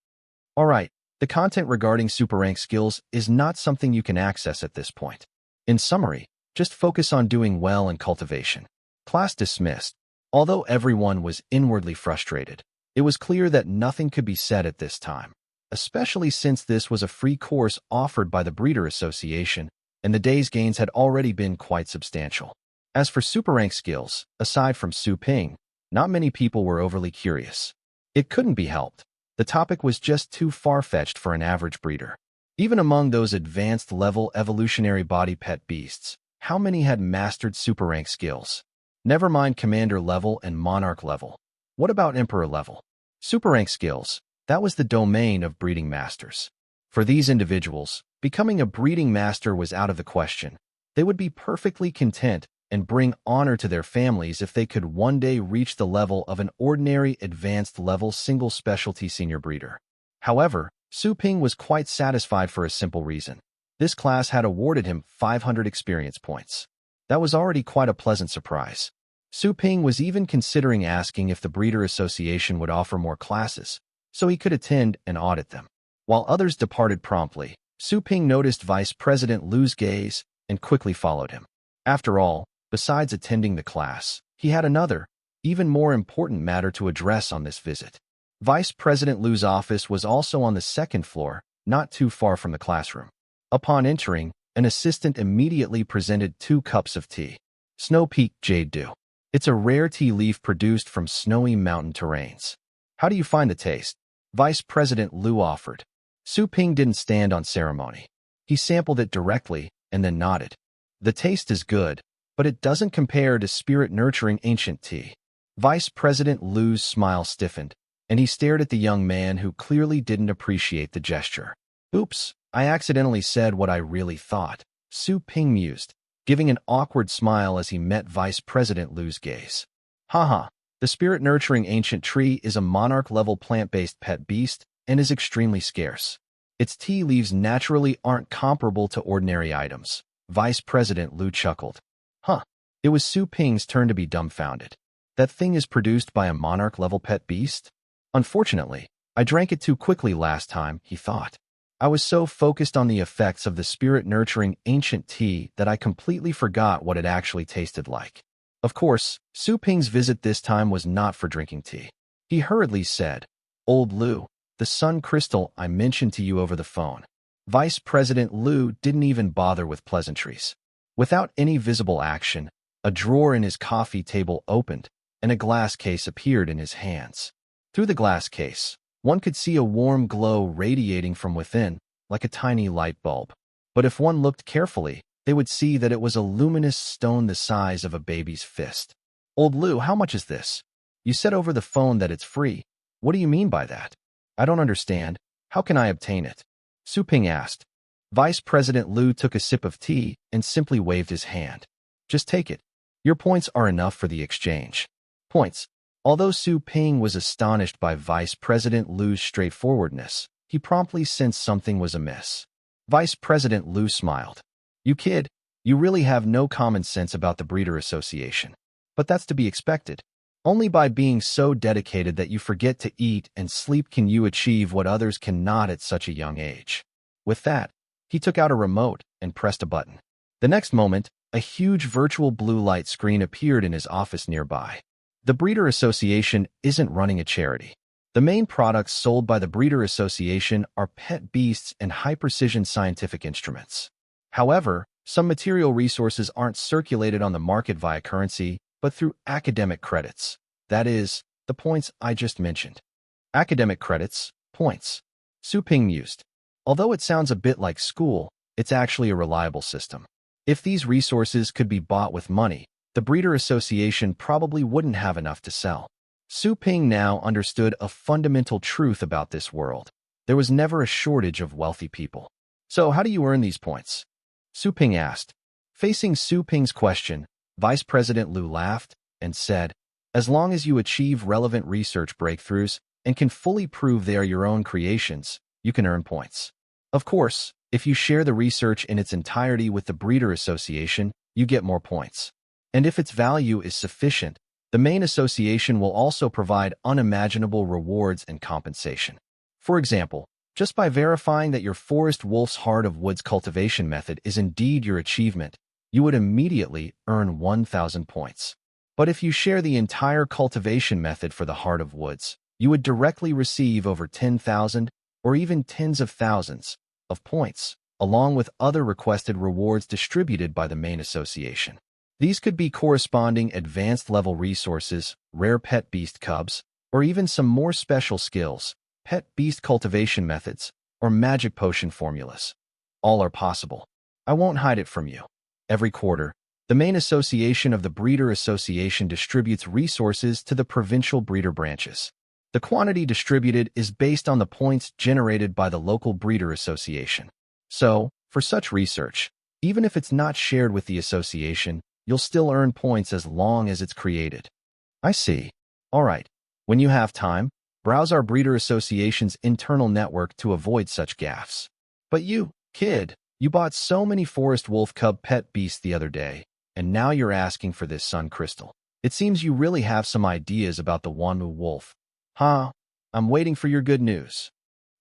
Speaker 1: Alright, the content regarding super rank skills is not something you can access at this point. In summary, just focus on doing well in cultivation. Class dismissed. Although everyone was inwardly frustrated, it was clear that nothing could be said at this time, especially since this was a free course offered by the Breeder Association, and the day's gains had already been quite substantial. As for super rank skills, aside from Su Ping, not many people were overly curious. It couldn't be helped. The topic was just too far-fetched for an average breeder. Even among those advanced-level evolutionary body pet beasts, how many had mastered super rank skills? Never mind commander level and monarch level. What about emperor level? Super rank skills, that was the domain of breeding masters. For these individuals, becoming a breeding master was out of the question. They would be perfectly content and bring honor to their families if they could one day reach the level of an ordinary advanced-level single-specialty senior breeder. However, Su Ping was quite satisfied for a simple reason. This class had awarded him 500 experience points. That was already quite a pleasant surprise. Su Ping was even considering asking if the Breeder Association would offer more classes, so he could attend and audit them. While others departed promptly, Su Ping noticed Vice President Lu's gaze and quickly followed him. After all, besides attending the class, he had another, even more important matter to address on this visit. Vice President Lu's office was also on the second floor, not too far from the classroom. Upon entering, an assistant immediately presented 2 cups of tea. Snow Peak Jade Dew. It's a rare tea leaf produced from snowy mountain terrains. How do you find the taste? Vice President Lu offered. Su Ping didn't stand on ceremony. He sampled it directly and then nodded. The taste is good, but it doesn't compare to spirit-nurturing ancient tea. Vice President Lu's smile stiffened, and he stared at the young man who clearly didn't appreciate the gesture. Oops, I accidentally said what I really thought, Su Ping mused, giving an awkward smile as he met Vice President Lu's gaze. Haha, the spirit-nurturing ancient tree is a monarch-level plant-based pet beast and is extremely scarce. Its tea leaves naturally aren't comparable to ordinary items. Vice President Lu chuckled. Huh. It was Su Ping's turn to be dumbfounded. That thing is produced by a monarch-level pet beast? Unfortunately, I drank it too quickly last time, he thought. I was so focused on the effects of the spirit-nurturing ancient tea that I completely forgot what it actually tasted like. Of course, Su Ping's visit this time was not for drinking tea. He hurriedly said, Old Lu, the sun crystal I mentioned to you over the phone. Vice President Lu didn't even bother with pleasantries. Without any visible action, a drawer in his coffee table opened, and a glass case appeared in his hands. Through the glass case, one could see a warm glow radiating from within, like a tiny light bulb. But if one looked carefully, they would see that it was a luminous stone the size of a baby's fist. Old Lu, how much is this? You said over the phone that it's free. What do you mean by that? I don't understand. How can I obtain it? Su Ping asked. Vice President Lu took a sip of tea and simply waved his hand. Just take it. Your points are enough for the exchange. Points. Although Su Ping was astonished by Vice President Lu's straightforwardness, he promptly sensed something was amiss. Vice President Lu smiled. "You kid, you really have no common sense about the Breeder Association. But that's to be expected. Only by being so dedicated that you forget to eat and sleep can you achieve what others cannot at such a young age." With that, he took out a remote and pressed a button. The next moment, a huge virtual blue light screen appeared in his office nearby. The Breeder Association isn't running a charity. The main products sold by the Breeder Association are pet beasts and high-precision scientific instruments. However, some material resources aren't circulated on the market via currency, but through academic credits. That is, the points I just mentioned. Academic credits, points. Su Ping mused. Although it sounds a bit like school, it's actually a reliable system. If these resources could be bought with money, the Breeder Association probably wouldn't have enough to sell. Su Ping now understood a fundamental truth about this world. There was never a shortage of wealthy people. "So how do you earn these points?" Su Ping asked. Facing Su Ping's question, Vice President Lu laughed and said, "As long as you achieve relevant research breakthroughs and can fully prove they are your own creations, you can earn points. Of course, if you share the research in its entirety with the Breeder Association, you get more points. And if its value is sufficient, the main association will also provide unimaginable rewards and compensation. For example, just by verifying that your Forest Wolf's Heart of Woods cultivation method is indeed your achievement, you would immediately earn 1,000 points. But if you share the entire cultivation method for the Heart of Woods, you would directly receive over 10,000 or even tens of thousands of points, along with other requested rewards distributed by the main association. These could be corresponding advanced level resources, rare pet beast cubs, or even some more special skills, pet beast cultivation methods, or magic potion formulas. All are possible. I won't hide it from you. Every quarter, the main association of the Breeder Association distributes resources to the provincial breeder branches. The quantity distributed is based on the points generated by the local Breeder Association. So, for such research, even if it's not shared with the association, you'll still earn points as long as it's created. I see. All right. When you have time, browse our Breeder Association's internal network to avoid such gaffes. But you, kid, you bought so many Forest Wolf Cub pet beasts the other day, and now you're asking for this sun crystal. It seems you really have some ideas about the Wanmu wolf. Huh? I'm waiting for your good news.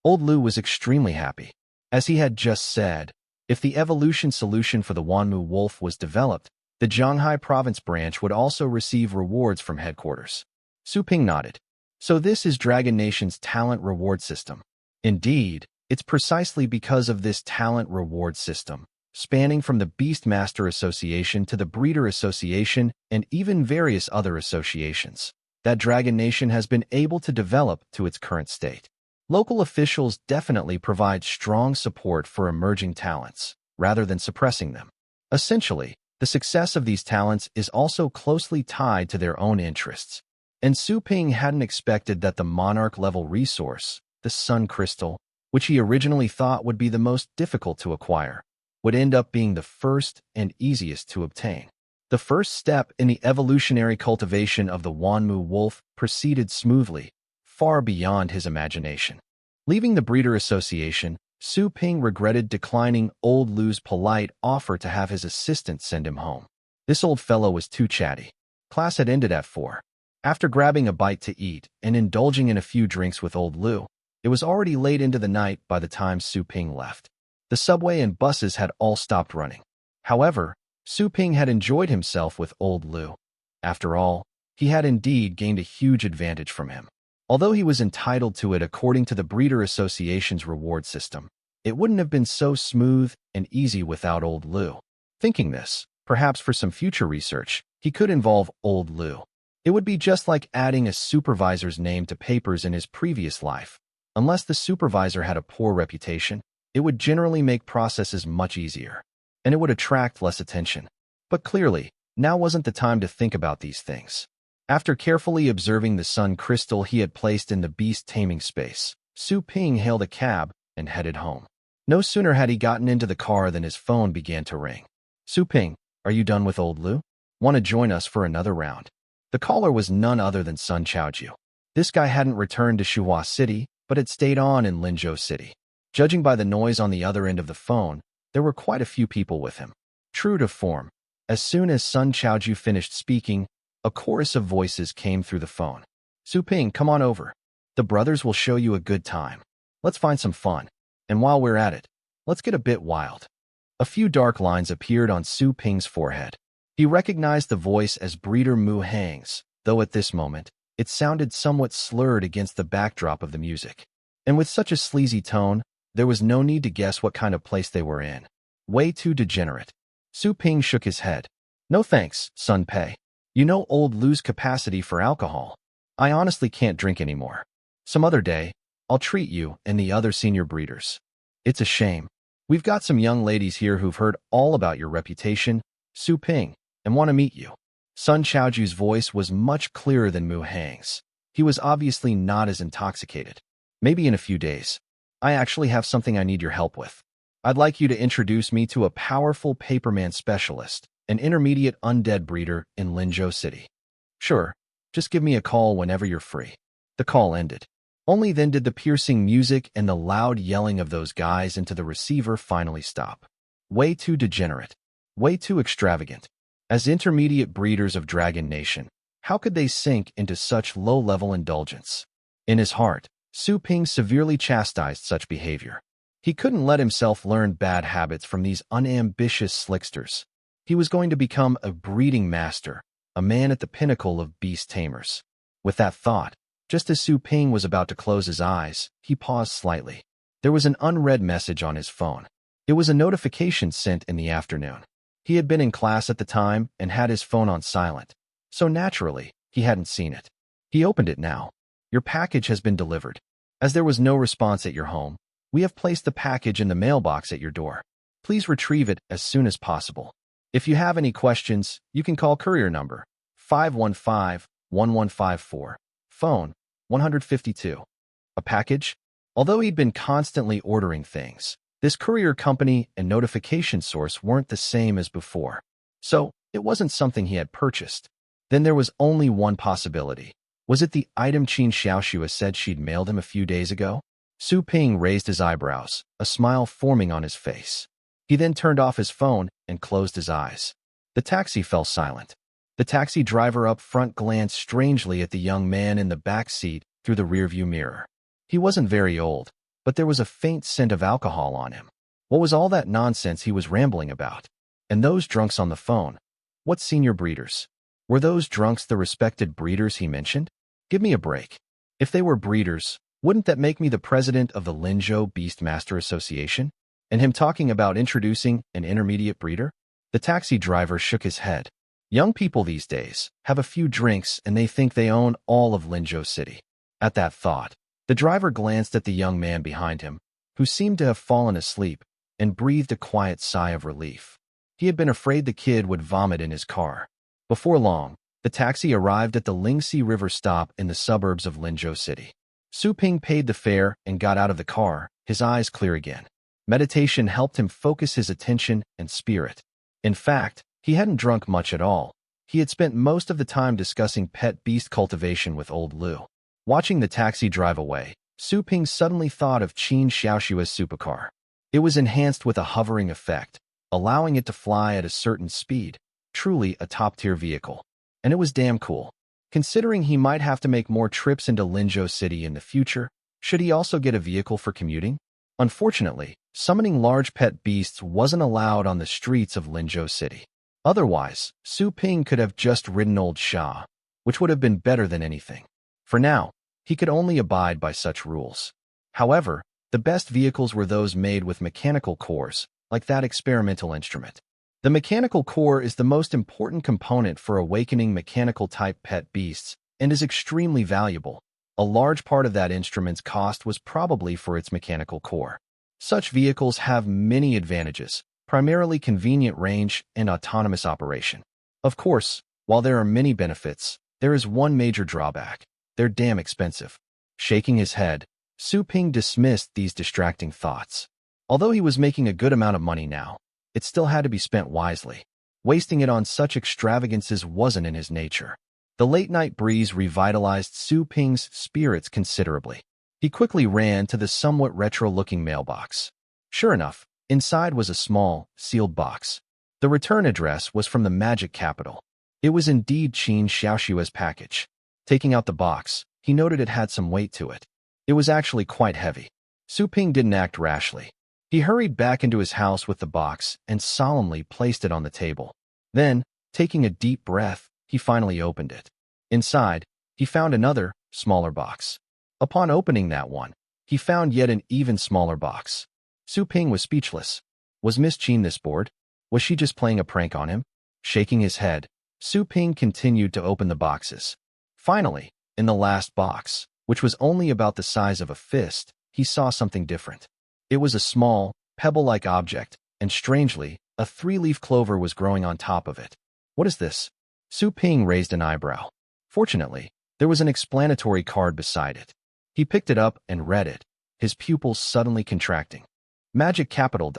Speaker 1: Old Lu was extremely happy. As he had just said, if the evolution solution for the Wanmu wolf was developed, the Zhanghai province branch would also receive rewards from headquarters. Su Ping nodded. So this is Dragon Nation's talent reward system. Indeed, it's precisely because of this talent reward system, spanning from the Beastmaster Association to the Breeder Association and even various other associations, that Dragon Nation has been able to develop to its current state. Local officials definitely provide strong support for emerging talents, rather than suppressing them. Essentially, the success of these talents is also closely tied to their own interests. And Su Ping hadn't expected that the monarch-level resource, the Sun Crystal, which he originally thought would be the most difficult to acquire, would end up being the first and easiest to obtain. The first step in the evolutionary cultivation of the Wanmu wolf proceeded smoothly, far beyond his imagination. Leaving the Breeder Association, Su Ping regretted declining Old Lu's polite offer to have his assistant send him home. This old fellow was too chatty. Class had ended at 4. After grabbing a bite to eat and indulging in a few drinks with Old Lu, it was already late into the night by the time Su Ping left. The subway and buses had all stopped running. However, Su Ping had enjoyed himself with Old Lu. After all, he had indeed gained a huge advantage from him. Although he was entitled to it according to the Breeder Association's reward system, it wouldn't have been so smooth and easy without Old Lu. Thinking this, perhaps for some future research, he could involve Old Lu. It would be just like adding a supervisor's name to papers in his previous life. Unless the supervisor had a poor reputation, it would generally make processes much easier, and it would attract less attention. But clearly, now wasn't the time to think about these things. After carefully observing the sun crystal he had placed in the Beast Taming space, Su Ping hailed a cab and headed home. No sooner had he gotten into the car than his phone began to ring. "Su Ping, are you done with Old Lu? Want to join us for another round?" The caller was none other than Sun Chaoju. This guy hadn't returned to Shuhua City, but had stayed on in Linzhou City. Judging by the noise on the other end of the phone, there were quite a few people with him. True to form, as soon as Sun Chaoju finished speaking, a chorus of voices came through the phone. Su Ping, come on over. The brothers will show you a good time. Let's find some fun. And while we're at it, let's get a bit wild. A few dark lines appeared on Su Ping's forehead. He recognized the voice as Breeder Mu Hang's, though at this moment, it sounded somewhat slurred against the backdrop of the music. And with such a sleazy tone, there was no need to guess what kind of place they were in. Way too degenerate. Su Ping shook his head. No thanks, Sun Pei. You know old Lu's capacity for alcohol. I honestly can't drink anymore. Some other day, I'll treat you and the other senior breeders. It's a shame. We've got some young ladies here who've heard all about your reputation, Su Ping, and want to meet you. Sun Chaoju's voice was much clearer than Mu Hang's. He was obviously not as intoxicated. Maybe in a few days. I actually have something I need your help with. I'd like you to introduce me to a powerful paperman specialist, an intermediate undead breeder in Linzhou City. Sure, just give me a call whenever you're free. The call ended. Only then did the piercing music and the loud yelling of those guys into the receiver finally stop. Way too degenerate. Way too extravagant. As intermediate breeders of Dragon Nation, how could they sink into such low-level indulgence? In his heart, Su Ping severely chastised such behavior. He couldn't let himself learn bad habits from these unambitious slicksters. He was going to become a breeding master, a man at the pinnacle of Beast Tamers. With that thought, just as Su Ping was about to close his eyes, he paused slightly. There was an unread message on his phone. It was a notification sent in the afternoon. He had been in class at the time and had his phone on silent, so naturally, he hadn't seen it. He opened it now. Your package has been delivered. As there was no response at your home, we have placed the package in the mailbox at your door. Please retrieve it as soon as possible. If you have any questions, you can call courier number 515-1154, phone 152. A package? Although he'd been constantly ordering things, this courier company and notification source weren't the same as before. So, it wasn't something he had purchased. Then there was only one possibility. Was it the item Qin Xiaoxua said she'd mailed him a few days ago? Su Ping raised his eyebrows, a smile forming on his face. He then turned off his phone and closed his eyes. The taxi fell silent. The taxi driver up front glanced strangely at the young man in the back seat through the rearview mirror. He wasn't very old, but there was a faint scent of alcohol on him. What was all that nonsense he was rambling about? And those drunks on the phone? What senior breeders? Were those drunks the respected breeders he mentioned? Give me a break. If they were breeders, wouldn't that make me the president of the Linzhou Beastmaster Association? And him talking about introducing an intermediate breeder? The taxi driver shook his head. Young people these days have a few drinks and they think they own all of Linzhou City. At that thought, the driver glanced at the young man behind him, who seemed to have fallen asleep, and breathed a quiet sigh of relief. He had been afraid the kid would vomit in his car. Before long, the taxi arrived at the Lingxi River stop in the suburbs of Linzhou City. Su Ping paid the fare and got out of the car, his eyes clear again. Meditation helped him focus his attention and spirit. In fact, he hadn't drunk much at all. He had spent most of the time discussing pet beast cultivation with old Lu. Watching the taxi drive away, Su Ping suddenly thought of Qin Xiaoxua's supercar. It was enhanced with a hovering effect, allowing it to fly at a certain speed, truly a top-tier vehicle. And it was damn cool. Considering he might have to make more trips into Linzhou City in the future, should he also get a vehicle for commuting? Unfortunately, summoning large pet beasts wasn't allowed on the streets of Linzhou City. Otherwise, Su Ping could have just ridden old Sha, which would have been better than anything. For now, he could only abide by such rules. However, the best vehicles were those made with mechanical cores, like that experimental instrument. The mechanical core is the most important component for awakening mechanical-type pet beasts and is extremely valuable. A large part of that instrument's cost was probably for its mechanical core. Such vehicles have many advantages, primarily convenient range and autonomous operation. Of course, while there are many benefits, there is one major drawback. They're damn expensive. Shaking his head, Su Ping dismissed these distracting thoughts. Although he was making a good amount of money now, it still had to be spent wisely. Wasting it on such extravagances wasn't in his nature. The late-night breeze revitalized Su Ping's spirits considerably. He quickly ran to the somewhat retro-looking mailbox. Sure enough, inside was a small, sealed box. The return address was from the magic capital. It was indeed Qin Xiaoshua's package. Taking out the box, he noted it had some weight to it. It was actually quite heavy. Su Ping didn't act rashly. He hurried back into his house with the box and solemnly placed it on the table. Then, taking a deep breath, he finally opened it. Inside, he found another, smaller box. Upon opening that one, he found yet an even smaller box. Su Ping was speechless. Was Miss Qin this bored? Was she just playing a prank on him? Shaking his head, Su Ping continued to open the boxes. Finally, in the last box, which was only about the size of a fist, he saw something different. It was a small, pebble-like object, and strangely, a 3-leaf clover was growing on top of it. What is this? Su Ping raised an eyebrow. Fortunately, there was an explanatory card beside it. He picked it up and read it, his pupils suddenly contracting. Magic Capital.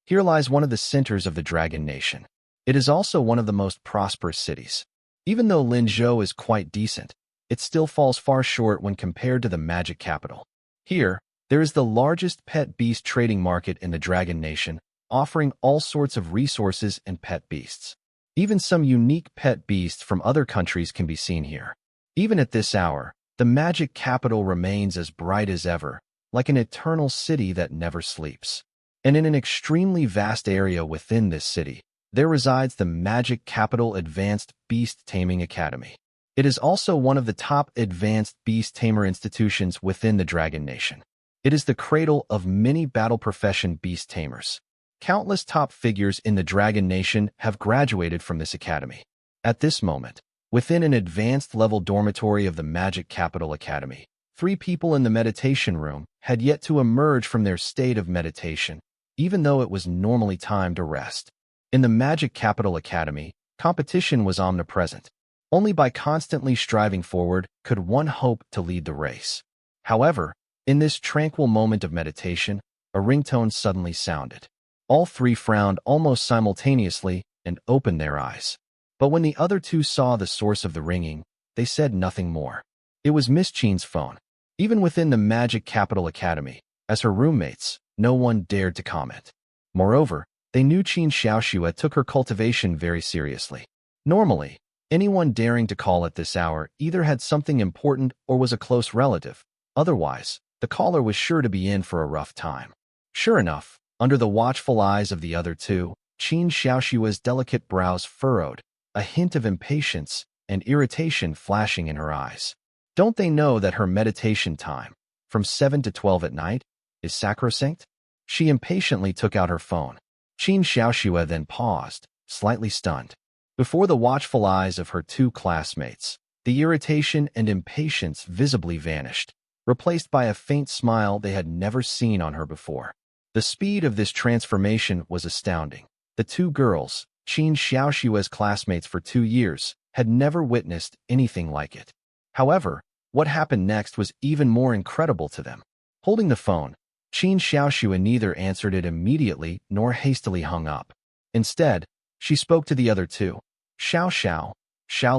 Speaker 1: Here lies one of the centers of the Dragon Nation. It is also one of the most prosperous cities. Even though Linzhou is quite decent, it still falls far short when compared to the Magic Capital. Here, there is the largest pet beast trading market in the Dragon Nation, offering all sorts of resources and pet beasts. Even some unique pet beasts from other countries can be seen here. Even at this hour, the Magic Capital remains as bright as ever, like an eternal city that never sleeps. And in an extremely vast area within this city, there resides the Magic Capital Advanced Beast Taming Academy. It is also one of the top advanced Beast Tamer institutions within the Dragon Nation. It is the cradle of many battle profession beast tamers. Countless top figures in the Dragon Nation have graduated from this academy. At this moment, within an advanced level dormitory of the Magic Capital Academy, 3 people in the meditation room had yet to emerge from their state of meditation, even though it was normally time to rest. In the Magic Capital Academy, competition was omnipresent. Only by constantly striving forward could one hope to lead the race. However, in this tranquil moment of meditation, a ringtone suddenly sounded. All 3 frowned almost simultaneously and opened their eyes. But when the other 2 saw the source of the ringing, they said nothing more. It was Miss Qin's phone. Even within the Magic Capital Academy, as her roommates, no one dared to comment. Moreover, they knew Qin Xiaoxua took her cultivation very seriously. Normally, anyone daring to call at this hour either had something important or was a close relative. Otherwise, the caller was sure to be in for a rough time. Sure enough, under the watchful eyes of the other 2, Qin Xiaoshua's delicate brows furrowed, a hint of impatience and irritation flashing in her eyes. Don't they know that her meditation time, from 7 to 12 at night, is sacrosanct? She impatiently took out her phone. Qin Xiaoxua then paused, slightly stunned. Before the watchful eyes of her 2 classmates, the irritation and impatience visibly vanished, replaced by a faint smile they had never seen on her before. The speed of this transformation was astounding. The 2 girls, Qin Xiaoshua's classmates for 2 years, had never witnessed anything like it. However, what happened next was even more incredible to them. Holding the phone, Qin Xiaoxua neither answered it immediately nor hastily hung up. Instead, she spoke to the other 2. Xiao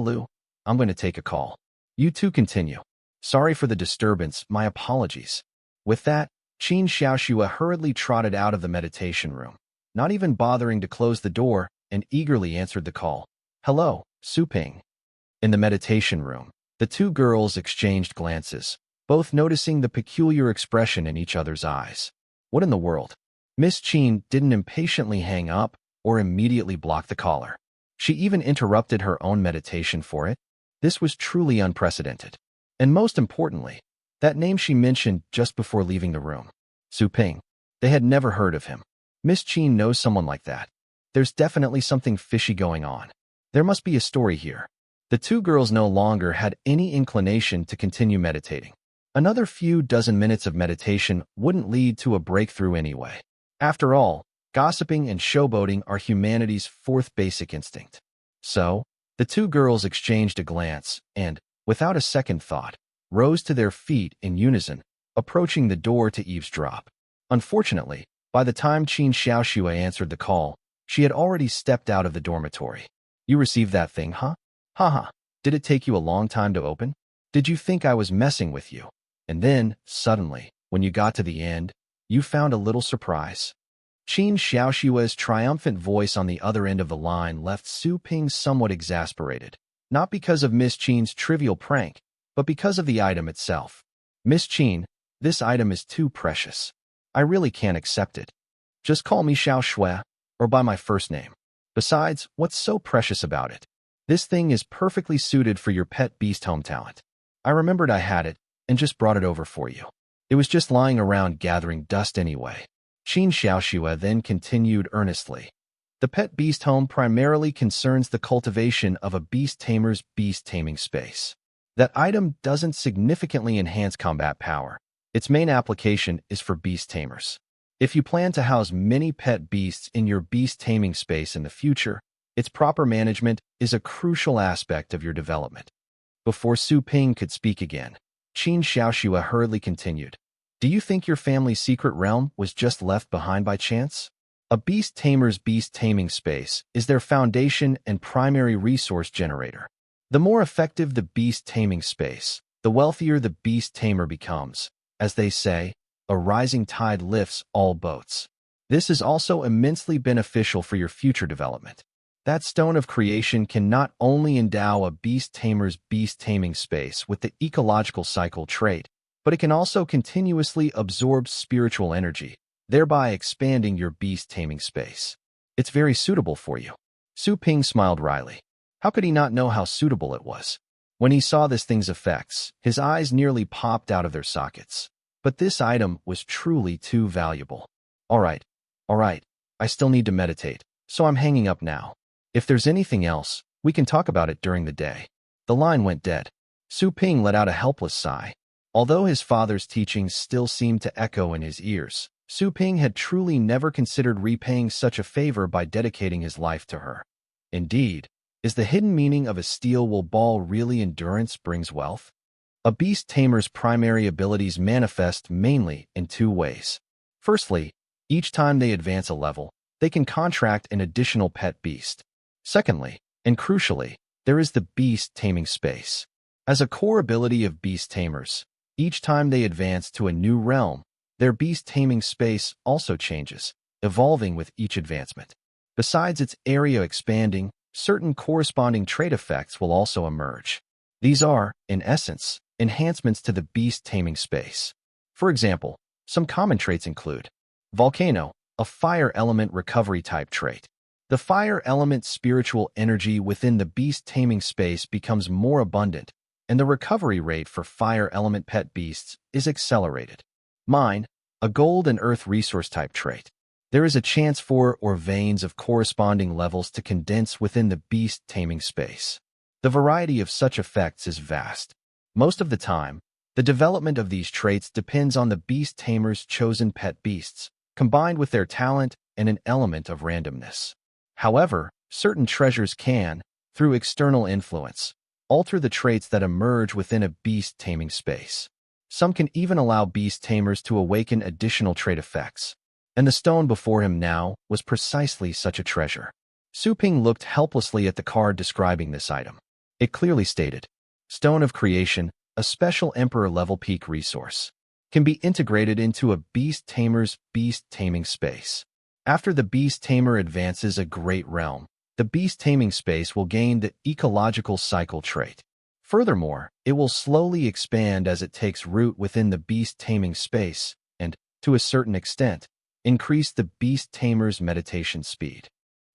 Speaker 1: Lu, I'm going to take a call. You 2 continue. Sorry for the disturbance, my apologies. With that, Qin Xiaoxua hurriedly trotted out of the meditation room, not even bothering to close the door, and eagerly answered the call. Hello, Su Ping. In the meditation room, the 2 girls exchanged glances, both noticing the peculiar expression in each other's eyes. What in the world? Miss Qin didn't impatiently hang up or immediately block the caller. She even interrupted her own meditation for it. This was truly unprecedented. And most importantly, that name she mentioned just before leaving the room. Su Ping. They had never heard of him. Miss Qin knows someone like that. There's definitely something fishy going on. There must be a story here. The 2 girls no longer had any inclination to continue meditating. Another few dozen minutes of meditation wouldn't lead to a breakthrough anyway. After all, gossiping and showboating are humanity's 4th basic instinct. So, the 2 girls exchanged a glance and, without a second thought, rose to their feet in unison, approaching the door to eavesdrop. Unfortunately, by the time Qin Xiaoxua answered the call, she had already stepped out of the dormitory. You received that thing, huh? Haha. Did it take you a long time to open? Did you think I was messing with you? And then, suddenly, when you got to the end, you found a little surprise. Qin Xiaoshua's triumphant voice on the other end of the line left Su Ping somewhat exasperated, not because of Miss Qin's trivial prank, but because of the item itself. Miss Qin, this item is too precious. I really can't accept it. Just call me Xiao Shui, or by my first name. Besides, what's so precious about it? This thing is perfectly suited for your pet beast home talent. I remembered I had it, and just brought it over for you. It was just lying around gathering dust anyway. Qin Xiaoxue then continued earnestly. The pet beast home primarily concerns the cultivation of a beast tamer's beast taming space. That item doesn't significantly enhance combat power. Its main application is for beast tamers. If you plan to house many pet beasts in your beast taming space in the future, its proper management is a crucial aspect of your development. Before Su Ping could speak again, Qin Xiaoxue hurriedly continued. Do you think your family's secret realm was just left behind by chance? A beast tamer's beast taming space is their foundation and primary resource generator. The more effective the beast taming space, the wealthier the beast tamer becomes. As they say, a rising tide lifts all boats. This is also immensely beneficial for your future development. That stone of creation can not only endow a beast tamer's beast taming space with the ecological cycle trait, but it can also continuously absorb spiritual energy, thereby expanding your beast taming space. It's very suitable for you. Su Ping smiled wryly. How could he not know how suitable it was? When he saw this thing's effects, his eyes nearly popped out of their sockets. But this item was truly too valuable. All right, I still need to meditate, so I'm hanging up now. If there's anything else, we can talk about it during the day. The line went dead. Su Ping let out a helpless sigh. Although his father's teachings still seemed to echo in his ears, Su Ping had truly never considered repaying such a favor by dedicating his life to her. Indeed, is the hidden meaning of a steel wool ball really endurance brings wealth? A beast tamer's primary abilities manifest mainly in two ways. Firstly, each time they advance a level, they can contract an additional pet beast. Secondly, and crucially, there is the beast taming space. As a core ability of beast tamers, each time they advance to a new realm, their beast taming space also changes, evolving with each advancement. Besides its area expanding, certain corresponding trait effects will also emerge. These are, in essence, enhancements to the beast taming space. For example, some common traits include Volcano, a fire element recovery type trait. The fire element spiritual energy within the beast taming space becomes more abundant, and the recovery rate for fire element pet beasts is accelerated. Mine, a gold and earth resource type trait. There is a chance for or veins of corresponding levels to condense within the beast taming space. The variety of such effects is vast. Most of the time, the development of these traits depends on the beast tamer's chosen pet beasts, combined with their talent and an element of randomness. However, certain treasures can, through external influence, alter the traits that emerge within a beast taming space. Some can even allow beast tamers to awaken additional trait effects. And the stone before him now was precisely such a treasure. Su Ping looked helplessly at the card describing this item. It clearly stated, Stone of Creation, a special Emperor-level peak resource, can be integrated into a beast tamer's beast taming space. After the beast tamer advances a great realm, the beast taming space will gain the ecological cycle trait. Furthermore, it will slowly expand as it takes root within the beast taming space and, to a certain extent, increase the beast tamer's meditation speed.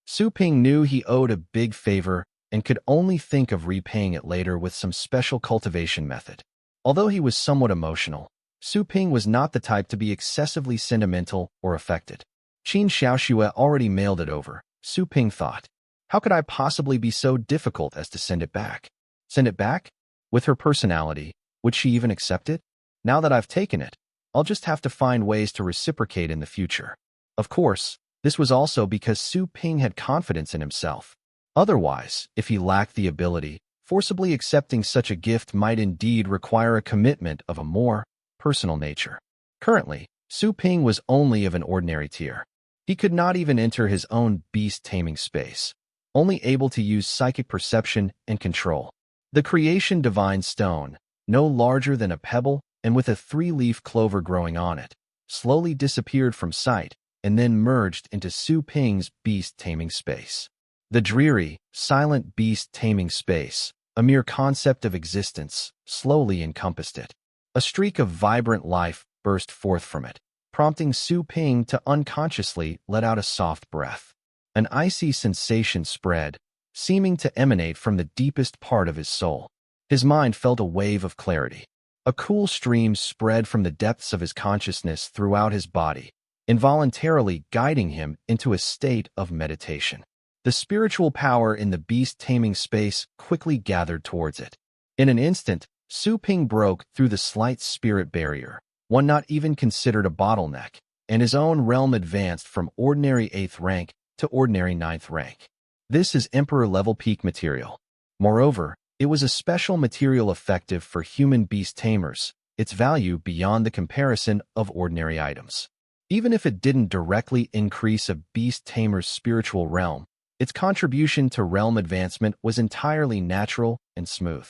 Speaker 1: Su Ping knew he owed a big favor and could only think of repaying it later with some special cultivation method. Although he was somewhat emotional, Su Ping was not the type to be excessively sentimental or affected. Qin Xiaoxue already mailed it over, Su Ping thought. How could I possibly be so difficult as to send it back? Send it back? With her personality, would she even accept it? Now that I've taken it, I'll just have to find ways to reciprocate in the future. Of course, this was also because Su Ping had confidence in himself. Otherwise, if he lacked the ability, forcibly accepting such a gift might indeed require a commitment of a more personal nature. Currently, Su Ping was only of an ordinary tier. He could not even enter his own beast taming space, only able to use psychic perception and control. The creation divine stone, no larger than a pebble and with a 3-leaf clover growing on it, slowly disappeared from sight and then merged into Su Ping's beast taming space. The dreary, silent beast taming space, a mere concept of existence, slowly encompassed it. A streak of vibrant life burst forth from it, prompting Su Ping to unconsciously let out a soft breath. An icy sensation spread, seeming to emanate from the deepest part of his soul. His mind felt a wave of clarity. A cool stream spread from the depths of his consciousness throughout his body, involuntarily guiding him into a state of meditation. The spiritual power in the beast taming space quickly gathered towards it. In an instant, Su Ping broke through the slight spirit barrier, one not even considered a bottleneck, and his own realm advanced from ordinary 8th rank to ordinary 9th rank. This is Emperor-level peak material. Moreover, it was a special material effective for human beast tamers, its value beyond the comparison of ordinary items. Even if it didn't directly increase a beast tamer's spiritual realm, its contribution to realm advancement was entirely natural and smooth.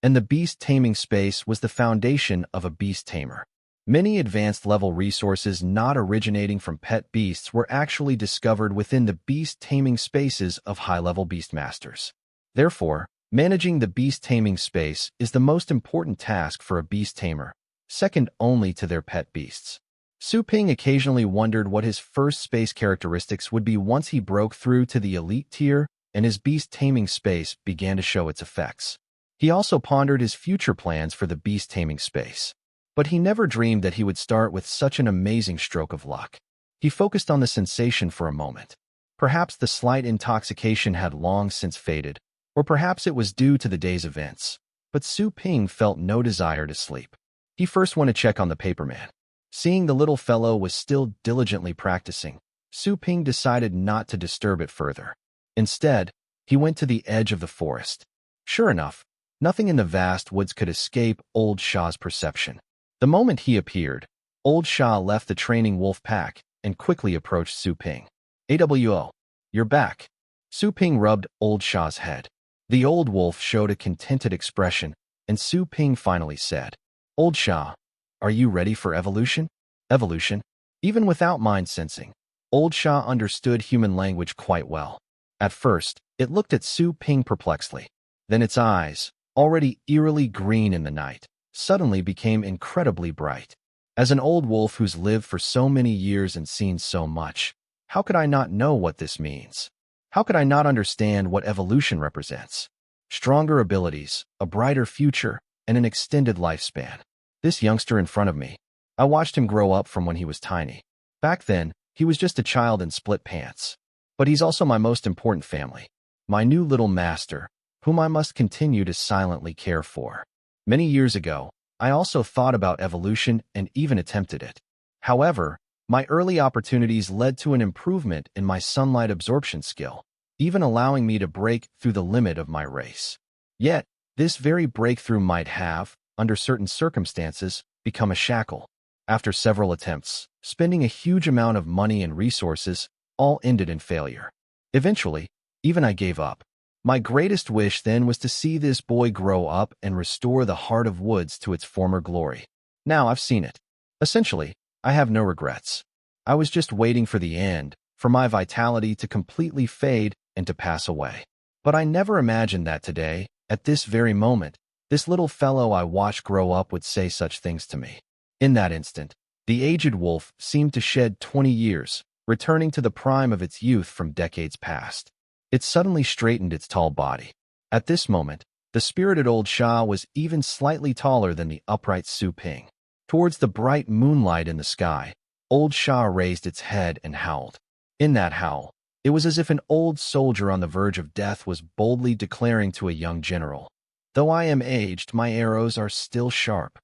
Speaker 1: And the beast taming space was the foundation of a beast tamer. Many advanced level resources not originating from pet beasts were actually discovered within the beast taming spaces of high-level beastmasters. Therefore, managing the beast taming space is the most important task for a beast tamer, second only to their pet beasts. Su Ping occasionally wondered what his first space characteristics would be once he broke through to the elite tier and his beast taming space began to show its effects. He also pondered his future plans for the beast taming space. But he never dreamed that he would start with such an amazing stroke of luck. He focused on the sensation for a moment. Perhaps the slight intoxication had long since faded, or perhaps it was due to the day's events. But Su Ping felt no desire to sleep. He first went to check on the paperman. Seeing the little fellow was still diligently practicing, Su Ping decided not to disturb it further. Instead, he went to the edge of the forest. Sure enough, nothing in the vast woods could escape Old Shah's perception. The moment he appeared, Old Shah left the training wolf pack and quickly approached Su Ping. "AWO, you're back." Su Ping rubbed Old Shah's head. The old wolf showed a contented expression, and Su Ping finally said, "Old Shah, are you ready for evolution?" Evolution? Even without mind sensing, Old Shah understood human language quite well. At first, it looked at Su Ping perplexedly. Then its eyes, already eerily green in the night, suddenly became incredibly bright. As an old wolf who's lived for so many years and seen so much, how could I not know what this means? How could I not understand what evolution represents? Stronger abilities, a brighter future, and an extended lifespan. This youngster in front of me, I watched him grow up from when he was tiny. Back then, he was just a child in split pants. But he's also my most important family. My new little master, whom I must continue to silently care for. Many years ago, I also thought about evolution and even attempted it. However, my early opportunities led to an improvement in my sunlight absorption skill, even allowing me to break through the limit of my race. Yet, this very breakthrough might have, under certain circumstances, become a shackle. After several attempts, spending a huge amount of money and resources, all ended in failure. Eventually, even I gave up. My greatest wish then was to see this boy grow up and restore the Heart of Woods to its former glory. Now I've seen it. Essentially, I have no regrets. I was just waiting for the end, for my vitality to completely fade and to pass away. But I never imagined that today, at this very moment, this little fellow I watched grow up would say such things to me. In that instant, the aged wolf seemed to shed 20 years, returning to the prime of its youth from decades past. It suddenly straightened its tall body. At this moment, the spirited Old Shah was even slightly taller than the upright Su Ping. Towards the bright moonlight in the sky, Old Shah raised its head and howled. In that howl, it was as if an old soldier on the verge of death was boldly declaring to a young general, "Though I am aged, my arrows are still sharp.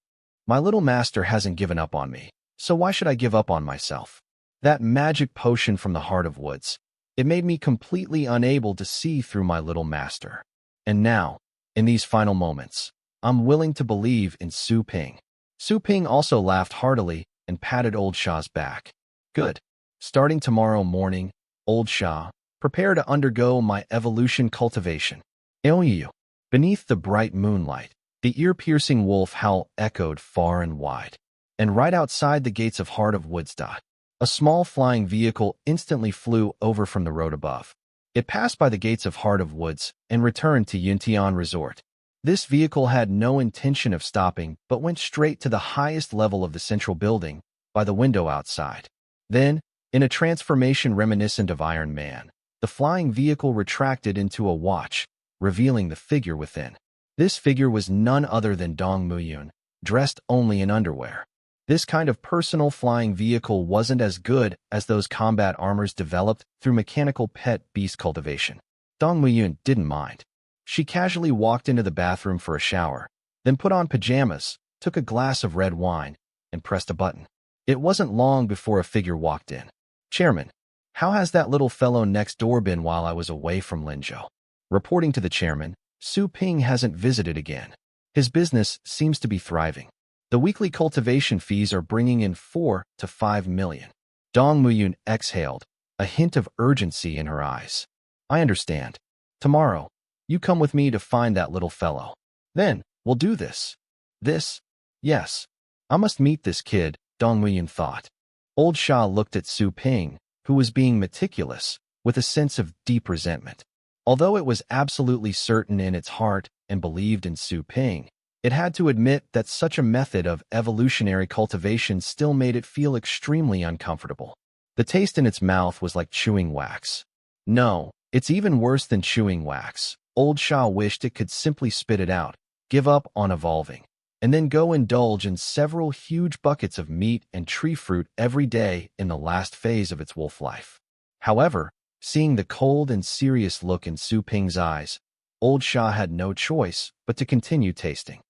Speaker 1: My little master hasn't given up on me, so why should I give up on myself?" That magic potion from the Heart of Woods, it made me completely unable to see through my little master. And now, in these final moments, I'm willing to believe in Su Ping. Su Ping also laughed heartily and patted Old Shah's back. "Good. Starting tomorrow morning, Old Shah, prepare to undergo my evolution cultivation." "Eoyu." Beneath the bright moonlight, the ear-piercing wolf howl echoed far and wide. And right outside the gates of Heart of Woods, a small flying vehicle instantly flew over from the road above. It passed by the gates of Heart of Woods and returned to Yuntian Resort. This vehicle had no intention of stopping but went straight to the highest level of the central building, by the window outside. Then, in a transformation reminiscent of Iron Man, the flying vehicle retracted into a watch, revealing the figure within. This figure was none other than Dong Muyun, dressed only in underwear. This kind of personal flying vehicle wasn't as good as those combat armors developed through mechanical pet beast cultivation. Dong Muyun didn't mind. She casually walked into the bathroom for a shower, then put on pajamas, took a glass of red wine, and pressed a button. It wasn't long before a figure walked in. "Chairman, how has that little fellow next door been while I was away from Linzhou?" Reporting to the chairman, Su Ping hasn't visited again. His business seems to be thriving. The weekly cultivation fees are bringing in 4 to 5 million. Dong Muyun exhaled, a hint of urgency in her eyes. "I understand. Tomorrow, you come with me to find that little fellow. Then, we'll do this." "This? Yes. I must meet this kid," Dong Muyun thought. Old Sha looked at Su Ping, who was being meticulous, with a sense of deep resentment. Although it was absolutely certain in its heart and believed in Su Ping, it had to admit that such a method of evolutionary cultivation still made it feel extremely uncomfortable. The taste in its mouth was like chewing wax. No, it's even worse than chewing wax. Old Sha wished it could simply spit it out, give up on evolving, and then go indulge in several huge buckets of meat and tree fruit every day in the last phase of its wolf life. However, seeing the cold and serious look in Su Ping's eyes, Old Sha had no choice but to continue tasting.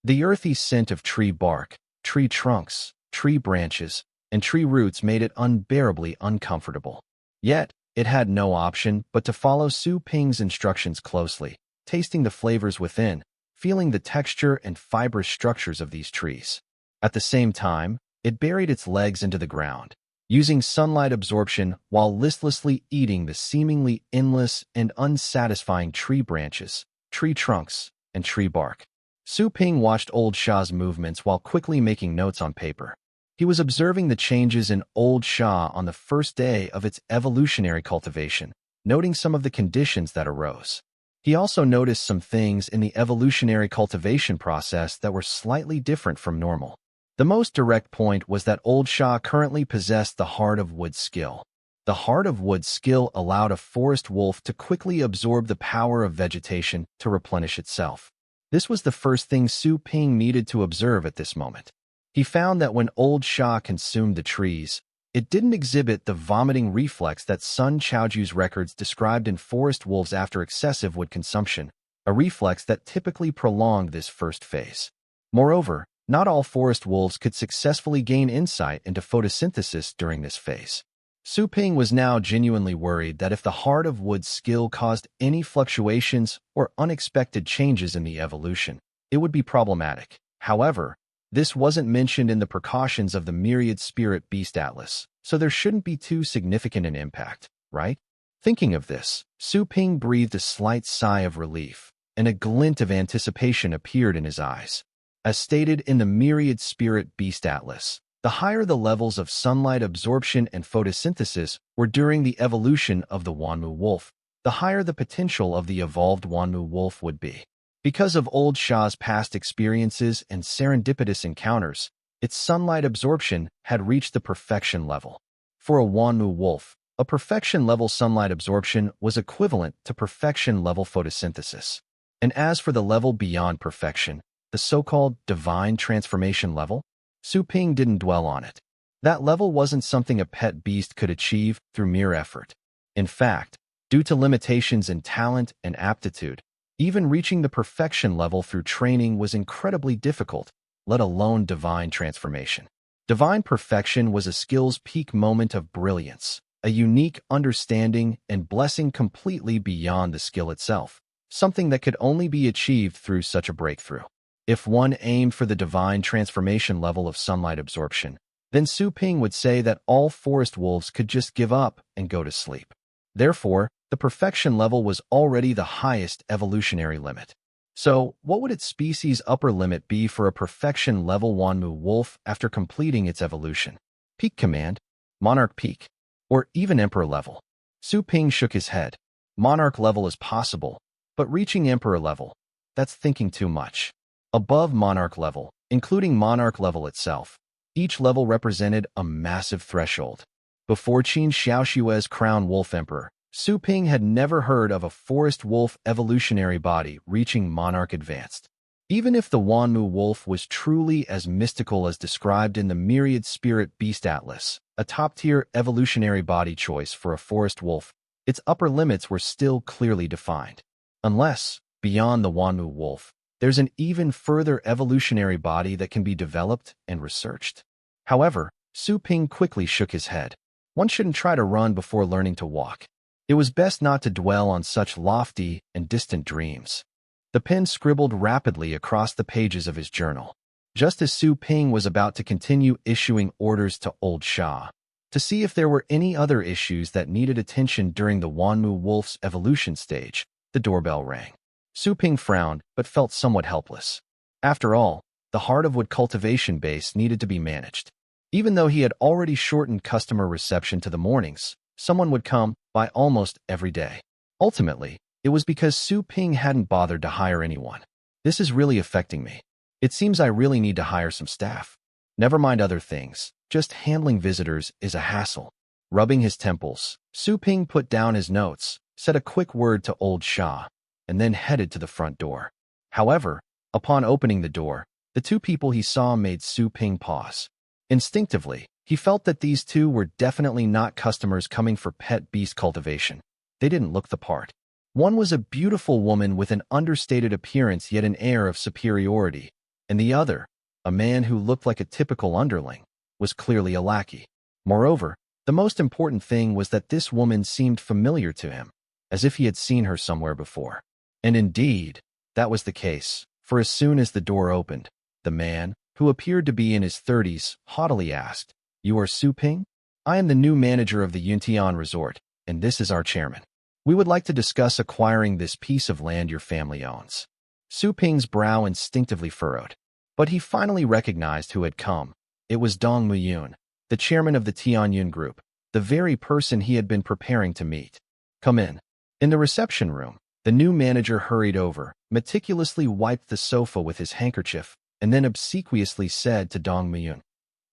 Speaker 1: The earthy scent of tree bark, tree trunks, tree branches, and tree roots made it unbearably uncomfortable. Yet, it had no option but to follow Su Ping's instructions closely, tasting the flavors within, feeling the texture and fibrous structures of these trees. At the same time, it buried its legs into the ground, using sunlight absorption while listlessly eating the seemingly endless and unsatisfying tree branches, tree trunks, and tree bark. Su Ping watched Old Sha's movements while quickly making notes on paper. He was observing the changes in Old Sha on the first day of its evolutionary cultivation, noting some of the conditions that arose. He also noticed some things in the evolutionary cultivation process that were slightly different from normal. The most direct point was that Old Sha currently possessed the Heart of Wood skill. The Heart of Wood skill allowed a forest wolf to quickly absorb the power of vegetation to replenish itself. This was the first thing Su Ping needed to observe at this moment. He found that when Old Sha consumed the trees, it didn't exhibit the vomiting reflex that Sun Chaoju's records described in forest wolves after excessive wood consumption, a reflex that typically prolonged this first phase. Moreover, not all forest wolves could successfully gain insight into photosynthesis during this phase. Su Ping was now genuinely worried that if the Heart of Wood skill caused any fluctuations or unexpected changes in the evolution, it would be problematic. However, this wasn't mentioned in the precautions of the Myriad Spirit Beast Atlas, so there shouldn't be too significant an impact, right? Thinking of this, Su Ping breathed a slight sigh of relief, and a glint of anticipation appeared in his eyes. As stated in the Myriad Spirit Beast Atlas, the higher the levels of sunlight absorption and photosynthesis were during the evolution of the Wanmu wolf, the higher the potential of the evolved Wanmu wolf would be. Because of Old Sha's past experiences and serendipitous encounters, its sunlight absorption had reached the perfection level. For a Wanmu wolf, a perfection-level sunlight absorption was equivalent to perfection-level photosynthesis. And as for the level beyond perfection, the so-called divine transformation level, Su Ping didn't dwell on it. That level wasn't something a pet beast could achieve through mere effort. In fact, due to limitations in talent and aptitude, even reaching the perfection level through training was incredibly difficult, let alone divine transformation. Divine perfection was a skill's peak moment of brilliance, a unique understanding and blessing completely beyond the skill itself, something that could only be achieved through such a breakthrough. If one aimed for the divine transformation level of sunlight absorption, then Su Ping would say that all forest wolves could just give up and go to sleep. Therefore, the perfection level was already the highest evolutionary limit. So, what would its species upper limit be for a perfection level Wanmu wolf after completing its evolution? Peak command, Monarch peak, or even Emperor level? Su Ping shook his head. Monarch level is possible, but reaching Emperor level, that's thinking too much. Above Monarch level, including Monarch level itself, each level represented a massive threshold. Before Qin Xiaoshue's crown wolf emperor, Su Ping had never heard of a forest wolf evolutionary body reaching Monarch Advanced. Even if the Wanmu wolf was truly as mystical as described in the Myriad Spirit Beast Atlas, a top-tier evolutionary body choice for a forest wolf, its upper limits were still clearly defined. Unless, beyond the Wanmu wolf, there's an even further evolutionary body that can be developed and researched. However, Su Ping quickly shook his head. One shouldn't try to run before learning to walk. It was best not to dwell on such lofty and distant dreams. The pen scribbled rapidly across the pages of his journal, just as Su Ping was about to continue issuing orders to Old Shah to see if there were any other issues that needed attention during the Wanmu wolf's evolution stage. The doorbell rang. Su Ping frowned, but felt somewhat helpless. After all, the Heart-of-Wood cultivation base needed to be managed. Even though he had already shortened customer reception to the mornings, someone would come by almost every day. Ultimately, it was because Su Ping hadn't bothered to hire anyone. This is really affecting me. It seems I really need to hire some staff. Never mind other things, just handling visitors is a hassle. Rubbing his temples, Su Ping put down his notes, said a quick word to Old Shah, and then headed to the front door. However, upon opening the door, the two people he saw made Su Ping pause. Instinctively, he felt that these two were definitely not customers coming for pet beast cultivation. They didn't look the part. One was a beautiful woman with an understated appearance yet an air of superiority, and the other, a man who looked like a typical underling, was clearly a lackey. Moreover, the most important thing was that this woman seemed familiar to him, as if he had seen her somewhere before. And indeed, that was the case, for as soon as the door opened, the man, who appeared to be in his 30s, haughtily asked, "You are Su Ping? I am the new manager of the Yuntian Resort, and this is our chairman. We would like to discuss acquiring this piece of land your family owns." Su Ping's brow instinctively furrowed, but he finally recognized who had come. It was Dong Muyun, the chairman of the Tianyun Group, the very person he had been preparing to meet. "Come in." In the reception room, the new manager hurried over, meticulously wiped the sofa with his handkerchief, and then obsequiously said to Dong Muyun,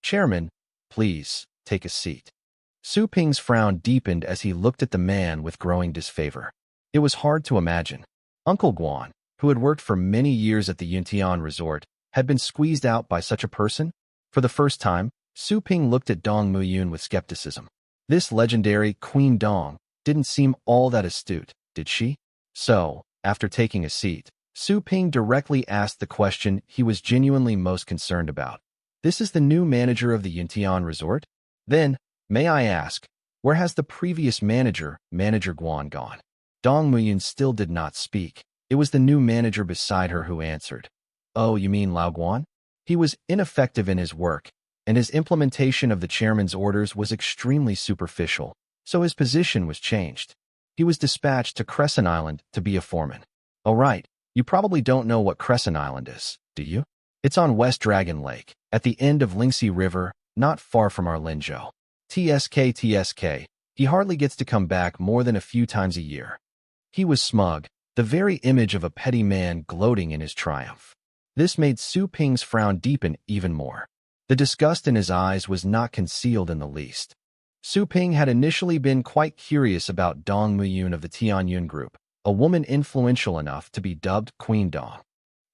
Speaker 1: "Chairman, please, take a seat." Su Ping's frown deepened as he looked at the man with growing disfavor. It was hard to imagine. Uncle Guan, who had worked for many years at the Yuntian Resort, had been squeezed out by such a person? For the first time, Su Ping looked at Dong Muyun with skepticism. This legendary Queen Dong didn't seem all that astute, did she? So, after taking a seat, Su Ping directly asked the question he was genuinely most concerned about. "This is the new manager of the Yuntian Resort? Then, may I ask, where has the previous manager, Manager Guan, gone?" Dong Muyun still did not speak. It was the new manager beside her who answered. "Oh, you mean Lao Guan? He was ineffective in his work, and his implementation of the chairman's orders was extremely superficial, so his position was changed. He was dispatched to Crescent Island to be a foreman." "Oh right, you probably don't know what Crescent Island is, do you? It's on West Dragon Lake, at the end of Lingxi River, not far from our Linzhou. TSK, he hardly gets to come back more than a few times a year." He was smug, the very image of a petty man gloating in his triumph. This made Su Ping's frown deepen even more. The disgust in his eyes was not concealed in the least. Su Ping had initially been quite curious about Dong Muyun of the Tianyun Group, a woman influential enough to be dubbed Queen Dong.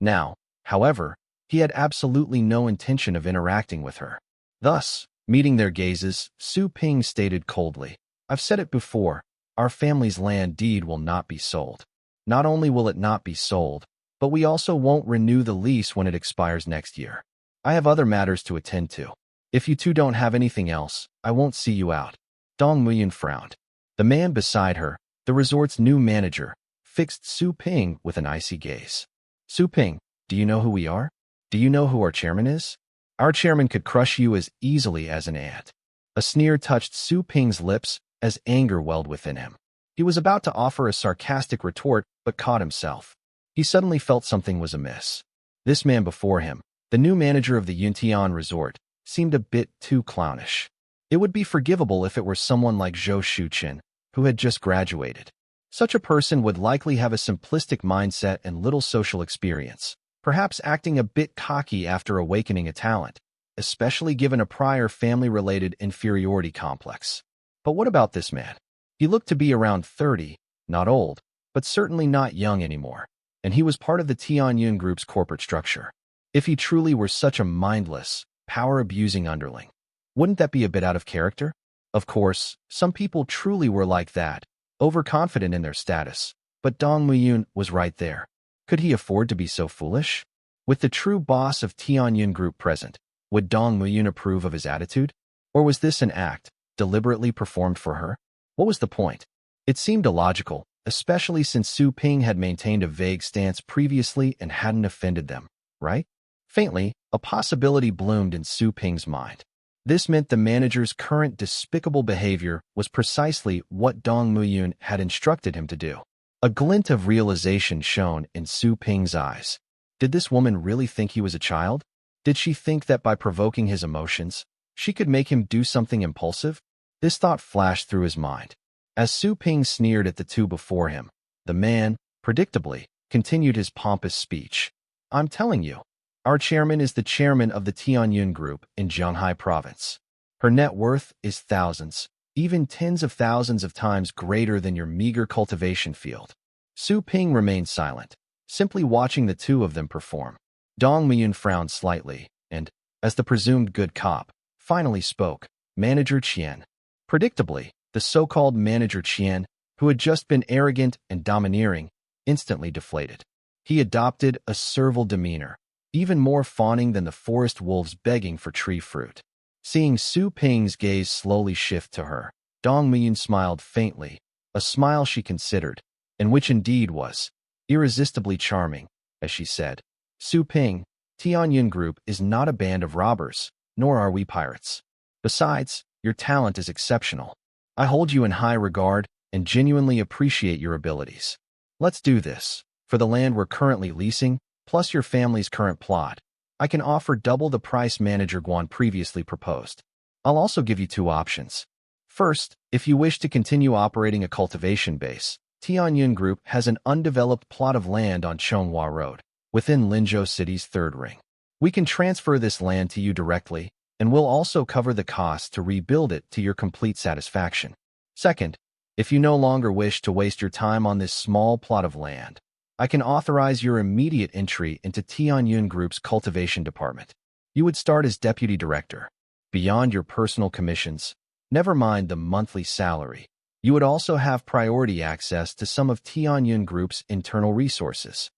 Speaker 1: Now, however, he had absolutely no intention of interacting with her. Thus, meeting their gazes, Su Ping stated coldly, "I've said it before, our family's land deed will not be sold. Not only will it not be sold, but we also won't renew the lease when it expires next year. I have other matters to attend to. If you two don't have anything else, I won't see you out." Dong Muyun frowned. The man beside her, the resort's new manager, fixed Su Ping with an icy gaze. "Su Ping, do you know who we are? Do you know who our chairman is? Our chairman could crush you as easily as an ant." A sneer touched Su Ping's lips as anger welled within him. He was about to offer a sarcastic retort, but caught himself. He suddenly felt something was amiss. This man before him, the new manager of the Yuntian resort, seemed a bit too clownish. It would be forgivable if it were someone like Zhou Shuqin, who had just graduated. Such a person would likely have a simplistic mindset and little social experience, perhaps acting a bit cocky after awakening a talent, especially given a prior family-related inferiority complex. But what about this man? He looked to be around 30, not old, but certainly not young anymore, and he was part of the Tianyun Group's corporate structure. If he truly were such a mindless, power-abusing underling, wouldn't that be a bit out of character? Of course, some people truly were like that, overconfident in their status, but Dong Muyun was right there. Could he afford to be so foolish? With the true boss of Tianyun Group present, would Dong Muyun approve of his attitude? Or was this an act, deliberately performed for her? What was the point? It seemed illogical, especially since Su Ping had maintained a vague stance previously and hadn't offended them, right? Faintly, a possibility bloomed in Su Ping's mind. This meant the manager's current despicable behavior was precisely what Dong Muyun had instructed him to do. A glint of realization shone in Su Ping's eyes. Did this woman really think he was a child? Did she think that by provoking his emotions, she could make him do something impulsive? This thought flashed through his mind. As Su Ping sneered at the two before him, the man, predictably, continued his pompous speech. I'm telling you, our chairman is the chairman of the Tianyun Group in Zhanghai Province. Her net worth is thousands, even tens of thousands of times greater than your meager cultivation field. Su Ping remained silent, simply watching the two of them perform. Dong Muyun frowned slightly, and, as the presumed good cop, finally spoke, Manager Qian. Predictably, the so-called Manager Qian, who had just been arrogant and domineering, instantly deflated. He adopted a servile demeanor, even more fawning than the forest wolves begging for tree fruit. Seeing Su Ping's gaze slowly shift to her, Dong Muyun smiled faintly, a smile she considered, and which indeed was irresistibly charming, as she said, Su Ping, Tianyun Group is not a band of robbers, nor are we pirates. Besides, your talent is exceptional. I hold you in high regard and genuinely appreciate your abilities. Let's do this. For the land we're currently leasing, plus your family's current plot, I can offer double the price Manager Guan previously proposed. I'll also give you two options. First, if you wish to continue operating a cultivation base, Tianyun Group has an undeveloped plot of land on Chonghua Road, within Linzhou City's third ring. We can transfer this land to you directly, and we'll also cover the costs to rebuild it to your complete satisfaction. Second, if you no longer wish to waste your time on this small plot of land, I can authorize your immediate entry into Tianyun Group's cultivation department. You would start as deputy director. Beyond your personal commissions, never mind the monthly salary, you would also have priority access to some of Tianyun Group's internal resources.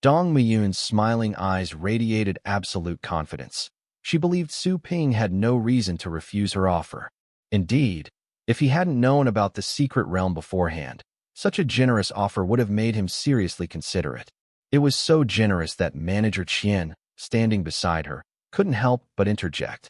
Speaker 1: Dong Muyun's smiling eyes radiated absolute confidence. She believed Su Ping had no reason to refuse her offer. Indeed, if he hadn't known about the secret realm beforehand, such a generous offer would have made him seriously consider it. It was so generous that Manager Qian, standing beside her, couldn't help but interject.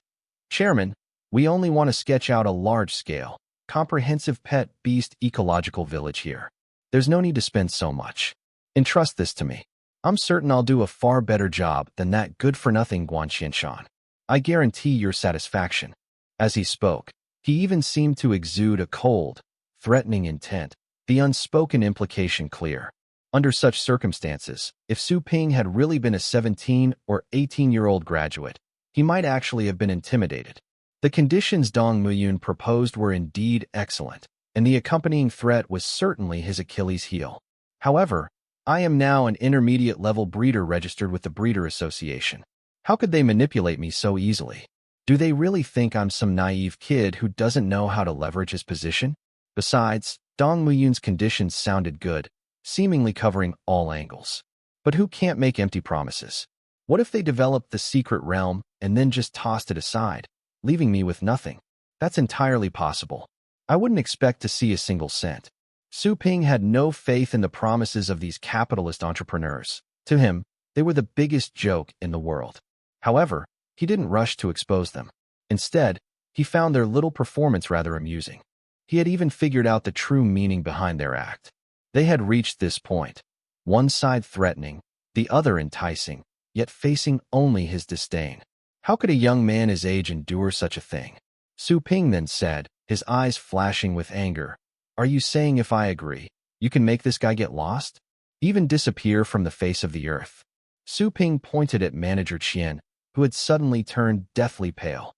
Speaker 1: Chairman, we only want to sketch out a large-scale, comprehensive pet beast ecological village here. There's no need to spend so much. Entrust this to me. I'm certain I'll do a far better job than that good-for-nothing Guan Qianshan. I guarantee your satisfaction. As he spoke, he even seemed to exude a cold, threatening intent, the unspoken implication clear. Under such circumstances, if Su Ping had really been a 17 or 18-year-old graduate, he might actually have been intimidated. The conditions Dong Muyun proposed were indeed excellent, and the accompanying threat was certainly his Achilles heel. However, I am now an intermediate-level breeder registered with the Breeder Association. How could they manipulate me so easily? Do they really think I'm some naive kid who doesn't know how to leverage his position? Besides, Dong Muyun's conditions sounded good, seemingly covering all angles. But who can't make empty promises? What if they developed the secret realm and then just tossed it aside, leaving me with nothing? That's entirely possible. I wouldn't expect to see a single cent. Su Ping had no faith in the promises of these capitalist entrepreneurs. To him, they were the biggest joke in the world. However, he didn't rush to expose them. Instead, he found their little performance rather amusing. He had even figured out the true meaning behind their act. They had reached this point. one side threatening, the other enticing, yet facing only his disdain. How could a young man his age endure such a thing? Su Ping then said, his eyes flashing with anger. Are you saying if I agree, you can make this guy get lost? Even disappear from the face of the earth? Su Ping pointed at Manager Qian, who had suddenly turned deathly pale.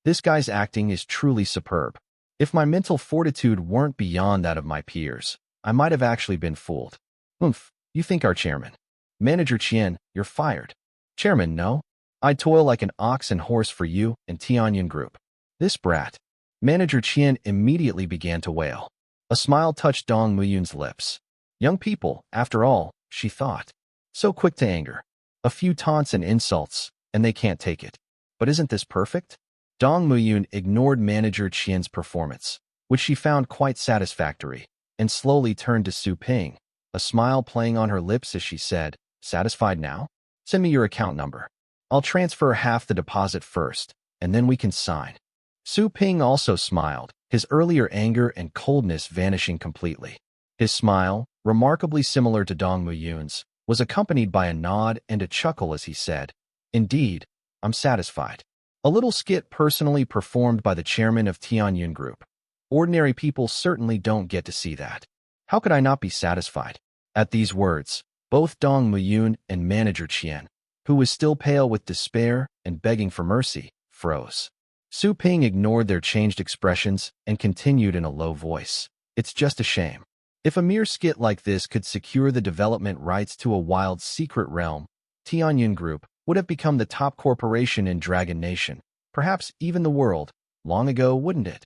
Speaker 1: This guy's acting is truly superb. If my mental fortitude weren't beyond that of my peers, I might have actually been fooled. Oomph, you think our chairman? Manager Qian, you're fired. Chairman, no. I'd toil like an ox and horse for you and Tianyun Group. This brat. Manager Qian immediately began to wail. A smile touched Dong Muyun's lips. Young people, after all, she thought. So quick to anger. A few taunts and insults, and they can't take it. But isn't this perfect? Dong Muyun ignored Manager Qian's performance, which she found quite satisfactory, and slowly turned to Su Ping, a smile playing on her lips as she said, Satisfied now? Send me your account number. I'll transfer half the deposit first, and then we can sign. Su Ping also smiled, his earlier anger and coldness vanishing completely. His smile, remarkably similar to Dong Muyun's, was accompanied by a nod and a chuckle as he said, Indeed, I'm satisfied. A little skit personally performed by the chairman of Tianyun Group. Ordinary people certainly don't get to see that. How could I not be satisfied? At these words, both Dong Muyun and Manager Qian, who was still pale with despair and begging for mercy, froze. Su Ping ignored their changed expressions and continued in a low voice. It's just a shame. If a mere skit like this could secure the development rights to a wild secret realm, Tianyun Group would have become the top corporation in Dragon Nation, perhaps even the world, long ago, wouldn't it?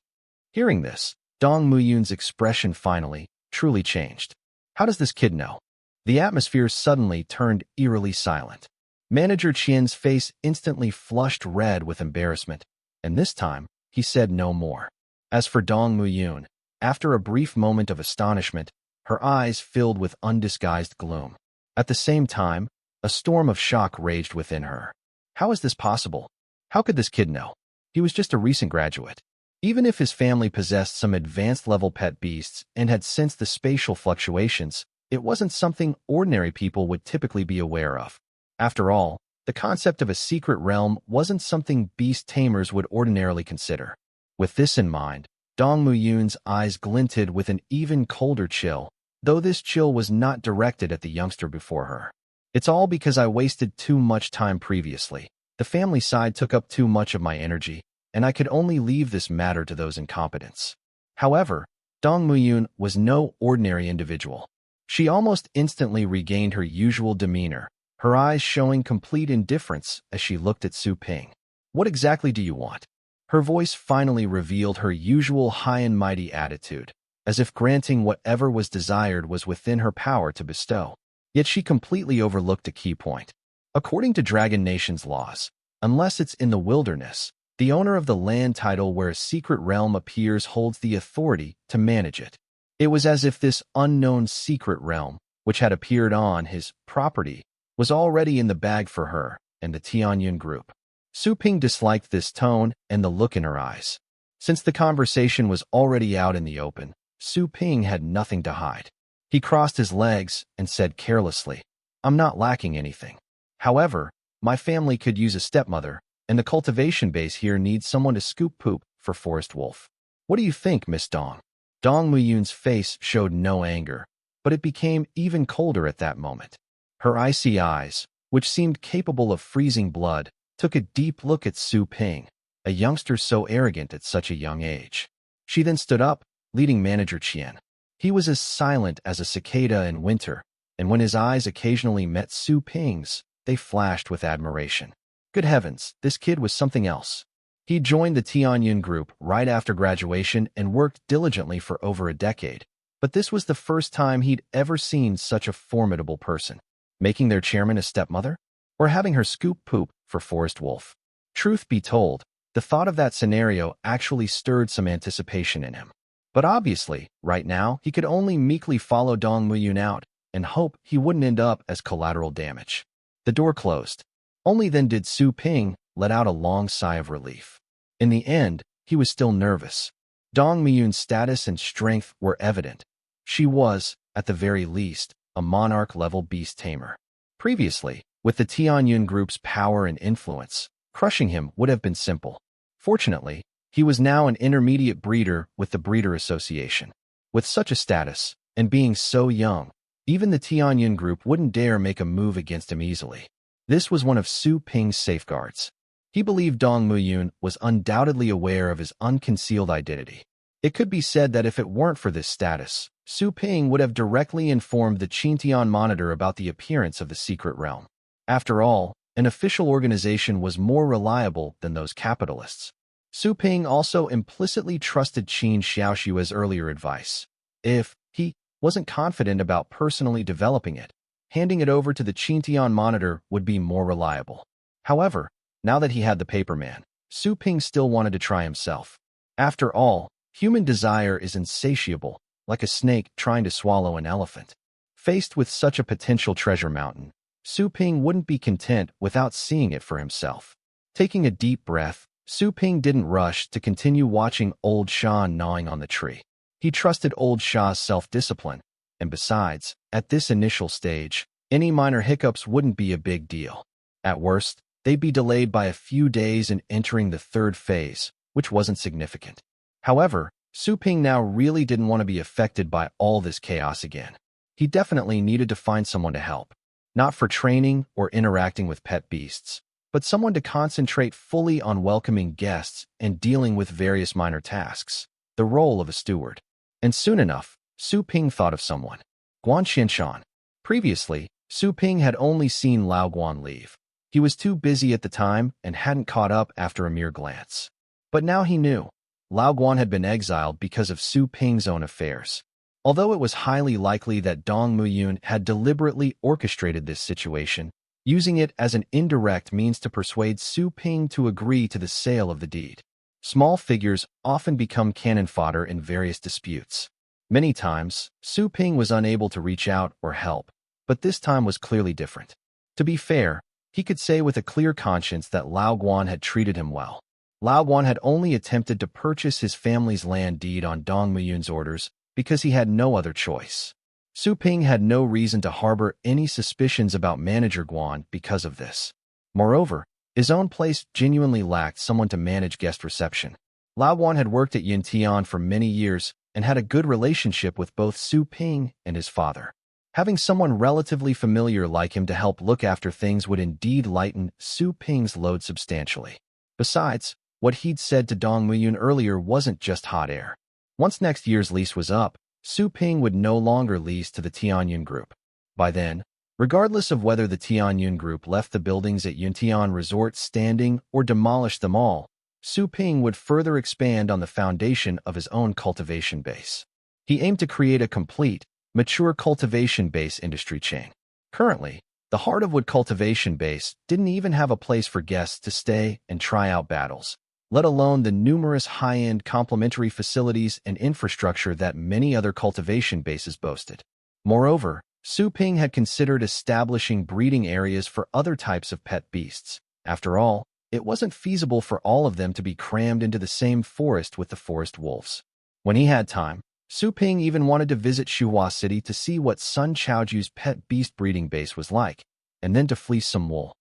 Speaker 1: Hearing this, Dong Muyun's expression finally, truly changed. How does this kid know? The atmosphere suddenly turned eerily silent. Manager Qian's face instantly flushed red with embarrassment, and this time, he said no more. As for Dong Muyun, after a brief moment of astonishment, her eyes filled with undisguised gloom. At the same time, a storm of shock raged within her. How is this possible? How could this kid know? He was just a recent graduate. Even if his family possessed some advanced-level pet beasts and had sensed the spatial fluctuations, it wasn't something ordinary people would typically be aware of. After all, the concept of a secret realm wasn't something beast tamers would ordinarily consider. With this in mind, Dong Muyun's eyes glinted with an even colder chill, though this chill was not directed at the youngster before her. It's all because I wasted too much time previously. The family side took up too much of my energy, and I could only leave this matter to those incompetents. However, Dong Muyun was no ordinary individual. She almost instantly regained her usual demeanor, her eyes showing complete indifference as she looked at Su Ping. What exactly do you want? Her voice finally revealed her usual high and mighty attitude, as if granting whatever was desired was within her power to bestow. Yet she completely overlooked a key point. According to Dragon Nation's laws, unless it's in the wilderness, the owner of the land title where a secret realm appears holds the authority to manage it. It was as if this unknown secret realm, which had appeared on his property, was already in the bag for her and the Tianyun Group. Su Ping disliked this tone and the look in her eyes. Since the conversation was already out in the open, Su Ping had nothing to hide. He crossed his legs and said carelessly, I'm not lacking anything. However, my family could use a stepmother, and the cultivation base here needs someone to scoop poop for Forest Wolf. What do you think, Miss Dong? Dong Muyun's face showed no anger, but it became even colder at that moment. Her icy eyes, which seemed capable of freezing blood, took a deep look at Su Ping, a youngster so arrogant at such a young age. She then stood up, leading Manager Qian. He was as silent as a cicada in winter, and when his eyes occasionally met Su Ping's, they flashed with admiration. Good heavens, this kid was something else. He joined the Tianyun Group right after graduation and worked diligently for over a decade, but this was the first time he'd ever seen such a formidable person. Making their chairman a stepmother? Or having her scoop poop for Forest Wolf? Truth be told, the thought of that scenario actually stirred some anticipation in him. But obviously, right now, he could only meekly follow Dong Muyun out and hope he wouldn't end up as collateral damage. The door closed. Only then did Su Ping let out a long sigh of relief. In the end, he was still nervous. Dong Muyun's status and strength were evident. She was, at the very least, a monarch-level Beast Tamer. Previously, with the Tianyun group's power and influence, crushing him would have been simple. Fortunately, he was now an intermediate breeder with the Breeder Association. With such a status, and being so young, even the Tianyun group wouldn't dare make a move against him easily. This was one of Su Ping's safeguards. He believed Dong Muyun was undoubtedly aware of his unconcealed identity. It could be said that if it weren't for this status, Su Ping would have directly informed the Qintian Monitor about the appearance of the secret realm. After all, an official organization was more reliable than those capitalists. Su Ping also implicitly trusted Qin Xiaoshua's earlier advice. If he wasn't confident about personally developing it, handing it over to the Qintian Monitor would be more reliable. However, now that he had the paperman, Su Ping still wanted to try himself. After all, human desire is insatiable, like a snake trying to swallow an elephant. Faced with such a potential treasure mountain, Su Ping wouldn't be content without seeing it for himself. Taking a deep breath, Su Ping didn't rush to continue watching old Sha gnawing on the tree. He trusted old Sha's self-discipline, and besides, at this initial stage, any minor hiccups wouldn't be a big deal. At worst, they'd be delayed by a few days in entering the third phase, which wasn't significant. However, Su Ping now really didn't want to be affected by all this chaos again. He definitely needed to find someone to help. Not for training or interacting with pet beasts, but someone to concentrate fully on welcoming guests and dealing with various minor tasks, the role of a steward. And soon enough, Su Ping thought of someone. Guan Xinshan. Previously, Su Ping had only seen Lao Guan leave. He was too busy at the time and hadn't caught up after a mere glance. But now he knew. Lao Guan had been exiled because of Su Ping's own affairs. Although it was highly likely that Dong Muyun had deliberately orchestrated this situation, using it as an indirect means to persuade Su Ping to agree to the sale of the deed. Small figures often become cannon fodder in various disputes. Many times, Su Ping was unable to reach out or help, but this time was clearly different. To be fair, he could say with a clear conscience that Lao Guan had treated him well. Lao Guan had only attempted to purchase his family's land deed on Dong Muyun's orders because he had no other choice. Su Ping had no reason to harbor any suspicions about Manager Guan because of this. Moreover, his own place genuinely lacked someone to manage guest reception. Lao Guan had worked at Yuntian for many years and had a good relationship with both Su Ping and his father. Having someone relatively familiar like him to help look after things would indeed lighten Su Ping's load substantially. Besides, what he'd said to Dong Muyun earlier wasn't just hot air. Once next year's lease was up, Su Ping would no longer lease to the Tianyun group. By then, regardless of whether the Tianyun group left the buildings at Yuntian Resort standing or demolished them all, Su Ping would further expand on the foundation of his own cultivation base. He aimed to create a complete, mature cultivation base industry chain. Currently, the Heartofwood cultivation base didn't even have a place for guests to stay and try out battles, let alone the numerous high-end complementary facilities and infrastructure that many other cultivation bases boasted. Moreover, Su Ping had considered establishing breeding areas for other types of pet beasts. After all, it wasn't feasible for all of them to be crammed into the same forest with the forest wolves. When he had time, Su Ping even wanted to visit Shuhua City to see what Sun Chaoju's pet beast breeding base was like, and then to fleece some wool.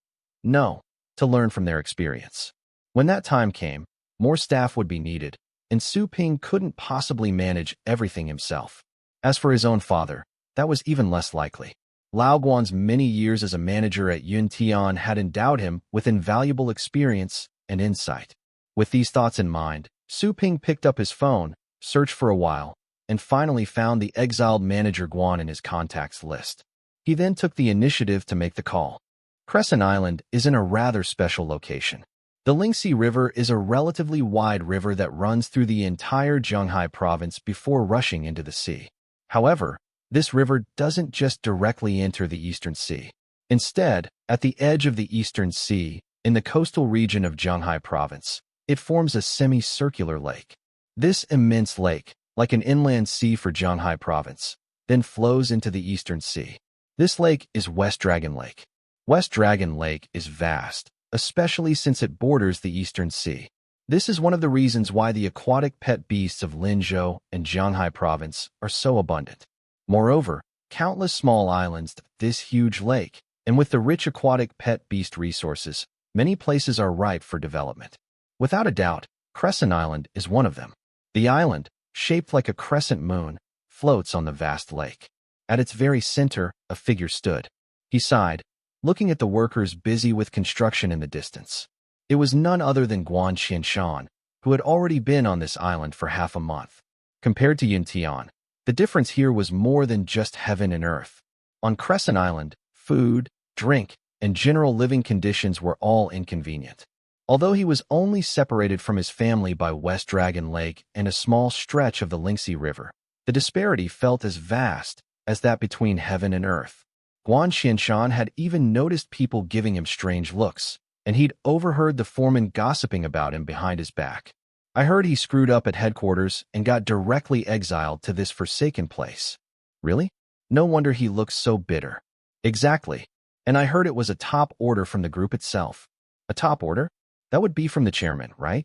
Speaker 1: No, to learn from their experience. When that time came, more staff would be needed, and Su Ping couldn't possibly manage everything himself. As for his own father, that was even less likely. Lao Guan's many years as a manager at Yuntian had endowed him with invaluable experience and insight. With these thoughts in mind, Su Ping picked up his phone, searched for a while, and finally found the exiled Manager Guan in his contacts list. He then took the initiative to make the call. Crescent Island is in a rather special location. The Lingxi River is a relatively wide river that runs through the entire Zhenghai province before rushing into the sea. However, this river doesn't just directly enter the Eastern Sea. Instead, at the edge of the Eastern Sea, in the coastal region of Zhenghai province, it forms a semicircular lake. This immense lake, like an inland sea for Zhenghai province, then flows into the Eastern Sea. This lake is West Dragon Lake. West Dragon Lake is vast, especially since it borders the Eastern Sea. This is one of the reasons why the aquatic pet beasts of Linzhou and Zhenghai province are so abundant. Moreover, countless small islands, this huge lake, and with the rich aquatic pet beast resources, many places are ripe for development. Without a doubt, Crescent Island is one of them. The island, shaped like a crescent moon, floats on the vast lake. At its very center, a figure stood. He sighed, looking at the workers busy with construction in the distance. It was none other than Guan Qianshan, who had already been on this island for half a month. Compared to Yuntian, the difference here was more than just heaven and earth. On Crescent Island, food, drink, and general living conditions were all inconvenient. Although he was only separated from his family by West Dragon Lake and a small stretch of the Lingxi River, the disparity felt as vast as that between heaven and earth. Guan Qianshan had even noticed people giving him strange looks, and he'd overheard the foreman gossiping about him behind his back. I heard he screwed up at headquarters and got directly exiled to this forsaken place. Really? No wonder he looks so bitter. Exactly. And I heard it was a top order from the group itself. A top order? That would be from the chairman, right?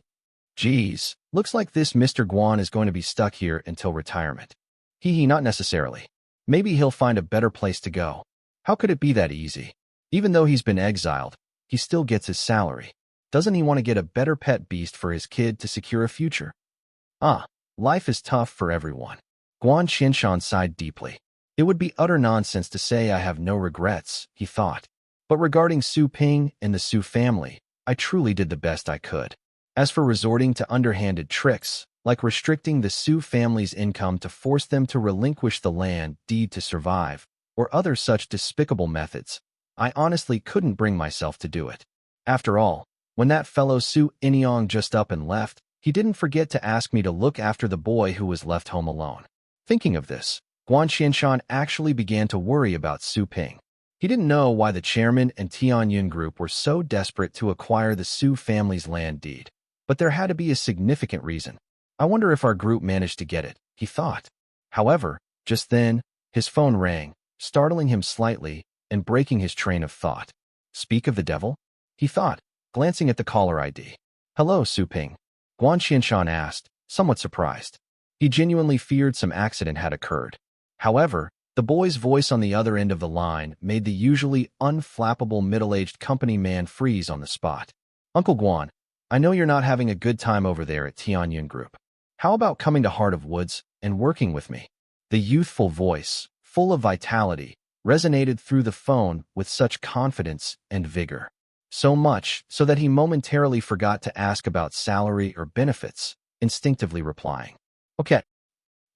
Speaker 1: Geez, looks like this Mr. Guan is going to be stuck here until retirement. Not necessarily. Maybe he'll find a better place to go. How could it be that easy? Even though he's been exiled, he still gets his salary. Doesn't he want to get a better pet beast for his kid to secure a future? Life is tough for everyone. Guan Qianshan sighed deeply. It would be utter nonsense to say I have no regrets, he thought. But regarding Su Ping and the Su family, I truly did the best I could. As for resorting to underhanded tricks, like restricting the Su family's income to force them to relinquish the land deed to survive, or other such despicable methods, I honestly couldn't bring myself to do it. After all, when that fellow Su Inyong just up and left, he didn't forget to ask me to look after the boy who was left home alone. Thinking of this, Guan Qianshan actually began to worry about Su Ping. He didn't know why the chairman and Tianyun group were so desperate to acquire the Su family's land deed. But there had to be a significant reason. I wonder if our group managed to get it, he thought. However, just then, his phone rang, startling him slightly and breaking his train of thought. Speak of the devil? He thought, glancing at the caller ID. Hello, Su Ping. Guan Qianshan asked, somewhat surprised. He genuinely feared some accident had occurred. However, the boy's voice on the other end of the line made the usually unflappable middle-aged company man freeze on the spot. Uncle Guan, I know you're not having a good time over there at Tianyun Group. How about coming to Heart of Woods and working with me? The youthful voice, full of vitality, resonated through the phone with such confidence and vigor. So much so that he momentarily forgot to ask about salary or benefits, instinctively replying, Okay.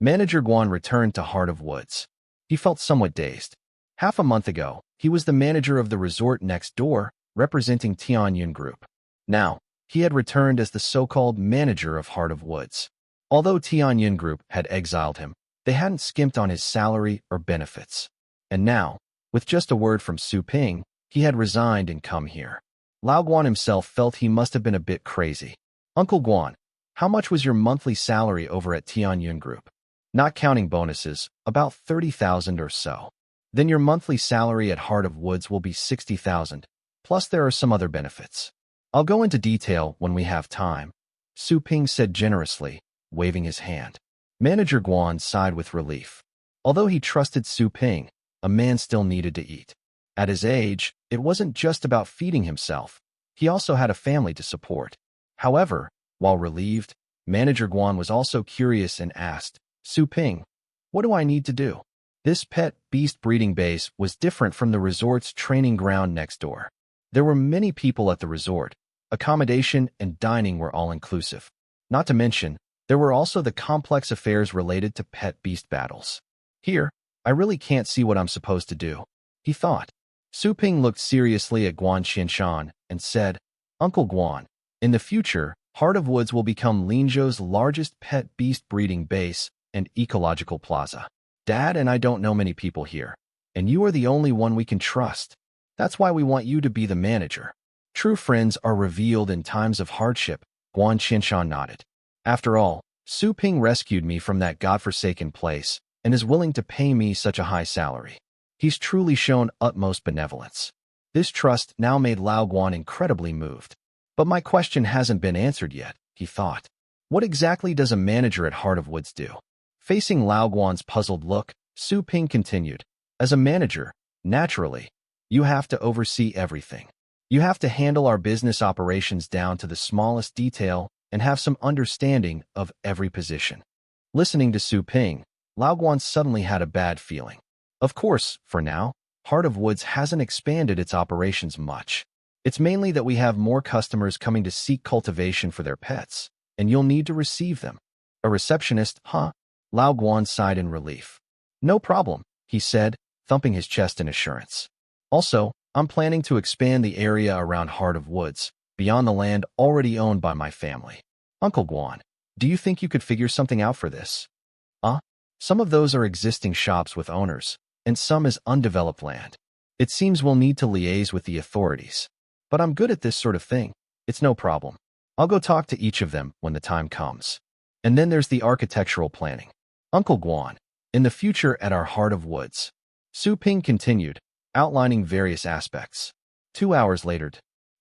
Speaker 1: Manager Guan returned to Heart of Woods. He felt somewhat dazed. Half a month ago, he was the manager of the resort next door, representing Tianyun Group. Now, he had returned as the so-called manager of Heart of Woods. Although Tianyun Group had exiled him, they hadn't skimped on his salary or benefits. And now, with just a word from Su Ping, he had resigned and come here. Lao Guan himself felt he must have been a bit crazy. Uncle Guan, how much was your monthly salary over at Tianyun Group? Not counting bonuses, about 30,000 or so. Then your monthly salary at Heart of Woods will be 60,000, plus there are some other benefits. I'll go into detail when we have time, Su Ping said generously, waving his hand. Manager Guan sighed with relief. Although he trusted Su Ping, a man still needed to eat. At his age, it wasn't just about feeding himself. He also had a family to support. However, while relieved, Manager Guan was also curious and asked, Su Ping, what do I need to do? This pet beast breeding base was different from the resort's training ground next door. There were many people at the resort. Accommodation and dining were all-inclusive. Not to mention, there were also the complex affairs related to pet beast battles. Here, I really can't see what I'm supposed to do, he thought. Su Ping looked seriously at Guan Qianshan and said, Uncle Guan, in the future, Heart of Woods will become Linzhou's largest pet beast breeding base and ecological plaza. Dad and I don't know many people here, and you are the only one we can trust. That's why we want you to be the manager. True friends are revealed in times of hardship, Guan Qianshan nodded. After all, Su Ping rescued me from that godforsaken place and is willing to pay me such a high salary. He's truly shown utmost benevolence. This trust now made Lao Guan incredibly moved. But my question hasn't been answered yet, he thought. What exactly does a manager at Heart of Woods do? Facing Lao Guan's puzzled look, Su Ping continued, As a manager, naturally, you have to oversee everything. You have to handle our business operations down to the smallest detail and have some understanding of every position. Listening to Su Ping, Lao Guan suddenly had a bad feeling. Of course, for now, Heart of Woods hasn't expanded its operations much. It's mainly that we have more customers coming to seek cultivation for their pets, and you'll need to receive them. A receptionist, huh? Lao Guan sighed in relief. No problem, he said, thumping his chest in assurance. Also, I'm planning to expand the area around Heart of Woods, beyond the land already owned by my family. Uncle Guan, do you think you could figure something out for this? Some of those are existing shops with owners, and some is undeveloped land. It seems we'll need to liaise with the authorities. But I'm good at this sort of thing. It's no problem. I'll go talk to each of them when the time comes. And then there's the architectural planning. Uncle Guan, in the future at our Heart of Woods. Su Ping continued, outlining various aspects. 2 hours later,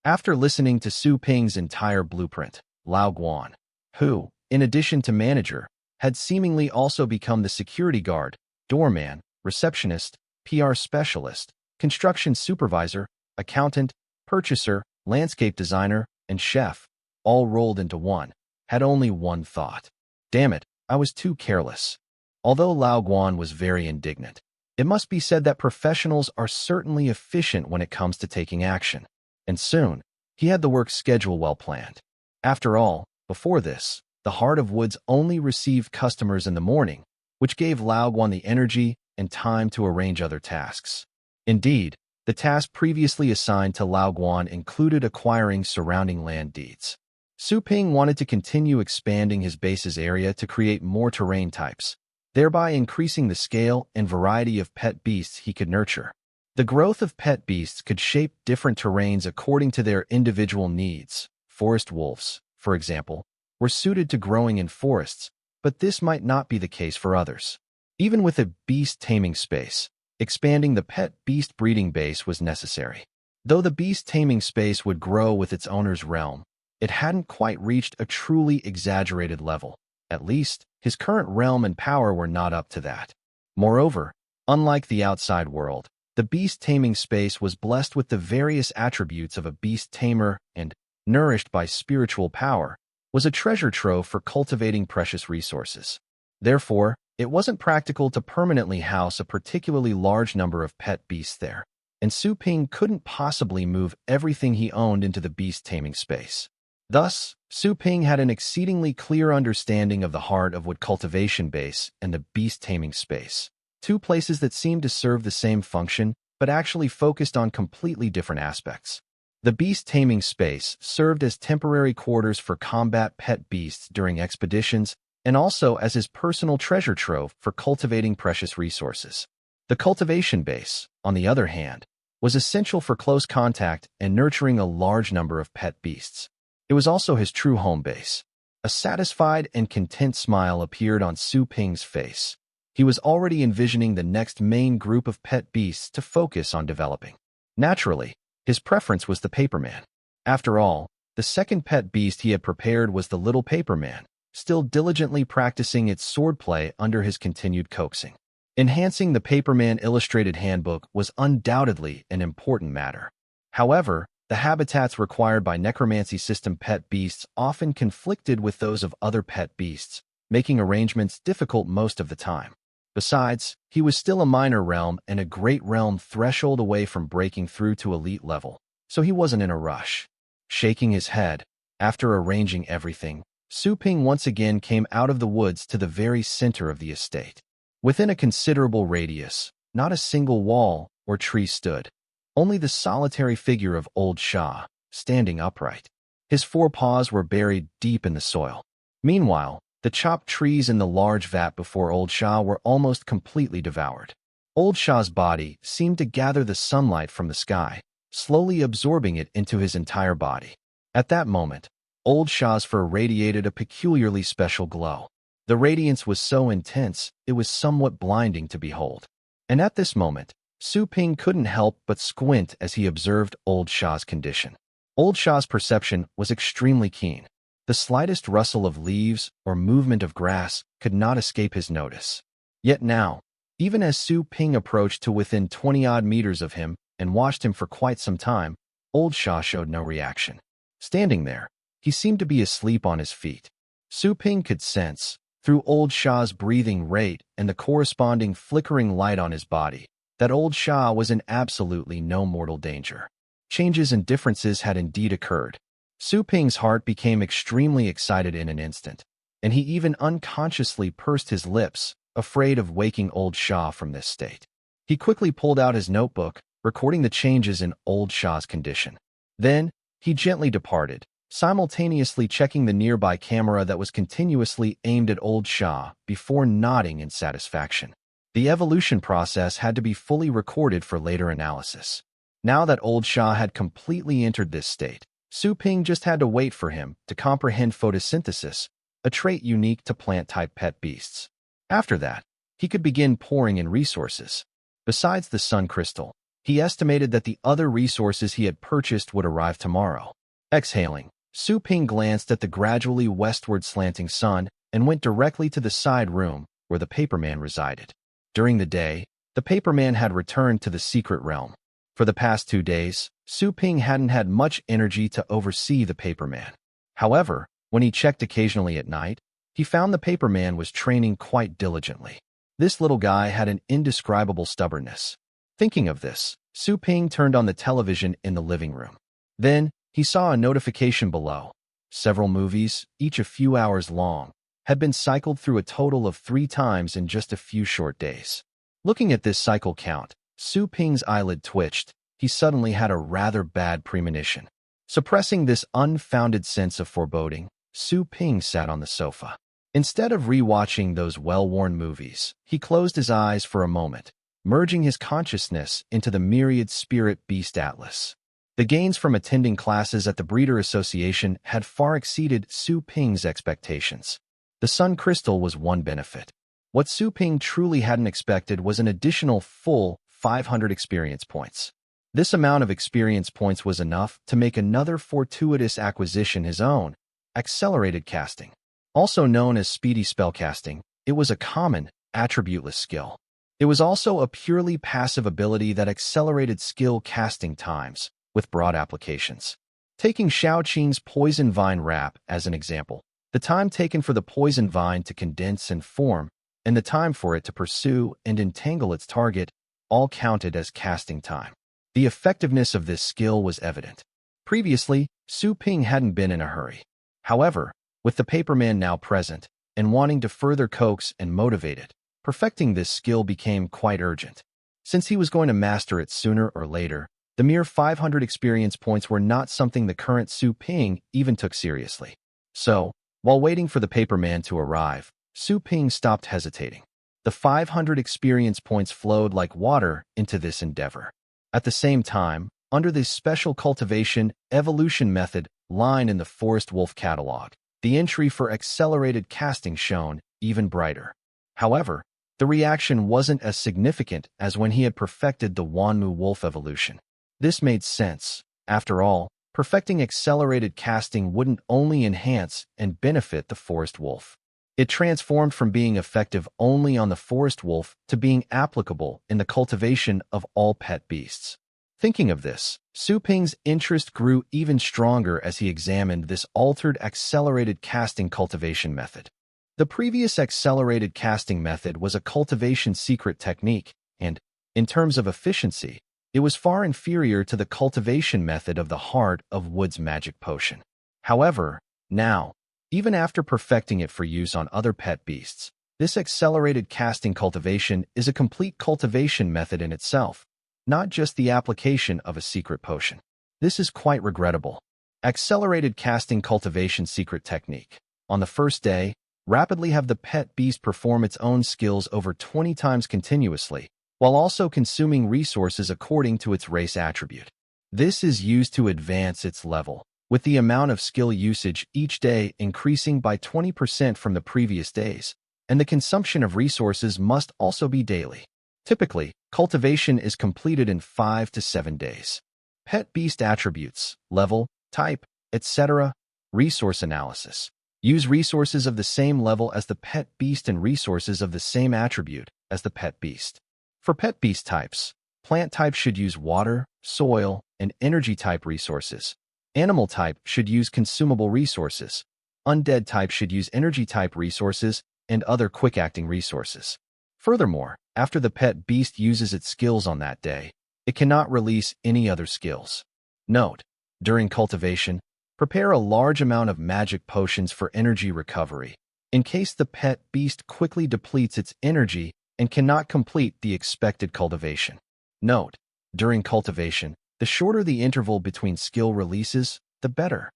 Speaker 1: after listening to Su Ping's entire blueprint, Lao Guan, who, in addition to manager, had seemingly also become the security guard, doorman, receptionist, PR specialist, construction supervisor, accountant, purchaser, landscape designer, and chef, all rolled into one, had only one thought. Damn it, I was too careless. Although Lao Guan was very indignant, it must be said that professionals are certainly efficient when it comes to taking action. And soon, he had the work schedule well planned. After all, before this, the Heart of Woods only received customers in the morning, which gave Lao Guan the energy and time to arrange other tasks. Indeed, the task previously assigned to Lao Guan included acquiring surrounding land deeds. Su Ping wanted to continue expanding his base's area to create more terrain types, thereby increasing the scale and variety of pet beasts he could nurture. The growth of pet beasts could shape different terrains according to their individual needs. Forest wolves, for example, were suited to growing in forests, but this might not be the case for others. Even with a beast taming space, expanding the pet beast breeding base was necessary. Though the beast taming space would grow with its owner's realm, it hadn't quite reached a truly exaggerated level. At least, his current realm and power were not up to that. Moreover, unlike the outside world, the beast taming space was blessed with the various attributes of a beast tamer and, nourished by spiritual power, was a treasure trove for cultivating precious resources. Therefore, it wasn't practical to permanently house a particularly large number of pet beasts there, and Su Ping couldn't possibly move everything he owned into the beast taming space. Thus, Su Ping had an exceedingly clear understanding of the Heart of Wood cultivation base and the beast taming space, two places that seemed to serve the same function but actually focused on completely different aspects. The beast taming space served as temporary quarters for combat pet beasts during expeditions and also as his personal treasure trove for cultivating precious resources. The cultivation base, on the other hand, was essential for close contact and nurturing a large number of pet beasts. It was also his true home base. A satisfied and content smile appeared on Su Ping's face. He was already envisioning the next main group of pet beasts to focus on developing. Naturally, his preference was the paperman. After all, the second pet beast he had prepared was the little paperman, still diligently practicing its swordplay under his continued coaxing. Enhancing the paperman illustrated handbook was undoubtedly an important matter. However, the habitats required by necromancy system pet beasts often conflicted with those of other pet beasts, making arrangements difficult most of the time. Besides, he was still a minor realm and a great realm threshold away from breaking through to elite level, so he wasn't in a rush. Shaking his head, after arranging everything, Su Ping once again came out of the woods to the very center of the estate. Within a considerable radius, not a single wall or tree stood, only the solitary figure of Old Shah, standing upright. His forepaws were buried deep in the soil. Meanwhile, the chopped trees in the large vat before Old Shah were almost completely devoured. Old Shah's body seemed to gather the sunlight from the sky, slowly absorbing it into his entire body. At that moment, Old Shah's fur radiated a peculiarly special glow. The radiance was so intense, it was somewhat blinding to behold. And at this moment, Su Ping couldn't help but squint as he observed Old Shah's condition. Old Shah's perception was extremely keen. The slightest rustle of leaves or movement of grass could not escape his notice. Yet now, Even as Su Ping approached to within 20-odd meters of him and watched him for quite some time, old Sha showed no reaction. Standing there, he seemed to be asleep on his feet. Su Ping could sense, through old Sha's breathing rate and the corresponding flickering light on his body, that old Sha was in absolutely no mortal danger. Changes and differences had indeed occurred. Su Ping's heart became extremely excited in an instant, and he even unconsciously pursed his lips, afraid of waking old Sha from this state. He quickly pulled out his notebook, recording the changes in old Sha's condition. Then, he gently departed, simultaneously checking the nearby camera that was continuously aimed at old Sha before nodding in satisfaction. The evolution process had to be fully recorded for later analysis. Now that old Sha had completely entered this state, Su Ping just had to wait for him to comprehend photosynthesis, a trait unique to plant-type pet beasts. After that, he could begin pouring in resources. Besides the sun crystal, he estimated that the other resources he had purchased would arrive tomorrow. Exhaling, Su Ping glanced at the gradually westward slanting sun and went directly to the side room where the paperman resided. During the day, the paperman had returned to the secret realm. For the past 2 days, Su Ping hadn't had much energy to oversee the paperman. However, when he checked occasionally at night, he found the paperman was training quite diligently. This little guy had an indescribable stubbornness. Thinking of this, Su Ping turned on the television in the living room. Then, he saw a notification below. Several movies, each a few hours long, had been cycled through a total of 3 times in just a few short days. Looking at this cycle count, Su Ping's eyelid twitched. He suddenly had a rather bad premonition. Suppressing this unfounded sense of foreboding, Su Ping sat on the sofa. Instead of rewatching those well-worn movies, he closed his eyes for a moment, merging his consciousness into the Myriad Spirit Beast Atlas. The gains from attending classes at the Breeder Association had far exceeded Su Ping's expectations. The sun crystal was one benefit. What Su Ping truly hadn't expected was an additional full 500 experience points. This amount of experience points was enough to make another fortuitous acquisition his own: accelerated casting. Also known as speedy spellcasting, it was a common, attributeless skill. It was also a purely passive ability that accelerated skill casting times, with broad applications. Taking Shaoqing's poison vine wrap as an example, the time taken for the poison vine to condense and form, and the time for it to pursue and entangle its target, all counted as casting time. The effectiveness of this skill was evident. Previously, Su Ping hadn't been in a hurry. However, with the paperman now present, and wanting to further coax and motivate it, perfecting this skill became quite urgent. Since he was going to master it sooner or later, the mere 500 experience points were not something the current Su Ping even took seriously. So, while waiting for the paperman to arrive, Su Ping stopped hesitating. The 500 experience points flowed like water into this endeavor. At the same time, under the special cultivation evolution method line in the Forest Wolf catalog, the entry for accelerated casting shone even brighter. However, the reaction wasn't as significant as when he had perfected the Wanmu Wolf evolution. This made sense. After all, perfecting accelerated casting wouldn't only enhance and benefit the Forest Wolf. It transformed from being effective only on the Forest Wolf to being applicable in the cultivation of all pet beasts. Thinking of this, Su Ping's interest grew even stronger as he examined this altered accelerated casting cultivation method. The previous accelerated casting method was a cultivation secret technique, and, in terms of efficiency, it was far inferior to the cultivation method of the Heart of Wood's magic potion. However, now, even after perfecting it for use on other pet beasts, this accelerated casting cultivation is a complete cultivation method in itself, not just the application of a secret potion. This is quite regrettable. Accelerated casting cultivation secret technique. On the first day, rapidly have the pet beast perform its own skills over 20 times continuously, while also consuming resources according to its race attribute. This is used to advance its level, with the amount of skill usage each day increasing by 20% from the previous days, and the consumption of resources must also be daily. Typically, cultivation is completed in 5 to 7 days. Pet beast attributes, level, type, etc. Resource analysis. Use resources of the same level as the pet beast and resources of the same attribute as the pet beast. For pet beast types, plant type should use water, soil, and energy type resources. Animal type should use consumable resources. Undead type should use energy type resources and other quick-acting resources. Furthermore, after the pet beast uses its skills on that day, it cannot release any other skills. Note: during cultivation, prepare a large amount of magic potions for energy recovery, in case the pet beast quickly depletes its energy and cannot complete the expected cultivation. Note: during cultivation, the shorter the interval between skill releases, the better.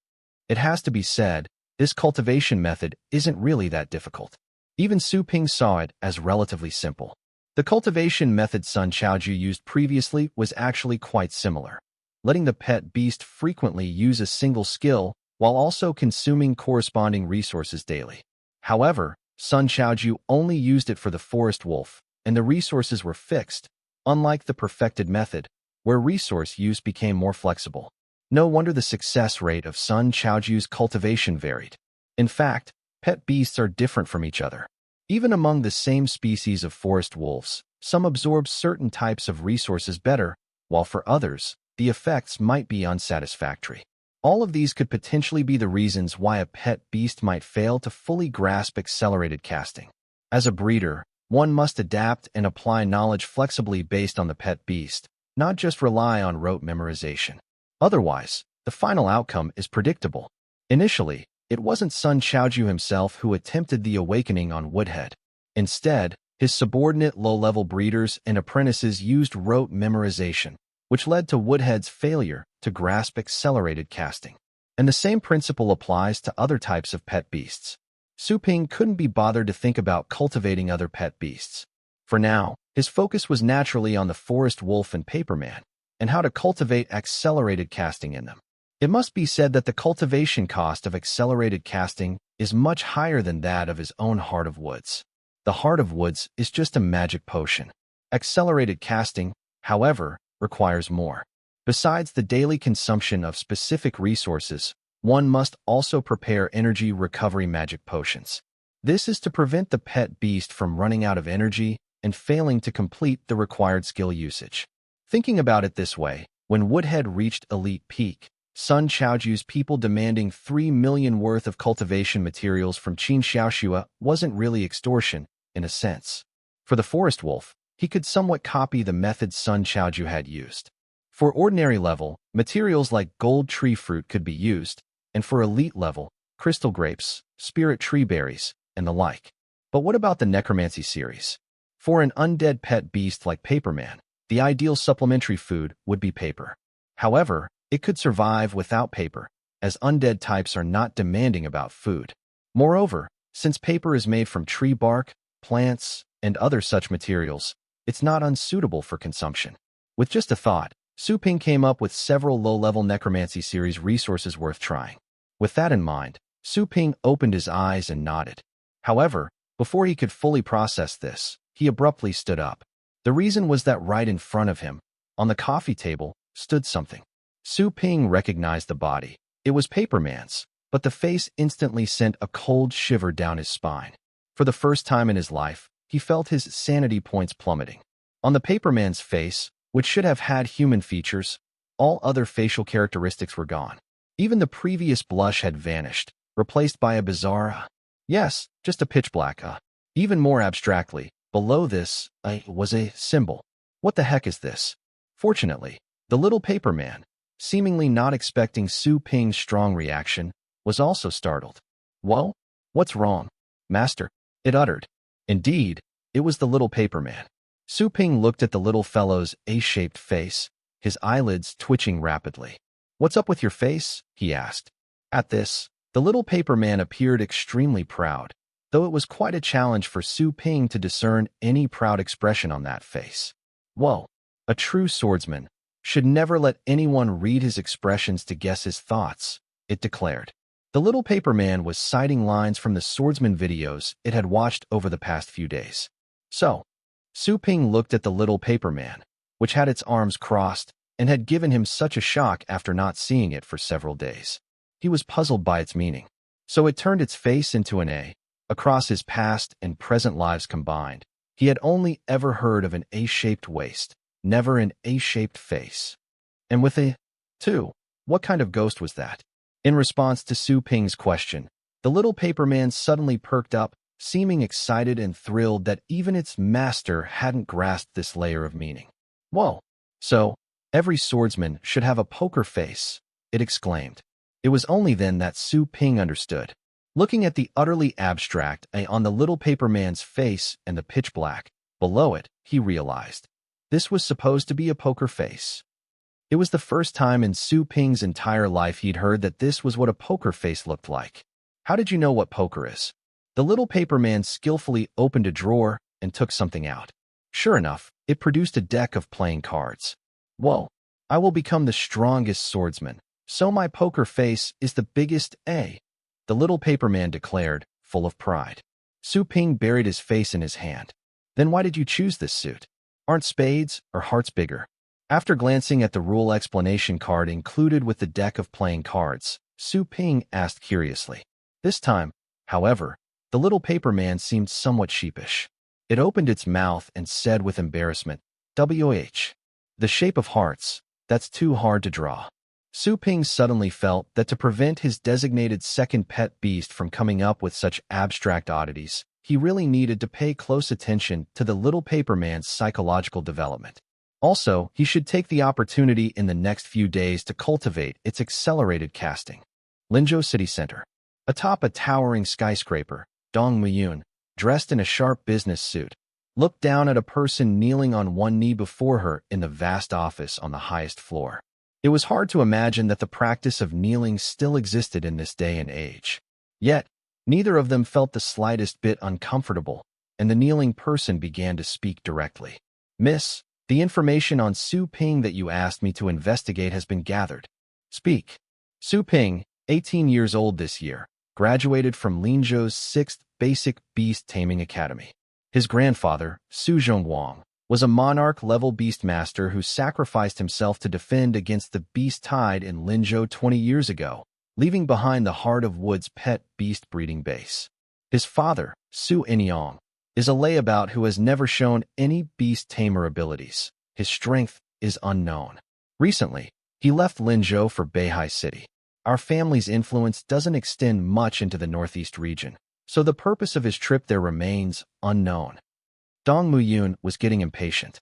Speaker 1: It has to be said, this cultivation method isn't really that difficult. Even Su Ping saw it as relatively simple. The cultivation method Sun Chaoju used previously was actually quite similar, letting the pet beast frequently use a single skill while also consuming corresponding resources daily. However, Sun Chaoju only used it for the forest wolf, and the resources were fixed, unlike the perfected method, where resource use became more flexible. No wonder the success rate of Sun Chaoju's cultivation varied. In fact, pet beasts are different from each other. Even among the same species of forest wolves, some absorb certain types of resources better, while for others, the effects might be unsatisfactory. All of these could potentially be the reasons why a pet beast might fail to fully grasp accelerated casting. As a breeder, one must adapt and apply knowledge flexibly based on the pet beast, not just rely on rote memorization. Otherwise, the final outcome is predictable. Initially, it wasn't Sun Chaoju himself who attempted the awakening on Woodhead. Instead, his subordinate low-level breeders and apprentices used rote memorization, which led to Woodhead's failure to grasp accelerated casting. And the same principle applies to other types of pet beasts. Su Ping couldn't be bothered to think about cultivating other pet beasts. For now, his focus was naturally on the forest wolf and paperman, and how to cultivate accelerated casting in them. It must be said that the cultivation cost of accelerated casting is much higher than that of his own Heart of Woods. The Heart of Woods is just a magic potion. Accelerated casting, however, requires more. Besides the daily consumption of specific resources, one must also prepare energy recovery magic potions. This is to prevent the pet beast from running out of energy and failing to complete the required skill usage. Thinking about it this way, when Woodhead reached elite peak, Sun Chaoju's people demanding 3 million worth of cultivation materials from Qin Xiaoxua wasn't really extortion, in a sense. For the forest wolf, he could somewhat copy the methods Sun Chaoju had used. For ordinary level, materials like gold tree fruit could be used, and for elite level, crystal grapes, spirit tree berries, and the like. But what about the necromancy series? For an undead pet beast like Paperman, the ideal supplementary food would be paper. However, it could survive without paper, as undead types are not demanding about food. Moreover, since paper is made from tree bark, plants, and other such materials, it's not unsuitable for consumption. With just a thought, Su Ping came up with several low-level necromancy series resources worth trying. With that in mind, Su Ping opened his eyes and nodded. However, before he could fully process this, he abruptly stood up. The reason was that right in front of him, on the coffee table, stood something. Su Ping recognized the body. It was Paperman's, but the face instantly sent a cold shiver down his spine. For the first time in his life, he felt his sanity points plummeting. On the Paperman's face, which should have had human features, all other facial characteristics were gone. Even the previous blush had vanished, replaced by a bizarre, yes, just a pitch black, even more abstractly, below this, was a symbol. What the heck is this? Fortunately, the little Paperman, seemingly not expecting Su Ping's strong reaction, was also startled. Whoa, what's wrong, master? It uttered. Indeed, it was the little Paperman. Su Ping looked at the little fellow's A-shaped face, his eyelids twitching rapidly. What's up with your face? He asked. At this, the little Paperman appeared extremely proud, though it was quite a challenge for Su Ping to discern any proud expression on that face. Whoa, a true swordsman should never let anyone read his expressions to guess his thoughts, it declared. The little Paperman was citing lines from the swordsman videos it had watched over the past few days. So, Su Ping looked at the little Paperman, which had its arms crossed and had given him such a shock after not seeing it for several days. He was puzzled by its meaning. So it turned its face into an A. Across his past and present lives combined, he had only ever heard of an A-shaped waist, never an A-shaped face. And with a, too, what kind of ghost was that? In response to Su Ping's question, the little paper man suddenly perked up, seeming excited and thrilled that even its master hadn't grasped this layer of meaning. Whoa! So, every swordsman should have a poker face, it exclaimed. It was only then that Su Ping understood. Looking at the utterly abstract A on the little paper man's face and the pitch black below it, he realized. This was supposed to be a poker face. It was the first time in Su Ping's entire life he'd heard that this was what a poker face looked like. How did you know what poker is? The little paper man skillfully opened a drawer and took something out. Sure enough, it produced a deck of playing cards. Whoa, I will become the strongest swordsman, so my poker face is the biggest A, the little paper man declared, full of pride. Su Ping buried his face in his hand. Then why did you choose this suit? Aren't spades or hearts bigger? After glancing at the rule explanation card included with the deck of playing cards, Su Ping asked curiously. This time, however, the little paper man seemed somewhat sheepish. It opened its mouth and said with embarrassment, "WH. The shape of hearts, that's too hard to draw." Su Ping suddenly felt that to prevent his designated second pet beast from coming up with such abstract oddities, he really needed to pay close attention to the little paper man's psychological development. Also, he should take the opportunity in the next few days to cultivate its accelerated casting. Linzhou City Center. Atop a towering skyscraper, Dong Muyun, dressed in a sharp business suit, looked down at a person kneeling on one knee before her in the vast office on the highest floor. It was hard to imagine that the practice of kneeling still existed in this day and age. Yet, neither of them felt the slightest bit uncomfortable, and the kneeling person began to speak directly. "Miss, the information on Su Ping that you asked me to investigate has been gathered. Speak." Su Ping, 18 years old this year, graduated from Linzhou's 6th Basic Beast Taming Academy. His grandfather, Su Zhongwang, was a monarch-level beastmaster who sacrificed himself to defend against the beast tide in Linzhou 20 years ago, leaving behind the Heart of Wood's pet beast breeding base. His father, Su Inyong, is a layabout who has never shown any beast tamer abilities. His strength is unknown. Recently, he left Linzhou for Beihai City. Our family's influence doesn't extend much into the northeast region, so the purpose of his trip there remains unknown. Dong Muyun was getting impatient.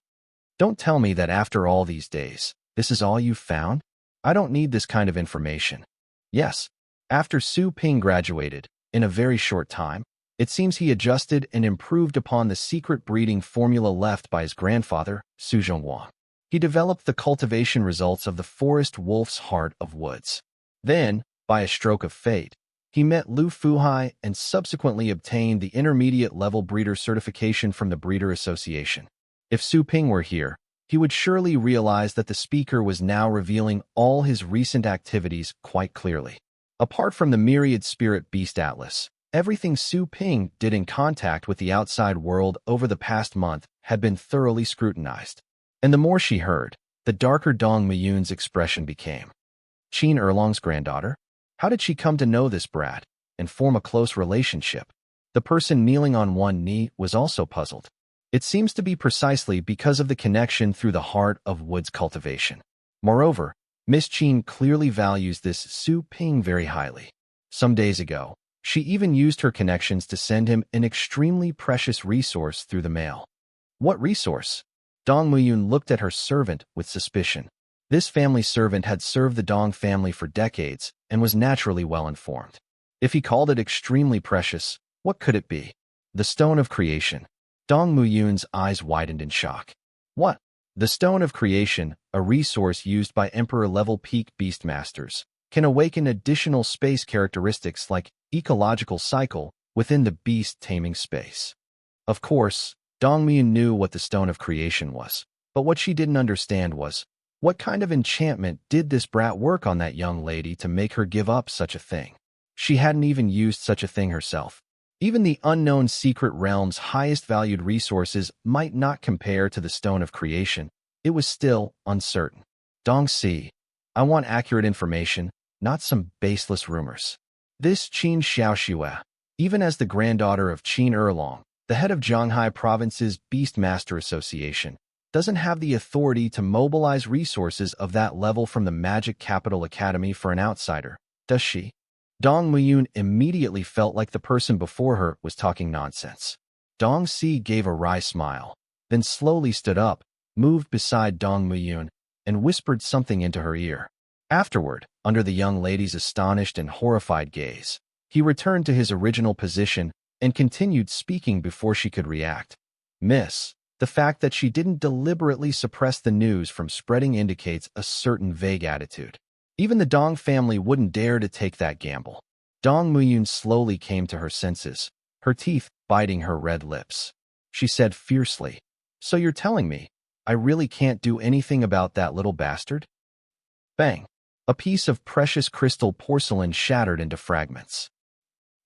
Speaker 1: Don't tell me that after all these days, this is all you've found? I don't need this kind of information. Yes, after Su Ping graduated, in a very short time, it seems he adjusted and improved upon the secret breeding formula left by his grandfather, Su Zhongwang. He developed the cultivation results of the forest wolf's heart of woods. Then, by a stroke of fate, he met Lu Fuhai and subsequently obtained the intermediate-level breeder certification from the Breeder Association. If Su Ping were here, he would surely realize that the speaker was now revealing all his recent activities quite clearly. Apart from the Myriad Spirit Beast Atlas, everything Su Ping did in contact with the outside world over the past month had been thoroughly scrutinized. And the more she heard, the darker Dong Muyun's expression became. Qin Erlong's granddaughter? How did she come to know this brat and form a close relationship? The person kneeling on one knee was also puzzled. It seems to be precisely because of the connection through the Heart of Wood's cultivation. Moreover, Miss Qin clearly values this Su Ping very highly. Some days ago, she even used her connections to send him an extremely precious resource through the mail. What resource? Dong Muyun looked at her servant with suspicion. This family servant had served the Dong family for decades and was naturally well informed. If he called it extremely precious, what could it be? The Stone of Creation. Dong Muyun's eyes widened in shock. What? The Stone of Creation, a resource used by Emperor-level peak beastmasters, can awaken additional space characteristics like ecological cycle within the beast taming space. Of course, Dong Muyun knew what the Stone of Creation was, but what she didn't understand was, what kind of enchantment did this brat work on that young lady to make her give up such a thing? She hadn't even used such a thing herself. Even the unknown secret realm's highest valued resources might not compare to the Stone of Creation. It was still uncertain. Dong Si, I want accurate information, not some baseless rumors. This Qin Xiaoxue, even as the granddaughter of Qin Erlong, the head of Zhanghai Province's Beastmaster Association, doesn't have the authority to mobilize resources of that level from the Magic Capital Academy for an outsider, does she? Dong Muyun immediately felt like the person before her was talking nonsense. Dong Si gave a wry smile, then slowly stood up, moved beside Dong Muyun, and whispered something into her ear. Afterward, under the young lady's astonished and horrified gaze, he returned to his original position and continued speaking before she could react. Miss, the fact that she didn't deliberately suppress the news from spreading indicates a certain vague attitude. Even the Dong family wouldn't dare to take that gamble. Dong Muyun slowly came to her senses, her teeth biting her red lips. She said fiercely, "So you're telling me I really can't do anything about that little bastard?" Bang! A piece of precious crystal porcelain shattered into fragments.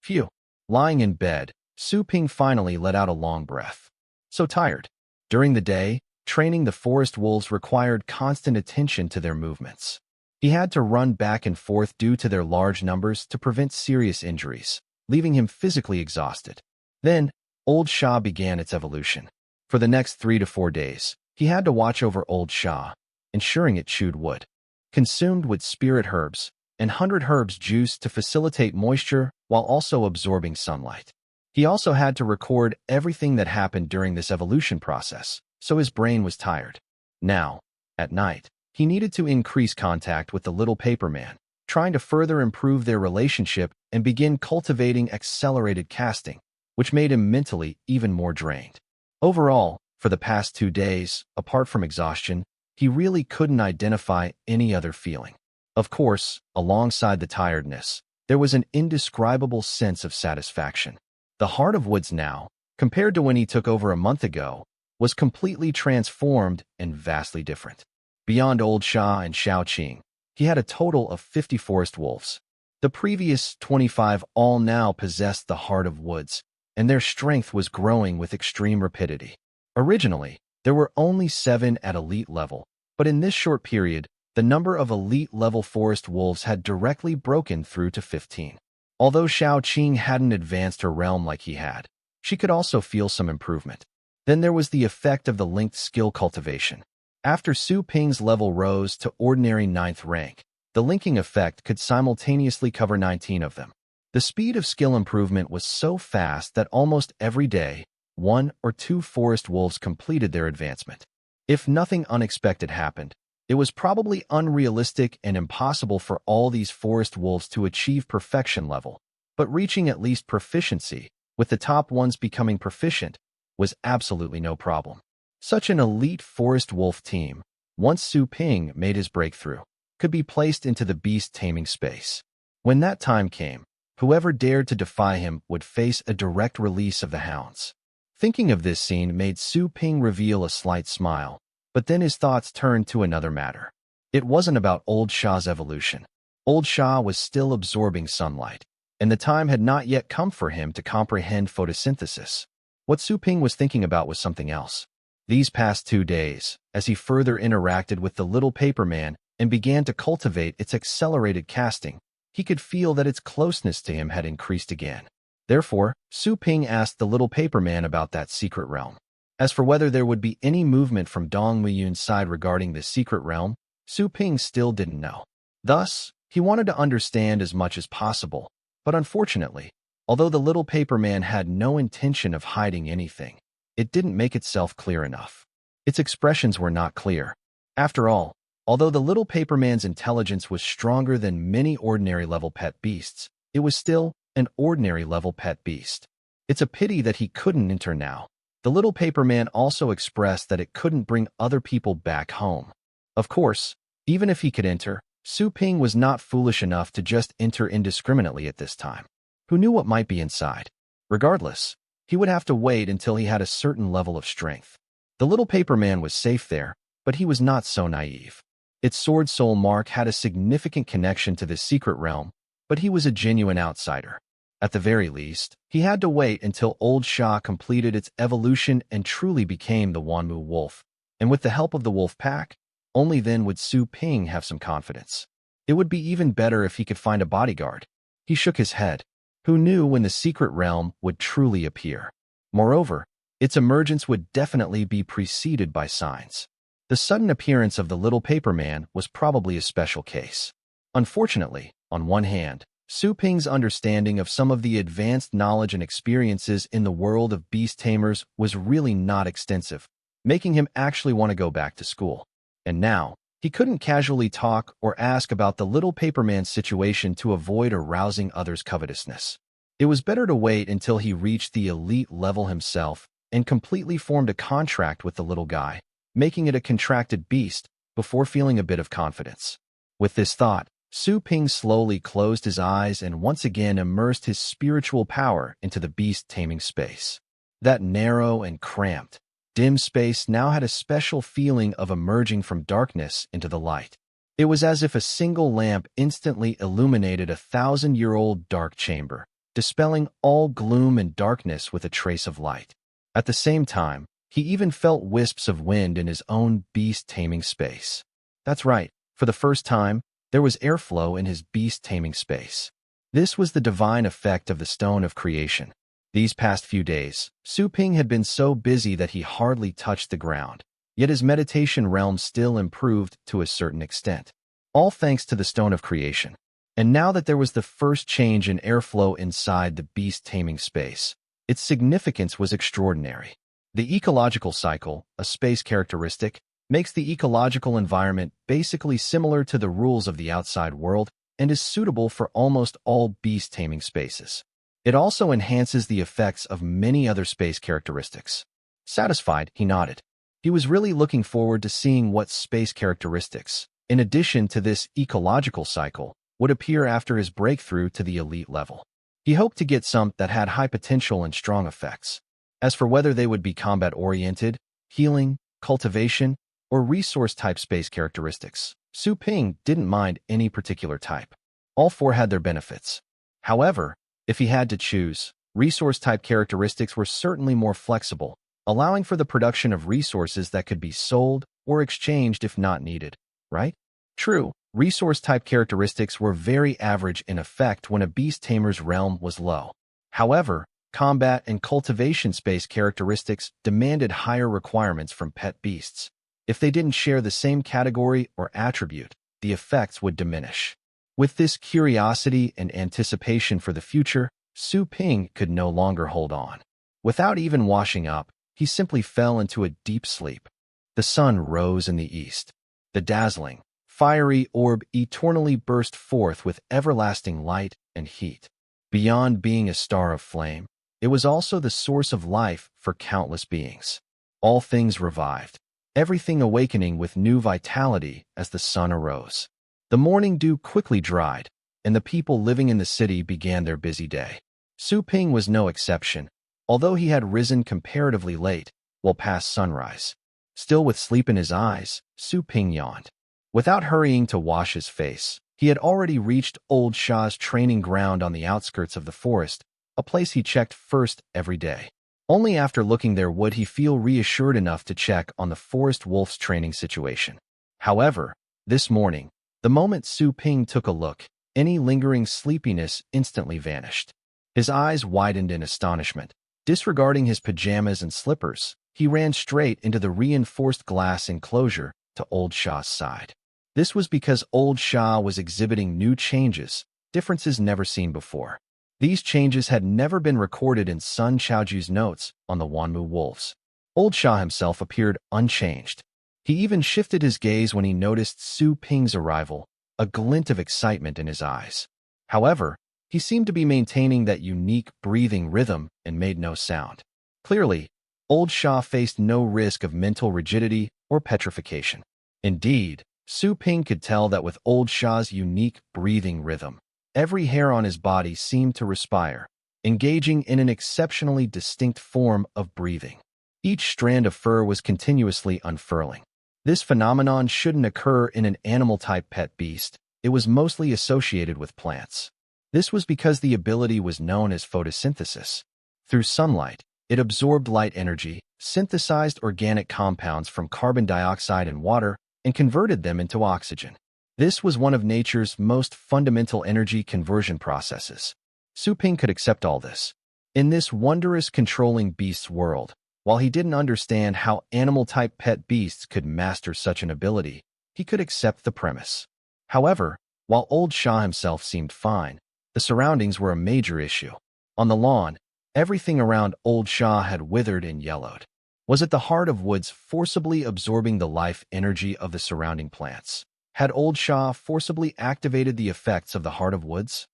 Speaker 1: Phew! Lying in bed, Su Ping finally let out a long breath. So tired. During the day, training the forest wolves required constant attention to their movements. He had to run back and forth due to their large numbers to prevent serious injuries, leaving him physically exhausted. Then, Old Sha began its evolution. For the next 3 to 4 days, he had to watch over Old Sha, ensuring it chewed wood, consumed with spirit herbs, and 100 herbs juice to facilitate moisture while also absorbing sunlight. He also had to record everything that happened during this evolution process, so his brain was tired. Now, at night, he needed to increase contact with the little paper man, trying to further improve their relationship and begin cultivating accelerated casting, which made him mentally even more drained. Overall, for the past 2 days, apart from exhaustion, he really couldn't identify any other feeling. Of course, alongside the tiredness, there was an indescribable sense of satisfaction. The Heart of Woods now, compared to when he took over a month ago, was completely transformed and vastly different. Beyond Old Sha and Xiaoqing, he had a total of 50 forest wolves. The previous 25 all now possessed the Heart of Woods, and their strength was growing with extreme rapidity. Originally, there were only 7 at elite level, but in this short period, the number of elite-level forest wolves had directly broken through to 15. Although Xiaoqing hadn't advanced her realm like he had, she could also feel some improvement. Then there was the effect of the linked skill cultivation. After Su Ping's level rose to ordinary 9th rank, the linking effect could simultaneously cover 19 of them. The speed of skill improvement was so fast that almost every day, 1 or 2 forest wolves completed their advancement. If nothing unexpected happened, it was probably unrealistic and impossible for all these forest wolves to achieve perfection level, but reaching at least proficiency, with the top ones becoming proficient, was absolutely no problem. Such an elite forest wolf team, once Su Ping made his breakthrough, could be placed into the beast taming space. When that time came, whoever dared to defy him would face a direct release of the hounds. Thinking of this scene made Su Ping reveal a slight smile, but then his thoughts turned to another matter. It wasn't about Old Sha's evolution. Old Sha was still absorbing sunlight, and the time had not yet come for him to comprehend photosynthesis. What Su Ping was thinking about was something else. These past 2 days, as he further interacted with the little paper man and began to cultivate its accelerated casting, he could feel that its closeness to him had increased again. Therefore, Su Ping asked the little paper man about that secret realm. As for whether there would be any movement from Dong Muyun's side regarding this secret realm, Su Ping still didn't know. Thus, he wanted to understand as much as possible, but unfortunately, although the little paper man had no intention of hiding anything, it didn't make itself clear enough. Its expressions were not clear. After all, although the little paper man's intelligence was stronger than many ordinary-level pet beasts, it was still an ordinary-level pet beast. It's a pity that he couldn't enter now. The little paper man also expressed that it couldn't bring other people back home. Of course, even if he could enter, Su Ping was not foolish enough to just enter indiscriminately at this time. Who knew what might be inside? Regardless, he would have to wait until he had a certain level of strength. The little paper man was safe there, but he was not so naive. Its sword soul mark had a significant connection to this secret realm, but he was a genuine outsider. At the very least, he had to wait until Old Sha completed its evolution and truly became the Wanmu wolf, and with the help of the wolf pack, only then would Su Ping have some confidence. It would be even better if he could find a bodyguard. He shook his head. Who knew when the secret realm would truly appear? Moreover, its emergence would definitely be preceded by signs. The sudden appearance of the little paper man was probably a special case. Unfortunately, on one hand, Su Ping's understanding of some of the advanced knowledge and experiences in the world of beast tamers was really not extensive, making him actually want to go back to school. And now, he couldn't casually talk or ask about the little paperman's situation to avoid arousing others' covetousness. It was better to wait until he reached the elite level himself and completely formed a contract with the little guy, making it a contracted beast, before feeling a bit of confidence. With this thought, Su Ping slowly closed his eyes and once again immersed his spiritual power into the beast taming space. That narrow and cramped, dim space now had a special feeling of emerging from darkness into the light. It was as if a single lamp instantly illuminated a 1,000-year-old dark chamber, dispelling all gloom and darkness with a trace of light. At the same time, he even felt wisps of wind in his own beast taming space. That's right, for the first time, there was airflow in his beast taming space. This was the divine effect of the stone of creation. These past few days, Su Ping had been so busy that he hardly touched the ground, yet his meditation realm still improved to a certain extent, all thanks to the stone of creation. And now that there was the first change in airflow inside the beast taming space, its significance was extraordinary. The ecological cycle, a space characteristic, makes the ecological environment basically similar to the rules of the outside world and is suitable for almost all beast taming spaces. It also enhances the effects of many other space characteristics. Satisfied, he nodded. He was really looking forward to seeing what space characteristics, in addition to this ecological cycle, would appear after his breakthrough to the elite level. He hoped to get some that had high potential and strong effects. As for whether they would be combat-oriented, healing, cultivation, or resource-type space characteristics, Su Ping didn't mind any particular type. All four had their benefits. However, if he had to choose, resource-type characteristics were certainly more flexible, allowing for the production of resources that could be sold or exchanged if not needed, right? True, resource-type characteristics were very average in effect when a beast tamer's realm was low. However, combat and cultivation space characteristics demanded higher requirements from pet beasts. If they didn't share the same category or attribute, the effects would diminish. With this curiosity and anticipation for the future, Su Ping could no longer hold on. Without even washing up, he simply fell into a deep sleep. The sun rose in the east. The dazzling, fiery orb eternally burst forth with everlasting light and heat. Beyond being a star of flame, it was also the source of life for countless beings. All things revived, everything awakening with new vitality as the sun arose. The morning dew quickly dried, and the people living in the city began their busy day. Su Ping was no exception, although he had risen comparatively late, well past sunrise. Still with sleep in his eyes, Su Ping yawned. Without hurrying to wash his face, he had already reached Old Shah's training ground on the outskirts of the forest, a place he checked first every day. Only after looking there would he feel reassured enough to check on the forest wolf's training situation. However, this morning, the moment Su Ping took a look, any lingering sleepiness instantly vanished. His eyes widened in astonishment. Disregarding his pajamas and slippers, he ran straight into the reinforced glass enclosure to Old Shah's side. This was because Old Shah was exhibiting new changes, differences never seen before. These changes had never been recorded in Sun Chaoju's notes on the Wanmu wolves. Old Shah himself appeared unchanged. He even shifted his gaze when he noticed Su Ping's arrival, a glint of excitement in his eyes. However, he seemed to be maintaining that unique breathing rhythm and made no sound. Clearly, Old Shah faced no risk of mental rigidity or petrification. Indeed, Su Ping could tell that with Old Shah's unique breathing rhythm, every hair on his body seemed to respire, engaging in an exceptionally distinct form of breathing. Each strand of fur was continuously unfurling. This phenomenon shouldn't occur in an animal-type pet beast. It was mostly associated with plants. This was because the ability was known as photosynthesis. Through sunlight, it absorbed light energy, synthesized organic compounds from carbon dioxide and water, and converted them into oxygen. This was one of nature's most fundamental energy conversion processes. Su Ping could accept all this. In this wondrous controlling beast's world, while he didn't understand how animal-type pet beasts could master such an ability, he could accept the premise. However, while old Shah himself seemed fine, the surroundings were a major issue. On the lawn, everything around old Shah had withered and yellowed. Was it the heart of woods forcibly absorbing the life energy of the surrounding plants? Had old Shah forcibly activated the effects of the heart of woods?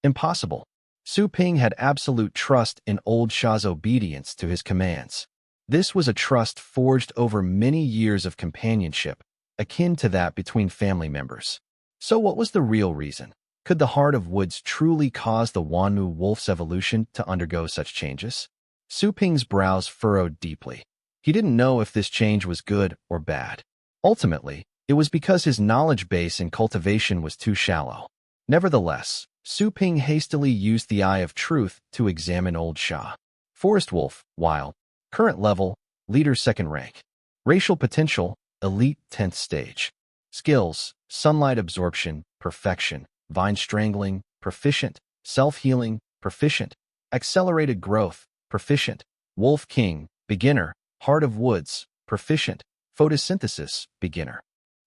Speaker 1: Impossible. Su Ping had absolute trust in old Shah's obedience to his commands. This was a trust forged over many years of companionship, akin to that between family members. So what was the real reason? Could the heart of woods truly cause the Wanmu wolf's evolution to undergo such changes? Su Ping's brows furrowed deeply. He didn't know if this change was good or bad. Ultimately, it was because his knowledge base in cultivation was too shallow. Nevertheless, Su Ping hastily used the Eye of Truth to examine old Shah. Forest Wolf, Wild. Current level, Leader 2nd rank. Racial potential, Elite 10th stage. Skills, Sunlight Absorption, Perfection. Vine Strangling, Proficient. Self-Healing, Proficient. Accelerated Growth, Proficient. Wolf King, Beginner. Heart of Woods, Proficient. Photosynthesis, Beginner.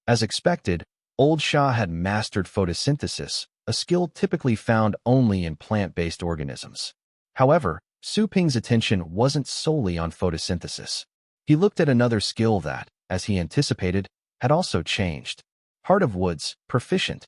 Speaker 1: As expected, old Shah had mastered photosynthesis, a skill typically found only in plant-based organisms. However, Su Ping's attention wasn't solely on photosynthesis. He looked at another skill that, as he anticipated, had also changed. Heart of Woods, Proficient.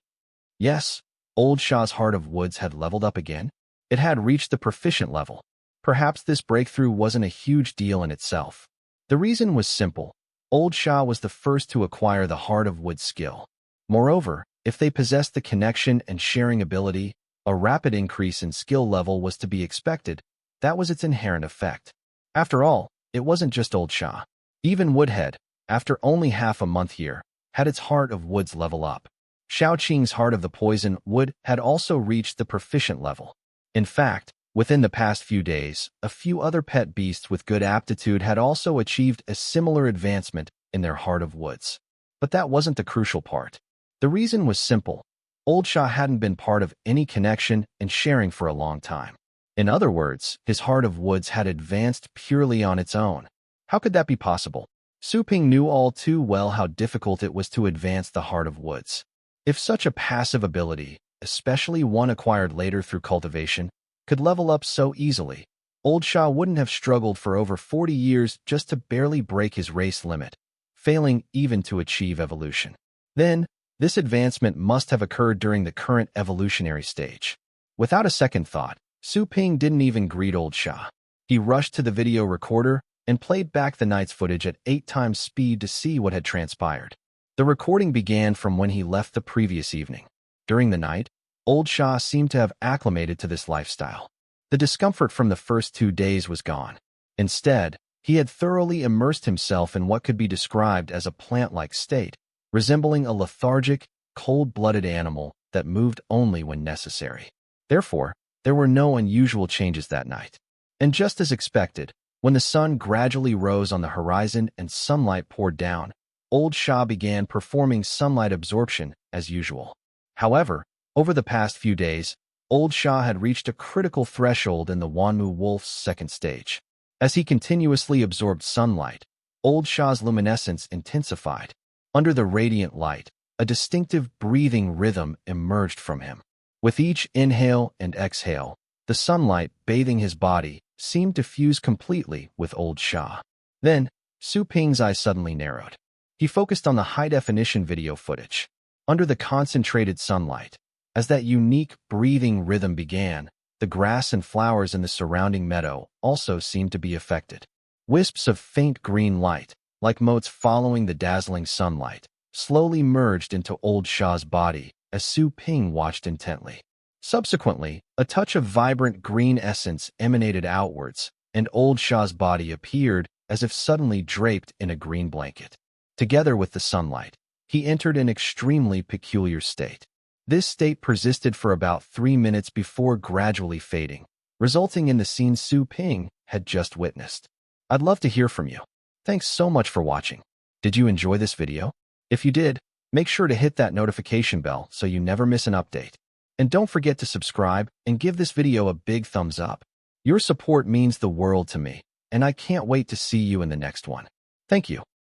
Speaker 1: Yes, old Shah's Heart of Woods had leveled up again. It had reached the Proficient level. Perhaps this breakthrough wasn't a huge deal in itself. The reason was simple. Old Shah was the first to acquire the Heart of Wood skill. Moreover, if they possessed the connection and sharing ability, a rapid increase in skill level was to be expected. That was its inherent effect. After all, it wasn't just old Shah. Even Woodhead, after only half a month here, had its Heart of Woods level up. Shaoqing's Heart of the Poison Wood had also reached the Proficient level. In fact, within the past few days, a few other pet beasts with good aptitude had also achieved a similar advancement in their Heart of Woods. But that wasn't the crucial part. The reason was simple. Old Shah hadn't been part of any connection and sharing for a long time. In other words, his Heart of Woods had advanced purely on its own. How could that be possible? Su Ping knew all too well how difficult it was to advance the Heart of Woods. If such a passive ability, especially one acquired later through cultivation, could level up so easily, old Shah wouldn't have struggled for over 40 years just to barely break his race limit, failing even to achieve evolution. Then, this advancement must have occurred during the current evolutionary stage. Without a second thought, Su Ping didn't even greet old Shah. He rushed to the video recorder and played back the night's footage at 8 times speed to see what had transpired. The recording began from when he left the previous evening. During the night, old Shah seemed to have acclimated to this lifestyle. The discomfort from the first 2 days was gone. Instead, he had thoroughly immersed himself in what could be described as a plant-like state, resembling a lethargic, cold-blooded animal that moved only when necessary. Therefore, there were no unusual changes that night. And just as expected, when the sun gradually rose on the horizon and sunlight poured down, old Shah began performing sunlight absorption as usual. However, over the past few days, old Shah had reached a critical threshold in the Wanmu wolf's 2nd stage. As he continuously absorbed sunlight, old Shah's luminescence intensified. Under the radiant light, a distinctive breathing rhythm emerged from him. With each inhale and exhale, the sunlight bathing his body seemed to fuse completely with old Shah. Then, Su Ping's eyes suddenly narrowed. He focused on the high-definition video footage. Under the concentrated sunlight, as that unique breathing rhythm began, the grass and flowers in the surrounding meadow also seemed to be affected. Wisps of faint green light, like motes following the dazzling sunlight, slowly merged into old Shah's body as Su Ping watched intently. Subsequently, a touch of vibrant green essence emanated outwards, and old Shah's body appeared as if suddenly draped in a green blanket. Together with the sunlight, he entered an extremely peculiar state. This state persisted for about 3 minutes before gradually fading, resulting in the scene Su Ping had just witnessed. I'd love to hear from you. Thanks so much for watching. Did you enjoy this video? If you did, Make sure to hit that notification bell so you never miss an update. And don't forget to subscribe and give this video a big thumbs up. Your support means the world to me, and I can't wait to see you in the next one. Thank you.